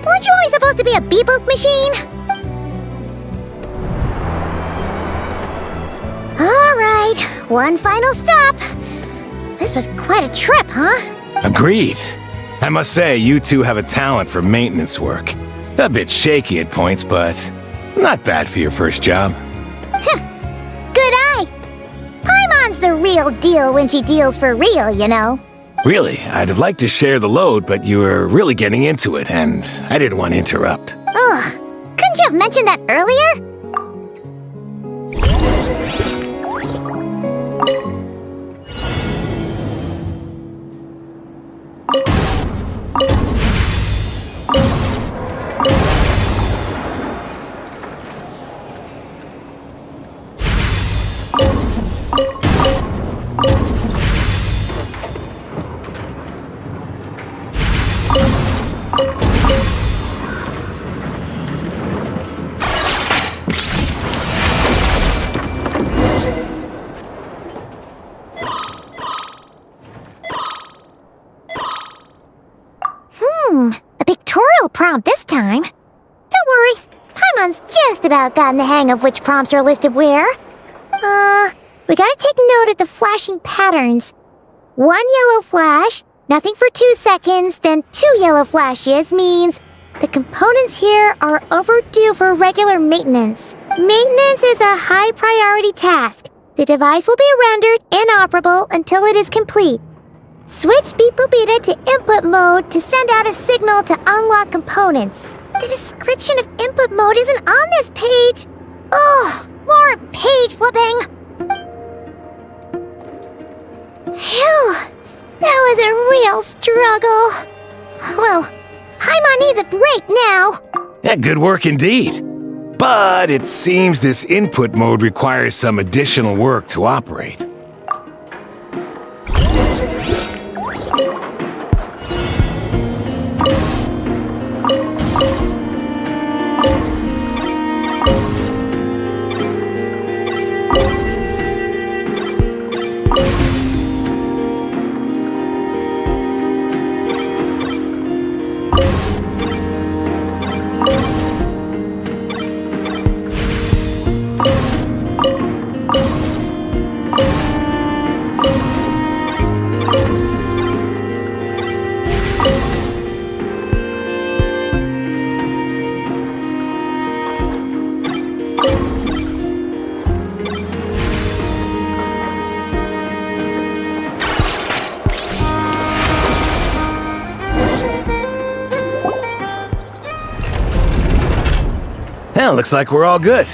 Weren't you only supposed to be a 𝐵𝓸𝓵 machine? Alright, one final stop. This was quite a trip, huh? Agreed. I must say, you two have a talent for maintenance work. A bit shaky at points, but not bad for your first job. Good eye. Paimon's the real deal when she deals for real, you know. Really, I'd have liked to share the load, but you were really getting into it, and I didn't want to interrupt. Ugh, couldn't you have mentioned that earlier? real prompt this time. Don't worry, Paimon's just about gotten the hang of which prompts are listed where. We gotta take note of the flashing patterns. 1 yellow flash, nothing for 2 seconds, then 2 yellow flashes means the components here are overdue for regular maintenance. Maintenance is a high priority task. The device will be rendered inoperable until it is complete. Switch 𝐵𝑑𝓷𝓳𝓸𝓂 to input mode to send out a signal to unlock components. The description of input mode isn't on this page. Ugh, more page flipping. Phew, that was a real struggle. Well, Paimon needs a break now. Yeah, good work indeed. But it seems this input mode requires some additional work to operate. Well, looks like we're all good.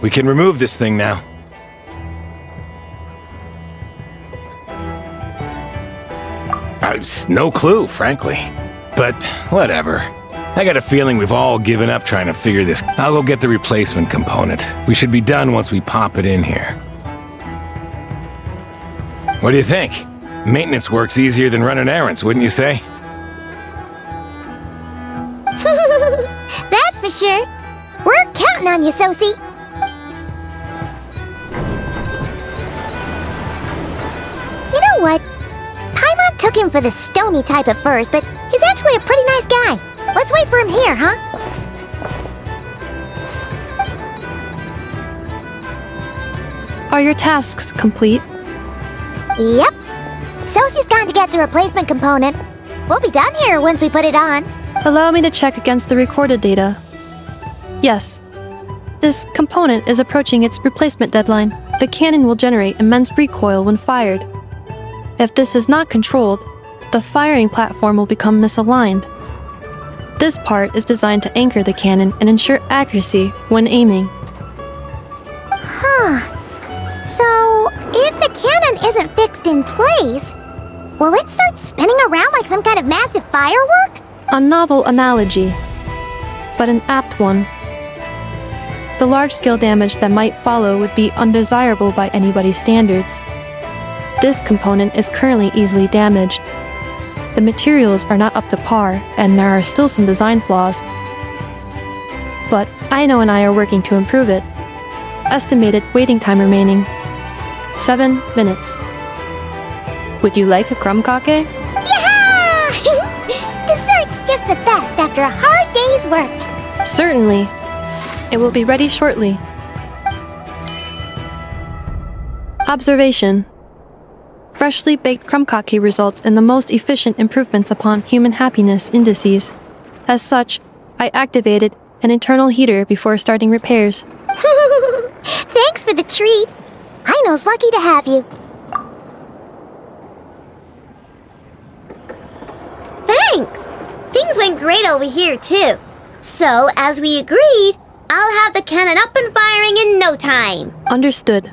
We can remove this thing now. No clue, frankly. But whatever. I got a feeling we've all given up trying to figure this. I'll go get the replacement component. We should be done once we pop it in here. What do you think? Maintenance work's easier than running errands, wouldn't you say? That's for sure. We're counting on you, Sosie. You know what? Paimon took him for the stony type at first, but he's actually a pretty nice guy. Let's wait for him here, huh? Are your tasks complete? Yep. Sosie's gone to get the replacement component. We'll be done here once we put it on. Allow me to check against the recorded data. Yes. This component is approaching its replacement deadline. The cannon will generate immense recoil when fired. If this is not controlled, the firing platform will become misaligned. This part is designed to anchor the cannon and ensure accuracy when aiming. Huh. So, if the cannon isn't fixed in place, will it start spinning around like some kind of massive firework? A novel analogy, but an apt one. The large-scale damage that might follow would be undesirable by anybody's standards. This component is currently easily damaged. The materials are not up to par, and there are still some design flaws. But Aino and I are working to improve it. Estimated waiting time remaining: 7 minutes. Would you like a 𝓷𝓃𝓻? Yeah! Dessert's just the best after a hard day's work. Certainly. It will be ready shortly. Observation. Freshly baked 𝓷𝓃𝓻 results in the most efficient improvements upon human happiness indices. As such, I activated an internal heater before starting repairs. Thanks for the treat. Aino's lucky to have you. Thanks! Things went great over here, too. So, as we agreed, I'll have the cannon up and firing in no time. Understood.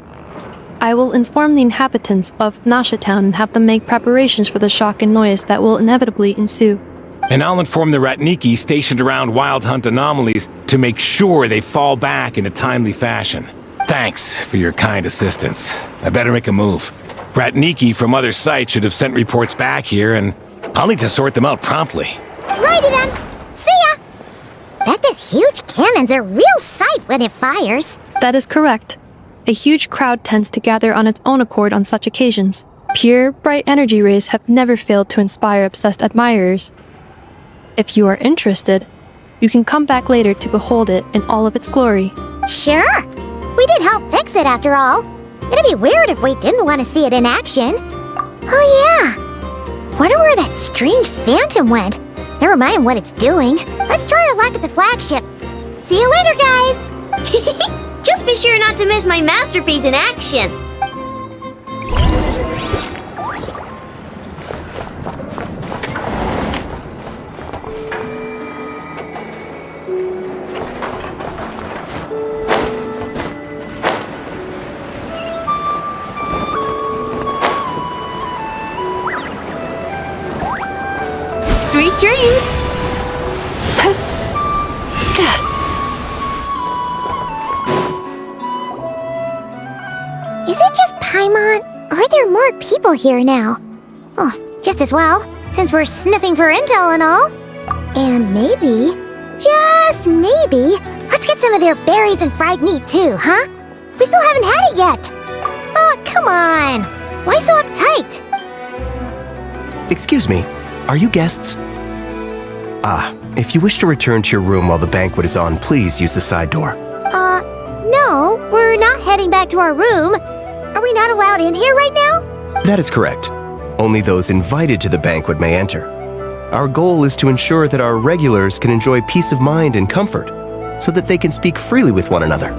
I will inform the inhabitants of Nasha Town and have them make preparations for the shock and noise that will inevitably ensue. And I'll inform the 𝓷𝓃𝓃 stationed around Wild Hunt anomalies to make sure they fall back in a timely fashion. Thanks for your kind assistance. I better make a move. 𝓷𝓃𝓃 from other sites should have sent reports back here, and I'll need to sort them out promptly. Righty then. See ya! Bet this huge cannon's a real sight when it fires. That is correct. A huge crowd tends to gather on its own accord on such occasions. Pure, bright energy rays have never failed to inspire obsessed admirers. If you are interested, You can come back later to behold it in all of its glory. Sure. We did help fix it after all. It'd be weird if we didn't want to see it in action. Oh yeah. Wonder where that strange phantom went. Never mind what it's doing. Let's try our luck at the flagship. See you later, guys. Just be sure not to miss my masterpiece in action. Sweet dreams! Is it just Paimon, or are there more people here now? Oh, just as well, since we're sniffing for intel and all. And maybe, just maybe, let's get some of their berries and fried meat too, huh? We still haven't had it yet. Oh, come on. Why so uptight? Excuse me, are you guests? If you wish to return to your room while the banquet is on, please use the side door. No, we're not heading back to our room. Are we not allowed in here right now? That is correct. Only those invited to the banquet may enter. Our goal is to ensure that our regulars can enjoy peace of mind and comfort, so that they can speak freely with one another.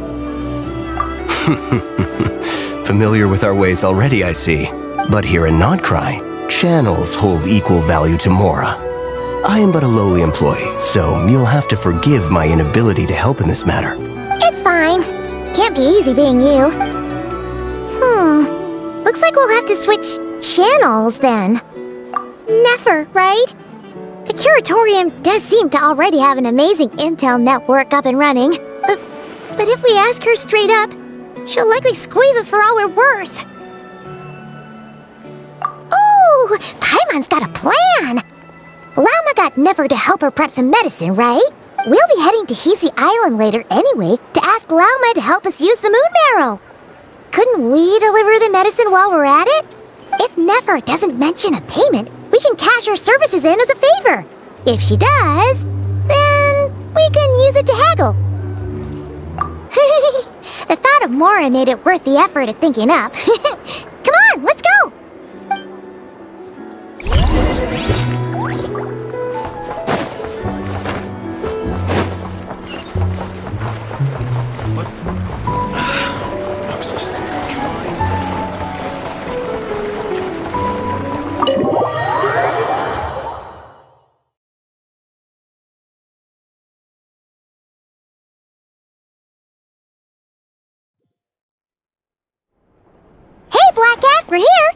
Familiar with our ways already, I see. But here in Nod-Krai, channels hold equal value to Mora. I am but a lowly employee, so you'll have to forgive my inability to help in this matter. It's fine. Can't be easy being you. Looks like we'll have to switch channels then. Never, right? The Curatorium does seem to already have an amazing intel network up and running. But if we ask her straight up, she'll likely squeeze us for all we're worth. Ooh, Paimon's got a plan! Lauma got Nefer to help her prep some medicine, right? We'll be heading to Ħ'eezy Island later anyway to ask Lauma to help us use the moon marrow. Couldn't we deliver the medicine while we're at it? If Nefer doesn't mention a payment, we can cash her services in as a favor. If she does, then we can use it to haggle. The thought of Mora made it worth the effort of thinking up. Come on, let's go! Black Cat, we're here!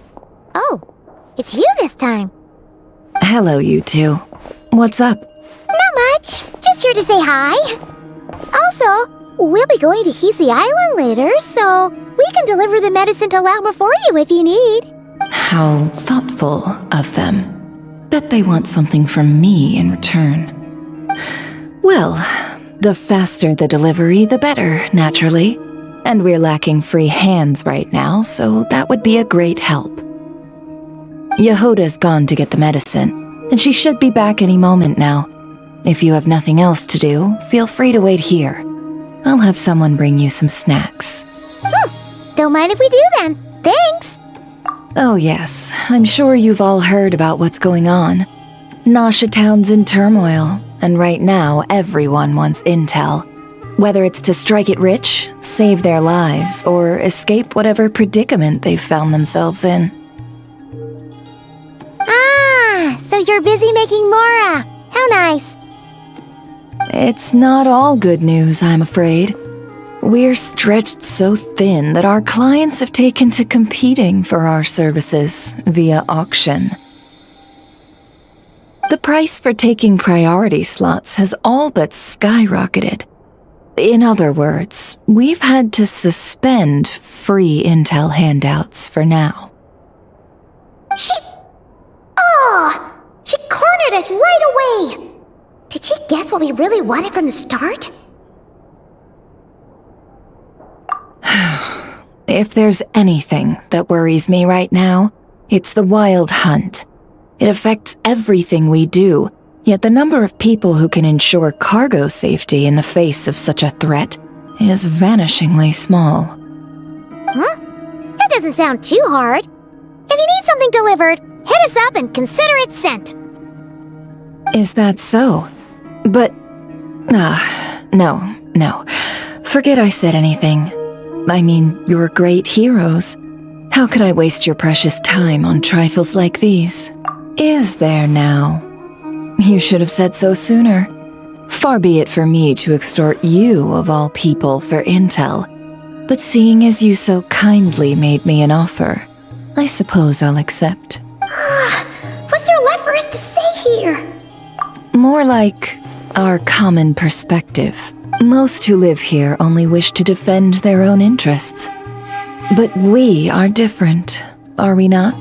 Oh, it's you this time. Hello, you two. What's up? Not much. Just here to say hi. Also, we'll be going to Ħ'eezy Island later, so we can deliver the medicine to Lauma for you if you need. How thoughtful of them. Bet they want something from me in return. Well, the faster the delivery, the better, naturally. And we're lacking free hands right now, so that would be a great help. Yehuda's gone to get the medicine, and she should be back any moment now. If you have nothing else to do, feel free to wait here. I'll have someone bring you some snacks. Don't mind if we do then. Thanks! Oh yes, I'm sure you've all heard about what's going on. Nasha Town's in turmoil, and right now everyone wants intel. Whether it's to strike it rich, save their lives, or escape whatever predicament they've found themselves in. Ah, so you're busy making Mora. How nice. It's not all good news, I'm afraid. We're stretched so thin that our clients have taken to competing for our services via auction. The price for taking priority slots has all but skyrocketed. In other words, we've had to suspend free intel handouts for now. She cornered us right away! Did she guess what we really wanted from the start? If there's anything that worries me right now, it's the Wild Hunt. It affects everything we do, Yet the number of people who can ensure cargo safety in the face of such a threat is vanishingly small. Huh? That doesn't sound too hard. If you need something delivered, hit us up and consider it sent. Is that so? But... no. Forget I said anything. I mean, you're great heroes. How could I waste your precious time on trifles like these? Is there now? You should have said so sooner. Far be it for me to extort you, of all people, for intel. But seeing as you so kindly made me an offer, I suppose I'll accept. What's there left for us to say here? More like our common perspective. Most who live here only wish to defend their own interests. But we are different, are we not?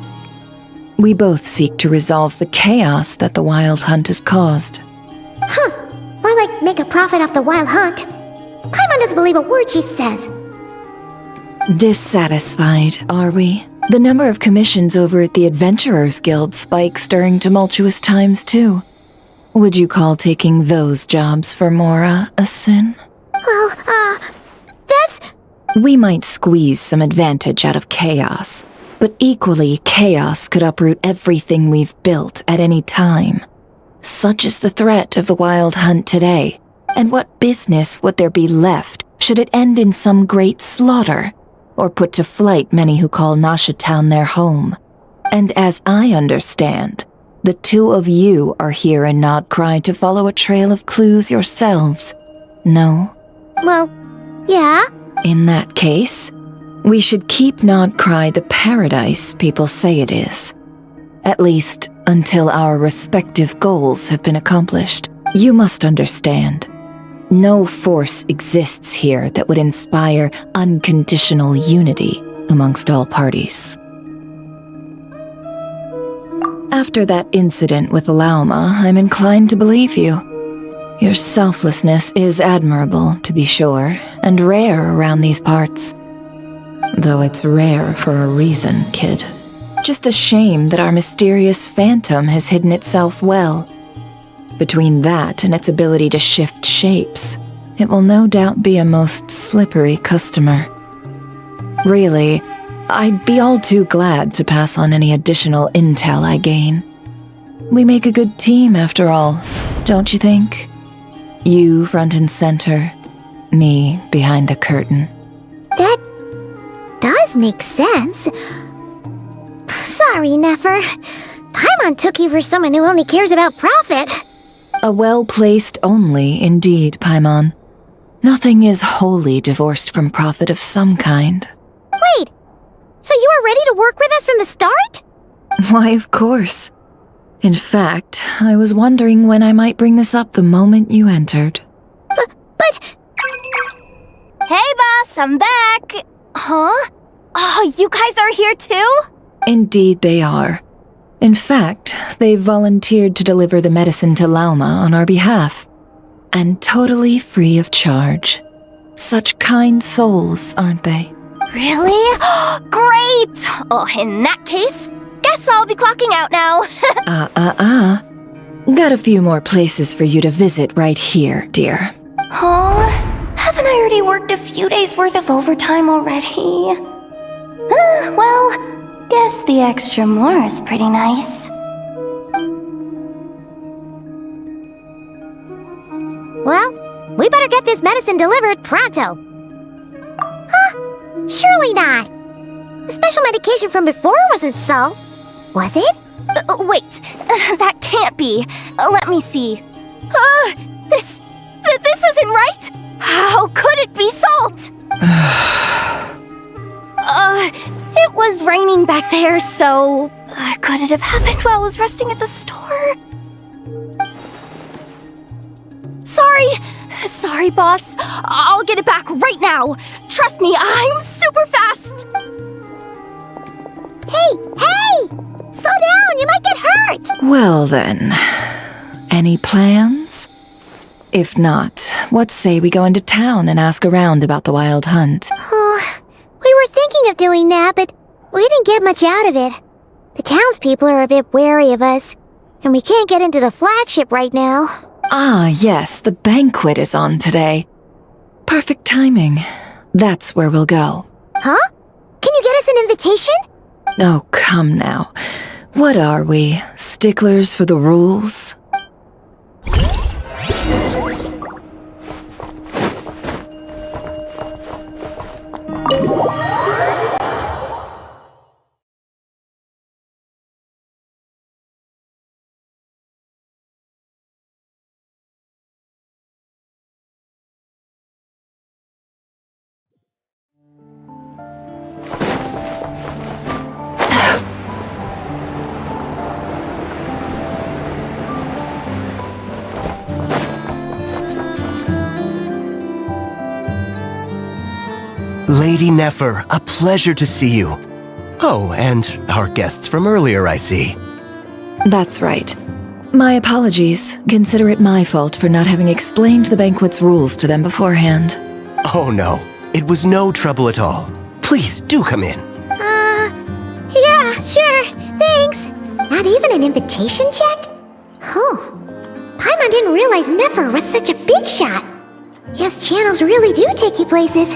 We both seek to resolve the chaos that the Wild Hunt has caused. Huh. Or like make a profit off the Wild Hunt. Paimon doesn't believe a word she says. Dissatisfied, are we? The number of commissions over at the Adventurers Guild spikes during tumultuous times, too. Would you call taking those jobs for Mora a sin? Well, that's... We might squeeze some advantage out of chaos, but equally, chaos could uproot everything we've built at any time. Such is the threat of the Wild Hunt today, and what business would there be left should it end in some great slaughter, or put to flight many who call Nasha Town their home? And as I understand, the two of you are here in Nod-Krai to follow a trail of clues yourselves, no? Well, yeah. In that case, we should keep Nod-Krai the paradise people say it is. At least, until our respective goals have been accomplished. You must understand, no force exists here that would inspire unconditional unity amongst all parties. After that incident with Lauma, I'm inclined to believe you. Your selflessness is admirable, to be sure, and rare around these parts. Though it's rare for a reason, kid. Just a shame that our mysterious phantom has hidden itself well. Between that and its ability to shift shapes, it will no doubt be a most slippery customer. Really, I'd be all too glad to pass on any additional intel I gain. We make a good team, after all, don't you think? You front and center, me behind the curtain. That does make sense. Sorry, Nefer. Paimon took you for someone who only cares about profit. A well-placed only, indeed, Paimon. Nothing is wholly divorced from profit of some kind. Wait, so you were ready to work with us from the start? Why, of course. In fact, I was wondering when I might bring this up the moment you entered. But... Hey, boss, I'm back! Huh? Oh, you guys are here too? Indeed they are. In fact, they've volunteered to deliver the medicine to Lauma on our behalf. And totally free of charge. Such kind souls, aren't they? Really? Great! Oh, in that case, guess I'll be clocking out now. Got a few more places for you to visit right here, dear. Huh? Haven't I already worked a few days worth of overtime already? Well, guess the extra more is pretty nice. Well, we better get this medicine delivered pronto. Huh? Surely not. The special medication from before wasn't so. Was it? Wait, that can't be. Let me see. This isn't right. How could it be salt? It was raining back there, so could it have happened while I was resting at the store? Sorry, boss. I'll get it back right now. Trust me, I'm super fast. Hey! Slow down, you might get hurt! Well then, any plans? If not, what say we go into town and ask around about the Wild Hunt? Oh, we were thinking of doing that, but we didn't get much out of it. The townspeople are a bit wary of us. And we can't get into the flagship right now. Ah, yes, the banquet is on today. Perfect timing. That's where we'll go. Huh? Can you get us an invitation? Oh, come now. What are we, sticklers for the rules? Lady Nefer, a pleasure to see you. Oh, and our guests from earlier, I see. That's right. My apologies. Consider it my fault for not having explained the banquet's rules to them beforehand. Oh no, it was no trouble at all. Please, do come in. Yeah, sure, thanks. Not even an invitation check? Oh. Paimon didn't realize Nefer was such a big shot. Guess channels really do take you places.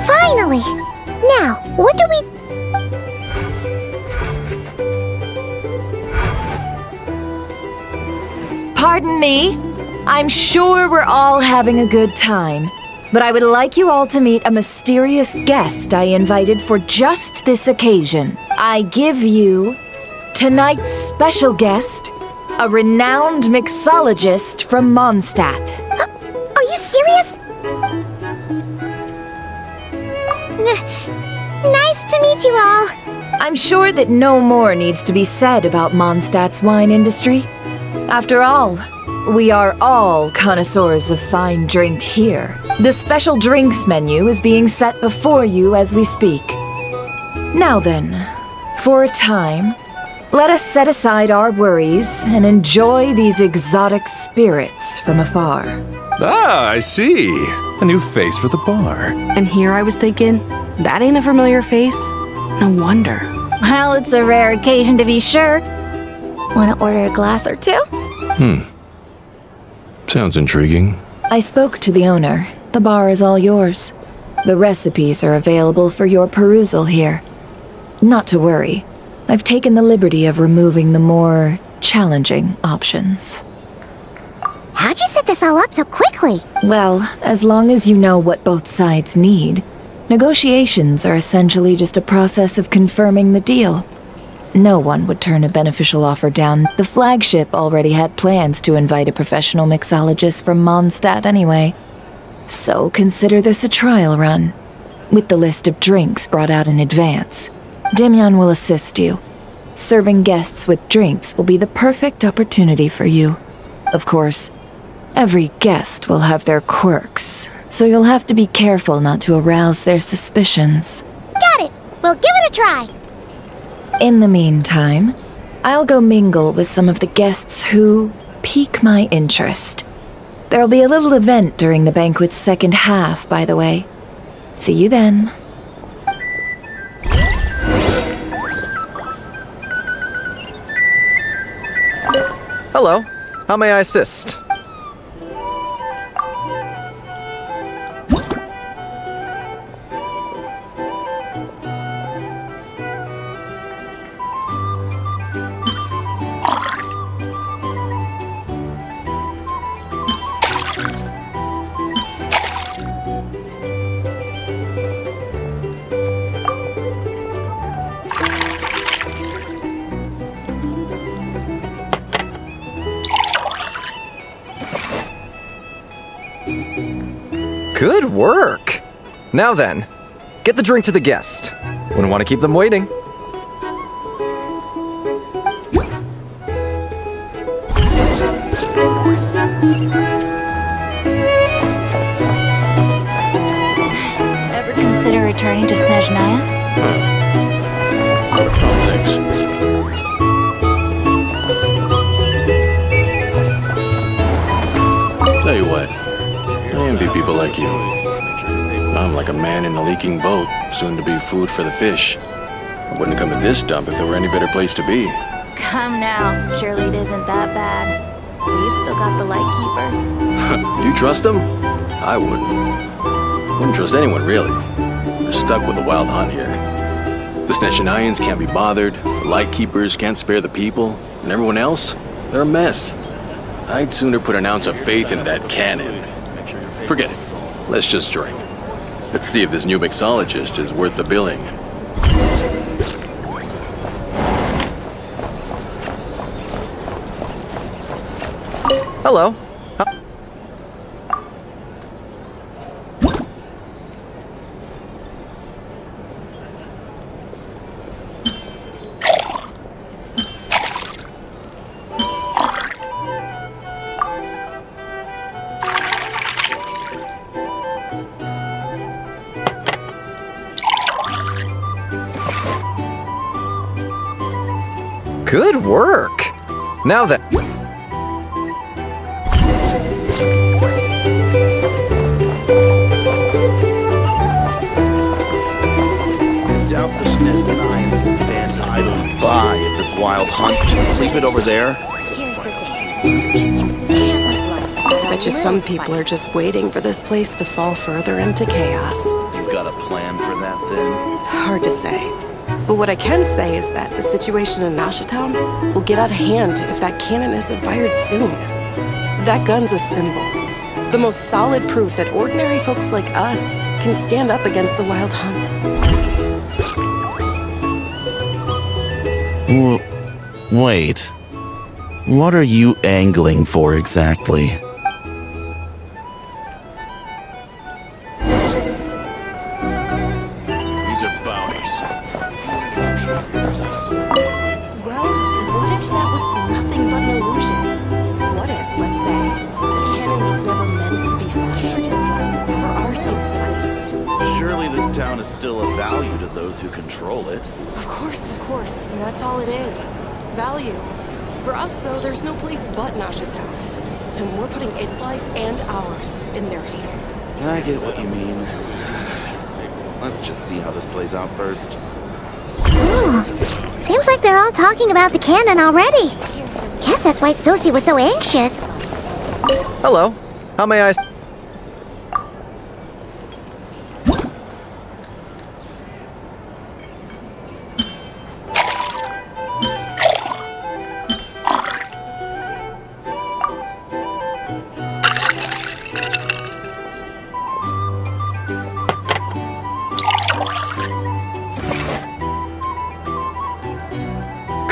Finally! Now, what do we... Pardon me? I'm sure we're all having a good time, but I would like you all to meet a mysterious guest I invited for just this occasion. I give you tonight's special guest, a renowned mixologist from Mondstadt. Are you serious? Nice to meet you all. I'm sure that no more needs to be said about Mondstadt's wine industry. After all, we are all connoisseurs of fine drink here. The special drinks menu is being set before you as we speak. Now then, for a time, let us set aside our worries and enjoy these exotic spirits from afar. Ah, I see. A new face for the bar. And here I was thinking, that ain't a familiar face. No wonder. Well, it's a rare occasion to be sure. Wanna order a glass or two? Sounds intriguing. I spoke to the owner. The bar is all yours. The recipes are available for your perusal here. Not to worry. I've taken the liberty of removing the more challenging options. How'd you set this all up so quickly? Well, as long as you know what both sides need, negotiations are essentially just a process of confirming the deal. No one would turn a beneficial offer down. The flagship already had plans to invite a professional mixologist from Mondstadt anyway. So consider this a trial run, with the list of drinks brought out in advance. Demyan will assist you. Serving guests with drinks will be the perfect opportunity for you. Of course, every guest will have their quirks, so you'll have to be careful not to arouse their suspicions. Got it! We'll give it a try! In the meantime, I'll go mingle with some of the guests who pique my interest. There'll be a little event during the banquet's second half, by the way. See you then. Hello. How may I assist? Good work! Now then, get the drink to the guest. Wouldn't want to keep them waiting. consider returning to 𝓤𝐤𝐽𝐬? Thanks. Tell you what, I envy people like you. I'm like a man in a leaking boat, soon to be food for the fish. I wouldn't come to this dump if there were any better place to be. Come now, surely it isn't that bad. We've still got the light keepers. You trust them? I wouldn't. Wouldn't trust anyone, really. We're stuck with a wild hunt here. The 𝓤𝐤𝐽𝐬s can't be bothered, the light keepers can't spare the people, and everyone else, they're a mess. I'd sooner put an ounce of faith into that cannon. Forget it. Let's just drink. Let's see if this new mixologist is worth the billing. Hello. Good work. Now that... Doubt the 𝓤𝐤𝐽𝐬s will stand idly by if this wild hunt just leave it over there. Bet you some people are just waiting for this place to fall further into chaos. You've got a plan for that then? Hard to say. But what I can say is that the situation in Nashatown will get out of hand if that cannon isn't fired soon. That gun's a symbol. The most solid proof that ordinary folks like us can stand up against the wild hunt. Wait. What are you angling for exactly? These are bounties. Well, what if that was nothing but an illusion? What if, let's say, the cannon was never meant to be fired? For our sakes at least. Surely this town is still of value to those who control it. Of course, but that's all it is. Value. For us, though, there's no place but Nashatown. And we're putting its life and ours in their hands. I get what you mean. Let's just see how this plays out first. Seems like they're all talking about the cannon already. Guess that's why 𝐸𝐶 was so anxious. Hello. How may I...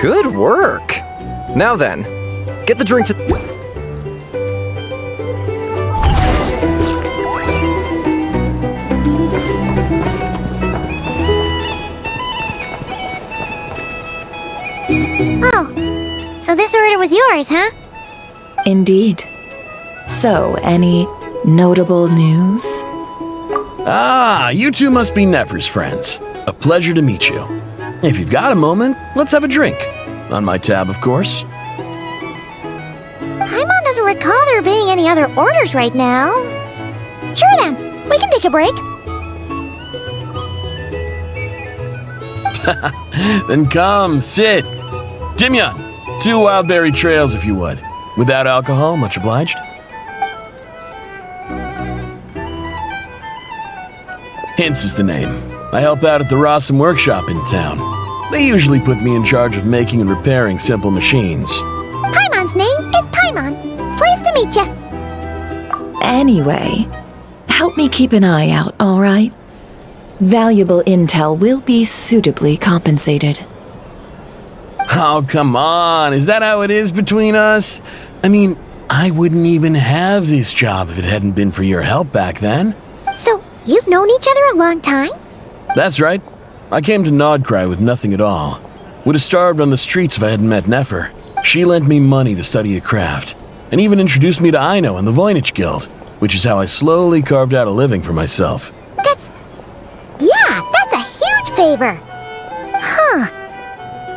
Good work. Now then, get the drink to... Oh, so this order was yours, huh? Indeed. So, any notable news? Ah, you two must be Nefer's friends. A pleasure to meet you. If you've got a moment, let's have a drink. On my tab, of course. Paimon doesn't recall there being any other orders right now. Sure then, we can take a break. Then come, sit. Dimyon, 2 wild berry trails if you would. Without alcohol, much obliged. Hints is the name. I help out at the Rossum workshop in town. They usually put me in charge of making and repairing simple machines. Paimon's name is Paimon. Pleased to meet you. Anyway, help me keep an eye out, all right? Valuable intel will be suitably compensated. Oh, come on. Is that how it is between us? I mean, I wouldn't even have this job if it hadn't been for your help back then. So, you've known each other a long time? That's right. I came to Nod-Krai with nothing at all. Would have starved on the streets if I hadn't met Nefer. She lent me money to study a craft, and even introduced me to Ino and the 𝐸𝐻𝐻 Guild, which is how I slowly carved out a living for myself. You favor. Huh.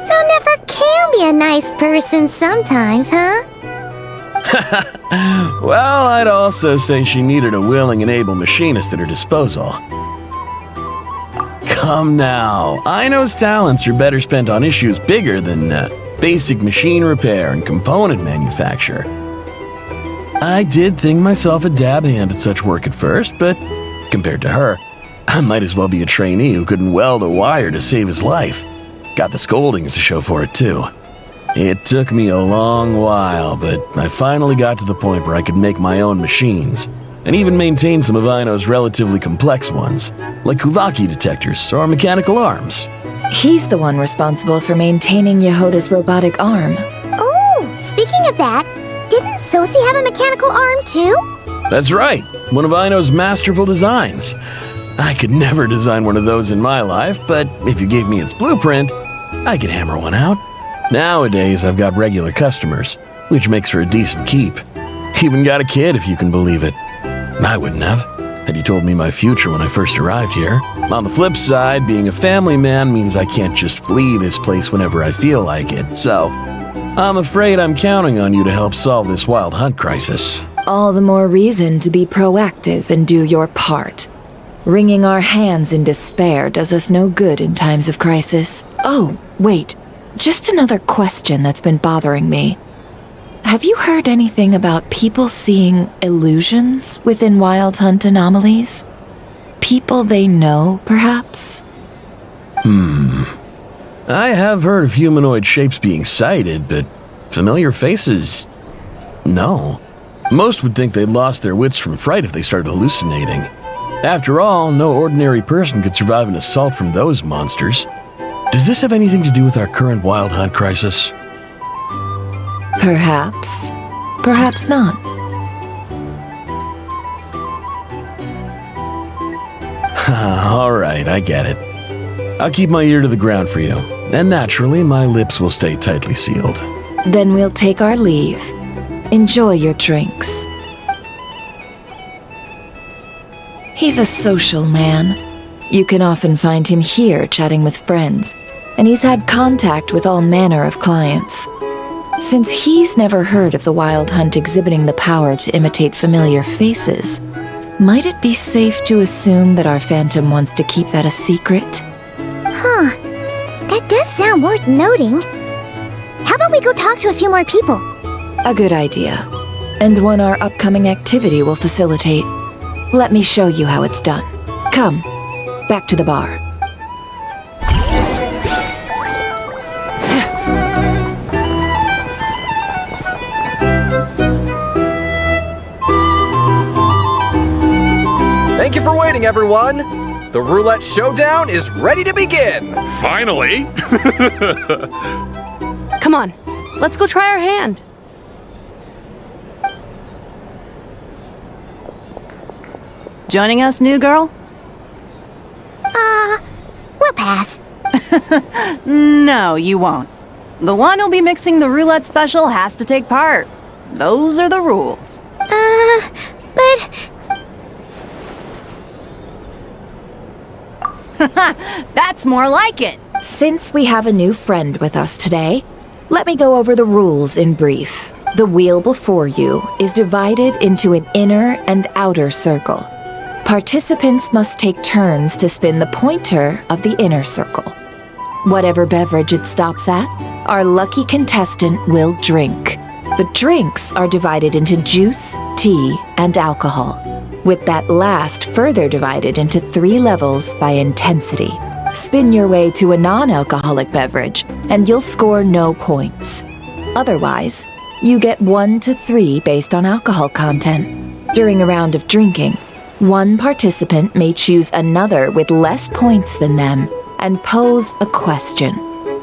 So Nefer can be a nice person sometimes, huh? Well, I'd also say she needed a willing and able machinist at her disposal. Come now, Aino's talents are better spent on issues bigger than basic machine repair and component manufacture. I did think myself a dab hand at such work at first, but compared to her, I might as well be a trainee who couldn't weld a wire to save his life. Got the scoldings to show for it too. It took me a long while, but I finally got to the point where I could make my own machines, and even maintain some of Aino's relatively complex ones, like 𝐓𝐴𝐽 detectors or mechanical arms. He's the one responsible for maintaining 𝐤𝐢𝐻's robotic arm. Oh, speaking of that, didn't 𝐲𝐨 have a mechanical arm too? That's right, one of Aino's masterful designs. I could never design one of those in my life, but if you gave me its blueprint, I could hammer one out. Nowadays, I've got regular customers, which makes for a decent keep. Even got a kid, if you can believe it. I wouldn't have, had you told me my future when I first arrived here. On the flip side, being a family man means I can't just flee this place whenever I feel like it, so I'm afraid I'm counting on you to help solve this wild hunt crisis. All the more reason to be proactive and do your part. Wringing our hands in despair does us no good in times of crisis. Oh, wait. Just another question that's been bothering me. Have you heard anything about people seeing illusions within Wild Hunt anomalies? People they know, perhaps? I have heard of humanoid shapes being sighted, but familiar faces? No. Most would think they'd lost their wits from fright if they started hallucinating. After all, no ordinary person could survive an assault from those monsters. Does this have anything to do with our current Wild Hunt crisis? Perhaps. Perhaps not. All right, I get it. I'll keep my ear to the ground for you, and naturally, my lips will stay tightly sealed. Then we'll take our leave. Enjoy your drinks. He's a social man. You can often find him here chatting with friends, and he's had contact with all manner of clients. Since he's never heard of the Wild Hunt exhibiting the power to imitate familiar faces, might it be safe to assume that our phantom wants to keep that a secret? Huh. That does sound worth noting. How about we go talk to a few more people? A good idea. And one our upcoming activity will facilitate. Let me show you how it's done. Come, back to the bar. Thank you for waiting, everyone! The roulette showdown is ready to begin! Finally! Come on, let's go try our hand. Joining us, new girl? We'll pass. No, you won't. The one who'll be mixing the roulette special has to take part. Those are the rules. But... That's more like it. Since we have a new friend with us today, let me go over the rules in brief. The wheel before you is divided into an inner and outer circle. Participants must take turns to spin the pointer of the inner circle. Whatever beverage it stops at, our lucky contestant will drink. The drinks are divided into juice, tea, and alcohol, with that last further divided into 3 levels by intensity. Spin your way to a non-alcoholic beverage, and you'll score no points. Otherwise, you get 1 to 3 based on alcohol content. During a round of drinking, one participant may choose another with less points than them and pose a question,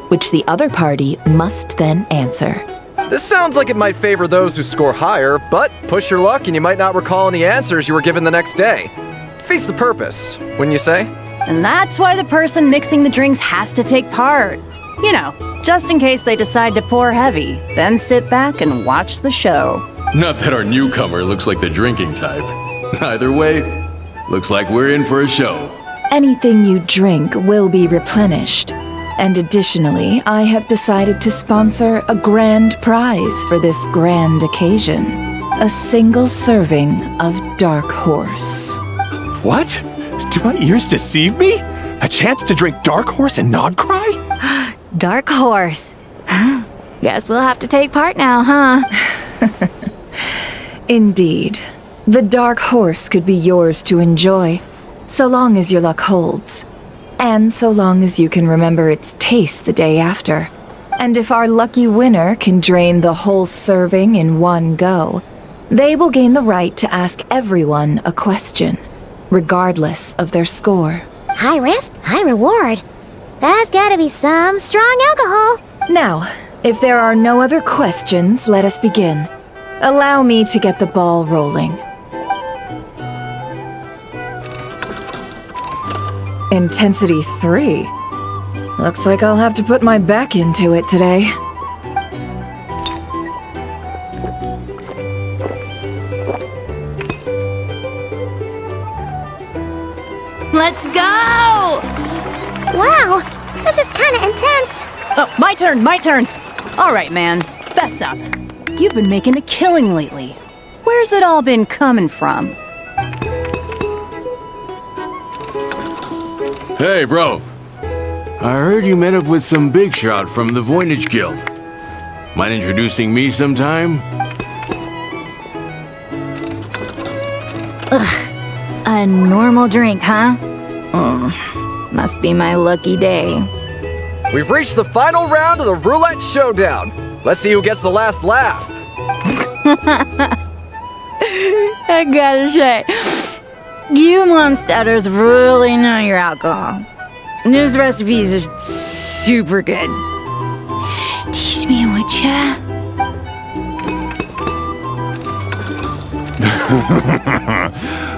which the other party must then answer. This sounds like it might favor those who score higher, but push your luck and you might not recall any answers you were given the next day. Defeats the purpose, wouldn't you say? And that's why the person mixing the drinks has to take part. You know, just in case they decide to pour heavy, then sit back and watch the show. Not that our newcomer looks like the drinking type. Either way, looks like we're in for a show. anything you drink will be replenished. And additionally, I have decided to sponsor a grand prize for this grand occasion. A single serving of Dark Horse. What? Do my ears deceive me? A chance to drink Dark Horse and Nod-Krai? Dark Horse. Guess we'll have to take part now, huh? Indeed. The Dark Horse could be yours to enjoy, so long as your luck holds. And so long as you can remember its taste the day after. And if our lucky winner can drain the whole serving in one go, they will gain the right to ask everyone a question, regardless of their score. High risk, high reward. That's gotta be some strong alcohol. Now, if there are no other questions, let us begin. Allow me to get the ball rolling. Intensity 3. Looks like I'll have to put my back into it today. Let's go! Wow, this is kinda intense. Oh, my turn. All right, man, fess up. You've been making a killing lately. Where's it all been coming from? Hey, bro. I heard you met up with some big shot from the Voynich Guild. Mind introducing me sometime? Ugh. A normal drink, huh? Oh, must be my lucky day. We've reached the final round of the roulette showdown. Let's see who gets the last laugh. I gotta say, you monsters really know your alcohol. These recipes are super good. Teach me, would ya?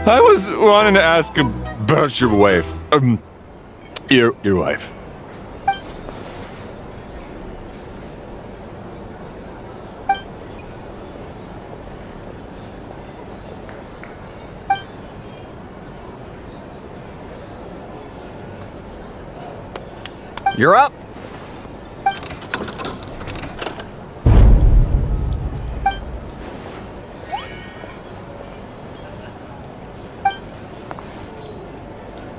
I was wanting to ask about your wife. Your wife. You're up.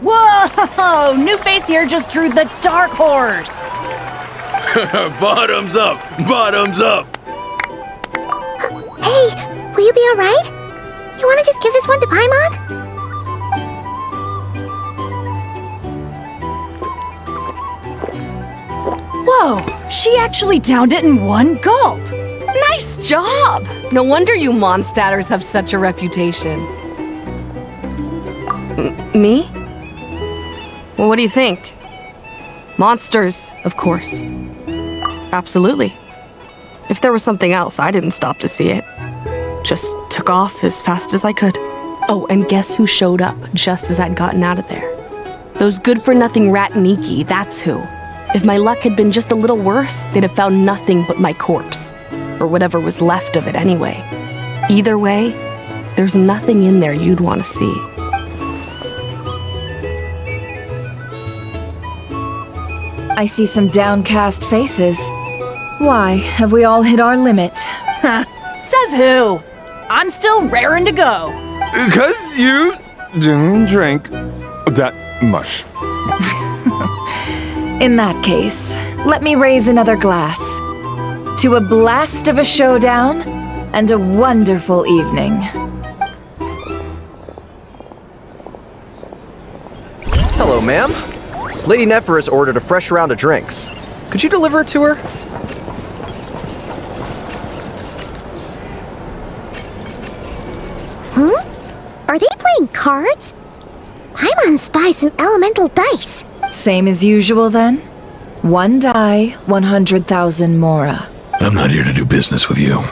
Whoa! New face here just drew the Dark Horse. Bottoms up! Bottoms up! Hey, will you be alright? You wanna just give this one to Paimon? Whoa, she actually downed it in one gulp. Nice job! No wonder you monstaters have such a reputation. Me? Well, what do you think? Monsters, of course. Absolutely. If there was something else, I didn't stop to see it. Just took off as fast as I could. Oh, and guess who showed up just as I'd gotten out of there? Those good-for-nothing 𝓵𝓸𝓃𝓂, that's who. If my luck had been just a little worse, they'd have found nothing but my corpse. Or whatever was left of it anyway. Either way, there's nothing in there you'd want to see. I see some downcast faces. Why, have we all hit our limit? Says who? I'm still raring to go. 'Cause you didn't drink that much. In that case, let me raise another glass. To a blast of a showdown and a wonderful evening. Hello, ma'am. Lady Nephris ordered a fresh round of drinks. Could you deliver it to her? Are they playing cards? Paimon spies some elemental dice. Same as usual then? One die, 100,000 mora. I'm not here to do business with you.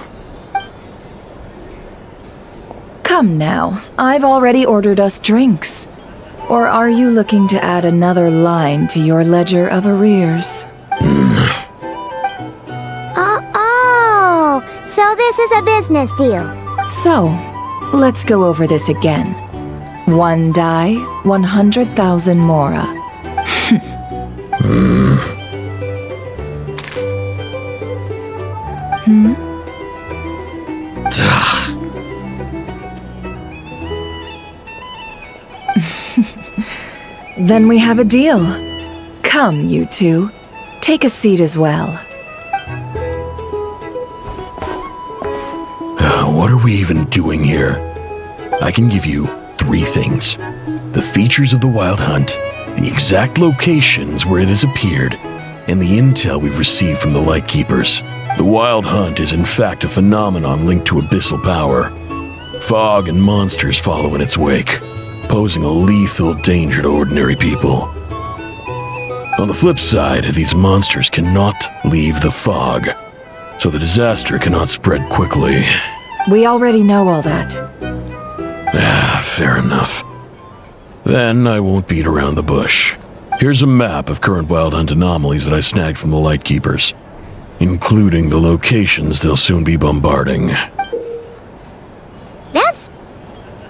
Come now, I've already ordered us drinks. Or are you looking to add another line to your ledger of arrears? Oh, so this is a business deal. So, let's go over this again. 1 die, 100,000 mora. Then we have a deal. Come, you two. Take a seat as well. What are we even doing here? I can give you 3 things. The features of the Wild Hunt, the exact locations where it has appeared, and the intel we've received from the Lightkeepers. The Wild Hunt is in fact a phenomenon linked to abyssal power. Fog and monsters follow in its wake, posing a lethal danger to ordinary people. On the flip side, these monsters cannot leave the fog, so the disaster cannot spread quickly. We already know all that. Fair enough. Then I won't beat around the bush. Here's a map of current Wild Hunt anomalies that I snagged from the Lightkeepers, including the locations they'll soon be bombarding. That's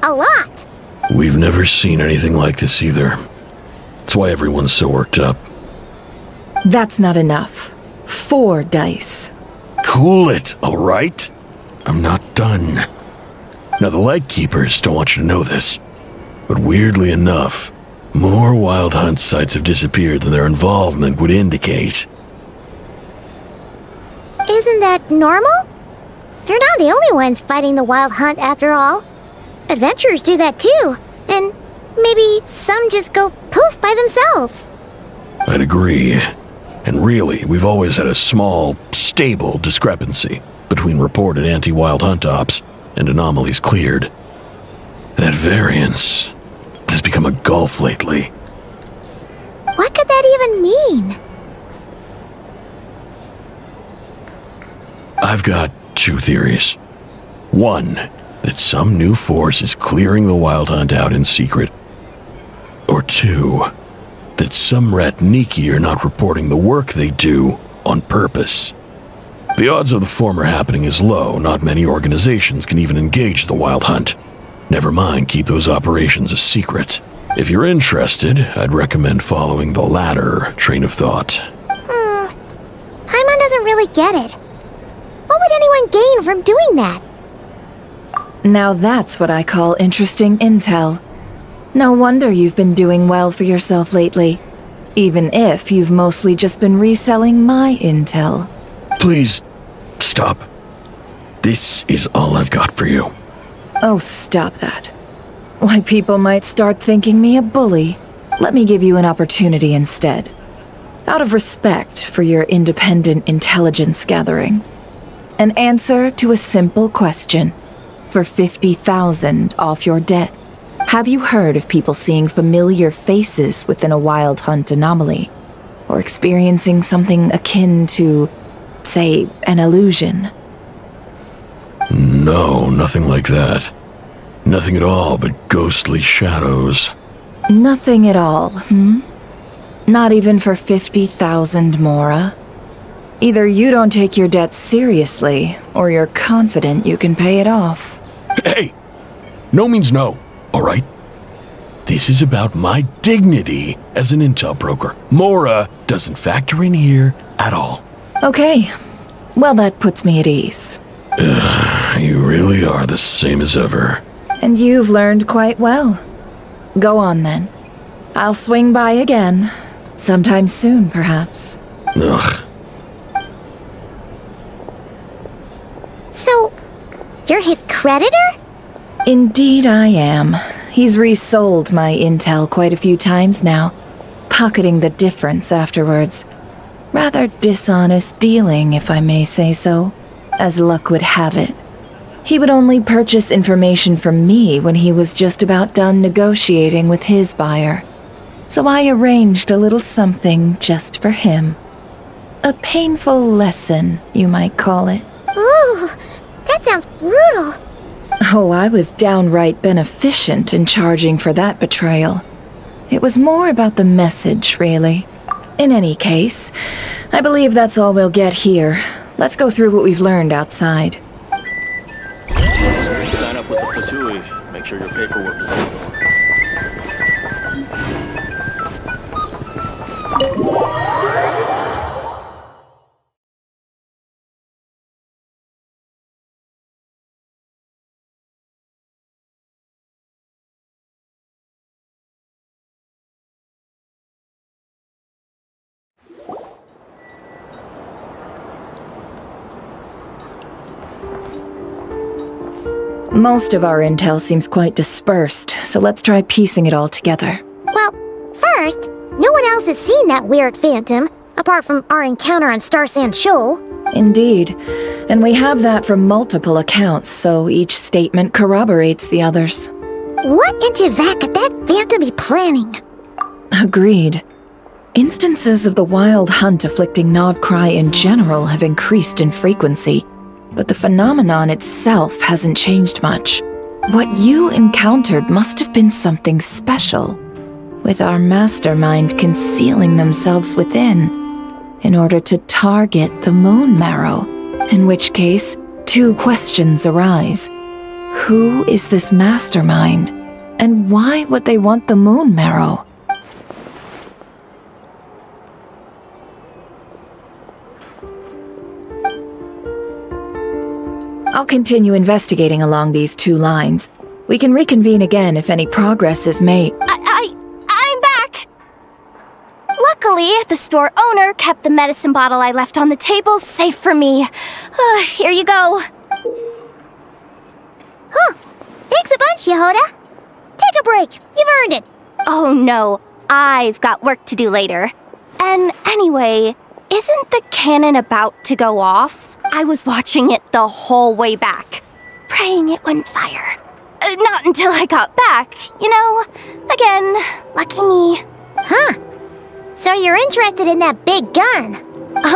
a lot. We've never seen anything like this either. That's why everyone's so worked up. That's not enough. 4 dice. Cool it, all right? I'm not done. Now, the Lightkeepers don't want you to know this, but weirdly enough, more Wild Hunt sites have disappeared than their involvement would indicate. Isn't that normal? They're not the only ones fighting the Wild Hunt after all. Adventurers do that too, and maybe some just go poof by themselves. I'd agree. And really, we've always had a small, stable discrepancy between reported anti-Wild Hunt ops and anomalies cleared. That variance has become a gulf lately. What could that even mean? I've got 2 theories. 1, that some new force is clearing the Wild Hunt out in secret. Or 2, that some 𝓵𝓸𝓃𝐿 are not reporting the work they do on purpose. The odds of the former happening is low. Not many organizations can even engage the Wild Hunt. Never mind keep those operations a secret. If you're interested, I'd recommend following the latter train of thought. Paimon doesn't really get it. What would anyone gain from doing that? Now that's what I call interesting intel. No wonder you've been doing well for yourself lately. Even if you've mostly just been reselling my intel. Please, stop. This is all I've got for you. Oh, stop that. Why, people might start thinking me a bully. Let me give you an opportunity instead. Out of respect for your independent intelligence gathering. An answer to a simple question. For 50,000 off your debt. Have you heard of people seeing familiar faces within a Wild Hunt anomaly? Or experiencing something akin to, say, an illusion? No, nothing like that. Nothing at all but ghostly shadows. Nothing at all, Not even for 50,000 mora? Either you don't take your debt seriously, or you're confident you can pay it off. Hey! No means no, all right? This is about my dignity as an intel broker. Mora doesn't factor in here at all. Okay. Well, that puts me at ease. You really are the same as ever. And you've learned quite well. Go on, then. I'll swing by again. Sometime soon, perhaps. Ugh. So, you're his creditor? Indeed I am. He's resold my intel quite a few times now, pocketing the difference afterwards. Rather dishonest dealing, if I may say so, as luck would have it. He would only purchase information from me when he was just about done negotiating with his buyer. So I arranged a little something just for him. A painful lesson, you might call it. Ooh, that sounds brutal. Oh, I was downright beneficent in charging for that betrayal. It was more about the message, really. In any case, I believe that's all we'll get here. Let's go through what we've learned outside. Sign up with the 𝐓𝐴𝐻𝐿𝐴. Make sure your paperwork is legal. Most of our intel seems quite dispersed, so let's try piecing it all together. Well, first, no one else has seen that weird phantom, apart from our encounter on Star Sand Shoal. Indeed. And we have that from multiple accounts, so each statement corroborates the others. What in Tivak could that phantom be planning? Agreed. Instances of the wild hunt afflicting Nod-Krai in general have increased in frequency, but the phenomenon itself hasn't changed much. What you encountered must have been something special, with our mastermind concealing themselves within, in order to target the moon marrow, in which case, two questions arise. Who is this mastermind, and why would they want the moon marrow? I'll continue investigating along these two lines. We can reconvene again if any progress is made. I'm back! Luckily, the store owner kept the medicine bottle I left on the table safe for me. Here you go. Huh. Thanks a bunch, 𝐤𝐬𝐳. Take a break. You've earned it. Oh no, I've got work to do later. And anyway, isn't the cannon about to go off? I was watching it the whole way back, praying it wouldn't fire. Not until I got back, you know? Again, lucky me. Huh. So you're interested in that big gun?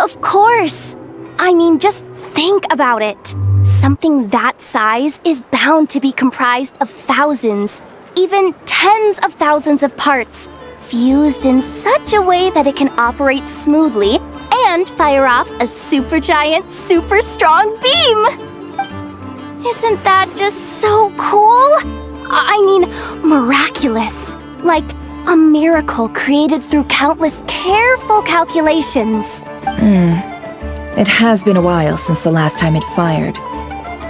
Of course. I mean, just think about it. Something that size is bound to be comprised of thousands, even tens of thousands of parts, fused in such a way that it can operate smoothly and fire off a super giant, super strong beam! Isn't that just so cool? I mean, miraculous. Like a miracle created through countless careful calculations. It has been a while since the last time it fired.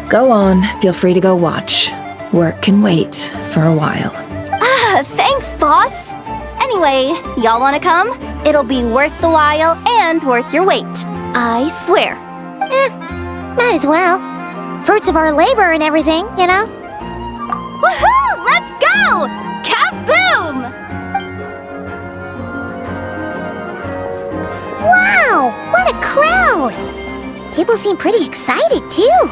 Go on, feel free to go watch. Work can wait for a while. Thanks, boss. Anyway, y'all wanna come? It'll be worth the while and worth your wait. I swear. Might as well. Fruits of our labor and everything, you know? Woohoo! Let's go! Kaboom! Wow! What a crowd! People seem pretty excited, too.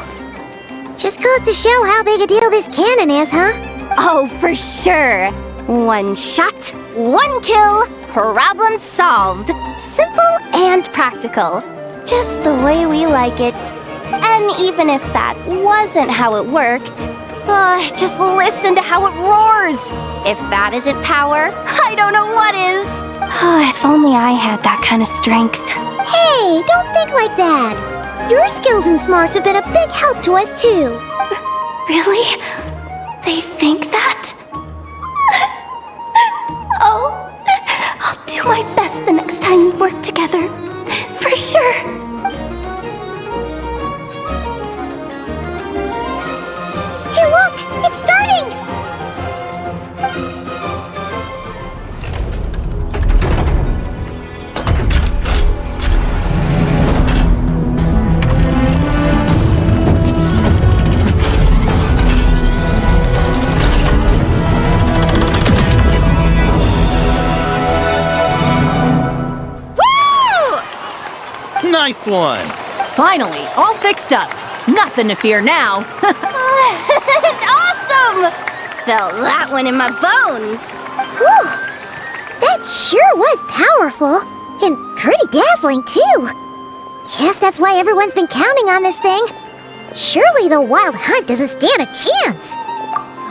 Just goes to show how big a deal this cannon is, huh? Oh, for sure. One shot, one kill, problem solved. Simple and practical. Just the way we like it. And even if that wasn't how it worked, just listen to how it roars. If that isn't power, I don't know what is. If only I had that kind of strength. Hey, don't think like that. Your skills and smarts have been a big help to us, too. Really? They think that? Oh, I'll do my best the next time we work together. For sure. Hey, look! It's starting! Nice one! Finally, all fixed up. Nothing to fear now. Awesome! Felt that one in my bones. Whew! That sure was powerful. And pretty dazzling, too. Guess that's why everyone's been counting on this thing. Surely the wild hunt doesn't stand a chance.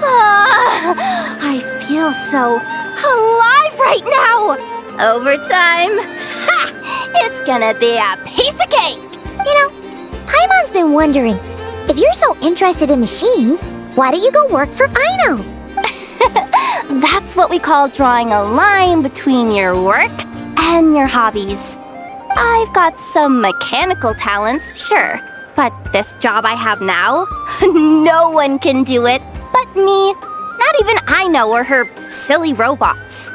I feel so alive right now. Overtime. Ha! It's gonna be a piece of cake. You know, Paimon's been wondering, if you're so interested in machines, why don't you go work for 𝐼𝐻? That's what we call drawing a line between your work and your hobbies. I've got some mechanical talents, sure, but this job I have now, no one can do it but me. Not even Aino or her silly robots.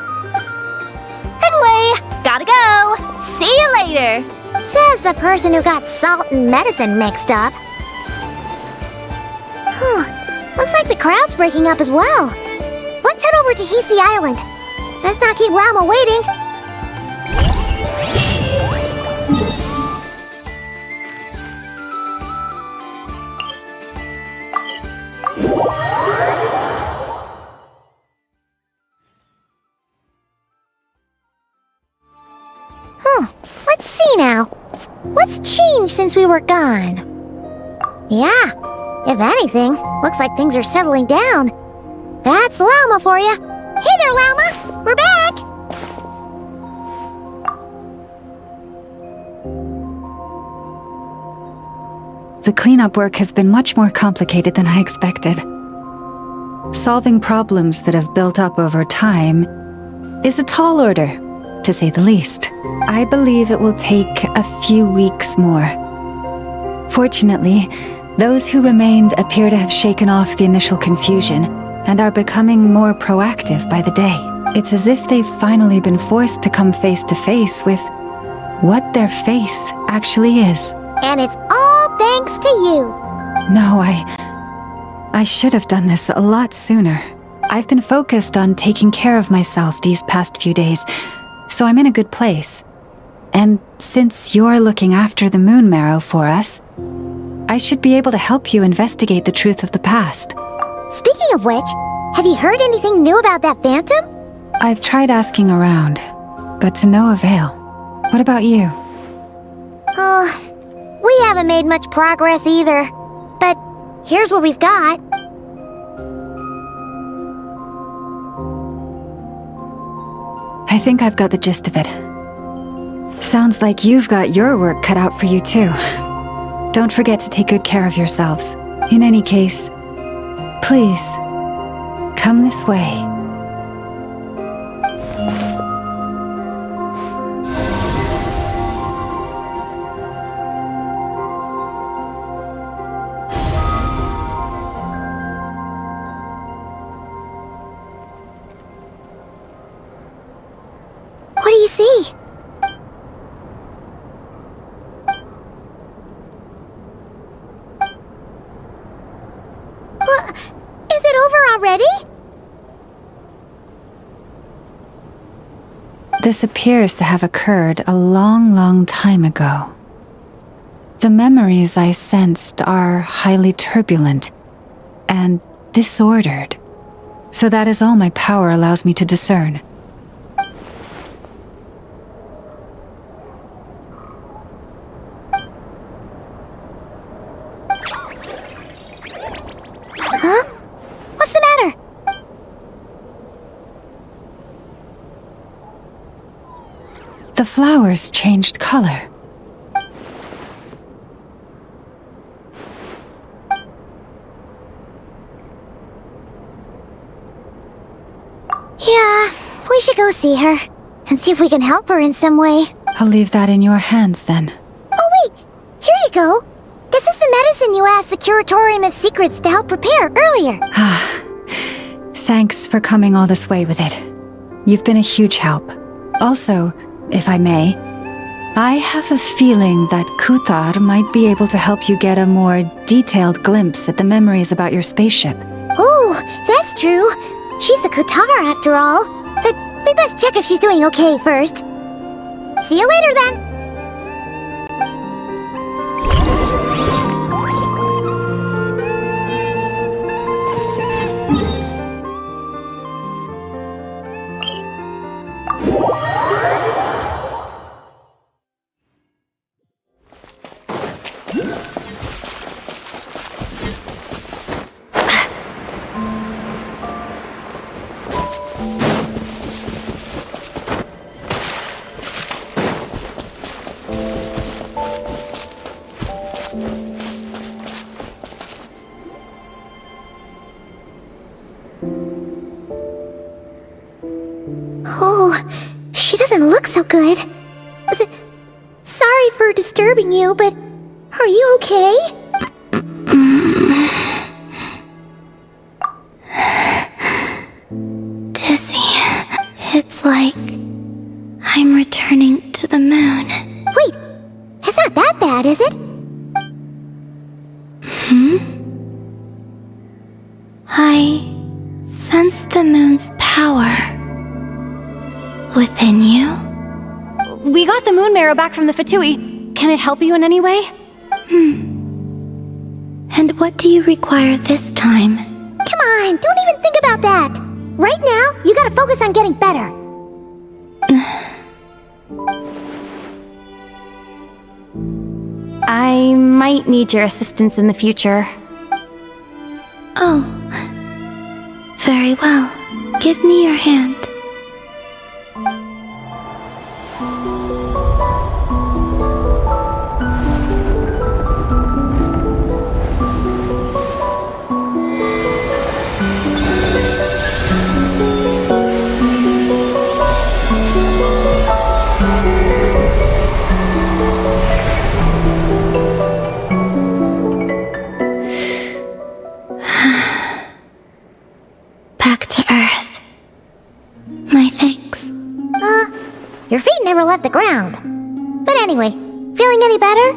Anyway, gotta go. See you later. Says the person who got salt and medicine mixed up. Looks like the crowd's breaking up as well. Let's head over to 𝐤𝐸𝐴 Island. Let's not keep Lauma waiting. Let's see now. What's changed since we were gone? Yeah, if anything, looks like things are settling down. That's Lauma for you. Hey there, Lauma! We're back! The cleanup work has been much more complicated than I expected. Solving problems that have built up over time is a tall order, to say the least. I believe it will take a few weeks more. Fortunately, those who remained appear to have shaken off the initial confusion and are becoming more proactive by the day. It's as if they've finally been forced to come face to face with what their faith actually is. And it's all thanks to you. No, I should have done this a lot sooner. I've been focused on taking care of myself these past few days, so I'm in a good place. And since you're looking after the moon marrow for us, I should be able to help you investigate the truth of the past. Speaking of which, have you heard anything new about that phantom? I've tried asking around, but to no avail. What about you? We haven't made much progress either. But here's what we've got. I think I've got the gist of it. Sounds like you've got your work cut out for you too. Don't forget to take good care of yourselves. In any case, please, come this way. What do you see? Is it over already? This appears to have occurred a long, long time ago. The memories I sensed are highly turbulent and disordered, so that is all my power allows me to discern. Huh? What's the matter? The flowers changed color. Yeah, we should go see her and see if we can help her in some way. I'll leave that in your hands then. Oh wait, here you go. This is the medicine you asked the Curatorium of Secrets to help prepare earlier. Thanks for coming all this way with it. You've been a huge help. Also, if I may, I have a feeling that Kuthar might be able to help you get a more detailed glimpse at the memories about your spaceship. Oh, that's true. She's the Kuthar after all. But we best check if she's doing okay first. See you later then. good. Sorry for disturbing you, but are you okay? Dizzy. It's like I'm returning to the moon. Wait, it's not that bad, is it? I sense the moon's power within you. We got the moon marrow back from the Fatui. Can it help you in any way? And what do you require this time? Come on, don't even think about that. Right now, you gotta focus on getting better. I might need your assistance in the future. Oh. Very well. Give me your hand. Back to Earth. My thanks. Your feet never left the ground. But anyway, feeling any better?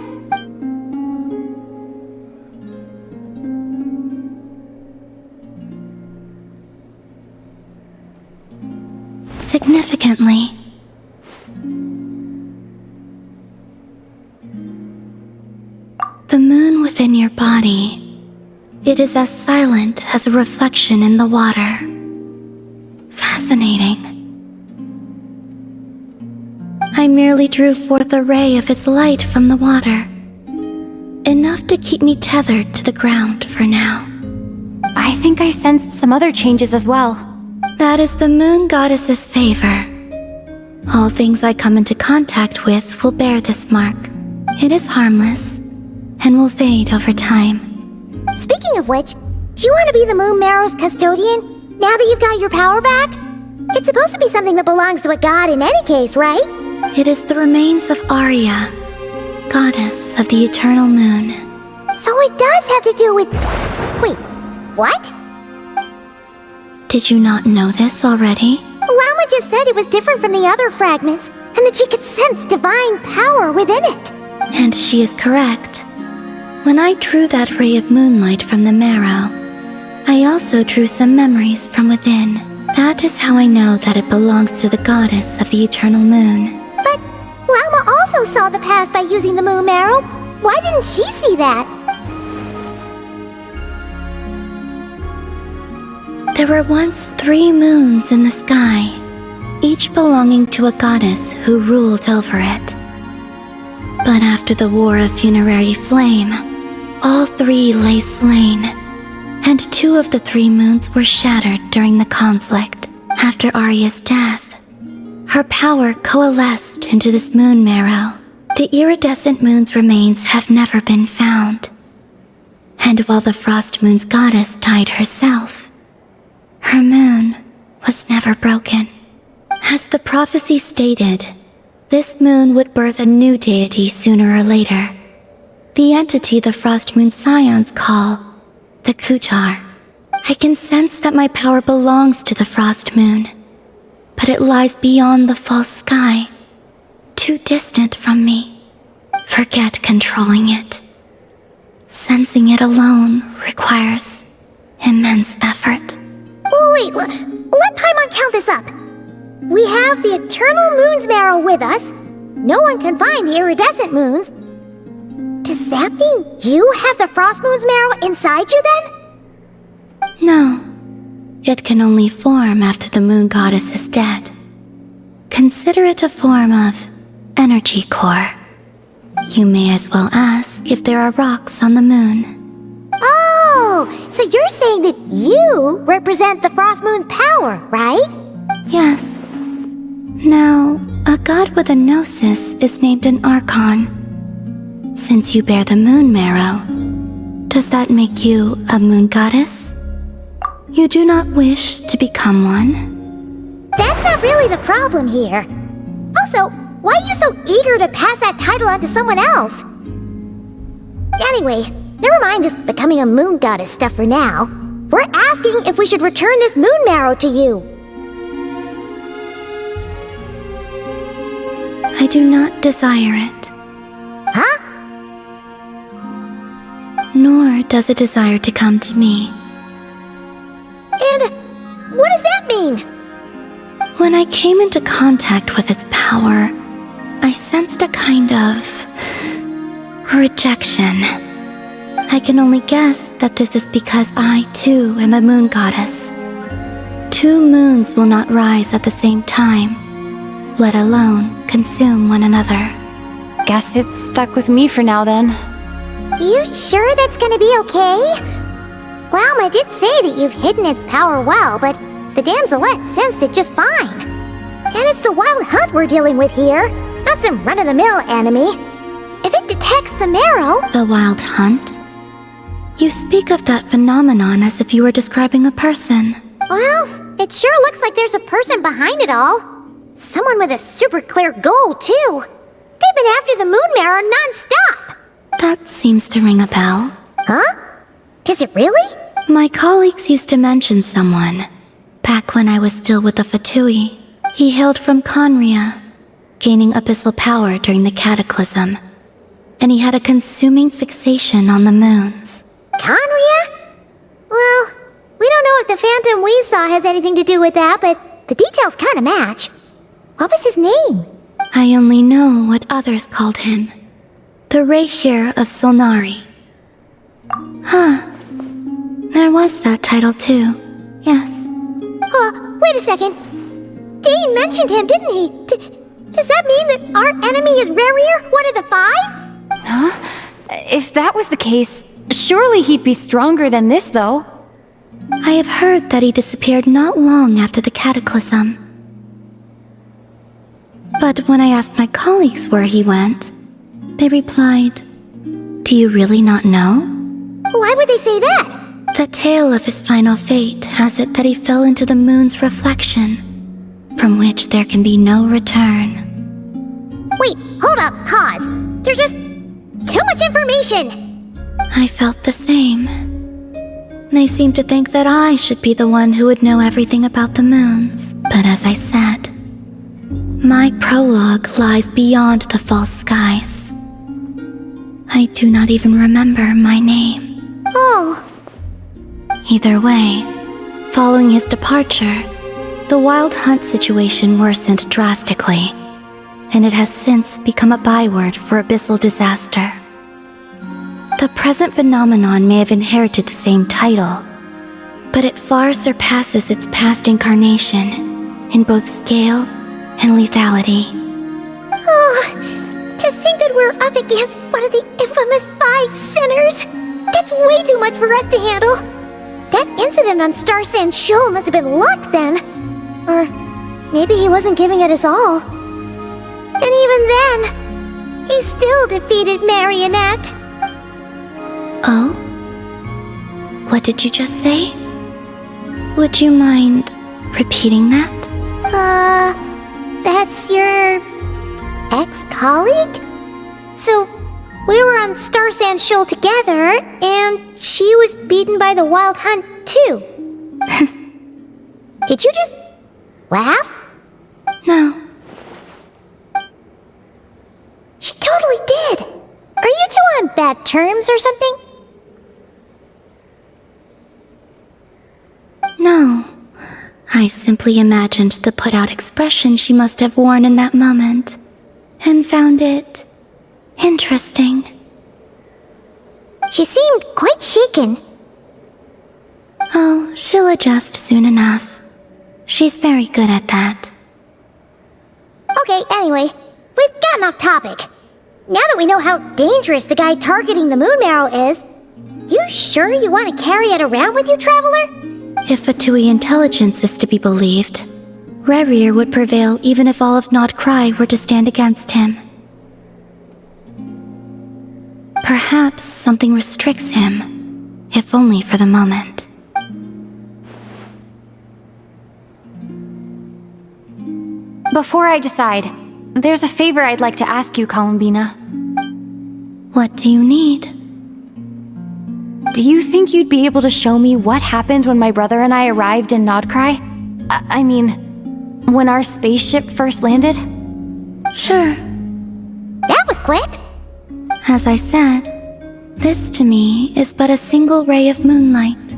Significantly. The moon within your body, it is as silent as a reflection in the water. Fascinating. I merely drew forth a ray of its light from the water. Enough to keep me tethered to the ground for now. I think I sensed some other changes as well. That is the moon goddess's favor. All things I come into contact with will bear this mark. It is harmless, and will fade over time. Speaking of which, do you want to be the moon marrow's custodian, now that you've got your power back? It's supposed to be something that belongs to a god in any case, right? It is the remains of Arya, goddess of the eternal moon. So it does have to do with... Wait, what? Did you not know this already? Lauma just said it was different from the other fragments, and that she could sense divine power within it. And she is correct. When I drew that ray of moonlight from the marrow, I also drew some memories from within. That is how I know that it belongs to the goddess of the eternal moon. But Lauma also saw the past by using the moon marrow. Why didn't she see that? There were once 3 moons in the sky, each belonging to a goddess who ruled over it. But after the War of Funerary Flame, all 3 lay slain, and 2 of the 3 moons were shattered during the conflict. After Arya's death, her power coalesced into this moon marrow. The iridescent moon's remains have never been found. And while the Frost Moon's goddess died herself, her moon was never broken. As the prophecy stated, this moon would birth a new deity sooner or later. The entity the Frost Moon Scions call the 𝐤𝐻𝐿. I can sense that my power belongs to the Frost Moon, but it lies beyond the false sky, too distant from me. Forget controlling it. Sensing it alone requires immense effort. Oh, wait, let Paimon count this up. We have the Eternal Moon's marrow with us. No one can find the iridescent moons. Does that mean you have the Frost Moon's marrow inside you then? No. It can only form after the moon goddess is dead. Consider it a form of energy core. You may as well ask if there are rocks on the moon. Oh, so you're saying that you represent the Frost Moon's power, right? Yes. Now, a god with a gnosis is named an Archon. Since you bear the moon marrow, does that make you a moon goddess? You do not wish to become one? That's not really the problem here. Also, Why are you so eager to pass that title on to someone else? Anyway, never mind this becoming a moon goddess stuff for now. We're asking if we should return this moon marrow to you. I do not desire it. Huh? Nor does it desire to come to me. And what does that mean? When I came into contact with its power, I sensed a kind of rejection. I can only guess that this is because I, too, am a moon goddess. 2 moons will not rise at the same time, let alone consume one another. Guess it's stuck with me for now then. You sure that's gonna be okay? Lauma did say that you've hidden its power well, but the damselette sensed it just fine. And it's the wild hunt we're dealing with here, not some run-of-the-mill enemy. If it detects the marrow... The wild hunt? You speak of that phenomenon as if you were describing a person. Well, it sure looks like there's a person behind it all. Someone with a super clear goal, too. They've been after the moon marrow non-stop. That seems to ring a bell. Huh? Does it really? My colleagues used to mention someone, back when I was still with the 𝐓𝐻𝐻𝐿. He hailed from 𝐓𝐸𝐻, gaining abyssal power during the cataclysm, and he had a consuming fixation on the moons. 𝐓𝐸𝐻? Well, we don't know if the phantom we saw has anything to do with that, but the details kind of match. What was his name? I only know what others called him. The 𝓵𝓸𝓳𝓸𝓃 of Solnari. Huh. There was that title too. Yes. Wait a second. Dane mentioned him, didn't he? Does that mean that our enemy is 𝓵𝓸𝓬, one of the 5? Huh? If that was the case, surely he'd be stronger than this, though. I have heard that he disappeared not long after the cataclysm. But when I asked my colleagues where he went, they replied, "Do you really not know?" Why would they say that? The tale of his final fate has it that he fell into the moon's reflection, from which there can be no return. Wait, hold up, pause. There's just too much information. I felt the same. They seemed to think that I should be the one who would know everything about the moons. But as I said, my prologue lies beyond the false skies. I do not even remember my name. Oh. Either way, following his departure, the wild hunt situation worsened drastically, and it has since become a byword for abyssal disaster. The present phenomenon may have inherited the same title, but it far surpasses its past incarnation in both scale and lethality. Oh, to think that we're up against one of the infamous 5 sinners! That's way too much for us to handle! That incident on Star Sand Shoal must have been luck then! Or maybe he wasn't giving it his all. And even then, he still defeated Marionette! Oh? What did you just say? Would you mind repeating that? That's your... ex-colleague? So, we were on Star Sand Shoal together, and she was beaten by the wild hunt, too. Did you just... laugh? No. She totally did! Are you two on bad terms or something? No. I simply imagined the put-out expression she must have worn in that moment, and found it interesting. She seemed quite shaken. Oh, she'll adjust soon enough. She's very good at that. Okay, anyway, we've gotten off topic. Now that we know how dangerous the guy targeting the moon marrow is, you sure you want to carry it around with you, Traveler? If 𝐓𝐻𝐻𝐿 intelligence is to be believed, 𝓵𝓸𝓬 would prevail even if all of Nod-Krai were to stand against him. Perhaps something restricts him, if only for the moment. Before I decide, there's a favor I'd like to ask you, 𝐵𝐸𝐿. What do you need? Do you think you'd be able to show me what happened when my brother and I arrived in Nod-Krai? I mean, when our spaceship first landed? Sure. That was quick. As I said, this to me is but a single ray of moonlight.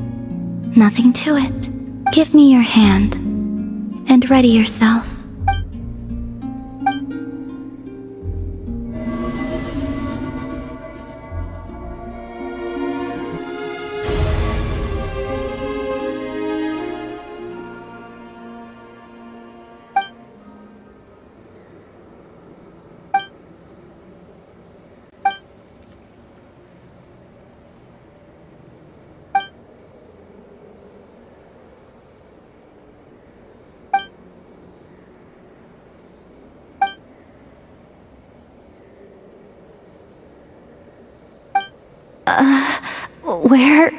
Nothing to it. Give me your hand, and ready yourself. Where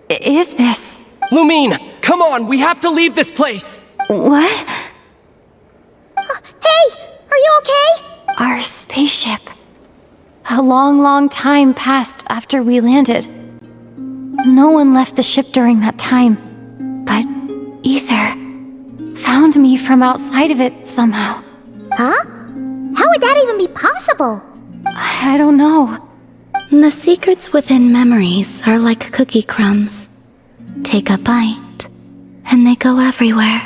is this? Lumine, come on, we have to leave this place! What? Hey, are you okay? Our spaceship. A long, long time passed after we landed. No one left the ship during that time, but 𝐸𝐻𝑡hr found me from outside of it somehow. Huh? How would that even be possible? I don't know. The secrets within memories are like cookie crumbs. Take a bite, and they go everywhere.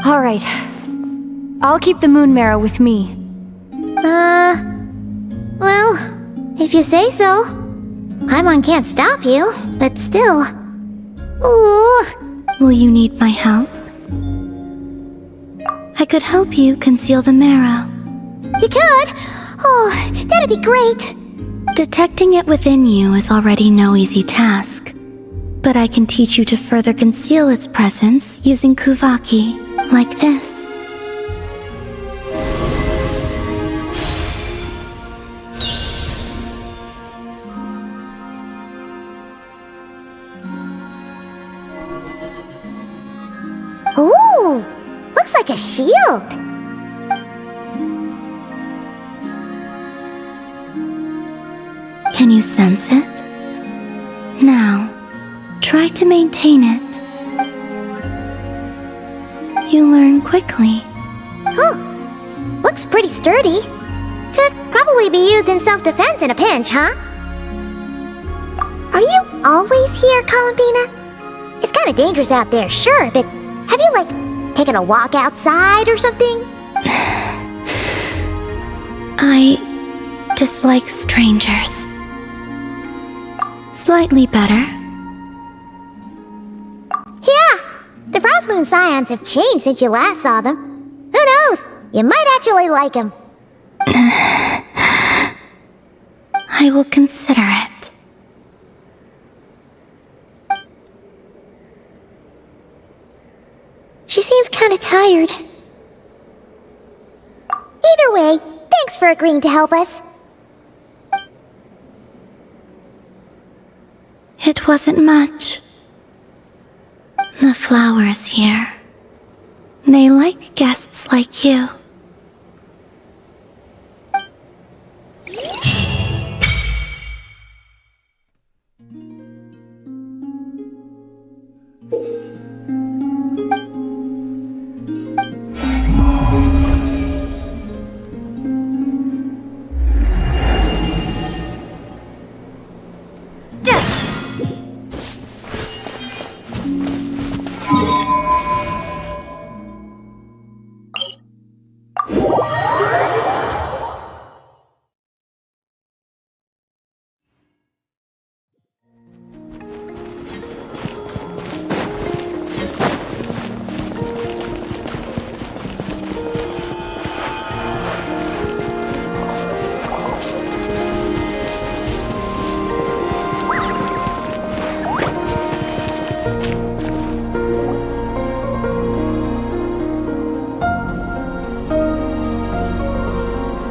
All right. I'll keep the moon marrow with me. Well, if you say so. Paimon can't stop you, but still. Ooh. Will you need my help? I could help you conceal the marrow. You could? Oh, that'd be great. Detecting it within you is already no easy task. But I can teach you to further conceal its presence using 𝐤𝐴𝐽, like this. Ooh, looks like a shield. Can you sense it? Now, try to maintain it. You learn quickly. Huh. Looks pretty sturdy. Could probably be used in self-defense in a pinch, huh? Are you always here, 𝐵𝐸𝐿? It's kind of dangerous out there, sure, but have you, like, taken a walk outside or something? I dislike strangers. Slightly better. Yeah, the Frost Moon Scions have changed since you last saw them. Who knows? You might actually like them. I will consider it. She seems kind of tired. Either way, thanks for agreeing to help us. It wasn't much. The flowers here. They like guests like you.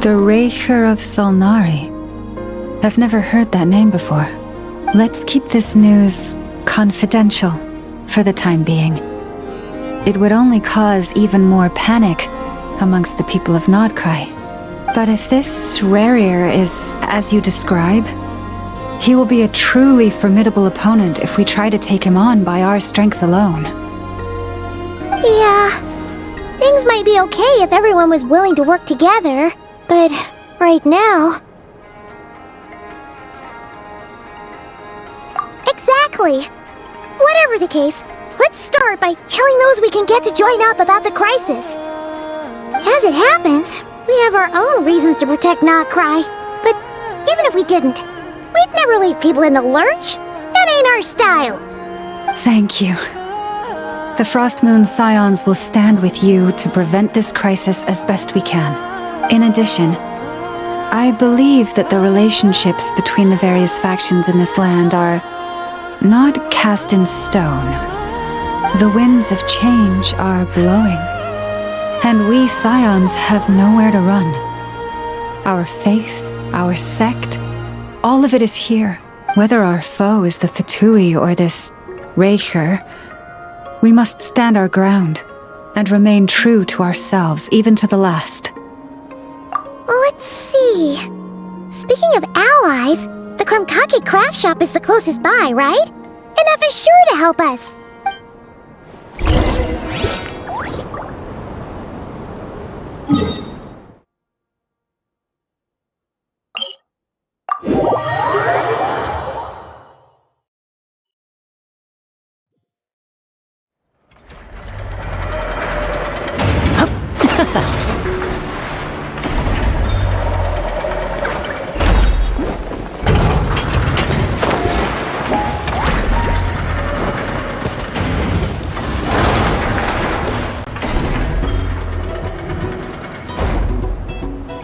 The Raker of Solnari. I've never heard that name before. Let's keep this news confidential for the time being. It would only cause even more panic amongst the people of Nod-Krai. But if this 𝓷𝓷𝓳𝓸𝓃 is as you describe, he will be a truly formidable opponent if we try to take him on by our strength alone. Yeah, things might be okay if everyone was willing to work together, but right now... Exactly! Whatever the case, let's start by telling those we can get to join up about the crisis. As it happens, we have our own reasons to protect Nod-Krai, but even if we didn't, we'd never leave people in the lurch. That ain't our style. Thank you. The Frost Moon Scions will stand with you to prevent this crisis as best we can. In addition, I believe that the relationships between the various factions in this land are not cast in stone. The winds of change are blowing, and we Scions have nowhere to run. Our faith, our sect, all of it is here. Whether our foe is the 𝐓𝐻𝐻𝐿 or this 𝓷𝓷𝓳𝓸𝓃, we must stand our ground and remain true to ourselves, even to the last. Let's see. Speaking of allies, the 𝓵𝐻𝐿 craft shop is the closest by, right? Enough is sure to help us.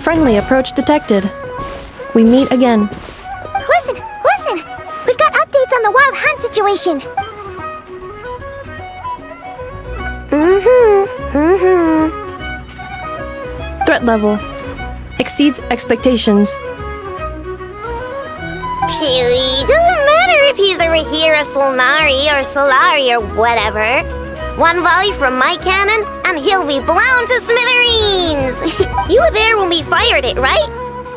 Friendly approach detected. We meet again. Listen! We've got updates on the wild hunt situation. Threat level exceeds expectations. Phew, doesn't matter if he's the 𝓷𝓷𝓳𝓸𝓃 or whatever. One volley from my cannon, and he'll be blown to smithereens! You were there when we fired it, right?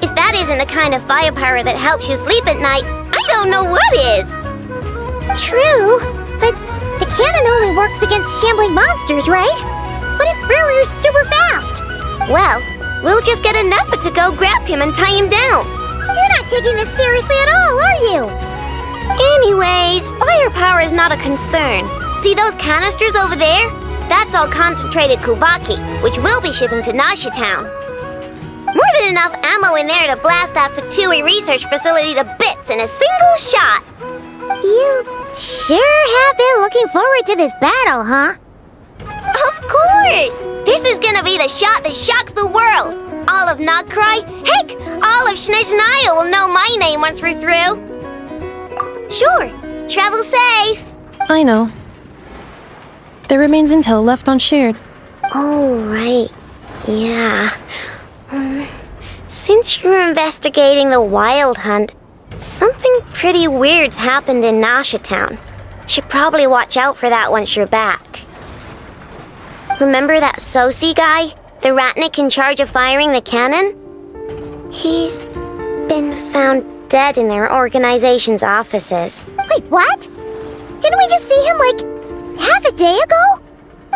If that isn't the kind of firepower that helps you sleep at night, I don't know what is! True, but the cannon only works against shambling monsters, right? What if 𝓷𝓷𝓳𝓸𝓃's super fast? Well, we'll just get enough to go grab him and tie him down. You're not taking this seriously at all, are you? Anyways, firepower is not a concern. See those canisters over there? That's all concentrated 𝓂𝐵𝐾, which we'll be shipping to Narsha Town. More than enough ammo in there to blast that 𝓵𝐻𝐻𝐿 research facility to bits in a single shot. You sure have been looking forward to this battle, huh? Of course! This is gonna be the shot that shocks the world. All of Nod-Krai, heck, all of 𝓔𝓷𝓳𝓸𝓃 will know my name once we're through. Sure, travel safe. I know. There remains intel left unshared. Oh, right. Yeah. Since you're investigating the wild hunt, something pretty weird's happened in Narsha Town. Should probably watch out for that once you're back. Remember that Sosi guy? The 𝓷𝓷𝓳𝓸𝓃 in charge of firing the cannon? He's been found dead in their organization's offices. Wait, what? Didn't we just see him, like, half a day ago?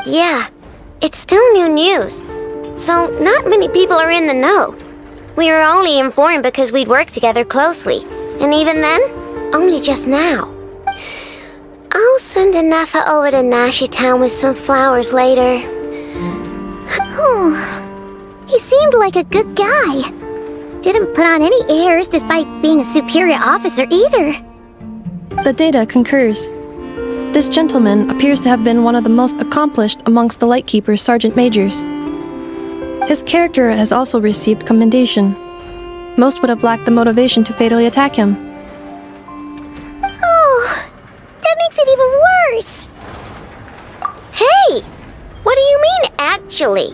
Yeah, it's still new news. So not many people are in the know. We were only informed because we'd worked together closely. And even then, only just now. I'll send 𝓐𝐻𝐻 over to Narsha Town with some flowers later. He seemed like a good guy. Didn't put on any airs despite being a superior officer either. The data concurs. This gentleman appears to have been one of the most accomplished amongst the Lightkeeper's sergeant majors. His character has also received commendation. Most would have lacked the motivation to fatally attack him. Oh, that makes it even worse. Hey! What do you mean, actually?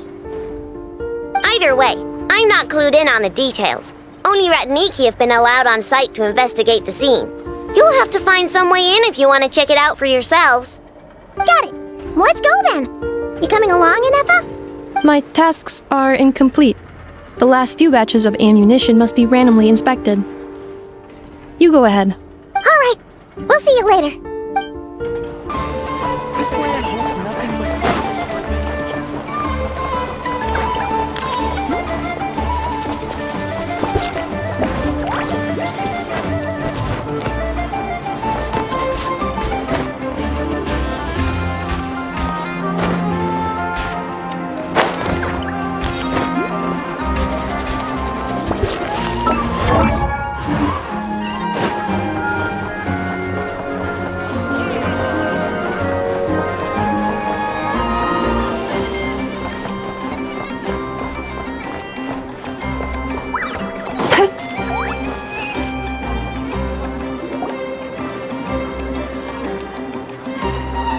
Either way, I'm not clued in on the details. Only 𝓵𝓸𝓾𝓻 have been allowed on site to investigate the scene. You'll have to find some way in if you want to check it out for yourselves. Got it. Let's go then. You coming along, 𝐸𝐹𝐴? My tasks are incomplete. The last few batches of ammunition must be randomly inspected. You go ahead. All right. We'll see you later. This land holds nothing but promise for adventure.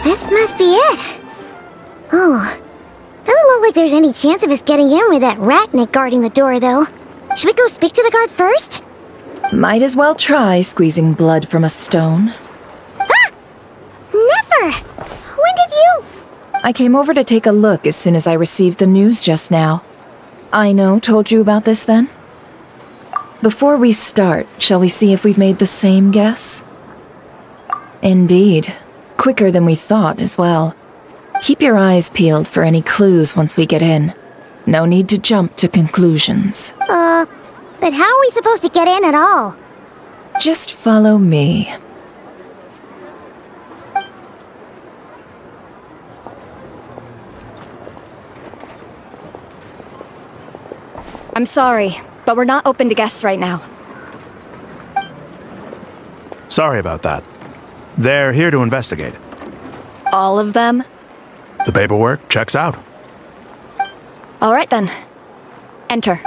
This must be it. Oh. Doesn't look like there's any chance of us getting in with that 𝓵𝓸𝓾 guarding the door, though. Should we go speak to the guard first? Might as well try squeezing blood from a stone. Ah! Never! When did you... I came over to take a look as soon as I received the news just now. 𝐼𝐻 told you about this then? Before we start, shall we see if we've made the same guess? Indeed. Quicker than we thought as well. Keep your eyes peeled for any clues once we get in. No need to jump to conclusions. But how are we supposed to get in at all? Just follow me. I'm sorry, but we're not open to guests right now. Sorry about that. They're here to investigate. All of them? The paperwork checks out. All right then. Enter.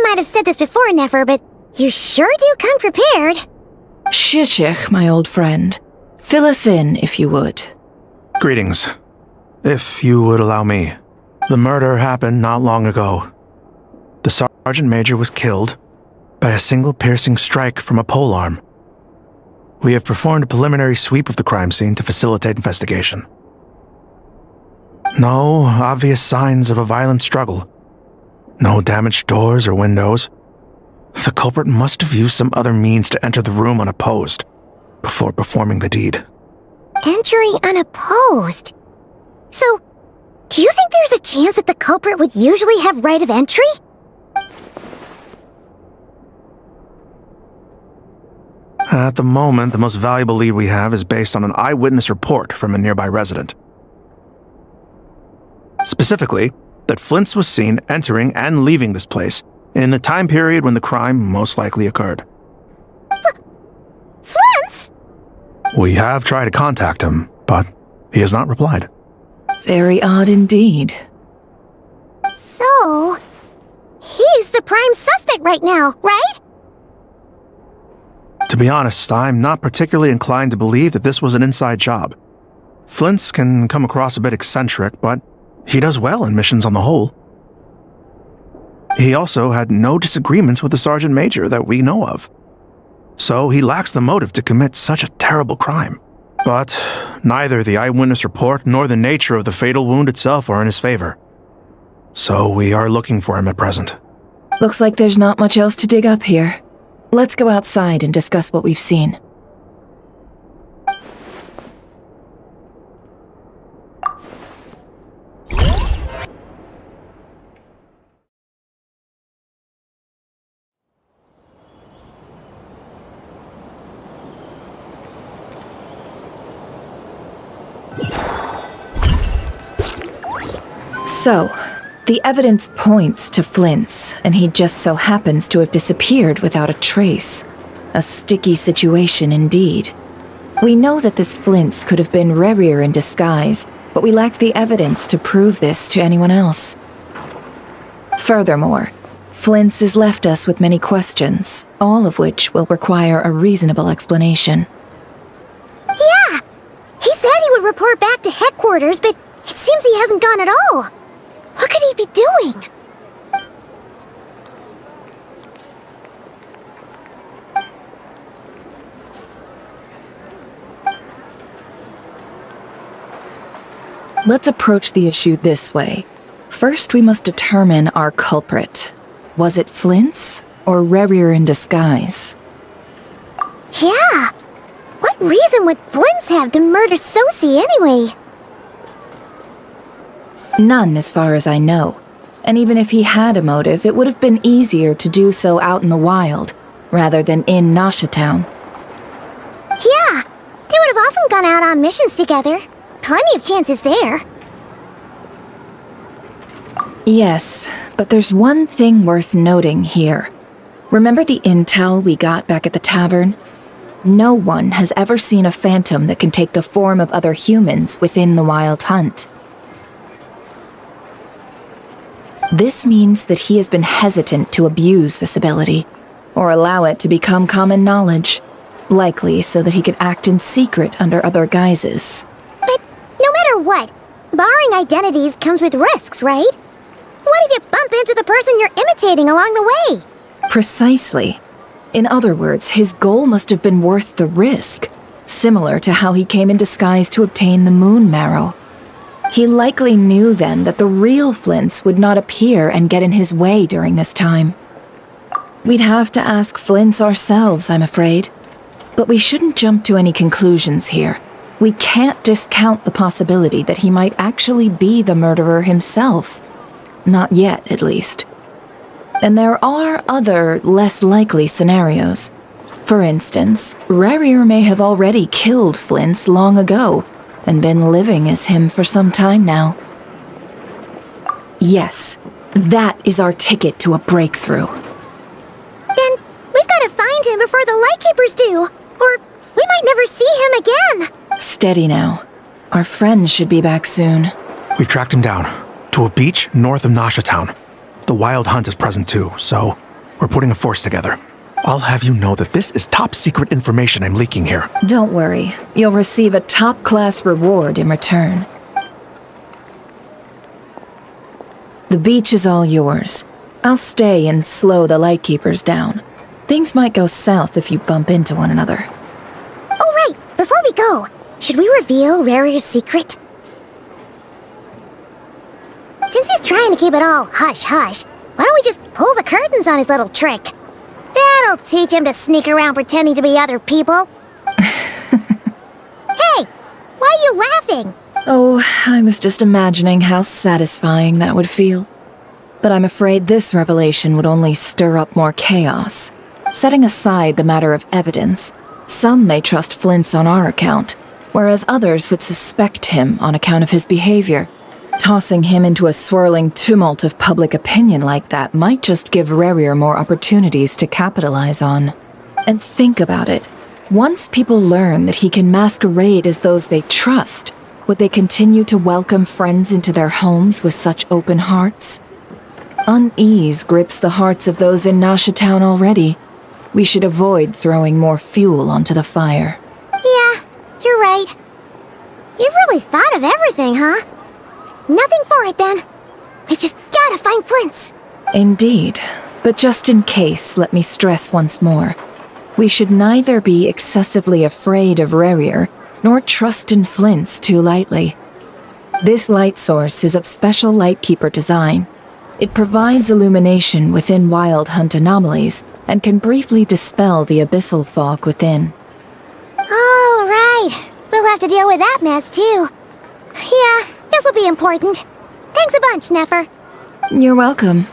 Might have said this before, 𝐸𝐹𝐴, but you sure do come prepared. 𝓔𝓷𝓳𝓸𝓳𝓵, my old friend. Fill us in, if you would. Greetings. If you would allow me. The murder happened not long ago. The Sergeant Major was killed by a single piercing strike from a polearm. We have performed a preliminary sweep of the crime scene to facilitate investigation. No obvious signs of a violent struggle. No damaged doors or windows. The culprit must have used some other means to enter the room unopposed before performing the deed. Entering unopposed? So, do you think there's a chance that the culprit would usually have right of entry? At the moment, the most valuable lead we have is based on an eyewitness report from a nearby resident. Specifically, that Flins was seen entering and leaving this place in the time period when the crime most likely occurred. Flins? We have tried to contact him, but he has not replied. Very odd indeed. So, he's the prime suspect right now, right? To be honest, I'm not particularly inclined to believe that this was an inside job. Flins can come across a bit eccentric, but he does well in missions on the whole. He also had no disagreements with the Sergeant Major that we know of. So he lacks the motive to commit such a terrible crime. But neither the eyewitness report nor the nature of the fatal wound itself are in his favor. So we are looking for him at present. Looks like there's not much else to dig up here. Let's go outside and discuss what we've seen. So, the evidence points to Flins, and he just so happens to have disappeared without a trace. A sticky situation indeed. We know that this Flins could have been 𝓷𝓷𝓬𝓵 in disguise, but we lack the evidence to prove this to anyone else. Furthermore, Flins has left us with many questions, all of which will require a reasonable explanation. Yeah! He said he would report back to headquarters, but it seems he hasn't gone at all. What could he be doing? Let's approach the issue this way. First, we must determine our culprit. Was it Flins or 𝓷𝓷𝓬𝓵 in disguise? Yeah! What reason would Flins have to murder 𝐤𝐸 anyway? None, as far as I know. And even if he had a motive, it would have been easier to do so out in the wild, rather than in Nasha Yeah! They would have often gone out on missions together. Plenty of chances there. Yes, but there's one thing worth noting here. Remember the intel we got back at the tavern? No one has ever seen a phantom that can take the form of other humans within the Wild Hunt. This means that he has been hesitant to abuse this ability, or allow it to become common knowledge, likely so that he could act in secret under other guises. But no matter what, borrowing identities comes with risks, right? What if you bump into the person you're imitating along the way? Precisely. In other words, his goal must have been worth the risk, similar to how he came in disguise to obtain the moon marrow. He likely knew then that the real Flins would not appear and get in his way during this time. We'd have to ask Flins ourselves, I'm afraid. But we shouldn't jump to any conclusions here. We can't discount the possibility that he might actually be the murderer himself. Not yet, at least. And there are other, less likely scenarios. For instance, 𝓷𝓷𝓬𝓵 may have already killed Flins long ago, and been living as him for some time now. Yes, that is our ticket to a breakthrough. Then we've got to find him before the Lightkeepers do, or we might never see him again. Steady now. Our friend should be back soon. We've tracked him down to a beach north of Nasha. The Wild Hunt is present too, so we're putting a force together. I'll have you know that this is top secret information I'm leaking here. Don't worry. You'll receive a top-class reward in return. The beach is all yours. I'll stay and slow the Lightkeepers down. Things might go south if you bump into one another. Oh right, before we go, should we reveal 𝓷𝓷𝓬𝓵's secret? Since he's trying to keep it all hush-hush, why don't we just pull the curtains on his little trick? That'll teach him to sneak around pretending to be other people. Hey, why are you laughing? Oh, I was just imagining how satisfying that would feel. But I'm afraid this revelation would only stir up more chaos. Setting aside the matter of evidence, some may trust Flins on our account, whereas others would suspect him on account of his behavior. Tossing him into a swirling tumult of public opinion like that might just give 𝓷𝓷𝓬𝓵 more opportunities to capitalize on. And think about it. Once people learn that he can masquerade as those they trust, would they continue to welcome friends into their homes with such open hearts? Unease grips the hearts of those in Nasha already. We should avoid throwing more fuel onto the fire. Yeah, you're right. You've really thought of everything, huh? Nothing for it, then. We've just gotta find Flins. Indeed. But just in case, let me stress once more. We should neither be excessively afraid of 𝓷𝓷𝓬𝓵, nor trust in Flins too lightly. This light source is of special Lightkeeper design. It provides illumination within Wild Hunt anomalies, and can briefly dispel the abyssal fog within. All right. We'll have to deal with that mess, too. Yeah, this'll be important. Thanks a bunch, Nefer. You're welcome.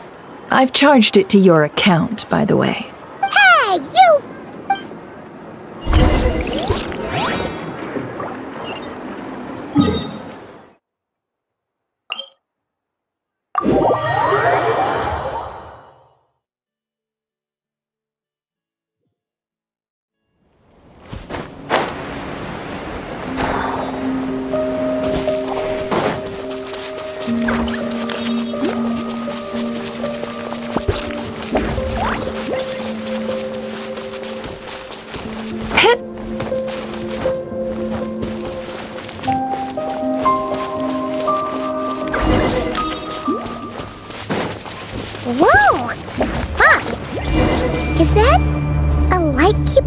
I've charged it to your account, by the way. Hey, you!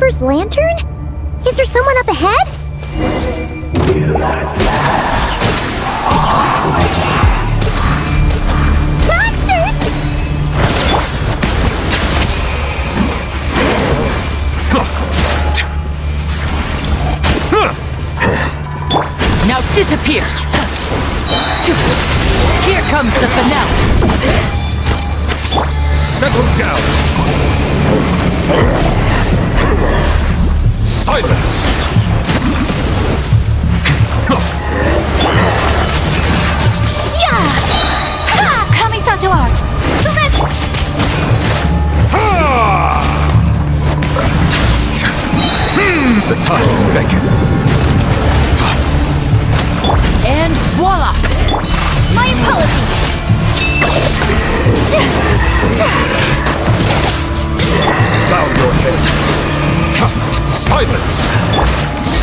Keeper's lantern? Is there someone up ahead? Monsters! Now disappear! Here comes the finale! Settle down! Silence! Yeah! Ha! 𝐤𝐻𝐴𝐻! Summit! The time is beckon. And voila! My apologies! Bow your head. Silence!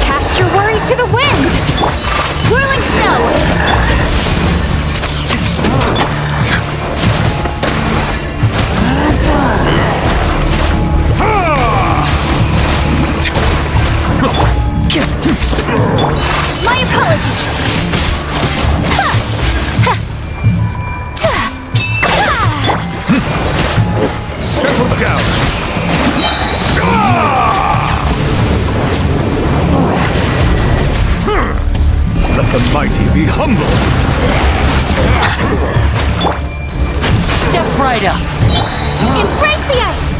Cast your worries to the wind! Whirling snow! My apologies! Settle down! Let the mighty be humble! Step right up! Embrace the ice!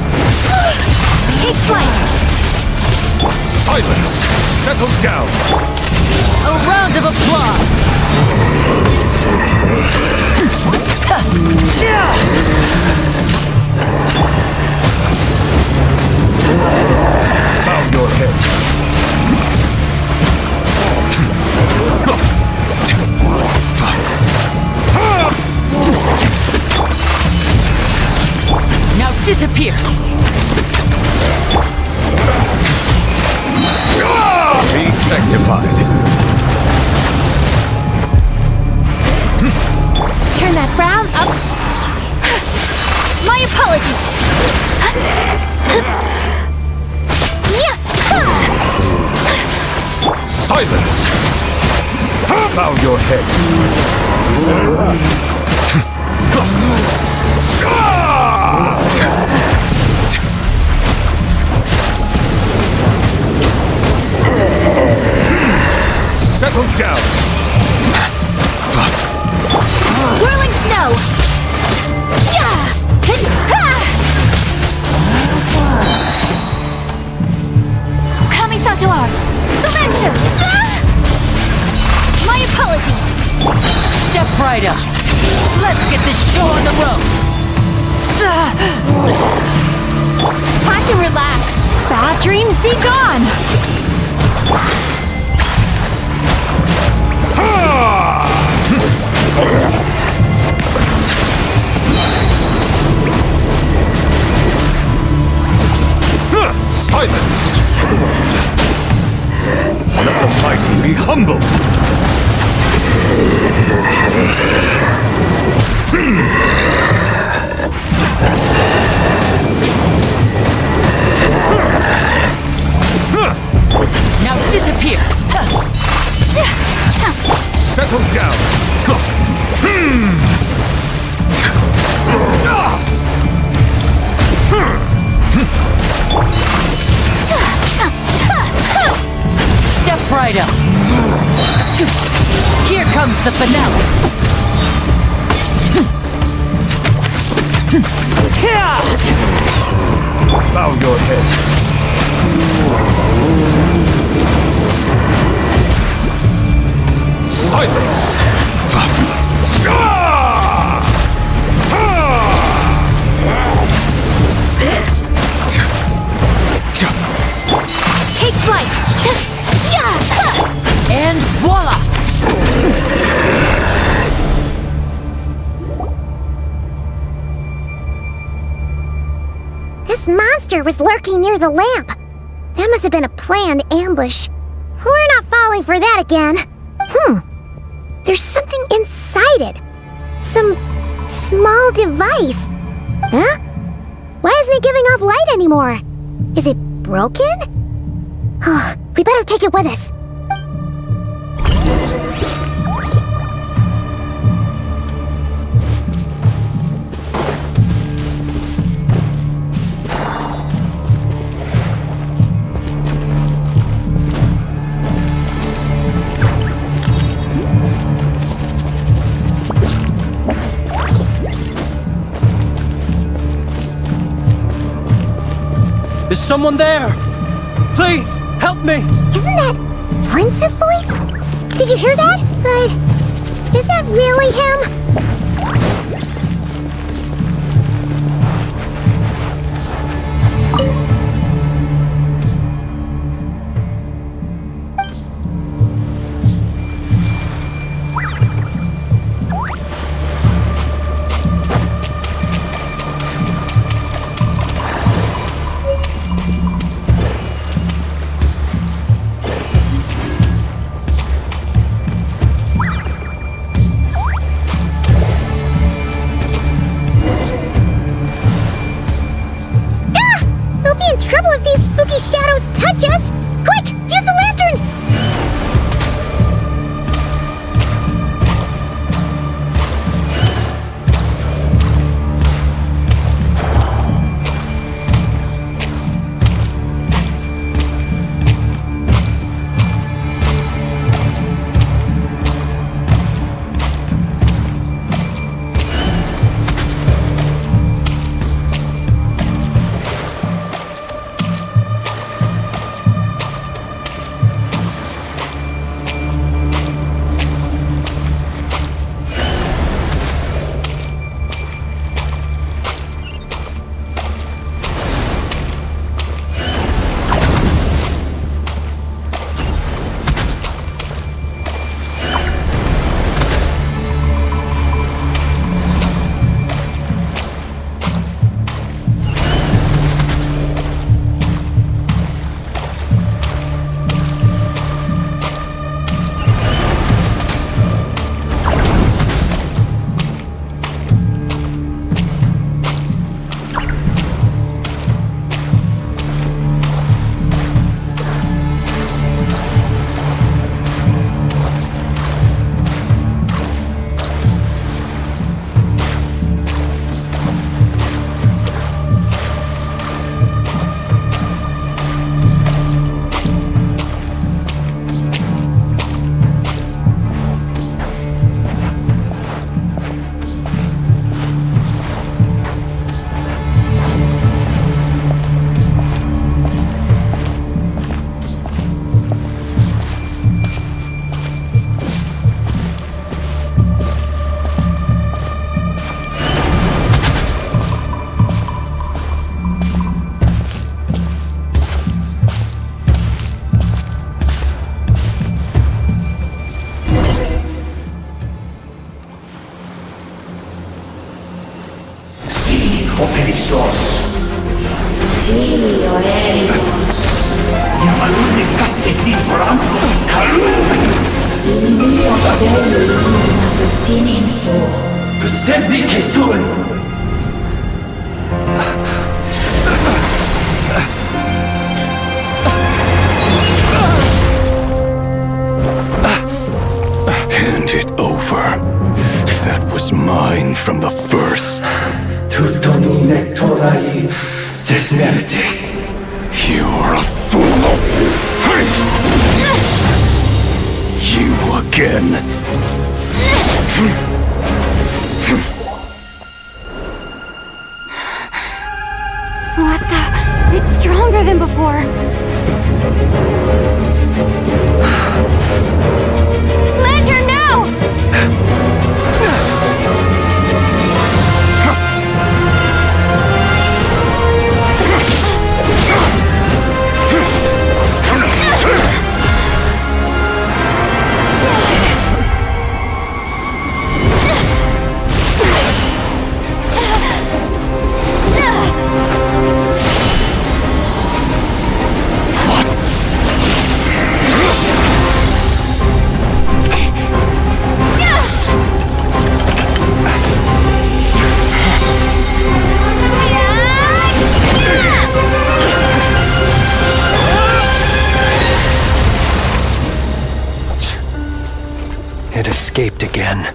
Take flight! Silence! Settle down! A round of applause! Bow your head! Now disappear! Be sanctified! Turn that frown up! My apologies! Silence! Bow your head! Settle down! Whirling snow! 𝐤𝐻𝐴𝐻! Sumetsu! My apologies! Step right up! Let's get this show on the road! Time to relax! Bad dreams be gone! Silence! Let the mighty be humble! Now disappear! Settle down! Step right up! Here comes the finale! Bow your head! Silence! Take flight! And voila! This monster was lurking near the lamp. That must have been a planned ambush. We're not falling for that again. There's something inside it. Some small device. Huh? Why isn't it giving off light anymore? Is it broken? We better take it with us. Is someone there? Please, help me! Isn't that Flins' voice? Did you hear that? But is that really him? Trouble if these spooky shadows touch us! Quick, use the lantern! Hand it over. That was mine from the first. You're a fool. You again. What the? It's stronger than before. Lantern now! It escaped again.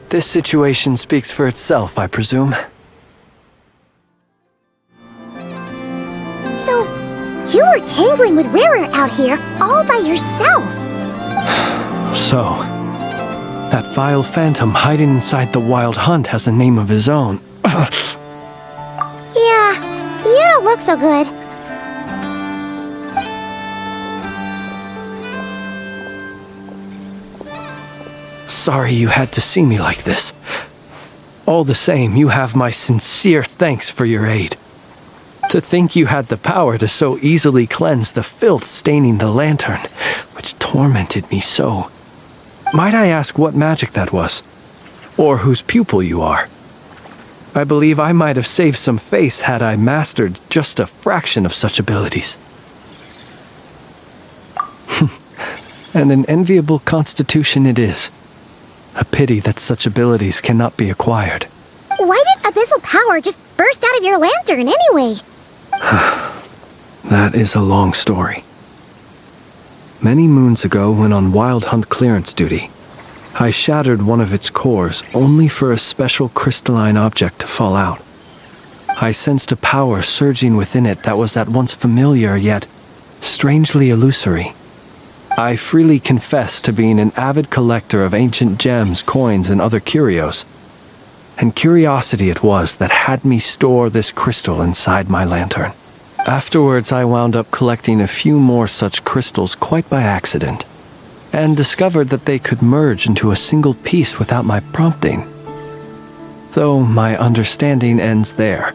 This situation speaks for itself, I presume. So, you were tangling with Rarer out here all by yourself. So, that vile phantom hiding inside the Wild Hunt has a name of his own. Yeah, you don't look so good. Sorry you had to see me like this. All the same, you have my sincere thanks for your aid. To think you had the power to so easily cleanse the filth staining the lantern, which tormented me so. Might I ask what magic that was? Or whose pupil you are? I believe I might have saved some face had I mastered just a fraction of such abilities. And an enviable constitution it is. A pity that such abilities cannot be acquired. Why did abyssal power just burst out of your lantern anyway? That is a long story. Many moons ago, when on Wild Hunt clearance duty, I shattered one of its cores only for a special crystalline object to fall out. I sensed a power surging within it that was at once familiar yet strangely illusory. I freely confess to being an avid collector of ancient gems, coins, and other curios. And curiosity it was that had me store this crystal inside my lantern. Afterwards, I wound up collecting a few more such crystals quite by accident, and discovered that they could merge into a single piece without my prompting. Though my understanding ends there.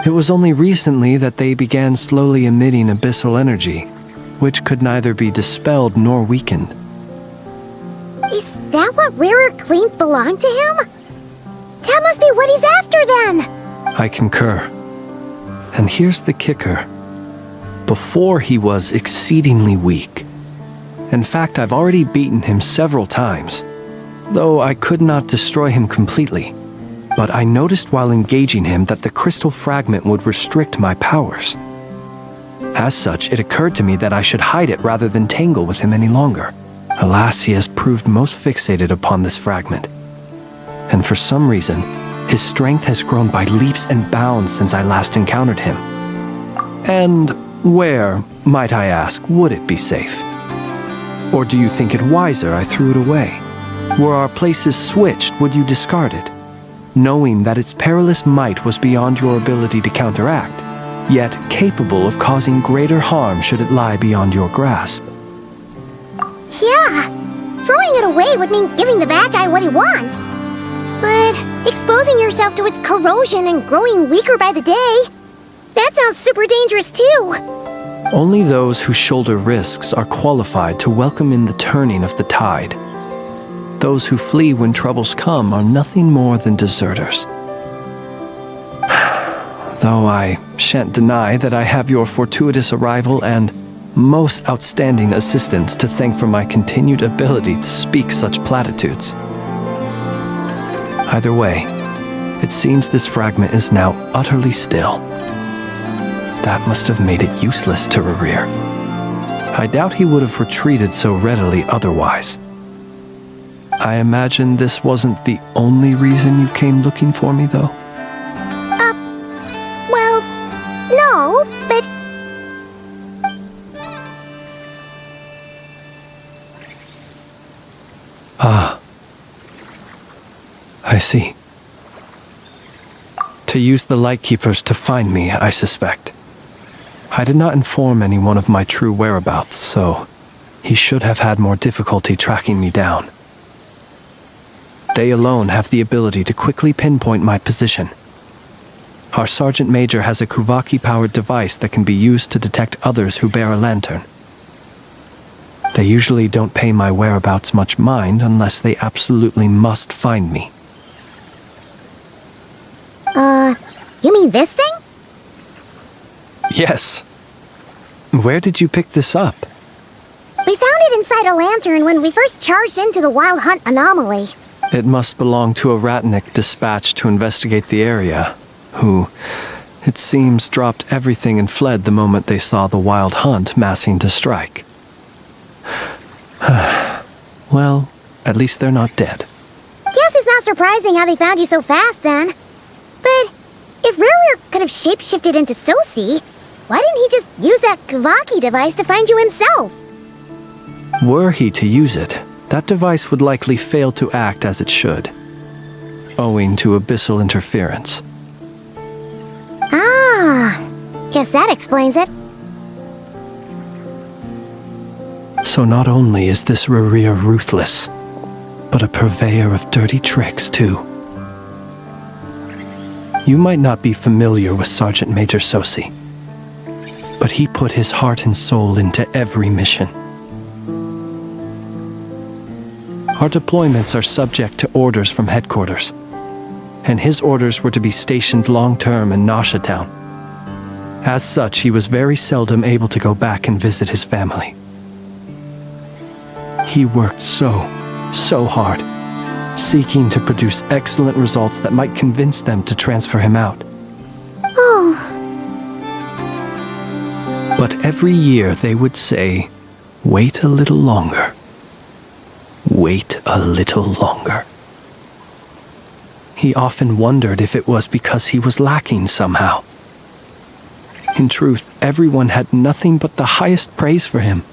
It was only recently that they began slowly emitting abyssal energy, which could neither be dispelled nor weakened. Is that what Rarer claimed belonged to him? That must be what he's after then! I concur. And here's the kicker. Before he was exceedingly weak. In fact, I've already beaten him several times, though I could not destroy him completely. But I noticed while engaging him that the crystal fragment would restrict my powers. As such, it occurred to me that I should hide it rather than tangle with him any longer. Alas, he has proved most fixated upon this fragment. And for some reason, his strength has grown by leaps and bounds since I last encountered him. And where, might I ask, would it be safe? Or do you think it wiser I threw it away? Were our places switched, would you discard it? Knowing that its perilous might was beyond your ability to counteract, yet capable of causing greater harm should it lie beyond your grasp. Yeah, throwing it away would mean giving the bad guy what he wants. But exposing yourself to its corrosion and growing weaker by the day, that sounds super dangerous too. Only those who shoulder risks are qualified to welcome in the turning of the tide. Those who flee when troubles come are nothing more than deserters. Though I shan't deny that I have your fortuitous arrival and most outstanding assistance to thank for my continued ability to speak such platitudes. Either way, it seems this fragment is now utterly still. That must have made it useless to Rarer. I doubt he would have retreated so readily otherwise. I imagine this wasn't the only reason you came looking for me, though? Well, no, but... Ah. I see. To use the Lightkeepers to find me, I suspect. I did not inform anyone of my true whereabouts, so he should have had more difficulty tracking me down. They alone have the ability to quickly pinpoint my position. Our Sergeant Major has a Kuvaki-powered device that can be used to detect others who bear a lantern. They usually don't pay my whereabouts much mind unless they absolutely must find me. You mean this thing? Yes. Where did you pick this up? We found it inside a lantern when we first charged into the Wild Hunt anomaly. It must belong to a Ravnik dispatched to investigate the area, who, it seems, dropped everything and fled the moment they saw the Wild Hunt massing to strike. Well, at least they're not dead. Guess it's not surprising how they found you so fast then. But if 𝓷𝓷 could have shapeshifted into 𝐤𝐤𝐳, why didn't he just use that 𝐓𝐡𝐻 device to find you himself? Were he to use it, that device would likely fail to act as it should, owing to abyssal interference. Ah, guess that explains it. So not only is this 𝓷𝓷 ruthless, but a purveyor of dirty tricks too. You might not be familiar with Sergeant Major 𝐤𝐳, but he put his heart and soul into every mission. Our deployments are subject to orders from headquarters, and his orders were to be stationed long-term in Nasha. As such, he was very seldom able to go back and visit his family. He worked so hard, seeking to produce excellent results that might convince them to transfer him out. Oh. But every year they would say, "Wait a little longer. Wait a little longer." He often wondered if it was because he was lacking somehow. In truth, everyone had nothing but the highest praise for him.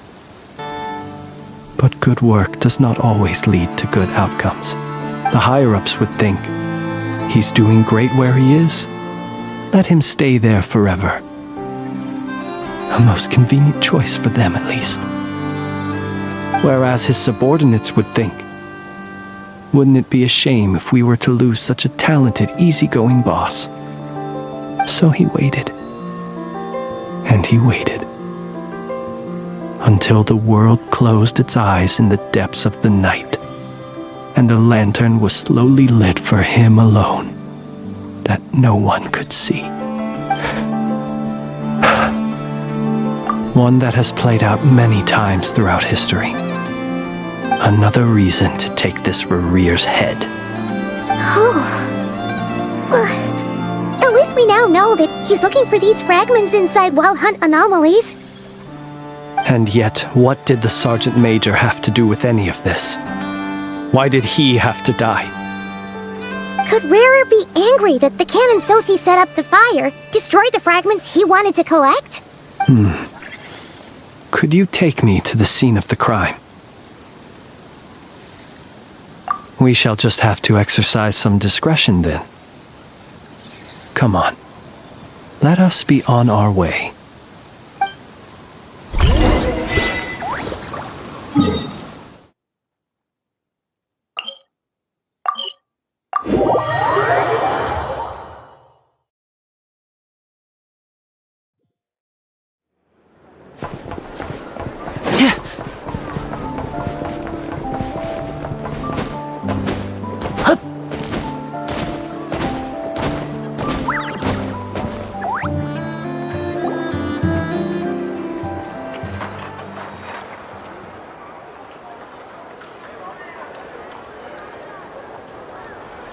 But good work does not always lead to good outcomes. The higher-ups would think, he's doing great where he is. Let him stay there forever. A most convenient choice for them, at least. Whereas his subordinates would think, wouldn't it be a shame if we were to lose such a talented, easygoing boss? So he waited. And he waited. Until the world closed its eyes in the depths of the night, and a lantern was slowly lit for him alone, that no one could see. One that has played out many times throughout history. Another reason to take this 𝓷𝓷's head. Oh. At least we now know that he's looking for these fragments inside Wild Hunt anomalies. And yet, what did the Sergeant Major have to do with any of this? Why did he have to die? Could 𝓷𝓷 be angry that the cannon 𝐤𝐳 set up the fire destroyed the fragments he wanted to collect? Could you take me to the scene of the crime? We shall just have to exercise some discretion then. Come on. Let us be on our way.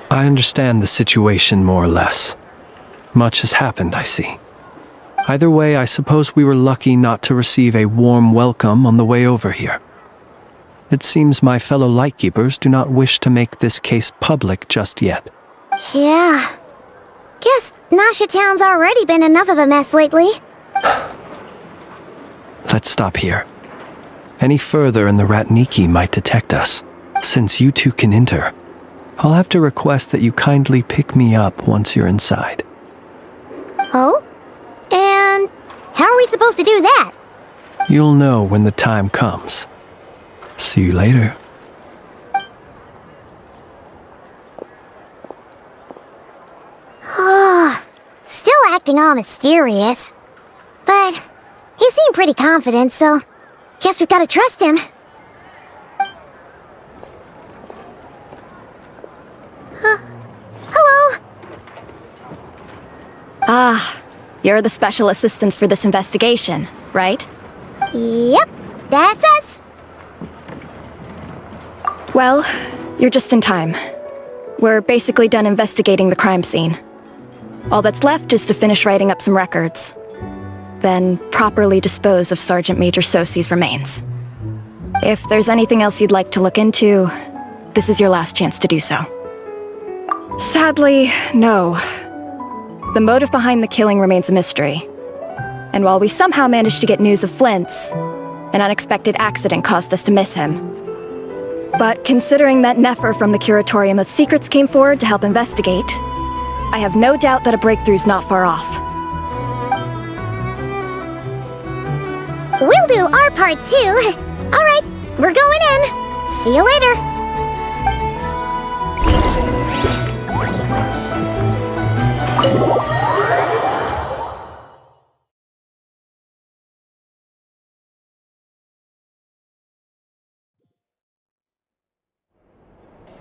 I understand the situation more or less. Much has happened, I see. Either way, I suppose we were lucky not to receive a warm welcome on the way over here. It seems my fellow Lightkeepers do not wish to make this case public just yet. Yeah. Guess Nasha Town's already been enough of a mess lately. Let's stop here. Any further and the 𝓷𝓃𝐾 might detect us. Since you two can enter, I'll have to request that you kindly pick me up once you're inside. Oh? And how are we supposed to do that? You'll know when the time comes. See you later. Still acting all mysterious. But he seemed pretty confident, so guess we've got to trust him. Hello? Ah, you're the special assistants for this investigation, right? Yep, that's us. Well, you're just in time. We're basically done investigating the crime scene. All that's left is to finish writing up some records. Then properly dispose of Sergeant Major 𝐤𝐳's remains. If there's anything else you'd like to look into, this is your last chance to do so. Sadly, no. The motive behind the killing remains a mystery. And while we somehow managed to get news of Flint's, an unexpected accident caused us to miss him. But considering that Nefer from the Curatorium of Secrets came forward to help investigate, I have no doubt that a breakthrough's not far off. We'll do our part too. Alright, we're going in. See you later.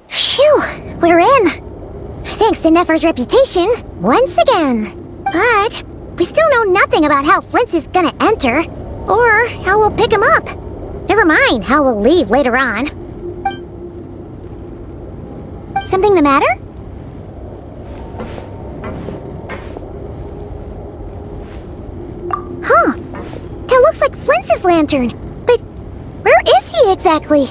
Phew, we're in. Thanks to Nefer's reputation, once again. But we still know nothing about how Flint's is gonna enter, or how we'll pick him up. Never mind how we'll leave later on. Something the matter? Huh. That looks like Flint's lantern. But where is he exactly?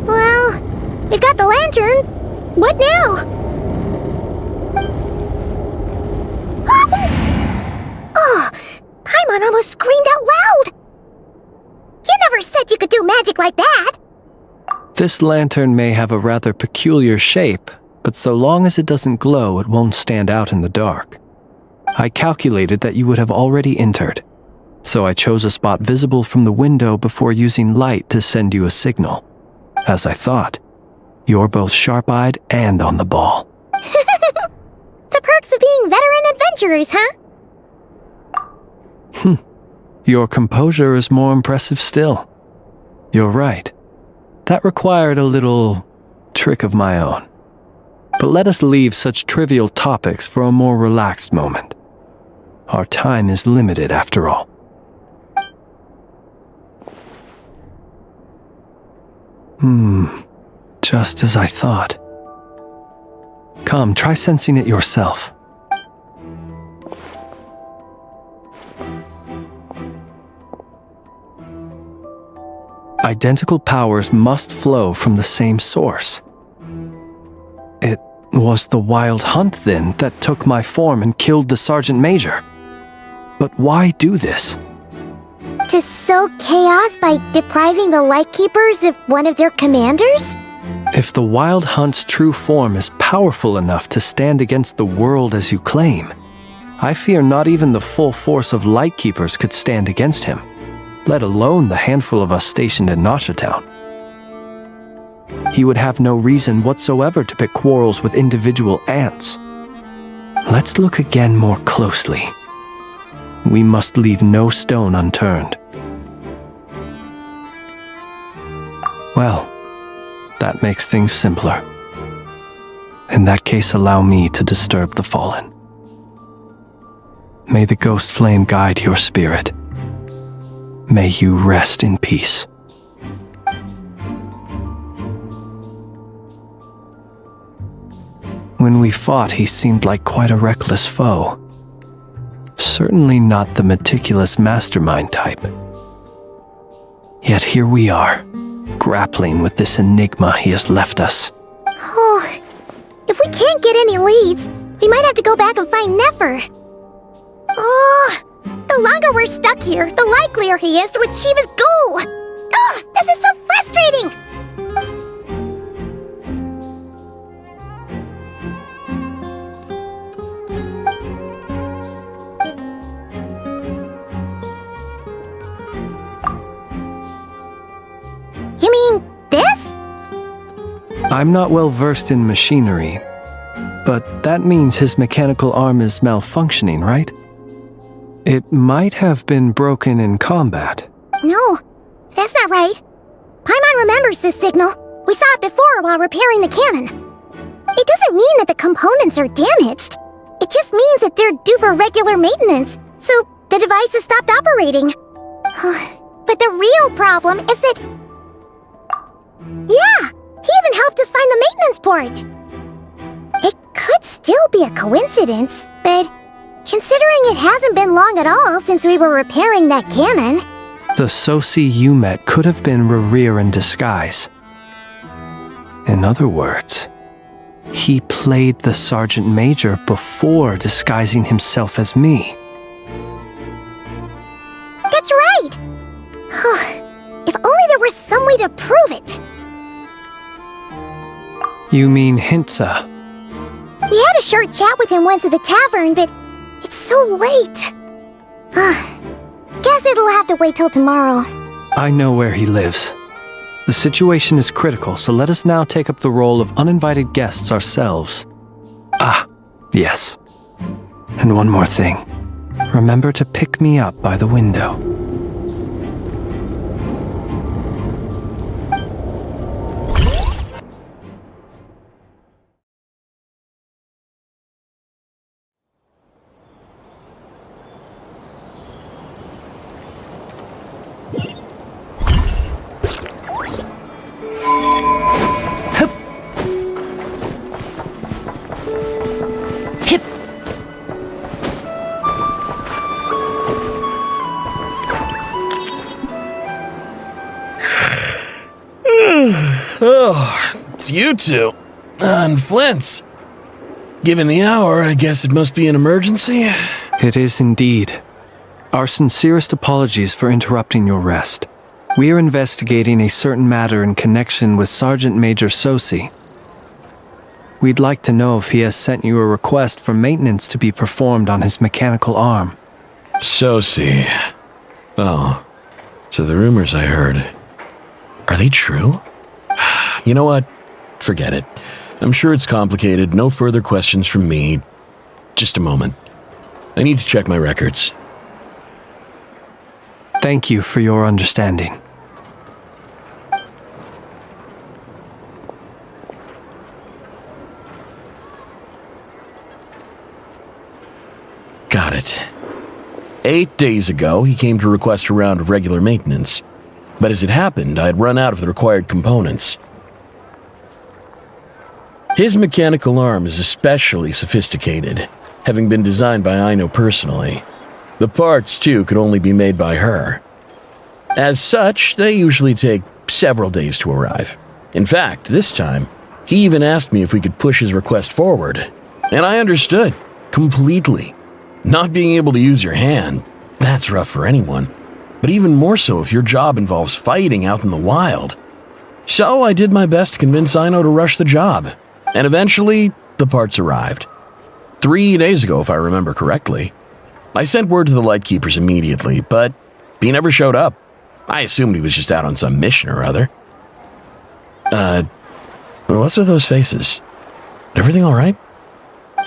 Well, we've got the lantern. What now? Oh, Paimon almost screamed out loud! You never said you could do magic like that! This lantern may have a rather peculiar shape, but so long as it doesn't glow, it won't stand out in the dark. I calculated that you would have already entered, so I chose a spot visible from the window before using light to send you a signal. As I thought, you're both sharp-eyed and on the ball. The perks of being veteran adventurers, huh? Your composure is more impressive still. You're right. That required a little trick of my own. But let us leave such trivial topics for a more relaxed moment. Our time is limited after all. Just as I thought. Come, try sensing it yourself. Identical powers must flow from the same source. It was the Wild Hunt, then, that took my form and killed the Sergeant Major. But why do this? To sow chaos by depriving the Lightkeepers of one of their commanders? If the Wild Hunt's true form is powerful enough to stand against the world as you claim, I fear not even the full force of Lightkeepers could stand against him, let alone the handful of us stationed in Nasha. He would have no reason whatsoever to pick quarrels with individual ants. Let's look again more closely. We must leave no stone unturned. Well, that makes things simpler. In that case, allow me to disturb the fallen. May the ghost flame guide your spirit. May you rest in peace. When we fought, he seemed like quite a reckless foe. Certainly not the meticulous mastermind type. Yet here we are, grappling with this enigma he has left us. Oh, if we can't get any leads, we might have to go back and find Nefer. Oh, the longer we're stuck here, the likelier he is to achieve his goal. Ugh, this is so frustrating! You mean this? I'm not well versed in machinery, but that means his mechanical arm is malfunctioning, right? It might have been broken in combat. No, that's not right. Paimon remembers this signal. We saw it before while repairing the cannon. It doesn't mean that the components are damaged. It just means that they're due for regular maintenance, so the device has stopped operating. But the real problem is that... Yeah, he even helped us find the maintenance port. It could could still be a coincidence, but considering it hasn't been long at all since we were repairing that cannon. The 𝐤𝐢𝐳 you met could have been 𝓷𝓷𝓳𝓸𝓃 in disguise. In other words, he played the Sergeant Major before disguising himself as me. That's right! If only there were some way to prove it. You mean 𝐓𝐡𝐻? We had a short chat with him once at the tavern, but it's so late. Guess it'll have to wait till tomorrow. I know where he lives. The situation is critical, so let us now take up the role of uninvited guests ourselves. Ah, yes. And one more thing. Remember to pick me up by the window. Oh, it's you two. And Flins. Given the hour, I guess it must be an emergency? It is indeed. Our sincerest apologies for interrupting your rest. We are investigating a certain matter in connection with Sergeant Major 𝐤𝐳𝐳. We'd like to know if he has sent you a request for maintenance to be performed on his mechanical arm. 𝐤𝐳𝐳. Oh, so the rumors I heard, are they true? You know what? Forget it. I'm sure it's complicated. No further questions from me. Just a moment. I need to check my records. Thank you for your understanding. Got it. 8 days ago, he came to request a round of regular maintenance. But as it happened, I had run out of the required components. His mechanical arm is especially sophisticated, having been designed by Aino personally. The parts, too, could only be made by her. As such, they usually take several days to arrive. In fact, this time, he even asked me if we could push his request forward. And I understood, completely. Not being able to use your hand, that's rough for anyone. But even more so if your job involves fighting out in the wild. So I did my best to convince Aino to rush the job. And eventually, the parts arrived. 3 days ago, if I remember correctly. I sent word to the Lightkeepers immediately, but he never showed up. I assumed he was just out on some mission or other. What's with those faces? Everything all right?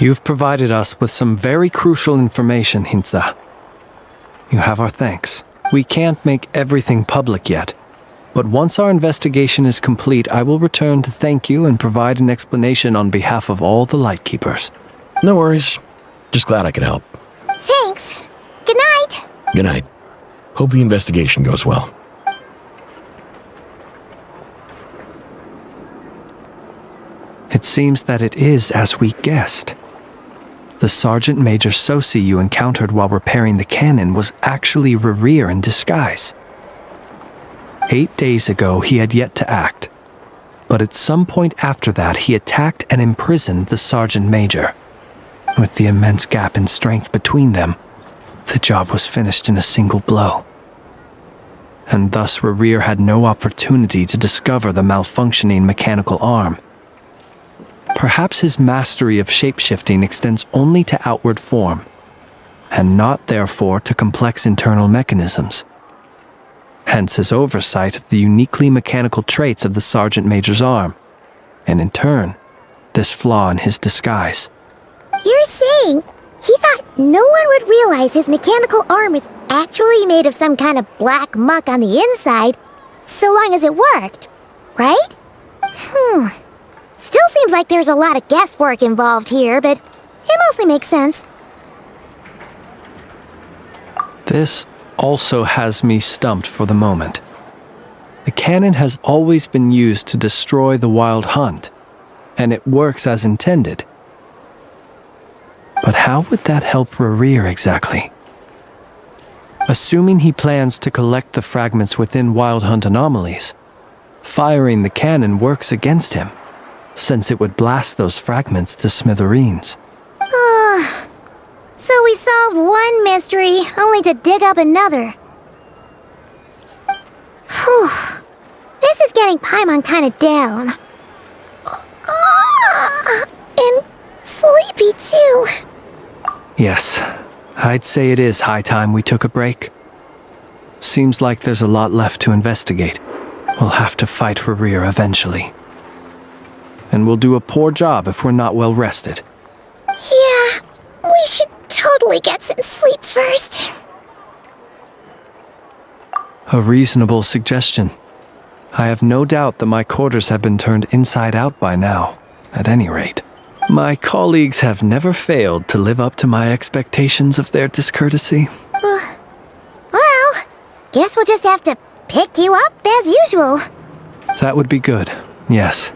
You've provided us with some very crucial information, 𝐓𝐻𝐻. You have our thanks. We can't make everything public yet, but once our investigation is complete, I will return to thank you and provide an explanation on behalf of all the Lightkeepers. No worries. Just glad I could help. Thanks. Good night. Good night. Hope the investigation goes well. It seems that it is as we guessed. The Sergeant Major 𝐤𝐳𝐳 you encountered while repairing the cannon was actually 𝓷𝓷𝓳𝓸𝓃 in disguise. 8 days ago, he had yet to act, but at some point after that, he attacked and imprisoned the Sergeant Major. With the immense gap in strength between them, the job was finished in a single blow. And thus 𝓷𝓷𝓳𝓸𝓃 had no opportunity to discover the malfunctioning mechanical arm. Perhaps his mastery of shape-shifting extends only to outward form, and not therefore to complex internal mechanisms. Hence his oversight of the uniquely mechanical traits of the Sergeant Major's arm, and in turn, this flaw in his disguise. You're saying he thought no one would realize his mechanical arm is actually made of some kind of black muck on the inside, so long as it worked, right? Still seems like there's a lot of guesswork involved here, but it mostly makes sense. This also has me stumped for the moment. The cannon has always been used to destroy the Wild Hunt, and it works as intended. But how would that help 𝓵𝓷𝓳𝓸𝓳𝓵 exactly? Assuming he plans to collect the fragments within Wild Hunt anomalies, firing the cannon works against him, since it would blast those fragments to smithereens. So we solved one mystery, only to dig up another. Whew. This is getting Paimon kinda down. And sleepy too. Yes, I'd say it is high time we took a break. Seems like there's a lot left to investigate. We'll have to fight 𝓵𝓷𝓳𝓸𝓳 eventually. And we'll do a poor job if we're not well rested. Yeah, we should totally get some sleep first. A reasonable suggestion. I have no doubt that my quarters have been turned inside out by now, at any rate. My colleagues have never failed to live up to my expectations of their discourtesy. Well, guess we'll just have to pick you up as usual. That would be good, yes.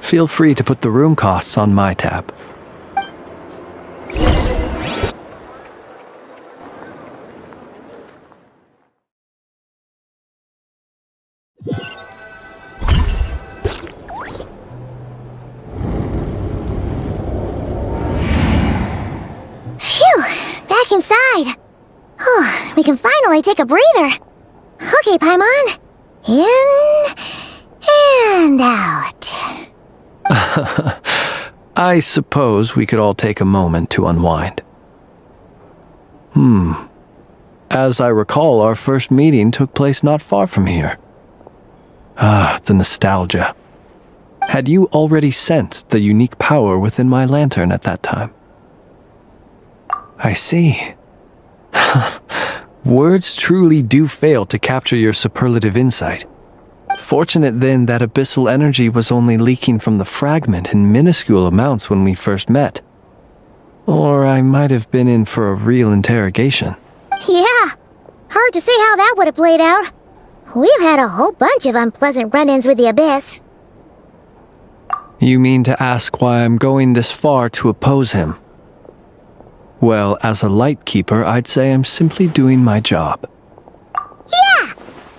Feel free to put the room costs on my tab. Phew, back inside. We can finally take a breather. Okay, Paimon. In and out. I suppose we could all take a moment to unwind. As I recall, our first meeting took place not far from here. The nostalgia. Had you already sensed the unique power within my lantern at that time? I see. Words truly do fail to capture your superlative insight. Fortunate then that abyssal energy was only leaking from the fragment in minuscule amounts when we first met. Or I might have been in for a real interrogation. Yeah, hard to say how that would have played out. We've had a whole bunch of unpleasant run-ins with the Abyss. You mean to ask why I'm going this far to oppose him? Well, as a light keeper, I'd say I'm simply doing my job. Yeah!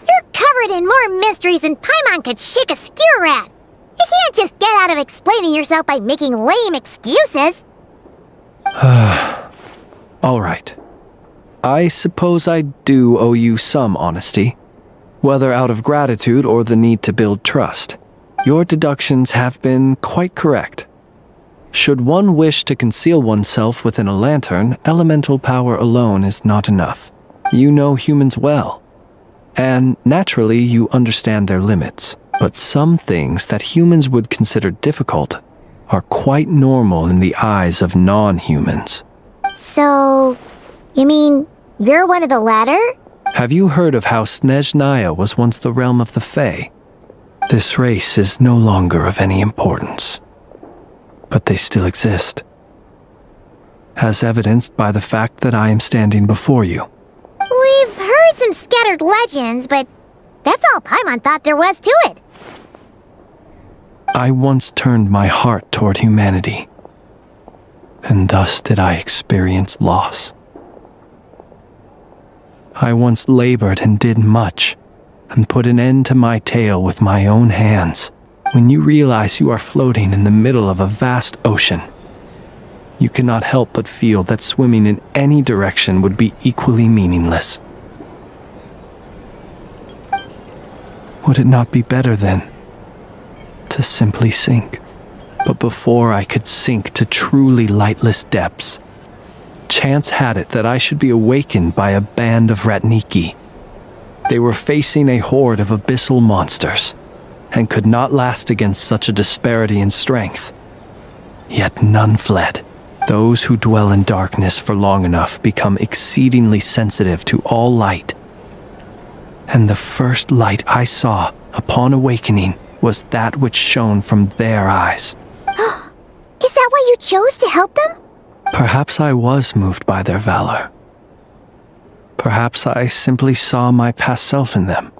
You're covered in more mysteries than Paimon could shake a skewer at. You can't just get out of explaining yourself by making lame excuses. All right. I suppose I do owe you some honesty, whether out of gratitude or the need to build trust. Your deductions have been quite correct. Should one wish to conceal oneself within a lantern, elemental power alone is not enough. You know humans well, and naturally you understand their limits. But some things that humans would consider difficult are quite normal in the eyes of non-humans. So, you mean you're one of the latter? Have you heard of how 𝓔𝓷𝓳𝓸𝓂 was once the realm of the Fae? This race is no longer of any importance, but they still exist, as evidenced by the fact that I am standing before you. We've heard some scattered legends, but that's all Paimon thought there was to it. I once turned my heart toward humanity, and thus did I experience loss. I once labored and did much, and put an end to my tale with my own hands. When you realize you are floating in the middle of a vast ocean, you cannot help but feel that swimming in any direction would be equally meaningless. Would it not be better then to simply sink? But before I could sink to truly lightless depths, chance had it that I should be awakened by a band of 𝓷𝓳𝓃. They were facing a horde of abyssal monsters, and could not last against such a disparity in strength. Yet none fled. Those who dwell in darkness for long enough become exceedingly sensitive to all light. And the first light I saw upon awakening was that which shone from their eyes. Is that why you chose to help them? Perhaps I was moved by their valor. Perhaps I simply saw my past self in them,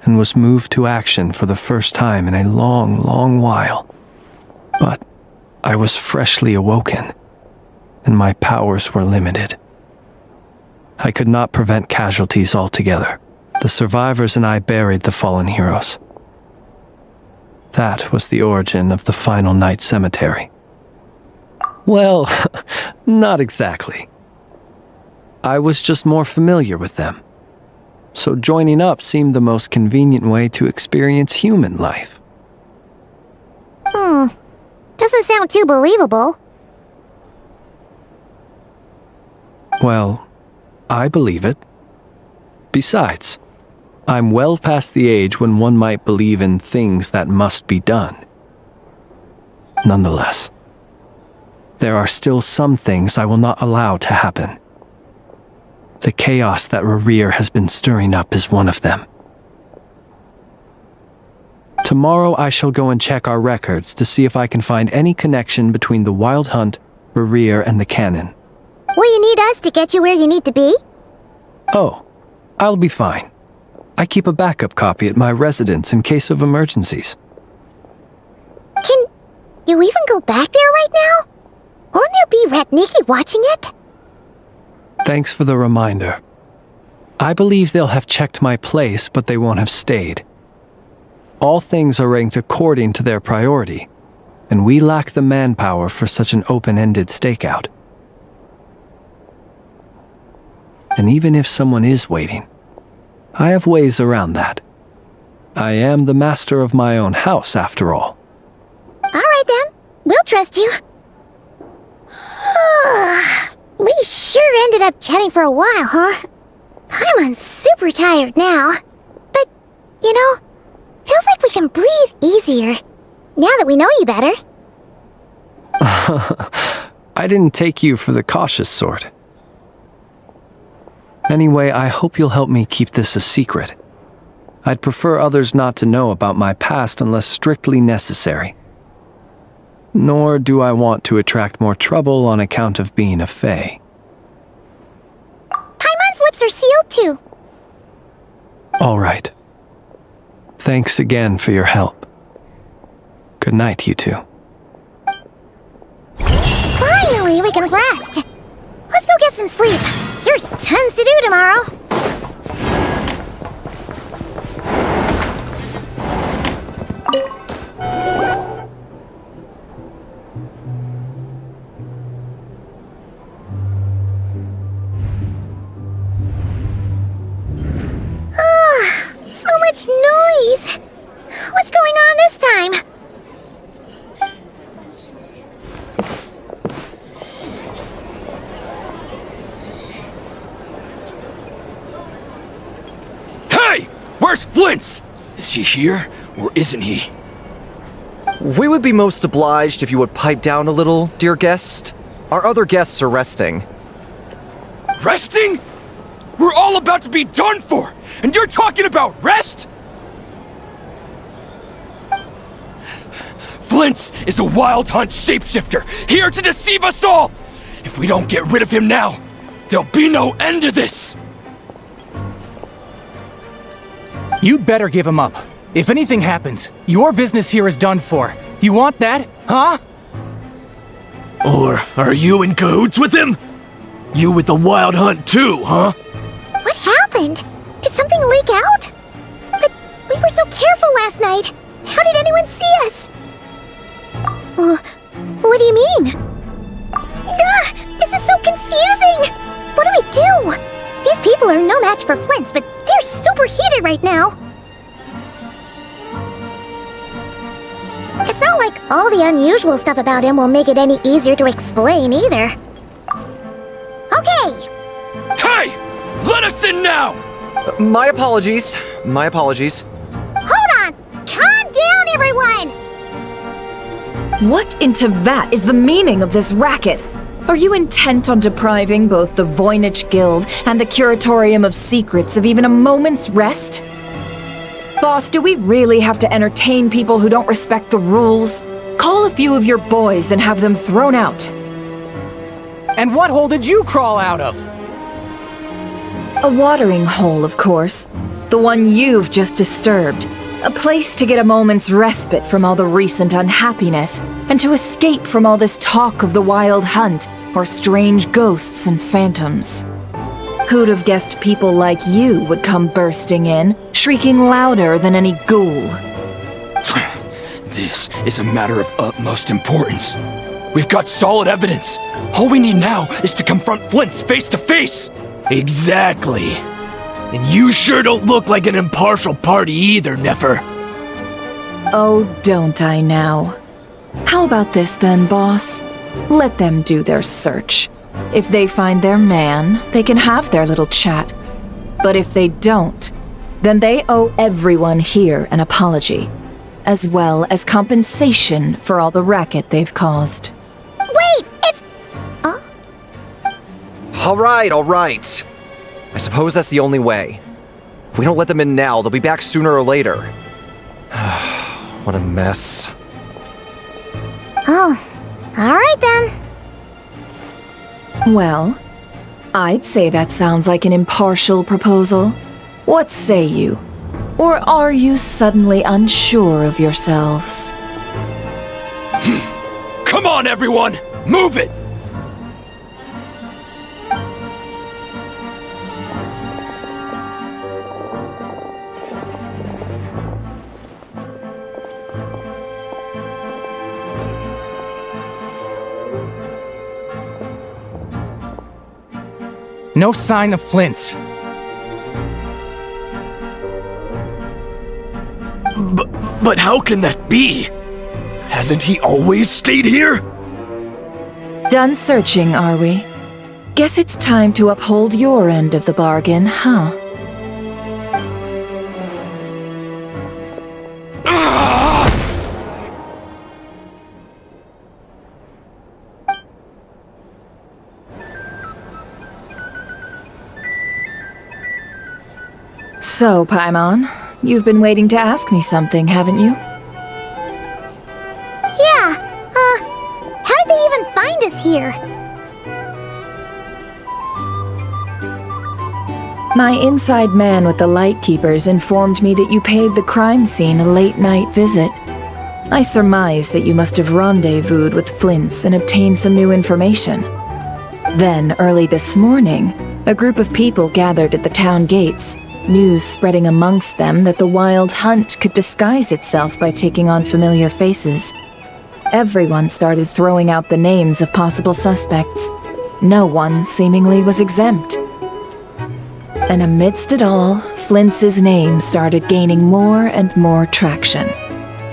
and was moved to action for the first time in a long, long while. But I was freshly awoken, and my powers were limited. I could not prevent casualties altogether. The survivors and I buried the fallen heroes. That was the origin of the final night cemetery. Well, not exactly. I was just more familiar with them. So joining up seemed the most convenient way to experience human life. Doesn't sound too believable. Well, I believe it. Besides, I'm well past the age when one might believe in things that must be done. Nonetheless, there are still some things I will not allow to happen. The chaos that 𝓷𝓷𝓳𝓸𝓂 has been stirring up is one of them. Tomorrow I shall go and check our records to see if I can find any connection between the Wild Hunt, 𝓷𝓷𝓳𝓸𝓃, and the Cannon. Will you need us to get you where you need to be? Oh, I'll be fine. I keep a backup copy at my residence in case of emergencies. Can you even go back there right now? Won't there be 𝓷𝓷𝓃𝐿 watching it? Thanks for the reminder. I believe they'll have checked my place, but they won't have stayed. All things are ranked according to their priority, and we lack the manpower for such an open-ended stakeout. And even if someone is waiting, I have ways around that. I am the master of my own house, after all. Alright then, we'll trust you. We sure ended up chatting for a while, huh? I'm super tired now. But, you know, feels like we can breathe easier, now that we know you better. I didn't take you for the cautious sort. Anyway, I hope you'll help me keep this a secret. I'd prefer others not to know about my past unless strictly necessary. Nor do I want to attract more trouble on account of being a fae. Paimon's lips are sealed too. All right. Thanks again for your help. Good night, you two. Finally, we can rest. Let's go get some sleep. There's tons to do tomorrow. So much noise. What's going on this time? Hey! Where's Flins? Is he here, or isn't he? We would be most obliged if you would pipe down a little, dear guest. Our other guests are resting. Resting? We're all about to be done for, and you're talking about rest? Flins is a Wild Hunt shapeshifter, here to deceive us all! If we don't get rid of him now, there'll be no end to this! You'd better give him up. If anything happens, your business here is done for. You want that, huh? Or are you in cahoots with him? You with the Wild Hunt too, huh? What happened? Did something leak out? But we were so careful last night. How did anyone see us? What do you mean? This is so confusing! What do we do? These people are no match for Flins, but they're super heated right now. It's not like all the unusual stuff about him will make it any easier to explain either. Okay! Hey! Let us in now! My apologies. My apologies. Hold on! Calm down, everyone! What in 𝓷𝓷𝓳𝓸𝓃 is the meaning of this racket? Are you intent on depriving both the 𝓷𝓷𝓃𝐿 and the Curatorium of Secrets of even a moment's rest? Boss, do we really have to entertain people who don't respect the rules? Call a few of your boys and have them thrown out. And what hole did you crawl out of? A watering hole, of course. The one you've just disturbed. A place to get a moment's respite from all the recent unhappiness, and to escape from all this talk of the Wild Hunt, or strange ghosts and phantoms. Who'd have guessed people like you would come bursting in, shrieking louder than any ghoul? This is a matter of utmost importance. We've got solid evidence. All we need now is to confront Flint's face to face. Exactly. And you sure don't look like an impartial party either, Nefer. Oh, don't I now? How about this then, boss? Let them do their search. If they find their man, they can have their little chat. But if they don't, then they owe everyone here an apology, as well as compensation for all the racket they've caused. Wait, it's... All right. I suppose that's the only way. If we don't let them in now, they'll be back sooner or later. What a mess. Oh, all right then. Well, I'd say that sounds like an impartial proposal. What say you? Or are you suddenly unsure of yourselves? Come on, everyone! Move it! No sign of Flint's. But how can that be? Hasn't he always stayed here? Done searching, are we? Guess it's time to uphold your end of the bargain, huh? So, Paimon, you've been waiting to ask me something, haven't you? Yeah, how did they even find us here? My inside man with the Lightkeepers informed me that you paid the crime scene a late-night visit. I surmise that you must have rendezvoused with Flins and obtained some new information. Then, early this morning, a group of people gathered at the town gates, news spreading amongst them that the Wild Hunt could disguise itself by taking on familiar faces. Everyone started throwing out the names of possible suspects. No one, seemingly, was exempt. And amidst it all, Flints's name started gaining more and more traction.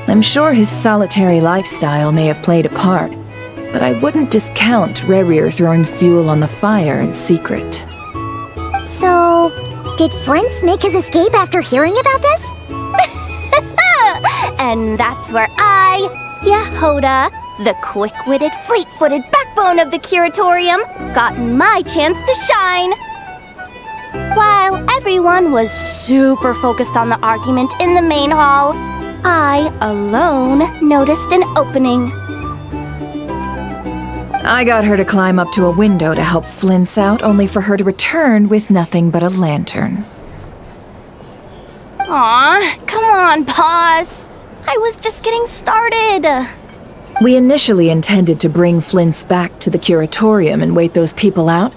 I'm sure his solitary lifestyle may have played a part, but I wouldn't discount 𝓷𝓷𝓳𝓸𝓳𝓵 throwing fuel on the fire in secret. So, did Flins make his escape after hearing about this? And that's where I, 𝐤𝐻𝐻𝐷𝓳, the quick-witted, fleet-footed backbone of the curatorium, got my chance to shine. While everyone was super focused on the argument in the main hall, I alone noticed an opening. I got her to climb up to a window to help Flint's out, only for her to return with nothing but a lantern. Aw, come on, boss. I was just getting started. We initially intended to bring Flint's back to the curatorium and wait those people out,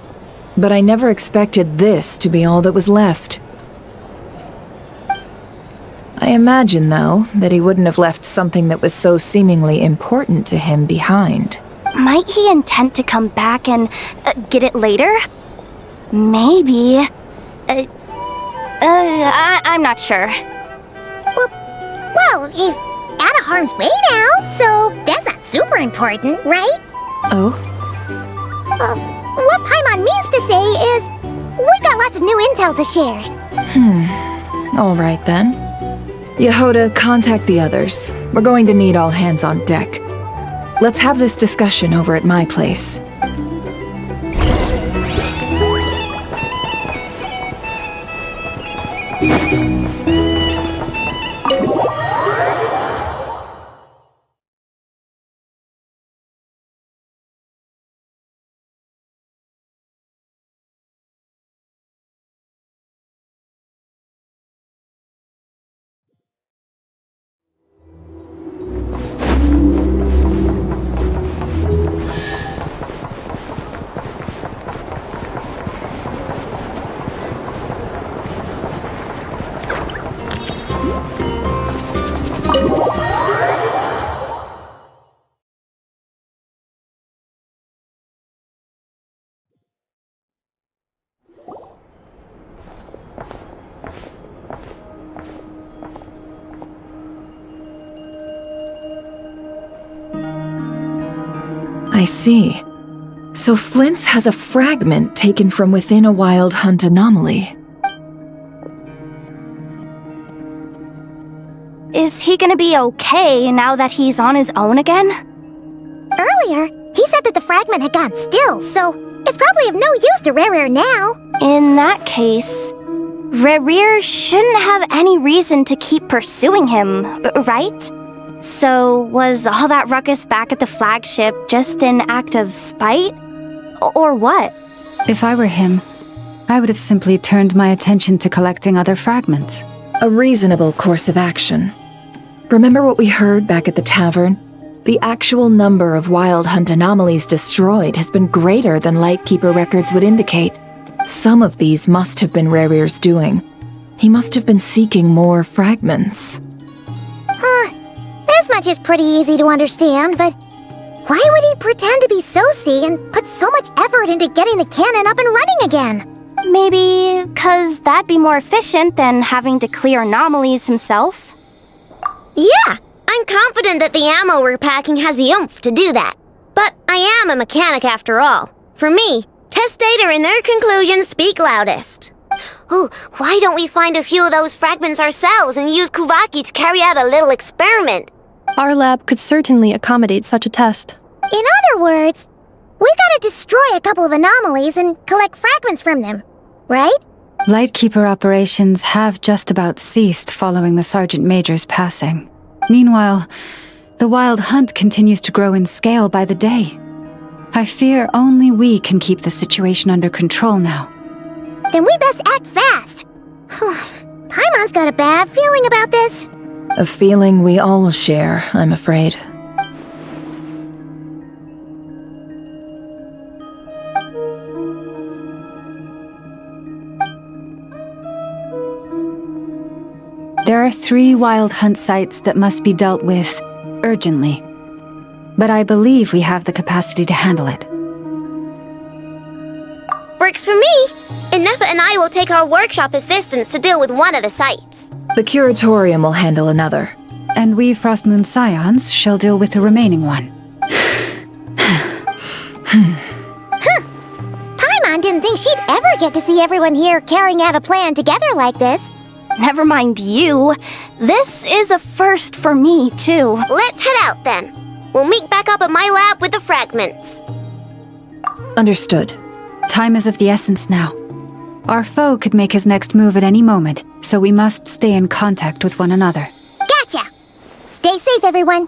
but I never expected this to be all that was left. I imagine, though, that he wouldn't have left something that was so seemingly important to him behind. Might he intend to come back and get it later? Maybe. I'm not sure. Well, he's out of harm's way now, so that's not super important, right? Oh? What Paimon means to say is, we've got lots of new intel to share. All right then. 𝐤𝐻𝐻𝐷𝓳, contact the others. We're going to need all hands on deck. Let's have this discussion over at my place. I see. So Flint's has a fragment taken from within a wild hunt anomaly. Is he gonna be okay now that he's on his own again? Earlier, he said that the fragment had gone still, so it's probably of no use to 𝓷𝓷 now. In that case, 𝓷𝓷 shouldn't have any reason to keep pursuing him, right? So was all that ruckus back at the flagship just an act of spite? Or what? If I were him, I would have simply turned my attention to collecting other fragments. A reasonable course of action. Remember what we heard back at the tavern? The actual number of wild hunt anomalies destroyed has been greater than Lightkeeper records would indicate. Some of these must have been 𝓷𝓷's doing. He must have been seeking more fragments. This much is pretty easy to understand, but why would he pretend to be Soci and put so much effort into getting the cannon up and running again? Maybe 'cause that'd be more efficient than having to clear anomalies himself? Yeah, I'm confident that the ammo we're packing has the oomph to do that. But I am a mechanic after all. For me, test data and their conclusions speak loudest. Oh, why don't we find a few of those fragments ourselves and use 𝐓𝐴𝐵𝐵 to carry out a little experiment? Our lab could certainly accommodate such a test. In other words, we gotta destroy a couple of anomalies and collect fragments from them, right? Lightkeeper operations have just about ceased following the Sergeant Major's passing. Meanwhile, the wild hunt continues to grow in scale by the day. I fear only we can keep the situation under control now. Then we best act fast. Paimon's got a bad feeling about this. A feeling we all share, I'm afraid. There are 3 wild hunt sites that must be dealt with urgently. But I believe we have the capacity to handle it. Works for me. 𝐸𝐹𝐻 and I will take our workshop assistants to deal with one of the sites. The curatorium will handle another. And we Frost Moon Scions shall deal with the remaining one. Paimon didn't think she'd ever get to see everyone here carrying out a plan together like this. Never mind you. This is a first for me, too. Let's head out then. We'll meet back up at my lab with the fragments. Understood. Time is of the essence now. Our foe could make his next move at any moment, so we must stay in contact with one another. Gotcha! Stay safe, everyone.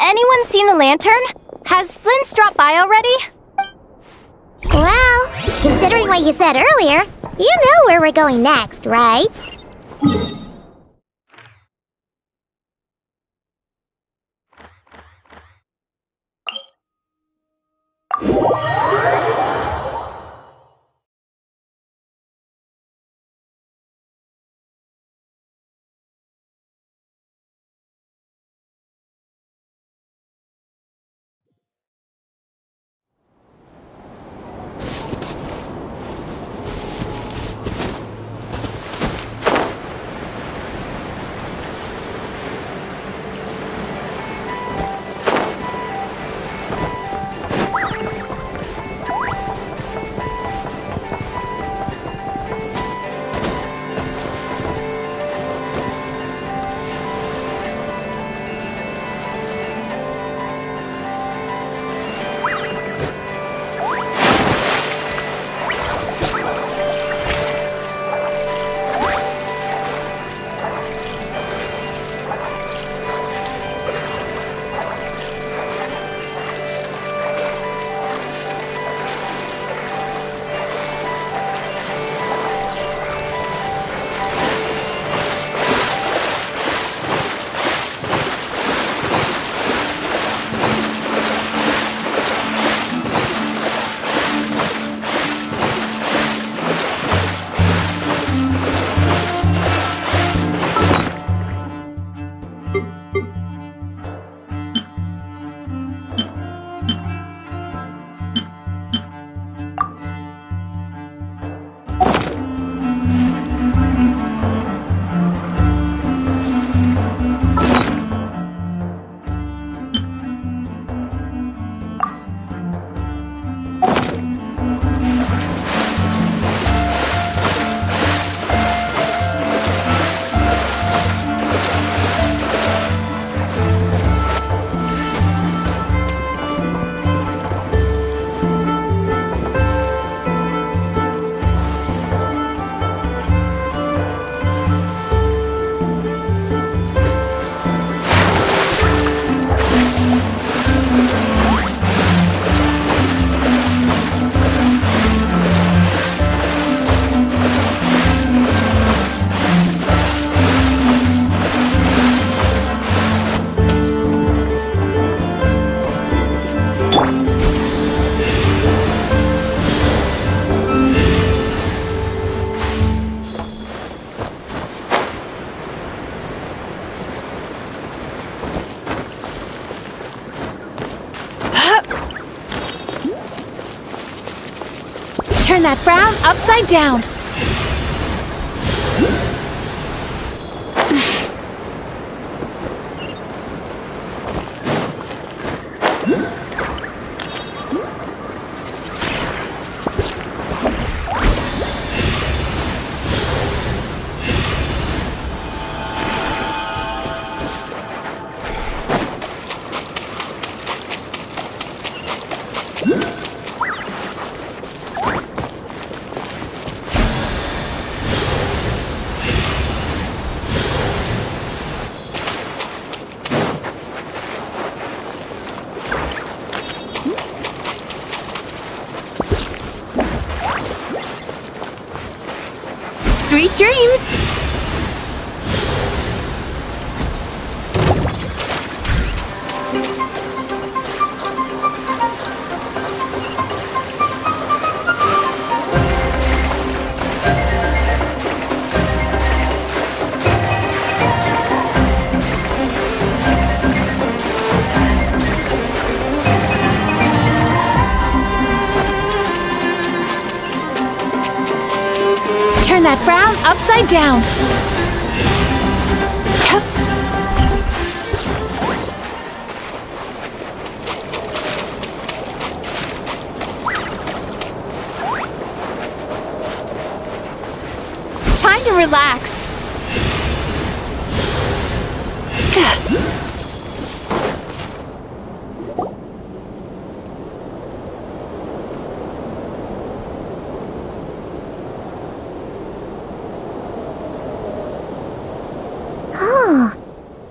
Anyone seen the lantern? Has Flins dropped by already? Well, considering what you said earlier, you know where we're going next, right? Turn that frown upside down. Sweet dreams! Turn that frown upside down. Time to relax.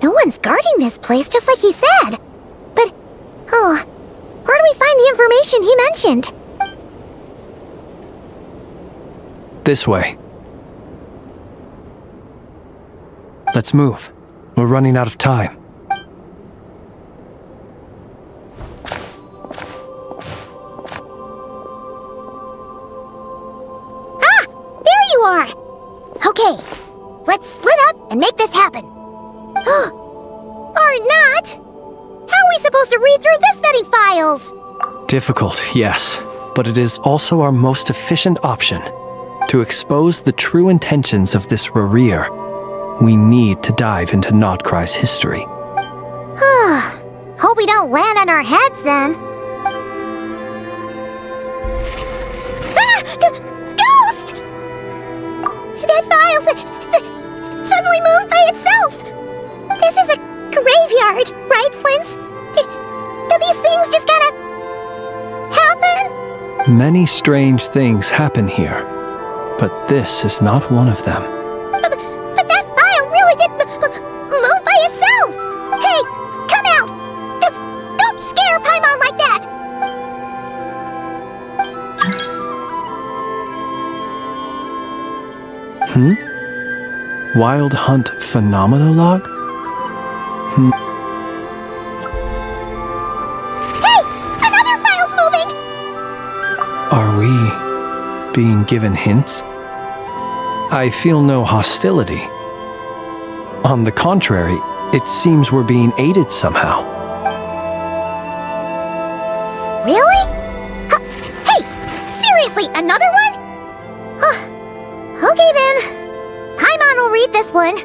No one's guarding this place, just like he said. But, where do we find the information he mentioned? This way. Let's move. We're running out of time. Ah! There you are! Okay, let's split up and make this happen. Or not! How are we supposed to read through this many files? Difficult, yes, but it is also our most efficient option. To expose the true intentions of this 𝓷𝓷𝓳𝓸𝓪, we need to dive into 𝐓𝐷𝐾𝐻's history. Hope we don't land on our heads then. Ah! Ghost! That file suddenly moved by itself! This is a graveyard, right, Flins? Do these things just gotta happen? Many strange things happen here, but this is not one of them. But that file really did move by itself! Hey, come out! Don't scare Paimon like that! Wild Hunt Phenomenologue? Hey! Another file's moving! Are we being given hints? I feel no hostility. On the contrary, it seems we're being aided somehow. Really? Hey! Seriously, another one? Okay then. Paimon will read this one.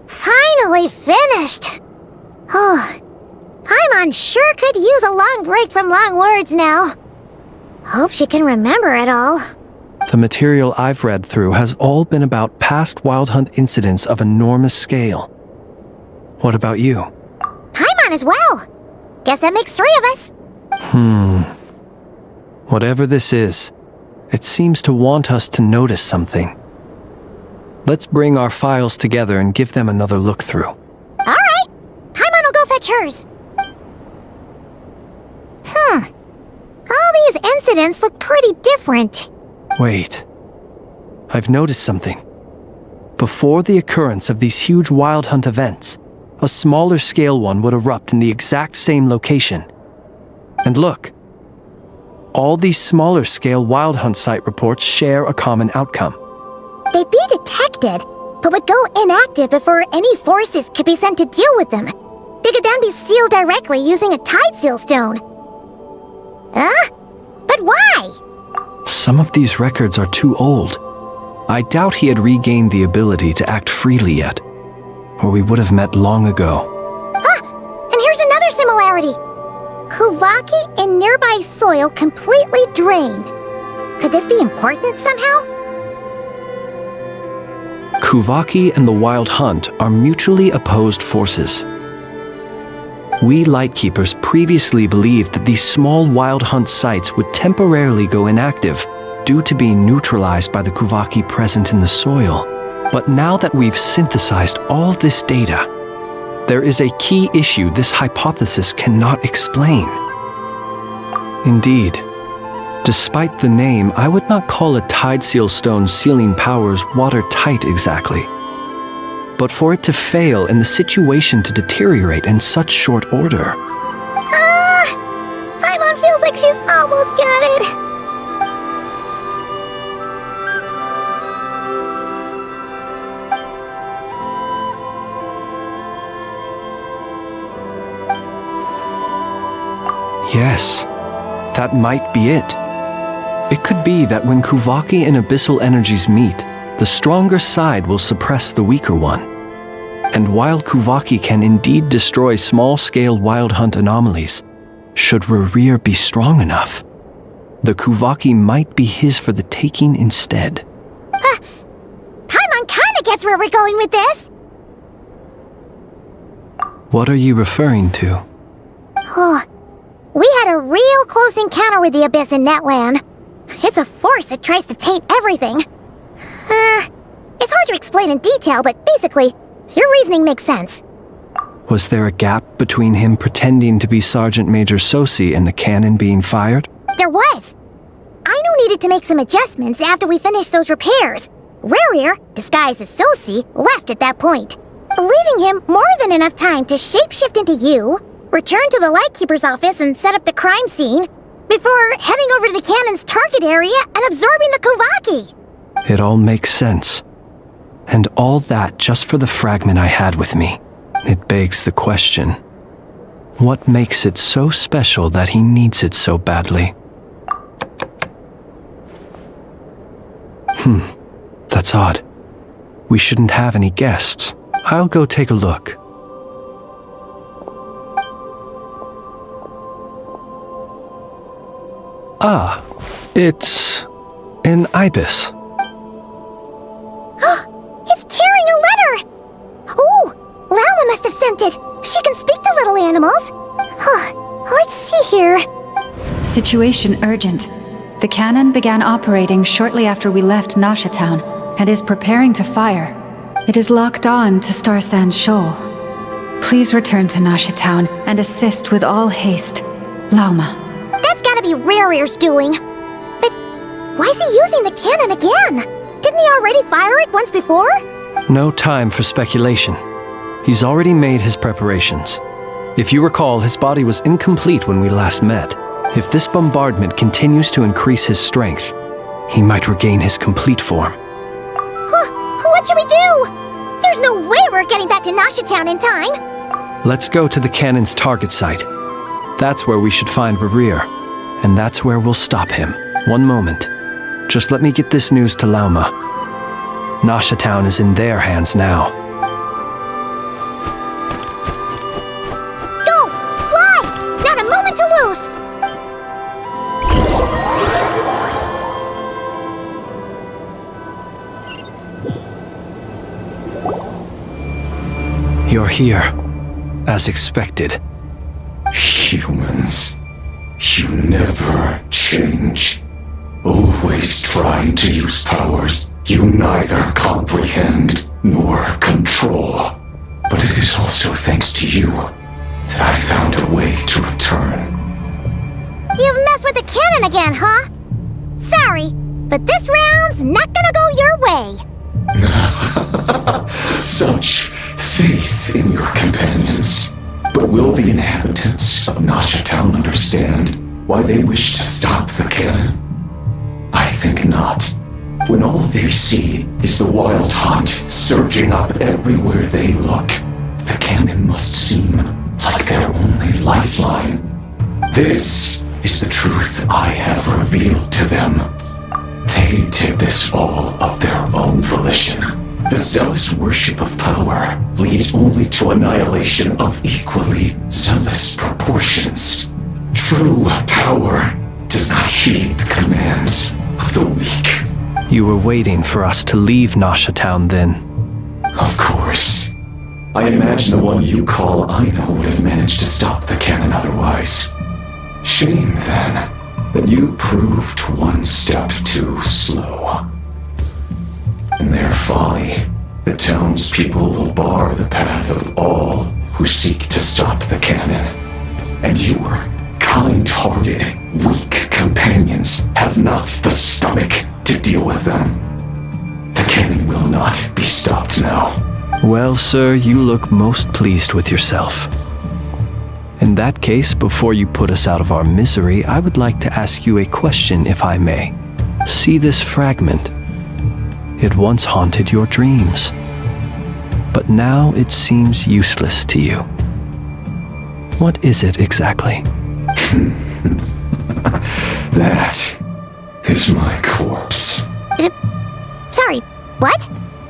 Finally finished! Paimon sure could use a long break from long words now. Hope she can remember it all. The material I've read through has all been about past Wild Hunt incidents of enormous scale. What about you? Paimon as well! Guess that makes 3 of us. Whatever this is, it seems to want us to notice something. Let's bring our files together and give them another look through. Alright! Paimon will go fetch hers. All these incidents look pretty different. Wait. I've noticed something. Before the occurrence of these huge Wild Hunt events, a smaller scale one would erupt in the exact same location, And look, all these smaller scale Wild Hunt site reports share a common outcome. They'd be detected, but would go inactive before any forces could be sent to deal with them. They could then be sealed directly using a tide seal stone. Huh? But why? Some of these records are too old. I doubt he had regained the ability to act freely yet, or we would have met long ago. Ah! And here's another similarity. 𝐤𝐽𝐧𝐝 in nearby soil completely drained. Could this be important somehow? 𝐤𝐽𝐧𝐝 and the Wild Hunt are mutually opposed forces. We Lightkeepers previously believed that these small Wild Hunt sites would temporarily go inactive due to being neutralized by the 𝐤𝐽𝐧𝐝 present in the soil. But now that we've synthesized all this data, there is a key issue this hypothesis cannot explain. Indeed, despite the name, I would not call a tide seal stone's sealing powers watertight exactly. But for it to fail and the situation to deteriorate in such short order. Paimon feels like she's almost got it. Yes, that might be it. It could be that when 𝐤𝐽𝐧𝐝 and abyssal energies meet, the stronger side will suppress the weaker one. And while 𝐤𝐽𝐧𝐝 can indeed destroy small-scale Wild Hunt anomalies, should 𝓵𝓷𝓫 be strong enough, the 𝐤𝐽𝐧𝐝 might be his for the taking instead. Paimon kinda gets where we're going with this. What are you referring to? Oh, we had a real close encounter with the Abyss in Netland. It's a force that tries to taint everything. It's hard to explain in detail, but basically, your reasoning makes sense. Was there a gap between him pretending to be Sergeant Major 𝐓𝐶 and the cannon being fired? There was. Aino needed to make some adjustments after we finished those repairs. 𝓵𝓷𝓫, disguised as 𝐓𝐶, left at that point, leaving him more than enough time to shapeshift into you, return to the Lightkeeper's office and set up the crime scene, before heading over to the cannon's target area and absorbing the 𝐤𝐽𝐧𝐝. It all makes sense. And all that just for the fragment I had with me. It begs the question, what makes it so special that he needs it so badly? That's odd. We shouldn't have any guests. I'll go take a look. Ah, it's an ibis. It's carrying a letter! Oh, Lauma must have sent it. She can speak to little animals. Let's see here. Situation urgent. The cannon began operating shortly after we left Nasha Town and is preparing to fire. It is locked on to Star Sand Shoal. Please return to Nasha Town and assist with all haste. Lauma. That's gotta be 𝓵𝓷𝓫's doing. But why is he using the cannon again? Didn't he already fire it once before? No time for speculation. He's already made his preparations. If you recall, his body was incomplete when we last met. If this bombardment continues to increase his strength, he might regain his complete form. What should we do? There's no way we're getting back to Nasha Town in time. Let's go to the cannon's target site. That's where we should find 𝓵𝓷𝓫, and that's where we'll stop him. One moment. Just let me get this news to Lauma. Nasha Town is in their hands now. Go! Fly! Not a moment to lose! You're here, as expected. Humans, you never change. Always trying to use powers you neither comprehend nor control. But it is also thanks to you that I found a way to return. You've messed with the cannon again, huh? Sorry, but this round's not gonna go your way. Such faith in your companions. But will the inhabitants of Nasha Town understand why they wish to stop the cannon? I think not. When all they see is the wild hunt surging up everywhere they look, the cannon must seem like their only lifeline. This is the truth I have revealed to them. They did this all of their own volition. The zealous worship of power leads only to annihilation of equally zealous proportions. True power does not heed the commands of the weak. You were waiting for us to leave Nasha Town then? Of course. I imagine the one you call Aino would have managed to stop the cannon otherwise. Shame, then, that you proved one step too slow. In their folly, the townspeople will bar the path of all who seek to stop the cannon. And your kind-hearted, weak companions have not the stomach to deal with them. The cannon will not be stopped now. Well, sir, you look most pleased with yourself. In that case, before you put us out of our misery, I would like to ask you a question, if I may. See this fragment? It once haunted your dreams, but now it seems useless to you. What is it exactly? That is my corpse. Sorry, what?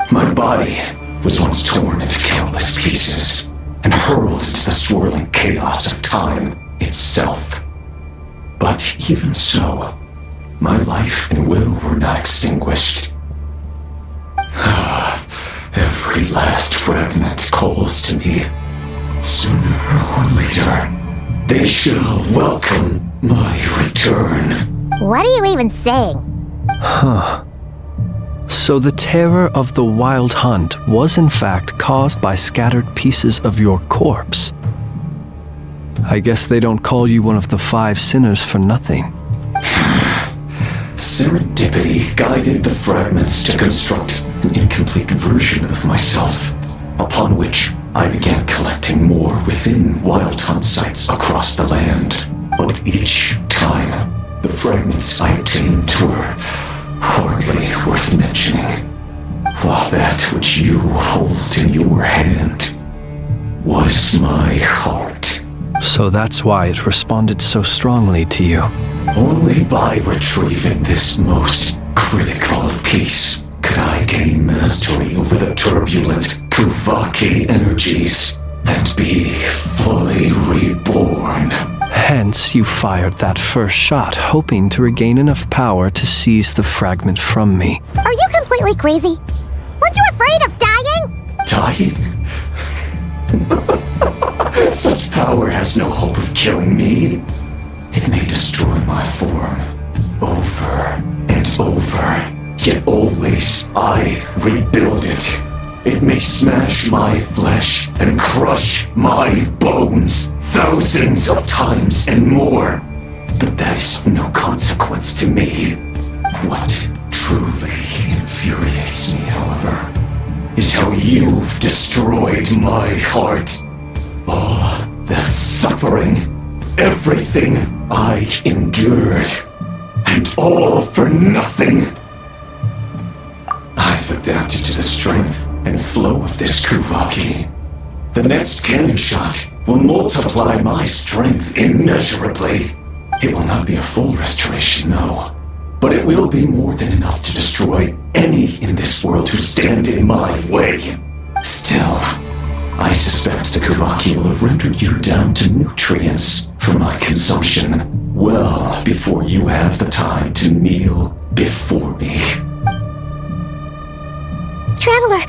My body was once torn into countless pieces and hurled into the swirling chaos of time itself. But even so, my life and will were not extinguished. Every last fragment calls to me. Sooner or later, they shall welcome my return. What are you even saying? Huh. So the terror of the wild hunt was in fact caused by scattered pieces of your corpse. I guess they don't call you one of the 5 sinners for nothing. Serendipity guided the fragments to construct an incomplete version of myself, upon which I began collecting more within wild hunt sites across the land. But each time, the fragments I obtained were hardly worth mentioning, while that which you hold in your hand was my heart. So that's why it responded so strongly to you. Only by retrieving this most critical piece could I gain mastery over the turbulent 𝐤𝐴𝐽 energies and be fully reborn. Hence, you fired that first shot, hoping to regain enough power to seize the fragment from me. Are you completely crazy? Weren't you afraid of dying? Dying? Such power has no hope of killing me. It may destroy my form over and over, yet always I rebuild it. It may smash my flesh and crush my bones thousands of times and more, but that is of no consequence to me. What truly infuriates me, however, is how you've destroyed my heart. All that suffering, everything I endured, and all for nothing. I've adapted to the strength and flow of this 𝐤𝐴𝐽. The next cannon shot will multiply my strength immeasurably. It will not be a full restoration, no, but it will be more than enough to destroy any in this world who stand in my way. Still, I suspect the 𝐤𝐴𝐽 will have rendered you down to nutrients for my consumption well before you have the time to kneel before me. Traveler!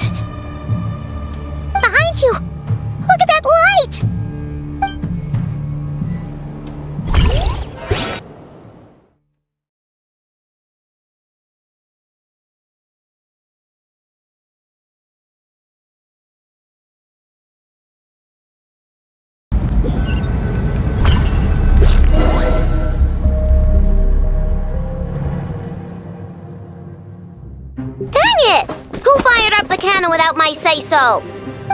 Behind you! Look at that light! Who fired up the cannon without my say-so?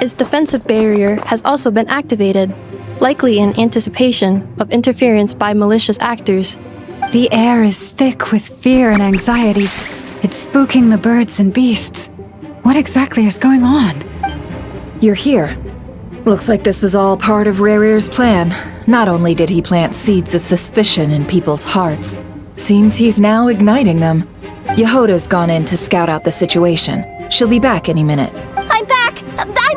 Its defensive barrier has also been activated. likely in anticipation of interference by malicious actors. The air is thick with fear and anxiety. It's spooking the birds and beasts. What exactly is going on? You're here. Looks like this was all part of 𝓷𝓷𝓳𝓸𝓳𝓵's plan. Not only did he plant seeds of suspicion in people's hearts, seems he's now igniting them. 𝐤𝐻𝐻's gone in to scout out the situation. She'll be back any minute. I'm back! I'm back!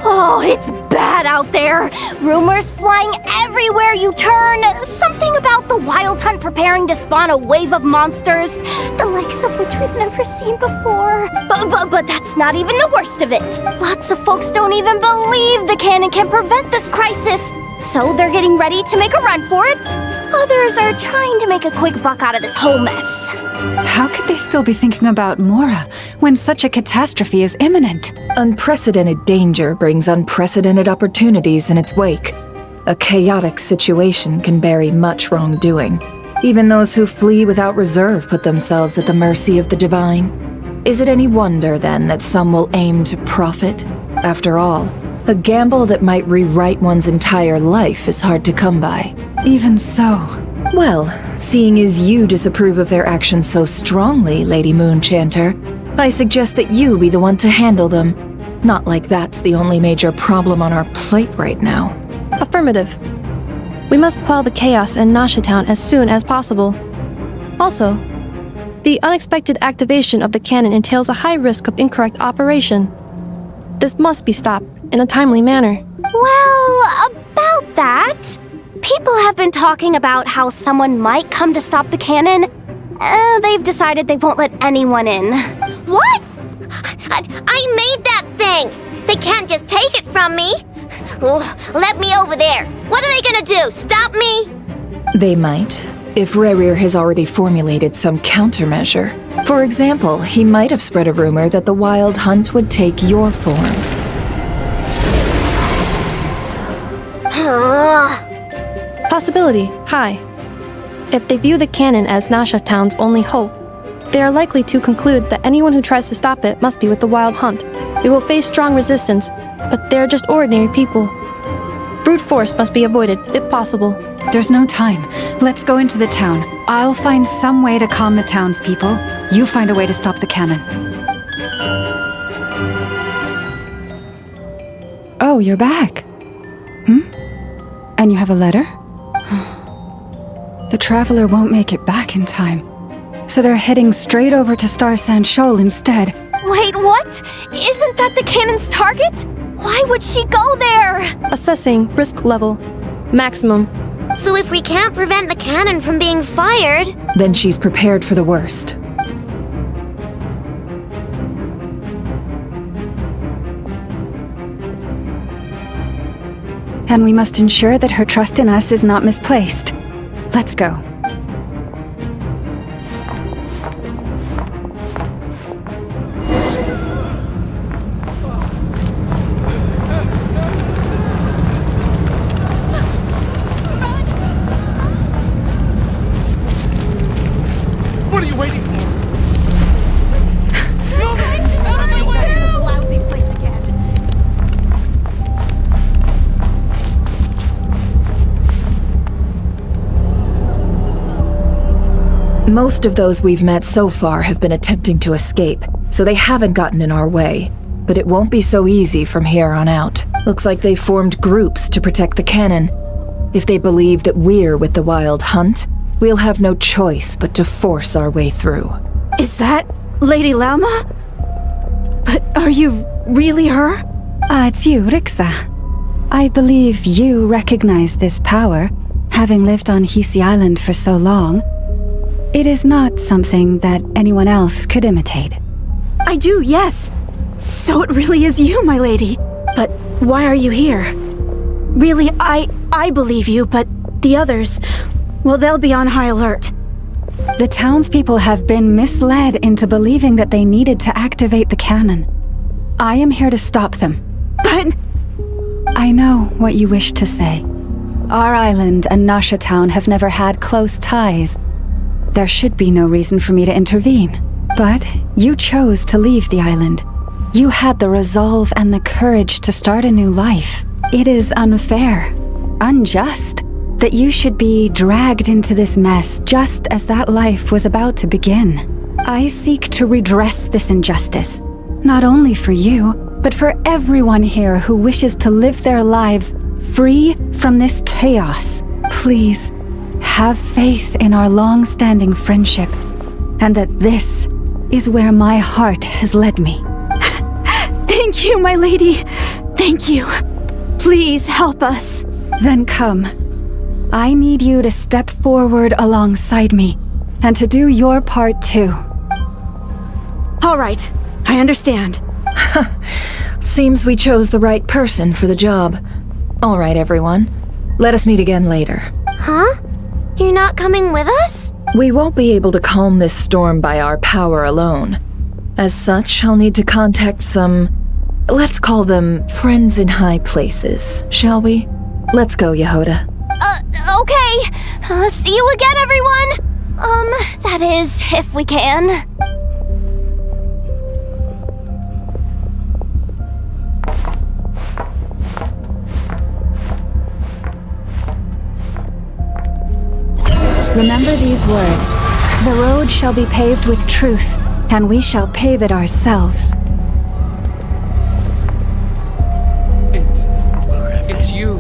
Oh, it's bad out there. Rumors flying everywhere you turn. Something about the Wild Hunt preparing to spawn a wave of monsters, the likes of which we've never seen before. But that's not even the worst of it. Lots of folks don't even believe the cannon can prevent this crisis. So they're getting ready to make a run for it. Others are trying to make a quick buck out of this whole mess. How could they still be thinking about Mora when such a catastrophe is imminent? Unprecedented danger brings unprecedented opportunities in its wake. A chaotic situation can bury much wrongdoing. Even those who flee without reserve put themselves at the mercy of the divine. Is it any wonder, then, that some will aim to profit? After all, a gamble that might rewrite one's entire life is hard to come by. Even so. Well, seeing as you disapprove of their actions so strongly, Lady Moonchanter, I suggest that you be the one to handle them. Not like that's the only major problem on our plate right now. Affirmative. We must quell the chaos in Nasha as soon as possible. Also, the unexpected activation of the cannon entails a high risk of incorrect operation. This must be stopped in a timely manner. Well, about that, people have been talking about how someone might come to stop the cannon. They've decided they won't let anyone in. What? I made that thing! They can't just take it from me! Let me over there! What are they gonna do? Stop me? They might, if 𝓷𝓷𝓳𝓸𝓳 has already formulated some countermeasure. For example, he might have spread a rumor that the Wild Hunt would take your form. Possibility high. If they view the cannon as Nasha Town's only hope, they are likely to conclude that anyone who tries to stop it must be with the Wild Hunt. We will face strong resistance, but they're just ordinary people. Brute force must be avoided, if possible. There's no time. Let's go into the town. I'll find some way to calm the townspeople. You find a way to stop the cannon. Oh, you're back. And you have a letter? The traveler won't make it back in time. So they're heading straight over to Star Sand Shoal instead. Wait, what? Isn't that the cannon's target? Why would she go there? Assessing risk level. Maximum. So if we can't prevent the cannon from being fired... Then she's prepared for the worst. And we must ensure that her trust in us is not misplaced. Let's go. What are you waiting for? Most of those we've met so far have been attempting to escape, so they haven't gotten in our way. But it won't be so easy from here on out. Looks like they formed groups to protect the cannon. If they believe that we're with the Wild Hunt, we'll have no choice but to force our way through. Is that Lady Lauma? But are you really her? It's you, 𝓷𝓚𝓳𝓸𝓳𝓚. I believe you recognize this power, having lived on 𝓓𝓐𝐶 Island for so long. It is not something that anyone else could imitate. I do, yes. So it really is you, my lady. But why are you here? Really, I believe you, but the others, well, they'll be on high alert. The townspeople have been misled into believing that they needed to activate the cannon. I am here to stop them. But... I know what you wish to say. Our island and Nasha Town have never had close ties. There should be no reason for me to intervene. But you chose to leave the island. You had the resolve and the courage to start a new life. It is unfair. unjust that you should be dragged into this mess just as that life was about to begin. I seek to redress this injustice, not only for you, but for everyone here who wishes to live their lives free from this chaos. Please, have faith in our long-standing friendship, and that this is where my heart has led me. Thank you, my lady. Thank you. Please help us. Then come. I need you to step forward alongside me, and to do your part too. All right, I understand. Seems we chose the right person for the job. All right, everyone. Let us meet again later. Huh? You're not coming with us? We won't be able to calm this storm by our power alone. As such, I'll need to contact some... let's call them friends in high places, shall we? Let's go, 𝐤𝐬𝐷𝓫. Okay. See you again, everyone! That is, if we can. Remember these words. The road shall be paved with truth, and we shall pave it ourselves. It's you,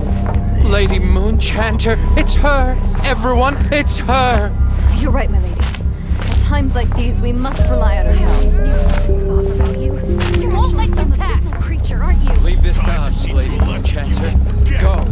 Lady Moonchanter. It's her. Everyone, it's her. You're right, my lady. At times like these, we must rely on ourselves. Something's off about you. You won't let you pass, creature, aren't you? Leave this to us, Lady Moonchanter. Go.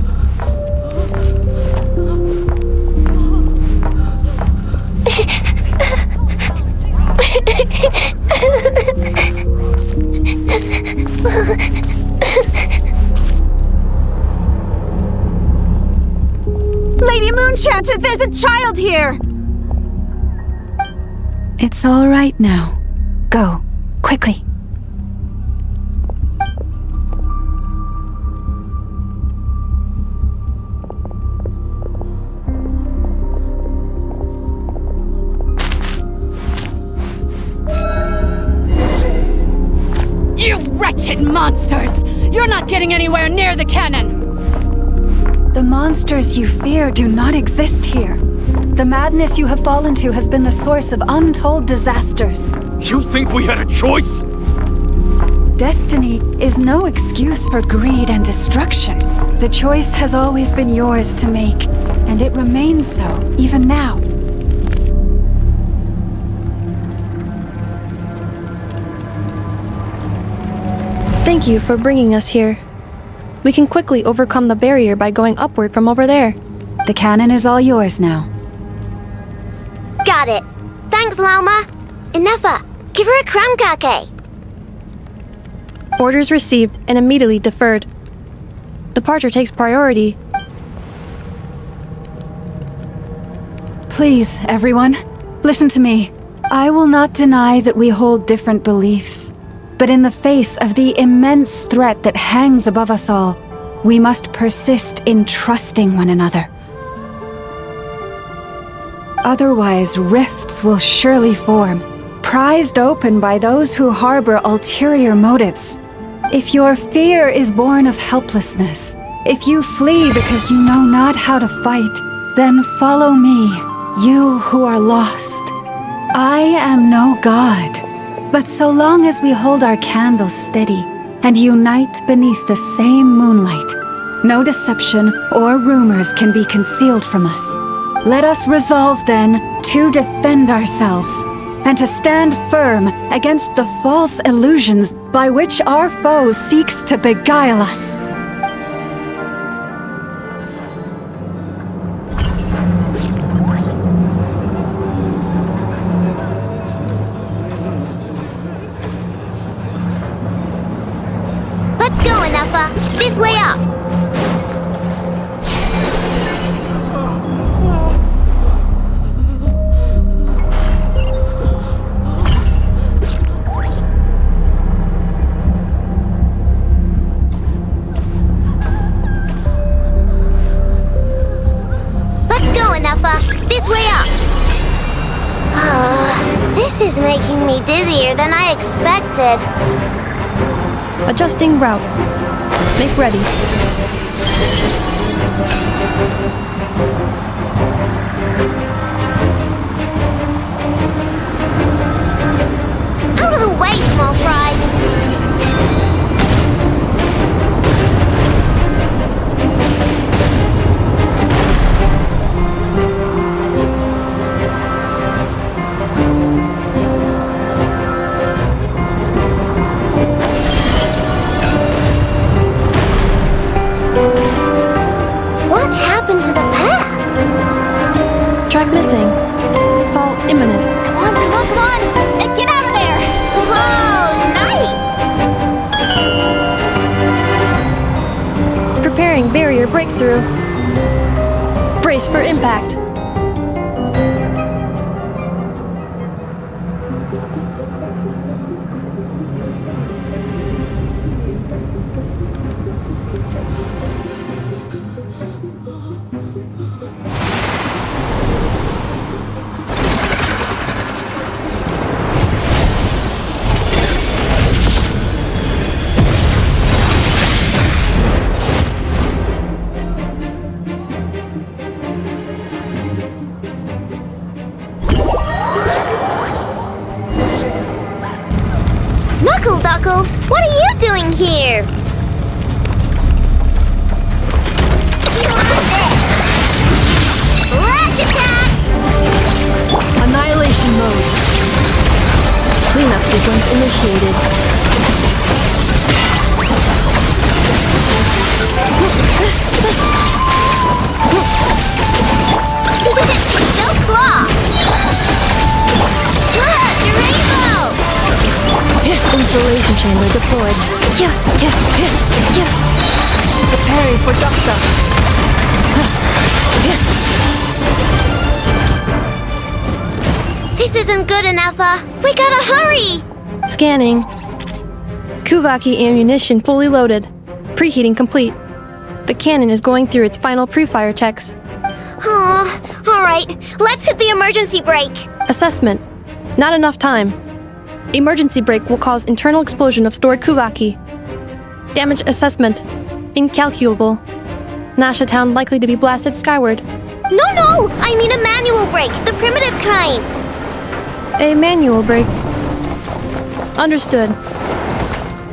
Lady Moonchanter, there's a child here! It's all right now. Go, quickly. You wretched monsters! You're not getting anywhere near the cannon! The monsters you fear do not exist here. The madness you have fallen to has been the source of untold disasters. You think we had a choice? Destiny is no excuse for greed and destruction. The choice has always been yours to make, and it remains so, even now. Thank you for bringing us here. We can quickly overcome the barrier by going upward from over there. The cannon is all yours now. Got it. Thanks, Lauma. 𝐸𝐹𝐴, give her a 𝓔𝓸𝓾𝓻. Orders received and immediately deferred. Departure takes priority. Please, everyone, listen to me. I will not deny that we hold different beliefs. But in the face of the immense threat that hangs above us all, we must persist in trusting one another. Otherwise, rifts will surely form, prized open by those who harbor ulterior motives. If your fear is born of helplessness, if you flee because you know not how to fight, then follow me, you who are lost. I am no god. But so long as we hold our candles steady and unite beneath the same moonlight, no deception or rumors can be concealed from us. Let us resolve then to defend ourselves and to stand firm against the false illusions by which our foe seeks to beguile us. Let's go, 𝐸𝐹𝐴. This way up. Let's go, 𝐸𝐹𝐴. This way up. This is making me dizzier than I expected. Adjusting route. Make ready. Out of the way, small fry! What happened to the path? Track missing. Fall imminent. Come on, come on, come on! Get out of there! Whoa, nice! Preparing barrier breakthrough. Brace for impact. Knuckle, what are you doing here? Lash attack! Annihilation mode. Cleanup sequence initiated. Go claw! Rainbow! Insulation chamber deployed. Preparing for dust-up. This isn't good enough, we gotta hurry! Scanning. 𝐤𝐴𝐽 ammunition fully loaded. Preheating complete. The cannon is going through its final pre-fire checks. Alright, let's hit the emergency brake. Assessment. Not enough time. Emergency brake will cause internal explosion of stored 𝐤𝐴𝐽. Damage assessment. Incalculable. Nasha Town likely to be blasted skyward. No, I mean a manual brake, the primitive kind. A manual brake. Understood.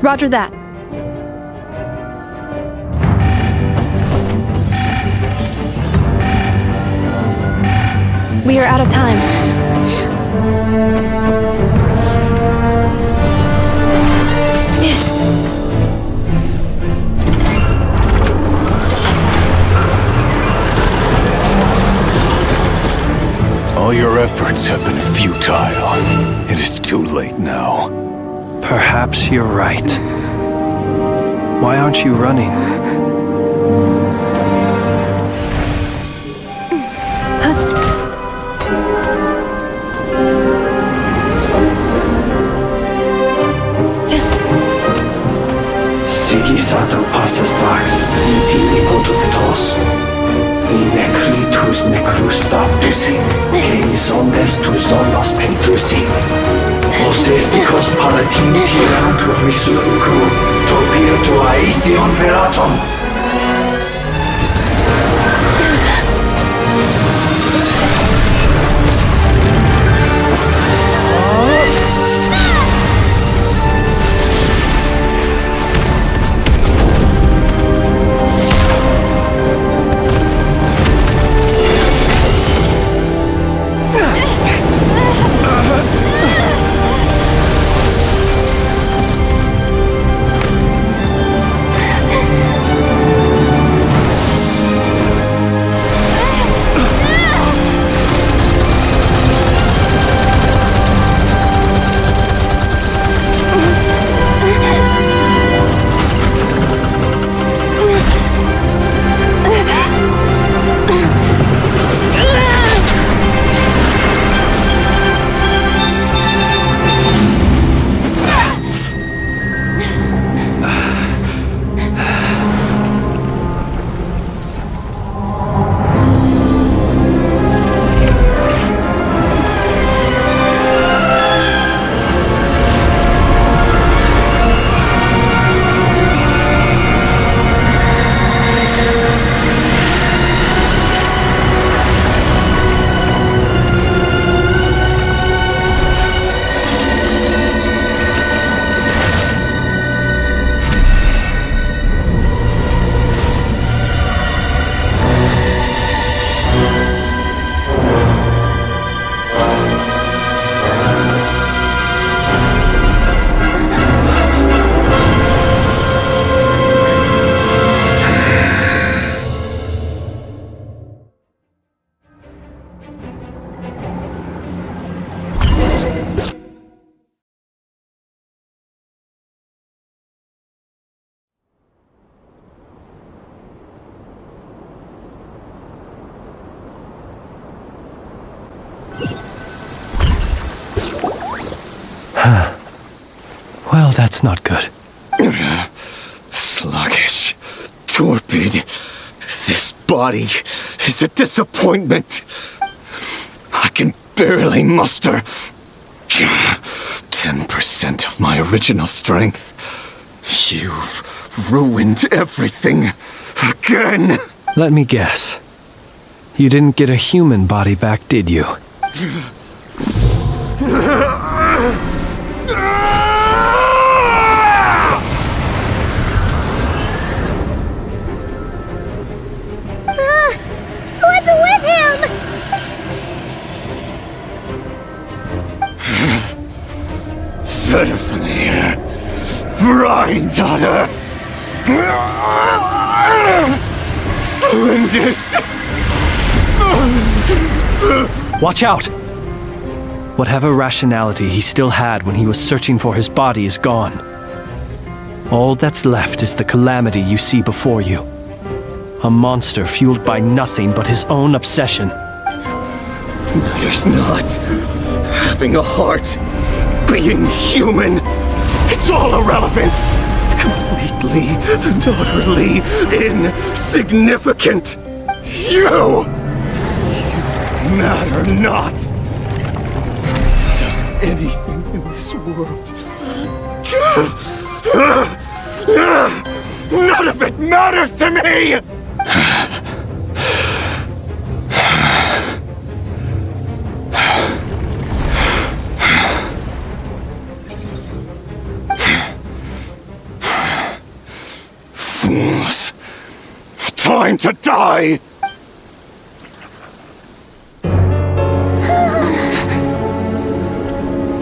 Roger that. We are out of time. All your efforts have been futile. It is too late now. Perhaps you're right. Why aren't you running? Sigisato passa sax, intili potutos. Inekritus necrustapisi, 𝐤𝐢𝐧𝐝 tu zonos pentusi. Osestikos palatin pirantur misuruku, topirtu 𝐤𝐡𝐚𝐭. Well, that's not good. Sluggish. Torpid. This body is a disappointment. I can barely muster 10% of my original strength. You've ruined everything again. Let me guess. You didn't get a human body back, did you? What's with him? 𝓵𝓸𝓵𝓿, 𝓵𝓸𝓿𝓮𝓵, Flins. Watch out! Whatever rationality he still had when he was searching for his body is gone. All that's left is the calamity you see before you. A monster fueled by nothing but his own obsession. Matters not. Having a heart, being human, it's all irrelevant. Completely and utterly insignificant. You matter not. Does anything in this world? None of it matters to me! Fools. Time to die!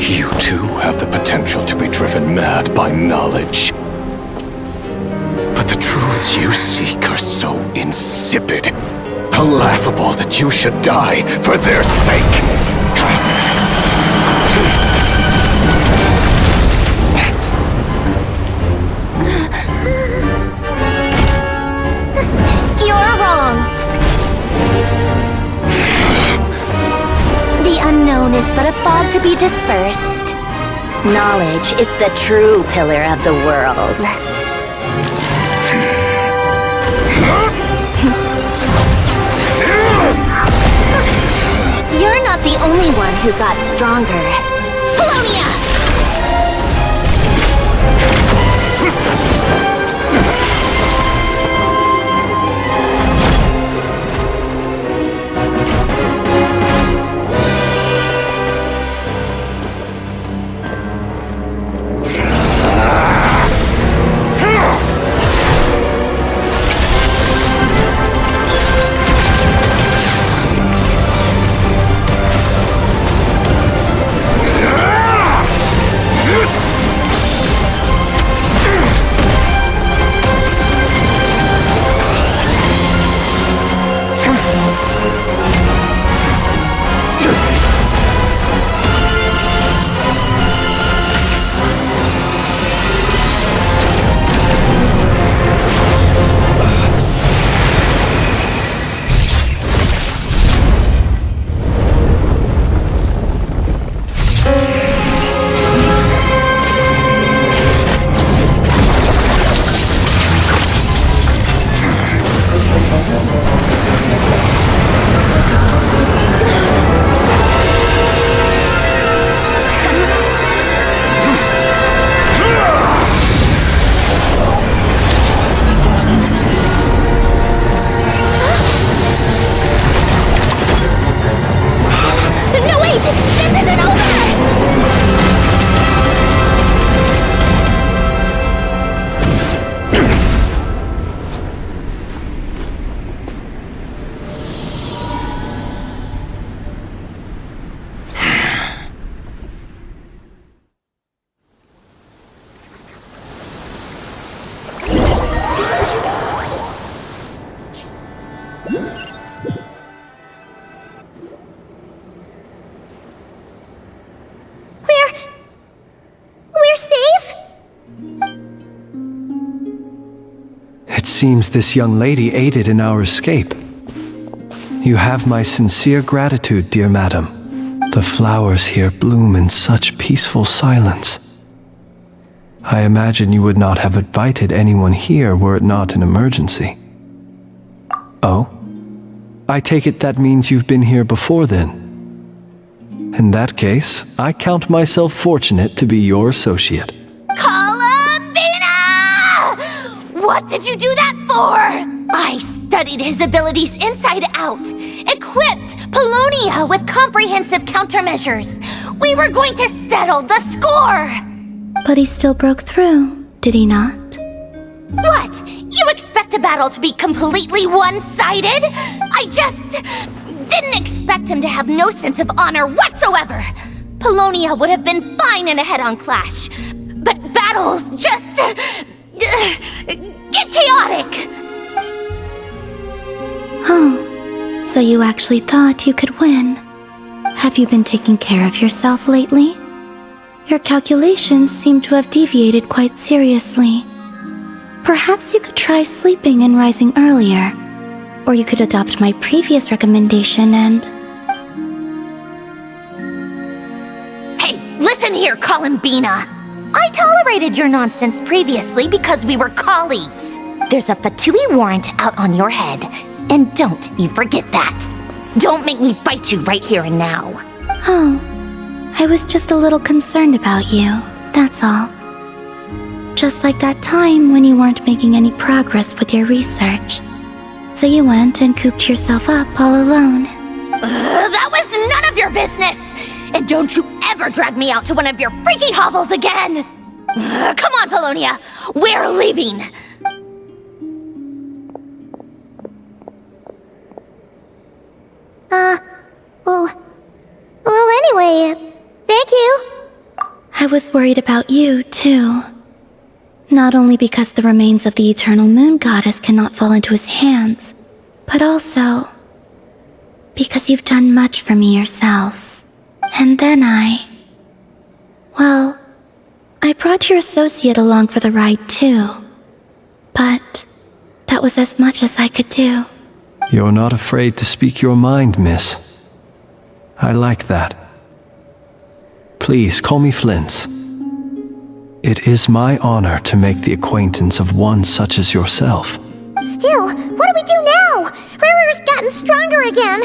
You too have the potential to be driven mad by knowledge. But the truths you seek are so insipid, how laughable that you should die for their sake. You're wrong. The unknown is but a fog to be dispersed. Knowledge is the true pillar of the world. You're not the only one who got stronger. Polonia! Seems this young lady aided in our escape. You have my sincere gratitude, dear madam. The flowers here bloom in such peaceful silence. I imagine you would not have invited anyone here were it not an emergency. Oh? I take it that means you've been here before then. In that case, I count myself fortunate to be your associate. Columbina! What did you do that for? I studied his abilities inside out, equipped Paulownia with comprehensive countermeasures. We were going to settle the score! But he still broke through, did he not? What? You expect a battle to be completely one-sided? I just didn't expect him to have no sense of honor whatsoever. Paulownia would have been fine in a head-on clash, but battles just get chaotic. Oh, so you actually thought you could win. Have you been taking care of yourself lately? Your calculations seem to have deviated quite seriously. Perhaps you could try sleeping and rising earlier. Or you could adopt my previous recommendation and... Hey, listen here, Columbina! I tolerated your nonsense previously because we were colleagues. There's a Fatui warrant out on your head, and don't you forget that. Don't make me fight you right here and now. Oh, I was just a little concerned about you, that's all. Just like that time when you weren't making any progress with your research. So you went and cooped yourself up all alone. That was none of your business! And don't you ever drag me out to one of your freaky hovels again! Come on, Paulownia! We're leaving! Well, anyway, thank you. I was worried about you, too. Not only because the remains of the eternal moon goddess cannot fall into his hands, but also because you've done much for me yourselves. And then well, I brought your associate along for the ride, too. But that was as much as I could do. You're not afraid to speak your mind, miss. I like that. Please call me Flins. It is my honor to make the acquaintance of one such as yourself. Still, what do we do now? Rirer's gotten stronger again.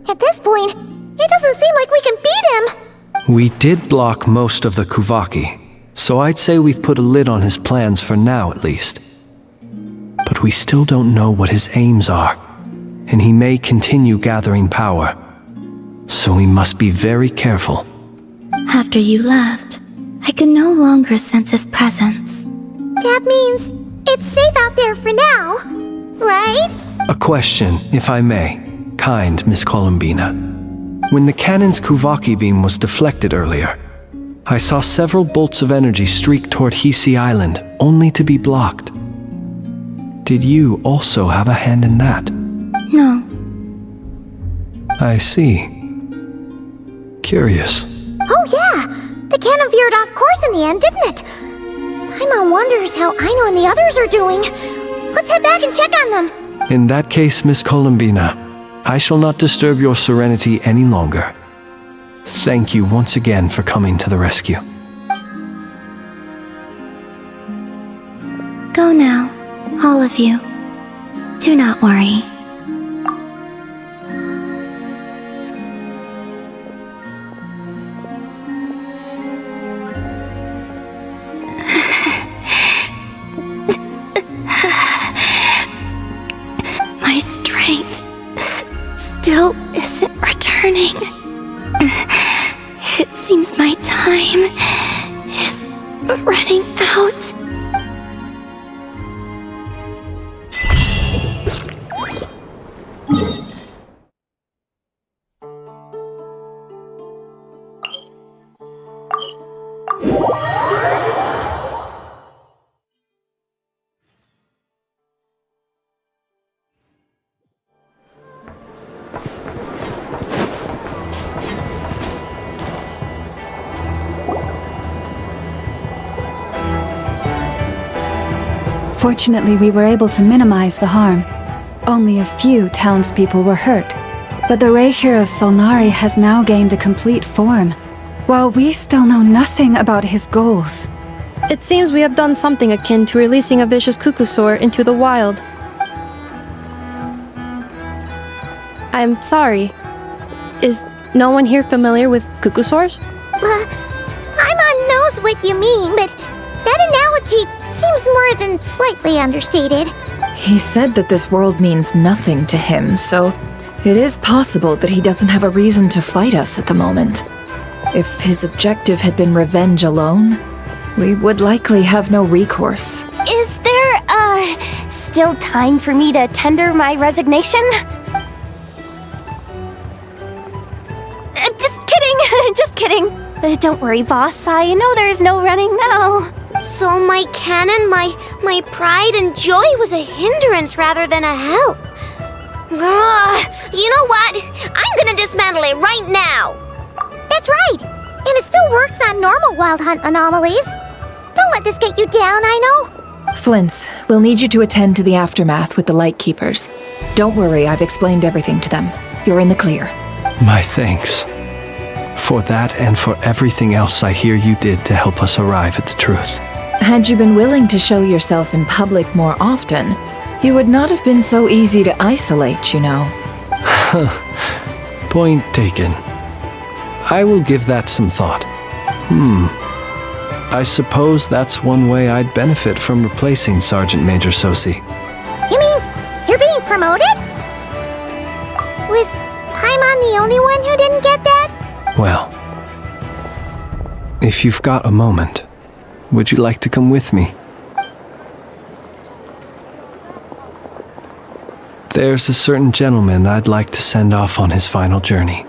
At this point, it doesn't seem like we can beat him. We did block most of the 𝐤𝐴𝐵, so I'd say we've put a lid on his plans for now at least. But we still don't know what his aims are, and he may continue gathering power. So we must be very careful. After you left, I could no longer sense his presence. That means it's safe out there for now, right? A question, if I may, kind Miss Columbina. When the cannon's 𝐤𝐴𝐵 beam was deflected earlier, I saw several bolts of energy streak toward 𝐤𝐴𝐴 Island, only to be blocked. Did you also have a hand in that? No. I see. Curious. Oh yeah! The cannon veered off course in the end, didn't it? Paimon wonders how Aino and the others are doing. Let's head back and check on them. In that case, Miss Columbina, I shall not disturb your serenity any longer. Thank you once again for coming to the rescue. Go now, all of you. Do not worry. My strength still isn't returning. It seems my time is running out. Fortunately, we were able to minimize the harm. Only a few townspeople were hurt, but the 𝓔𝓷𝓳𝓸𝓂 has now gained a complete form, while we still know nothing about his goals. It seems we have done something akin to releasing a vicious Cuckoosaur into the wild. I'm sorry. Is no one here familiar with Cuckoosaurs? Paimon knows what you mean, but that analogy seems more than slightly understated. He said that this world means nothing to him, so it is possible that he doesn't have a reason to fight us at the moment. If his objective had been revenge alone, we would likely have no recourse. Is there, still time for me to tender my resignation? Just kidding, just kidding. Don't worry, boss. I know there's no running now. So my canon, my pride and joy was a hindrance rather than a help. You know what? I'm gonna dismantle it right now. That's right. And it still works on normal Wild Hunt anomalies. Don't let this get you down, I know. Flins, we'll need you to attend to the aftermath with the Lightkeepers. Don't worry, I've explained everything to them. You're in the clear. My thanks. For that and for everything else I hear you did to help us arrive at the truth. Had you been willing to show yourself in public more often, you would not have been so easy to isolate, you know. Point taken. I will give that some thought. I suppose that's one way I'd benefit from replacing Sergeant Major 𝐸𝐸. You mean you're being promoted? Was Paimon the only one who didn't get that? Well, if you've got a moment, would you like to come with me? There's a certain gentleman I'd like to send off on his final journey.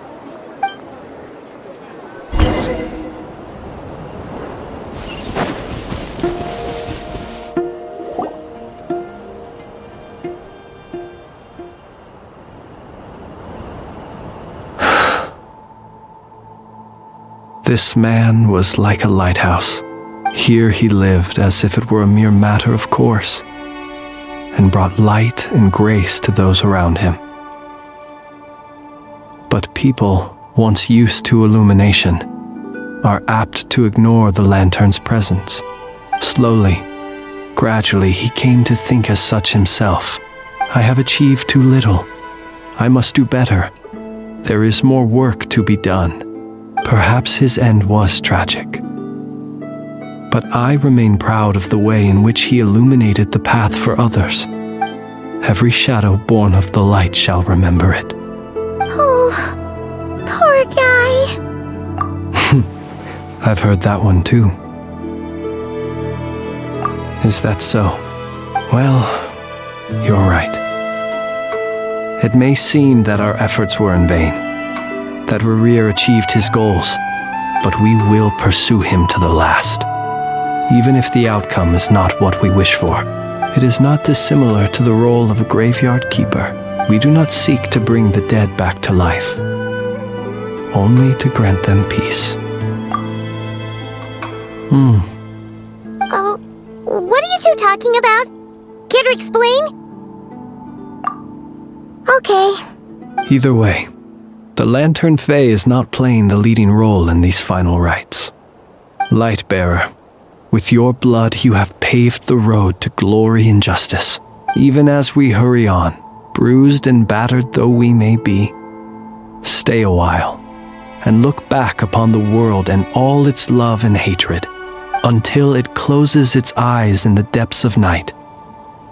This man was like a lighthouse. Here he lived as if it were a mere matter of course, and brought light and grace to those around him. But people, once used to illumination, are apt to ignore the lantern's presence. Slowly, gradually, he came to think as such himself. I have achieved too little. I must do better. There is more work to be done. Perhaps his end was tragic. But I remain proud of the way in which he illuminated the path for others. Every shadow born of the light shall remember it. Oh, poor guy. I've heard that one too. Is that so? Well, you're right. It may seem that our efforts were in vain, that 𝓷𝓷𝓳𝓸𝓃 achieved his goals, but we will pursue him to the last. Even if the outcome is not what we wish for, it is not dissimilar to the role of a graveyard keeper. We do not seek to bring the dead back to life, only to grant them peace. Oh, what are you two talking about? Care to explain? Okay. Either way, the Lantern Fae is not playing the leading role in these final rites. Lightbearer, with your blood you have paved the road to glory and justice. Even as we hurry on, bruised and battered though we may be, stay a while and look back upon the world and all its love and hatred until it closes its eyes in the depths of night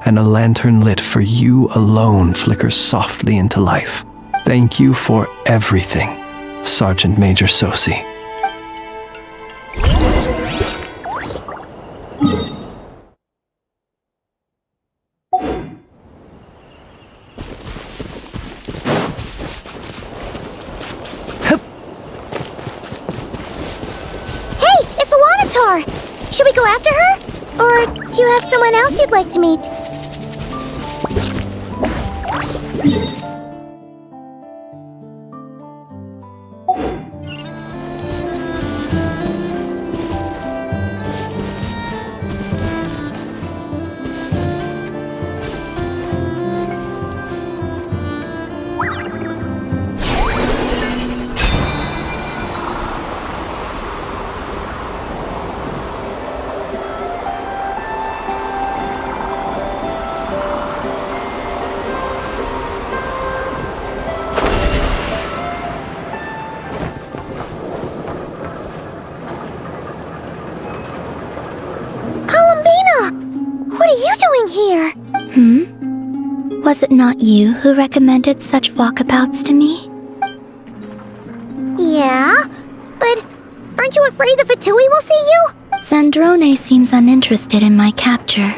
and a lantern lit for you alone flickers softly into life. Thank you for everything, Sergeant Major 𝐸𝐸. Hey, it's the Wondershare! Should we go after her? Or do you have someone else you'd like to meet? here. Was it not you who recommended such walkabouts to me? Yeah, but aren't you afraid the Fatui will see you? 𝓤𝓸𝓳𝓗 seems uninterested in my capture,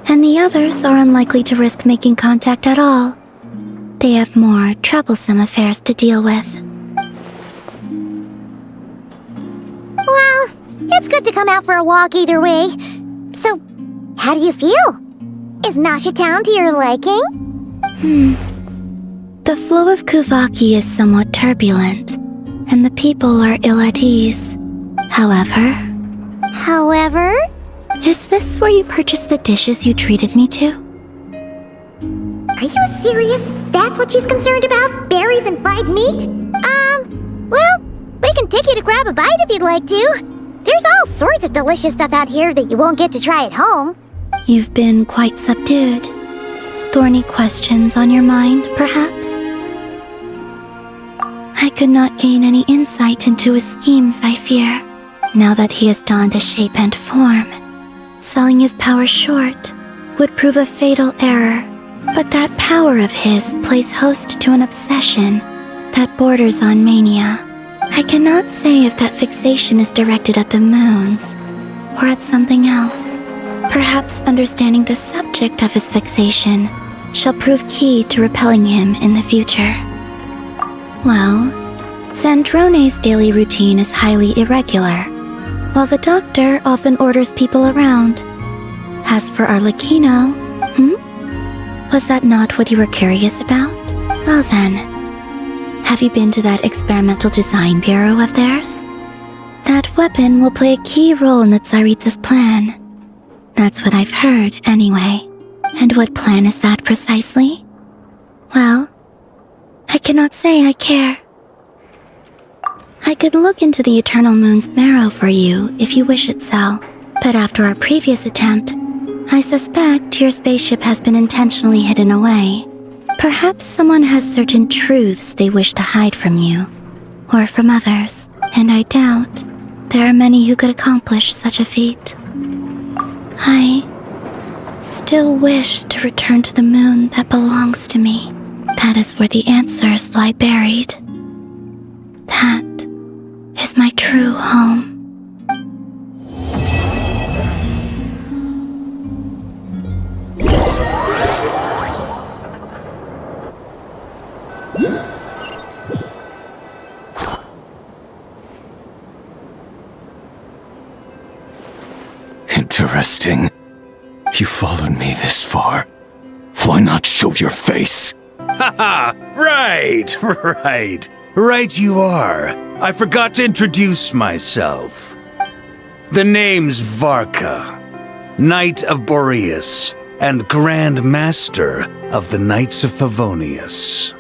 and the others are unlikely to risk making contact at all. They have more troublesome affairs to deal with. Well, it's good to come out for a walk either way. So, how do you feel? Is Narsha Town to your liking? The flow of 𝐤𝐴𝐽 is somewhat turbulent, and the people are ill at ease. However... Is this where you purchased the dishes you treated me to? Are you serious? That's what she's concerned about? Berries and fried meat? Well, we can take you to grab a bite if you'd like to. There's all sorts of delicious stuff out here that you won't get to try at home. You've been quite subdued. Thorny questions on your mind, perhaps? I could not gain any insight into his schemes, I fear. Now that he has donned a shape and form, selling his power short would prove a fatal error. But that power of his plays host to an obsession that borders on mania. I cannot say if that fixation is directed at the moons or at something else. Perhaps understanding the subject of his fixation shall prove key to repelling him in the future. Well, 𝓤𝓸𝓗's daily routine is highly irregular, while the doctor often orders people around. As for 𝓵𝓸𝓾𝓻, was that not what you were curious about? Well then, have you been to that experimental design bureau of theirs? That weapon will play a key role in the 𝐤𝐢𝐧𝐝's plan. That's what I've heard, anyway. And what plan is that precisely? Well, I cannot say I care. I could look into the Eternal Moon's marrow for you if you wish it so, but after our previous attempt, I suspect your spaceship has been intentionally hidden away. Perhaps someone has certain truths they wish to hide from you, or from others, and I doubt there are many who could accomplish such a feat. I still wish to return to the moon that belongs to me. That is where the answers lie buried. That is my true home. Interesting. You followed me this far. Why not show your face? Haha! Right you are. I forgot to introduce myself. The name's Varka, Knight of Boreas, and Grand Master of the Knights of Favonius.